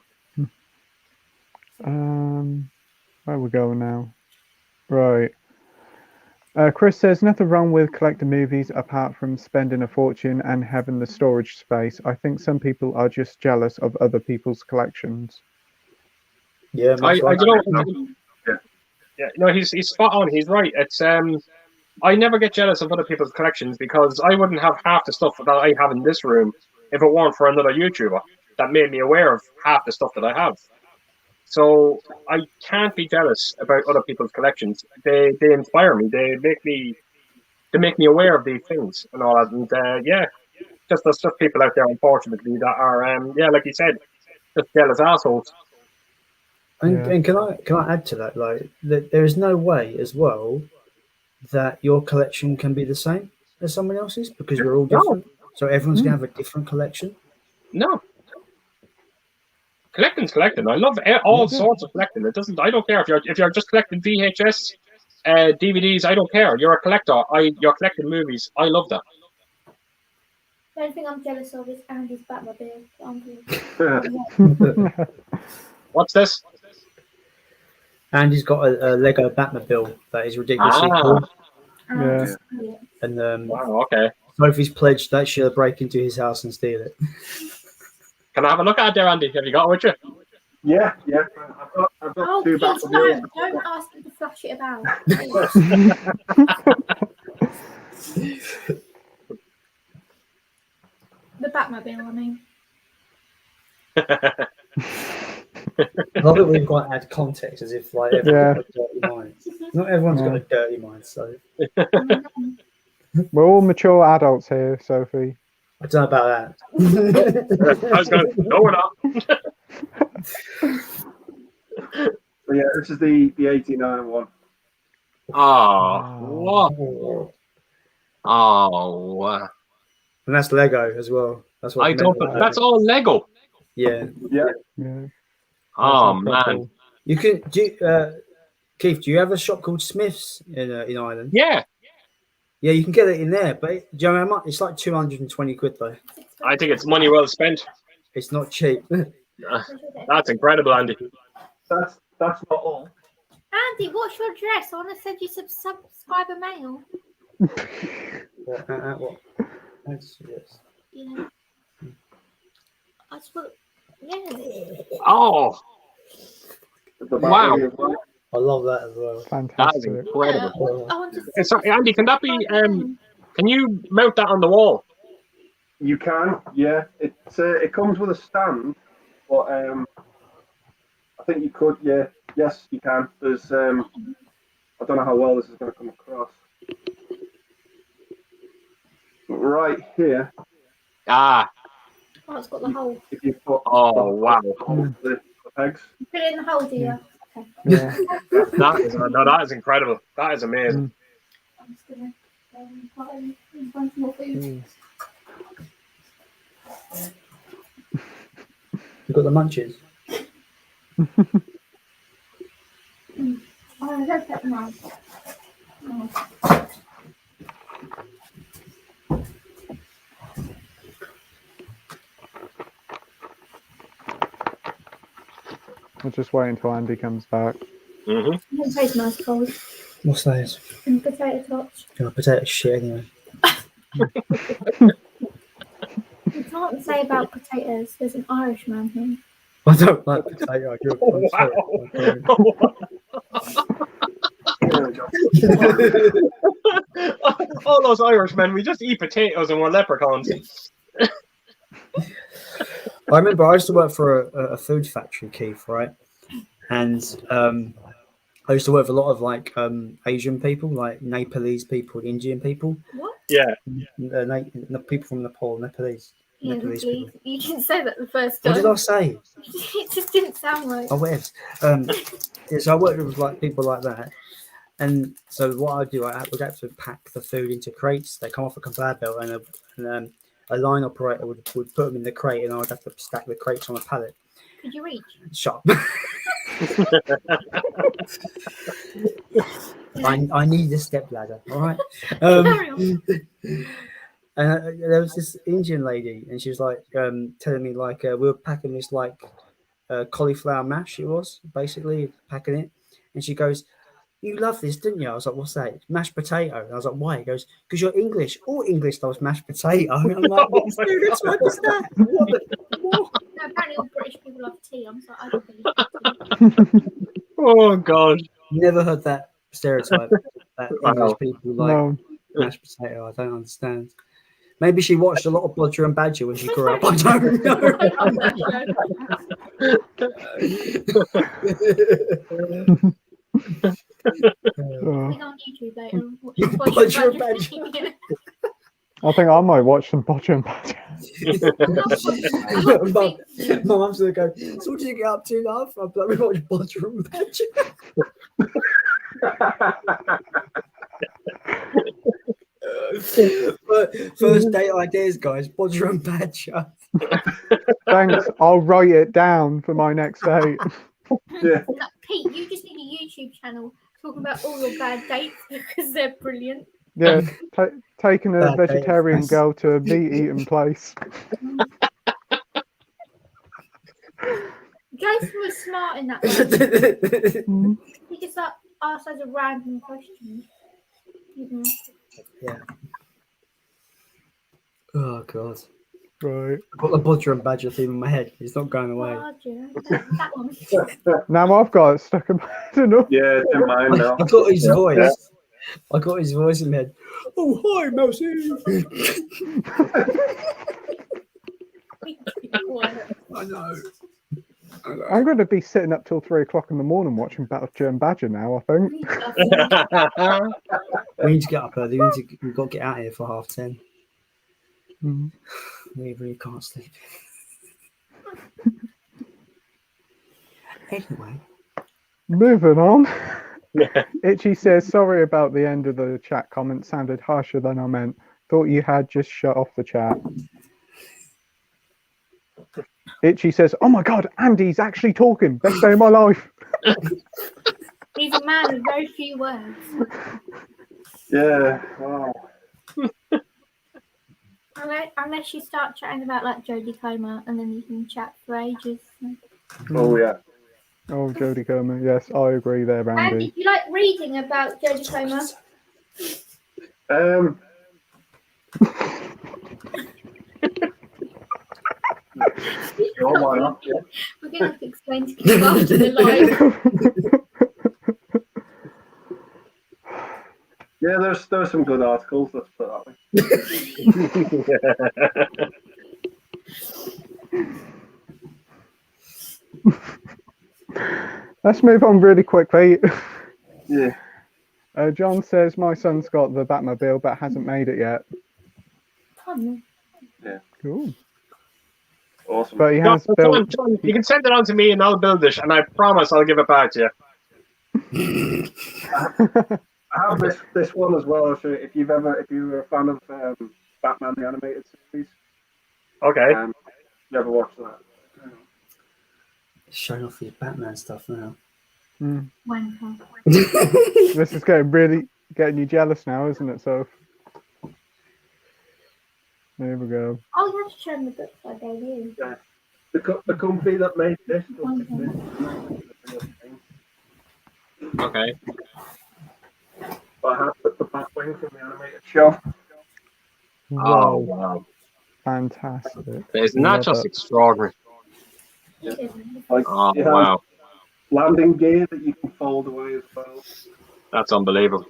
Where we going now? Right. Chris says, nothing wrong with collecting movies apart from spending a fortune and having the storage space. I think some people are just jealous of other people's collections. Yeah, he's spot on. He's right. It's I never get jealous of other people's collections because I wouldn't have half the stuff that I have in this room if it weren't for another YouTuber that made me aware of half the stuff that I have. So I can't be jealous about other people's collections. They inspire me. They make me aware of these things and all that. And just there's just people out there, unfortunately, that are like you said, just jealous assholes. And can I add to that? Like, there is no way as well that your collection can be the same as someone else's because we're all different. So everyone's gonna have a different collection. No. Collecting's collecting. I love all sorts of collecting. I don't care if you're just collecting VHS, DVDs. I don't care. You're a collector. You're collecting movies. I love that. The only thing I'm jealous of is Andy's Batmobile. What's this? Andy's got a Lego Batmobile that is ridiculously cool. Yeah. And wow, okay. Sophie's pledged that she'll break into his house and steal it. Can I have a look at it there, Andy? Have you got it with you? Yeah. I've got two Batmobiles. Don't ask him to flash it about. The Batmobile, I mean. I love it when you've got to add context as if like everyone's got a dirty mind. Not everyone's got a dirty mind, so we're all mature adults here, Sophie. I don't know about that. I was going, no, we're not. So yeah, this is the 89 one. Oh, wow. And that's Lego as well. That's what that's all Lego. Yeah. Oh man. You can Keith, do you have a shop called Smith's in Ireland? Yeah. Yeah, you can get it in there, but do you know how much? It's like 220 quid though. I think it's money well spent. It's not cheap. That's incredible, Andy. That's not all. Andy, what's your address? I want to send you some subscriber mail. What? Yes. Yeah. I just put, Oh. Wow. I love that as well. Fantastic. That is incredible. I want to Sorry, Andy, can that be can you mount that on the wall? You can, yeah. It comes with a stand, but I think you could, yeah. Yes, you can. There's I don't know how well this is going to come across. But right here, Ah, Oh, it's got the hole. if you put oh wow, the pegs. Put it in the hole, do you? Okay. Yeah. that is incredible. That is amazing. I'm just gonna find some more food. You got the munchies. Oh, that's that nice. Oh. I'll just wait until Andy comes back. Mm-hmm. It tastes nice, cold. What's those? And potato tots. Oh, potato shit anyway. You can't say about potatoes. There's an Irishman here. I don't like potato. I'm sorry. All those Irishmen, we just eat potatoes and we're leprechauns. I remember I used to work for a food factory, Keith, right? And I used to work with a lot of like Asian people, like Nepalese people, Indian people. What? Yeah. People from Nepal, Nepalese. Yeah, Nepalese please. people. You didn't say that the first time. What did I say? It just didn't sound right. I went. Yeah, so I worked with like people like that, and so what I do, I would have to pack the food into crates. They come off a conveyor belt, and a line operator would put them in the crate, and I would have to stack the crates on a pallet. Could you reach? Shut up. I need a step ladder. All right. Carry on. And there was this Indian lady, and she was like telling me like we were packing this like cauliflower mash. It was basically packing it, and she goes, "You love this, didn't you?" I was like, "What's that?" Mashed potato. And I was like, "Why?" He goes, "Because you're English. All English loves mashed potato." And I'm like, "What stereotype is that?" What? No, apparently all British people love tea. I'm sorry, I don't believe it. Oh god. Never heard that stereotype that English people like No. mashed potato. I don't understand. Maybe she watched a lot of Bodger and Badger when she grew up. I don't know. Oh, Click on YouTube later. Bodger and Badger. I think I might watch some Bodger and Badger. My mum's gonna go, "So what did you get up to, love?" I'm like, "We watch Bodger and Badger." But first date ideas, guys. Bodger and Badger. Thanks. I'll write it down for my next date. Yeah. Pete, you just need a YouTube channel talking about all your bad dates because they're brilliant. Yeah, taking a Bad dates. vegetarian girl to a meat-eating place. Jason was smart in that one. He just like asked us a random question. Mm-hmm. Yeah. Oh god. Right. I've got the Bodger and Badger theme in my head. It's not going away. That one. Now I've got it stuck in my head. Enough. Yeah, it's in mine now. I got his voice. I got his voice in my head. Oh, hi, Mousy. I know. I'm going to be sitting up till 3 o'clock in the morning watching Bodger and Badger now, I think. We need to get up early. We've got to get out of here for 10:30. Mm. We really can't sleep. Anyway. Moving on. Itchy says, sorry about the end of the chat comment. Sounded harsher than I meant. Thought you had just shut off the chat. Itchy says, oh my god, Andy's actually talking. Best day of my life. He's a man with very few words. Yeah, wow. Unless you start chatting about like Jodie Comer and then you can chat for ages. Oh, yeah. Oh, Jodie Comer. Yes, I agree there, Andy, Andy. do you like reading about Jodie Comer? Oh, why not? Yeah. We're going to have to explain to people after the live. Yeah, there's some good articles, let's put it that way. Let's move on really quickly. Yeah. John says my son's got the Batmobile but hasn't made it yet. Fun. Cool. Awesome. But he has built. John, you can send it on to me and I'll build it, and I promise I'll give it back to you. I have this one as well. So if you were a fan of Batman the animated series, Okay. you ever watched that? Showing off your Batman stuff now. Wanker. This is getting you jealous now, isn't it? So there we go. Oh, you have to show them the books I gave you. Yeah. The company that made this. Okay. But I have put the Batwing from the animated show. Oh, wow. Fantastic. Isn't that just extraordinary? Like, Oh, it has wow. landing gear that you can fold away as well. That's unbelievable.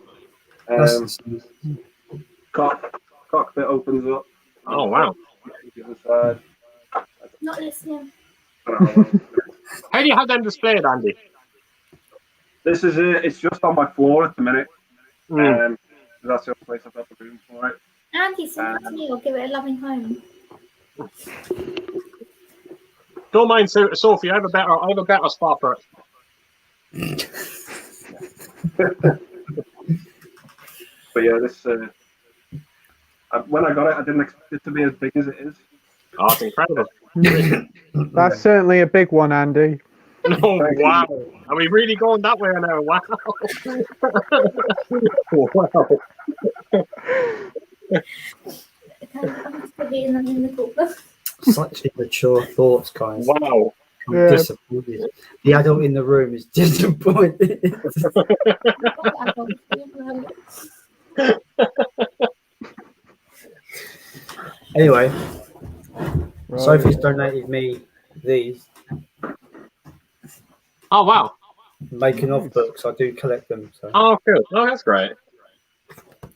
Cockpit opens up. Oh, wow. The other side. Not listening. How do you have them displayed, Andy? This is it. It's just on my floor at the minute. Mm. That's the only place I've got the room for it. Andy, send it to me or give it a loving home. Don't mind, Sophie. I have a better spot for it. But yeah, this. When I got it, I didn't expect it to be as big as it is. Oh, it's incredible. That's certainly a big one, Andy. Oh, wow. Are we really going that way now? Wow. Wow. Such immature thoughts, guys. Wow. I'm disappointed. The adult in the room is disappointed. Anyway, Right. Sophie's donated me these Oh, wow. making of books. I do collect them. So. Oh, cool. Oh, that's great.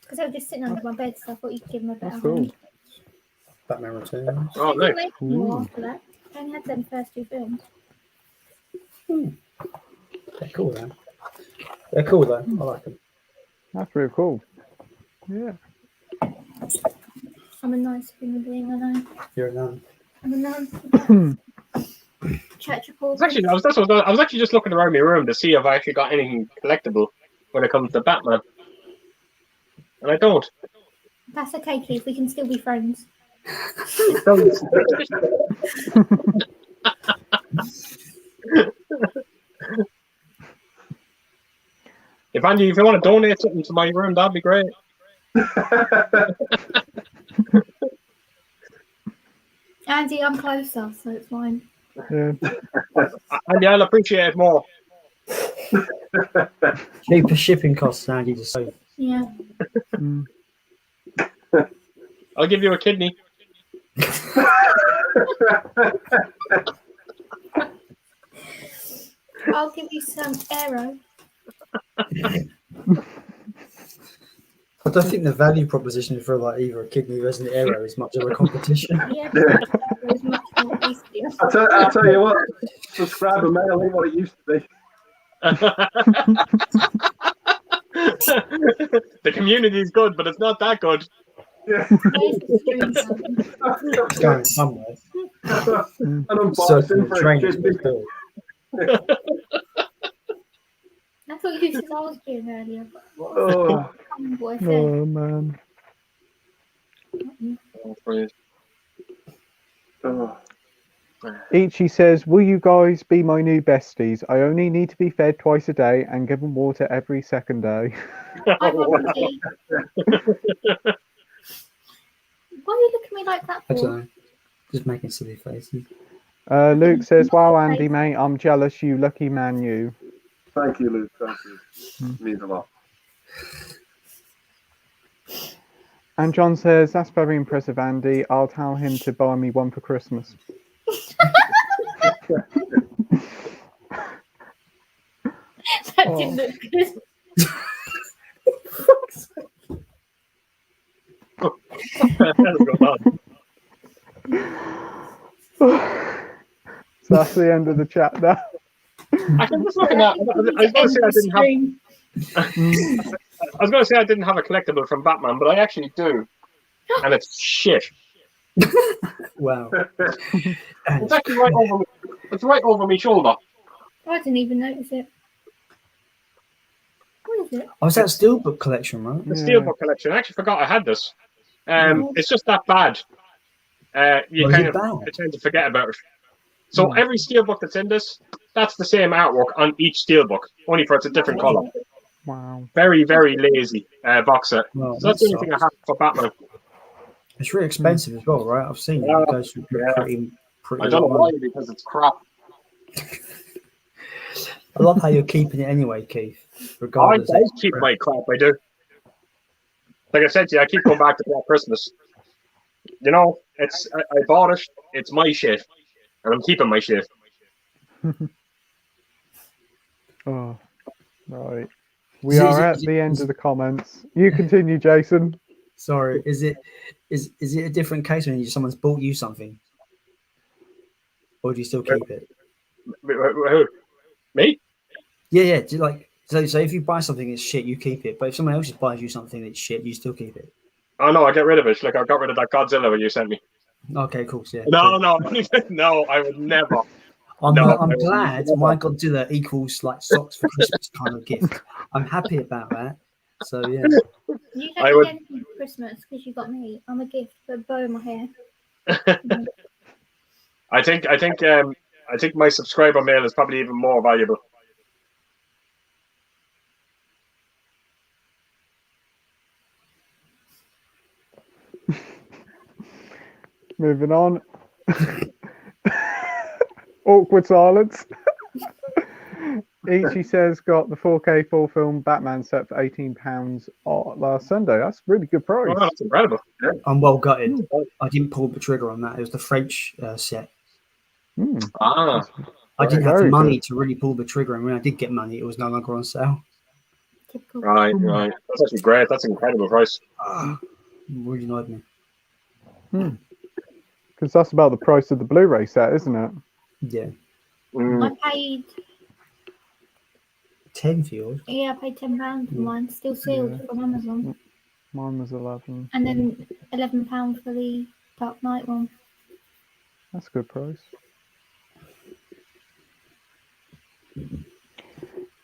Because they were just sitting under my bed, so I thought you'd give them a better That's cool. home. Batman Returns. Oh, I nice. didn't make more after that. I only had them first two films. They're cool, though. They're cool, though. I like them. That's really cool. Yeah. I'm a nice human being, I know. You're a nun. I'm a nun. Church of Paul. I was actually just looking around my room to see if I actually got anything collectible when it comes to Batman. And I don't. That's okay, Keith. We can still be friends. If Andy, if you want to donate something to my room, that'd be great. Andy, I'm closer, so it's fine. Yeah. Andy, I'll appreciate it more. Cheaper shipping costs, Andy, to save. Yeah. I'll give you a kidney. I'll give you some arrow. I don't think the value proposition for like either a kidney or an arrow is much of a competition. Yeah, it's much more easier. I'll tell you what, subscriber mail ain't what it used to be. The community is good, but it's not that good. Yeah. It's going somewhere. An unboxing Certain for a trainers kidney. will do. That's what you said I was doing earlier. Oh, What I said. Oh man. oh. Ichi says, "Will you guys be my new besties? I only need to be fed twice a day and given water every second day." I want to be. Why are you looking at me like that I for? don't know. Just making silly faces. Luke says, "Wow, Andy, mate, I'm jealous. You lucky man, you." Thank you, Luke. Thank you. It means a lot. And John says, "That's very impressive, Andy. I'll tell him to buy me one for Christmas." That didn't look good. So that's the end of the chat now. I'm just looking at. I was going to say I didn't have. I was going to say I didn't have a collectible from Batman, but I actually do, and it's shit. Wow. It's actually right over. It's right over my shoulder. I didn't even notice it. What is it? Oh, is that Steelbook collection, right? The Steelbook collection. I actually forgot I had this. It's just that bad. You kind of tend to forget about it. So every Steelbook that's in this, that's the same artwork on each Steelbook, only for it's a different color. Wow. Very, very lazy box set. Well, so that's the only thing I have for Batman. It's really expensive as well, right? I've seen it. It goes for pretty I don't know why, because it's crap. I love how you're keeping it anyway, Keith. Regardless, I keep my crap. I do. Like I said to you, I keep going back to Black Christmas. You know, I bought it. It's my shit, and I'm keeping my shit. Oh, right. We are at the end of the comments. You continue, Jason. Sorry, is it a different case when someone's bought you something, or do you still keep it? Who? Me? Yeah. Do you like so if you buy something it's shit, you keep it. But if someone else just buys you something that's shit, you still keep it. Oh no, I get rid of it. Like I got rid of that Godzilla you sent me. Okay, cool. Yeah. No, no, I would never. I'm glad my Godzilla equals like socks for Christmas kind of gift. I'm happy about that. So yeah. You don't get anything for Christmas because you got me. I'm a gift for a bow in my hair. I think my subscriber mail is probably even more valuable. Moving on. Awkward silence. Ichi says got the 4K full film Batman set for £18 last Sunday. That's a really good price. Oh, that's incredible. Yeah. I'm well gutted. I didn't pull the trigger on that. It was the French set. I didn't have the money to really pull the trigger, and when I did get money, it was no longer on sale. Right. That's actually great. That's an incredible price. Really annoyed me. Because that's about the price of the Blu-ray set, isn't it? Yeah. I paid 10 for yours. Yeah, I paid £10 for mine, still sealed from Amazon. Mine was 11. And then £11 for the Dark Knight one. That's a good price.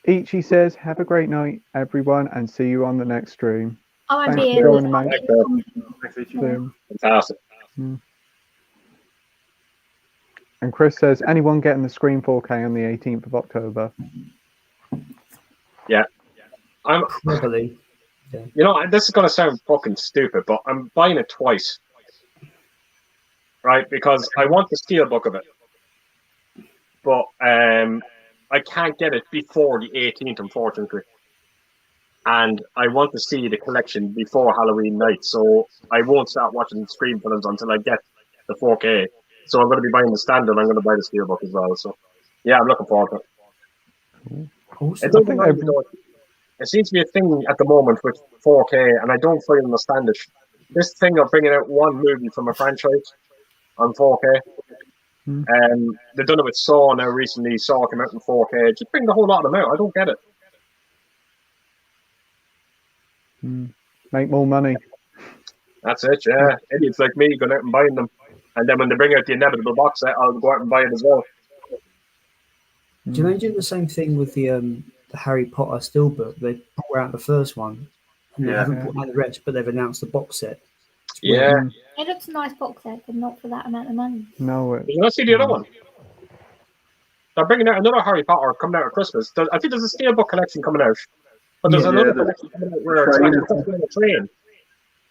Ichi says, have a great night, everyone, and see you on the next stream. I won't Thanks be for able joining, to. Fantastic. And Chris says, anyone getting the Screen 4K on the 18th of October? Yeah. I'm probably. Yeah. You know, this is going to sound fucking stupid, but I'm buying it twice. Right? Because I want the steelbook of it. But I can't get it before the 18th, unfortunately. And I want to see the collection before Halloween night, so I won't start watching Scream films until I get the 4K. So I'm going to be buying the standard. I'm going to buy the steelbook as well. So yeah, I'm looking forward to it. It seems to be a thing at the moment with 4K, and I don't feel nostalgic. This thing of bringing out one movie from a franchise on 4K. They've done it with Saw now recently. Saw came out in 4K. Just bring the whole lot of them out. I don't get it. Make more money. That's it, yeah. Idiots like me going out and buying them. And then when they bring out the inevitable box set, I'll go out and buy it as well. Do you know they do the same thing with the Harry Potter steelbook? They brought out the first one, and they haven't brought out the rest, but they've announced the box set. Yeah. It looks a nice box set, but not for that amount of money. No. Did you not see the other one? They're bringing out another Harry Potter coming out at Christmas. I think there's a steelbook collection coming out. But there's another collection coming out where it's like a train.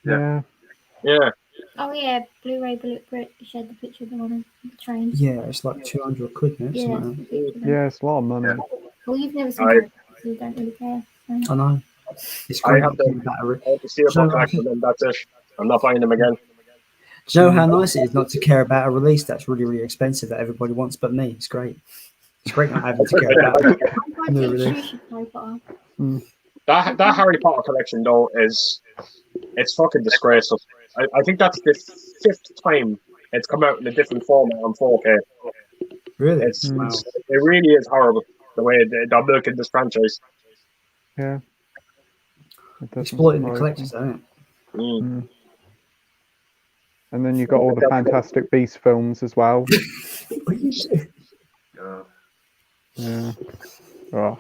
Yeah. Oh yeah, Blu-ray Bullet shared the picture of the one on the train. Yeah, it's like 200 quid now. Yeah, it's a lot of money. Well, you've never seen it, so you don't really care. So. I know. It's I great. have the steelbook collection, and that's it. I'm not buying them again. Do you know how nice it is not to care about a release that's really, really expensive that everybody wants but me? It's great. It's great not having to care about a new release. That Harry Potter collection, though, it's fucking disgraceful. I think that's the 5th time it's come out in a different format on 4K. Really? It really is horrible. the way they're milking this franchise. Yeah. It doesn't Exploiting the surprise collectors, me. don't it? Mm. And then you've got all the Fantastic Beasts films as well. God. Yeah. Oh.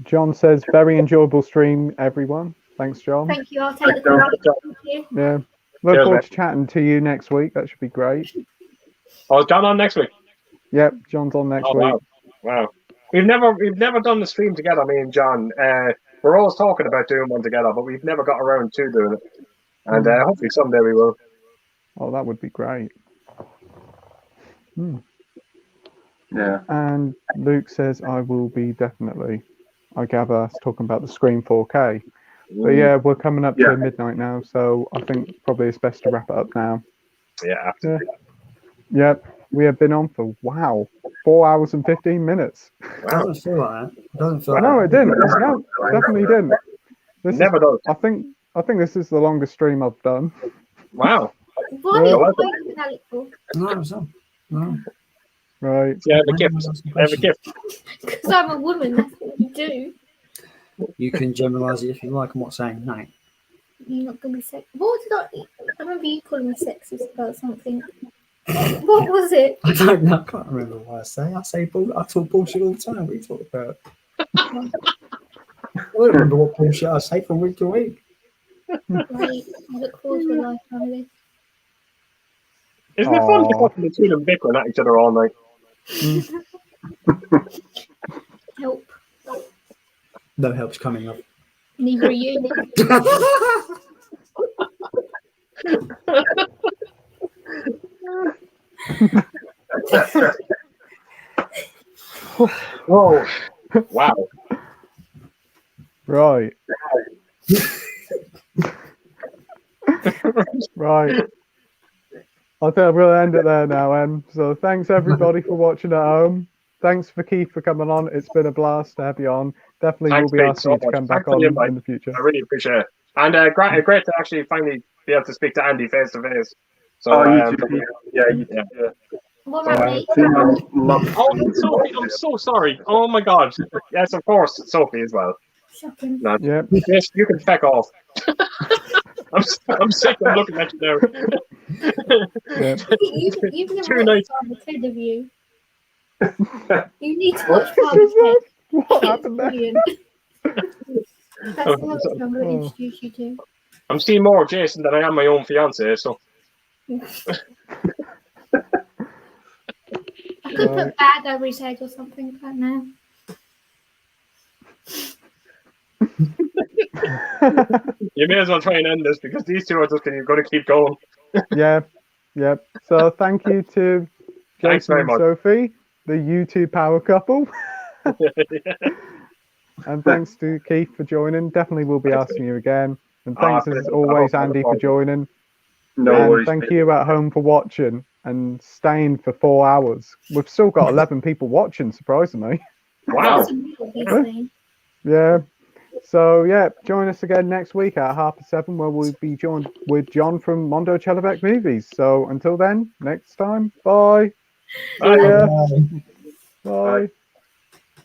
John says, very enjoyable stream, everyone. Thanks, John. Thank you. I'll take the call. Thank you. Yeah. Look Cheers, forward mate. to chatting to you next week. That should be great. Oh, is John on next week? Yep, John's on next week. Wow. We've never done the stream together, me and John. We're always talking about doing one together, but we've never got around to doing it. And hopefully someday we will. Oh, that would be great. Yeah. And Luke says, I will be definitely. I gather that's talking about the Screen 4K. But yeah, we're coming up to midnight now, so I think probably it's best to wrap it up now. Yeah, absolutely. Yep, we have been on for 4 hours and 15 minutes. It doesn't feel like that. It doesn't feel like No, that. it didn't. No, definitely didn't. Never does. I think this is the longest stream I've done. Wow. Why are you waiting for Alec for? No, so. No. Right. Yeah, I have a gift. I have a gift. Because I'm a woman, that's what you do. You can generalise it if you like. I'm not saying no. You're not going to be sexist. What did I remember you calling me sexist about something. What was it? I don't know. I can't remember what I say. I talk bullshit all the time. What are you talking about? I don't remember what bullshit I say from week to week. Right. I look forward to a lifetime of this. Isn't it fun to watch the two of them bickering at each other all night? Help. No help's coming up. Neither are you. Oh, wow. Right. Right. I think we'll end it there now, Em. So thanks everybody for watching at home. Thanks for Keith for coming on. It's been a blast to have you on. Definitely Thanks, we'll be Pete, asking you so to come much. back Thanks for on the invite. in the future. I really appreciate it. And great to actually finally be able to speak to Andy face to face. So, You too. Yeah, you too. Yeah. What about me? Sophie, I'm so sorry. Oh my God. Yes, of course, Sophie as well. Shocking. No, Yep. yes, you can feck off. I'm sick of looking at you now. Yep. You've never Too watched nice. Father Ted, have you? You need to watch Father Ted. What happened there? Brilliant. That's the last one I'm going to introduce you to. I'm seeing more of Jason than I am my own fiance, so. I could put bad over his head or something, I don't know. You may as well try and end this because these two are just going to keep going. Yeah. Yep. So thank you to Thanks Jason very and much. Sophie, the YouTube power couple. And thanks to Keith for joining. Definitely will be Thanks, asking you again. And Ah, thanks as brilliant. always, I hope- Andy, for joining. No And worries. thank mate. you at home for watching and staying for 4 hours. We've still got 11 people watching, surprisingly. Wow. That's a real big thing. Yeah. So, yeah, join us again next week at 7:30 where we'll be joined with John from Mondo Chellebec Movies. So until then, next time, bye. Bye. See ya. Bye. Bye.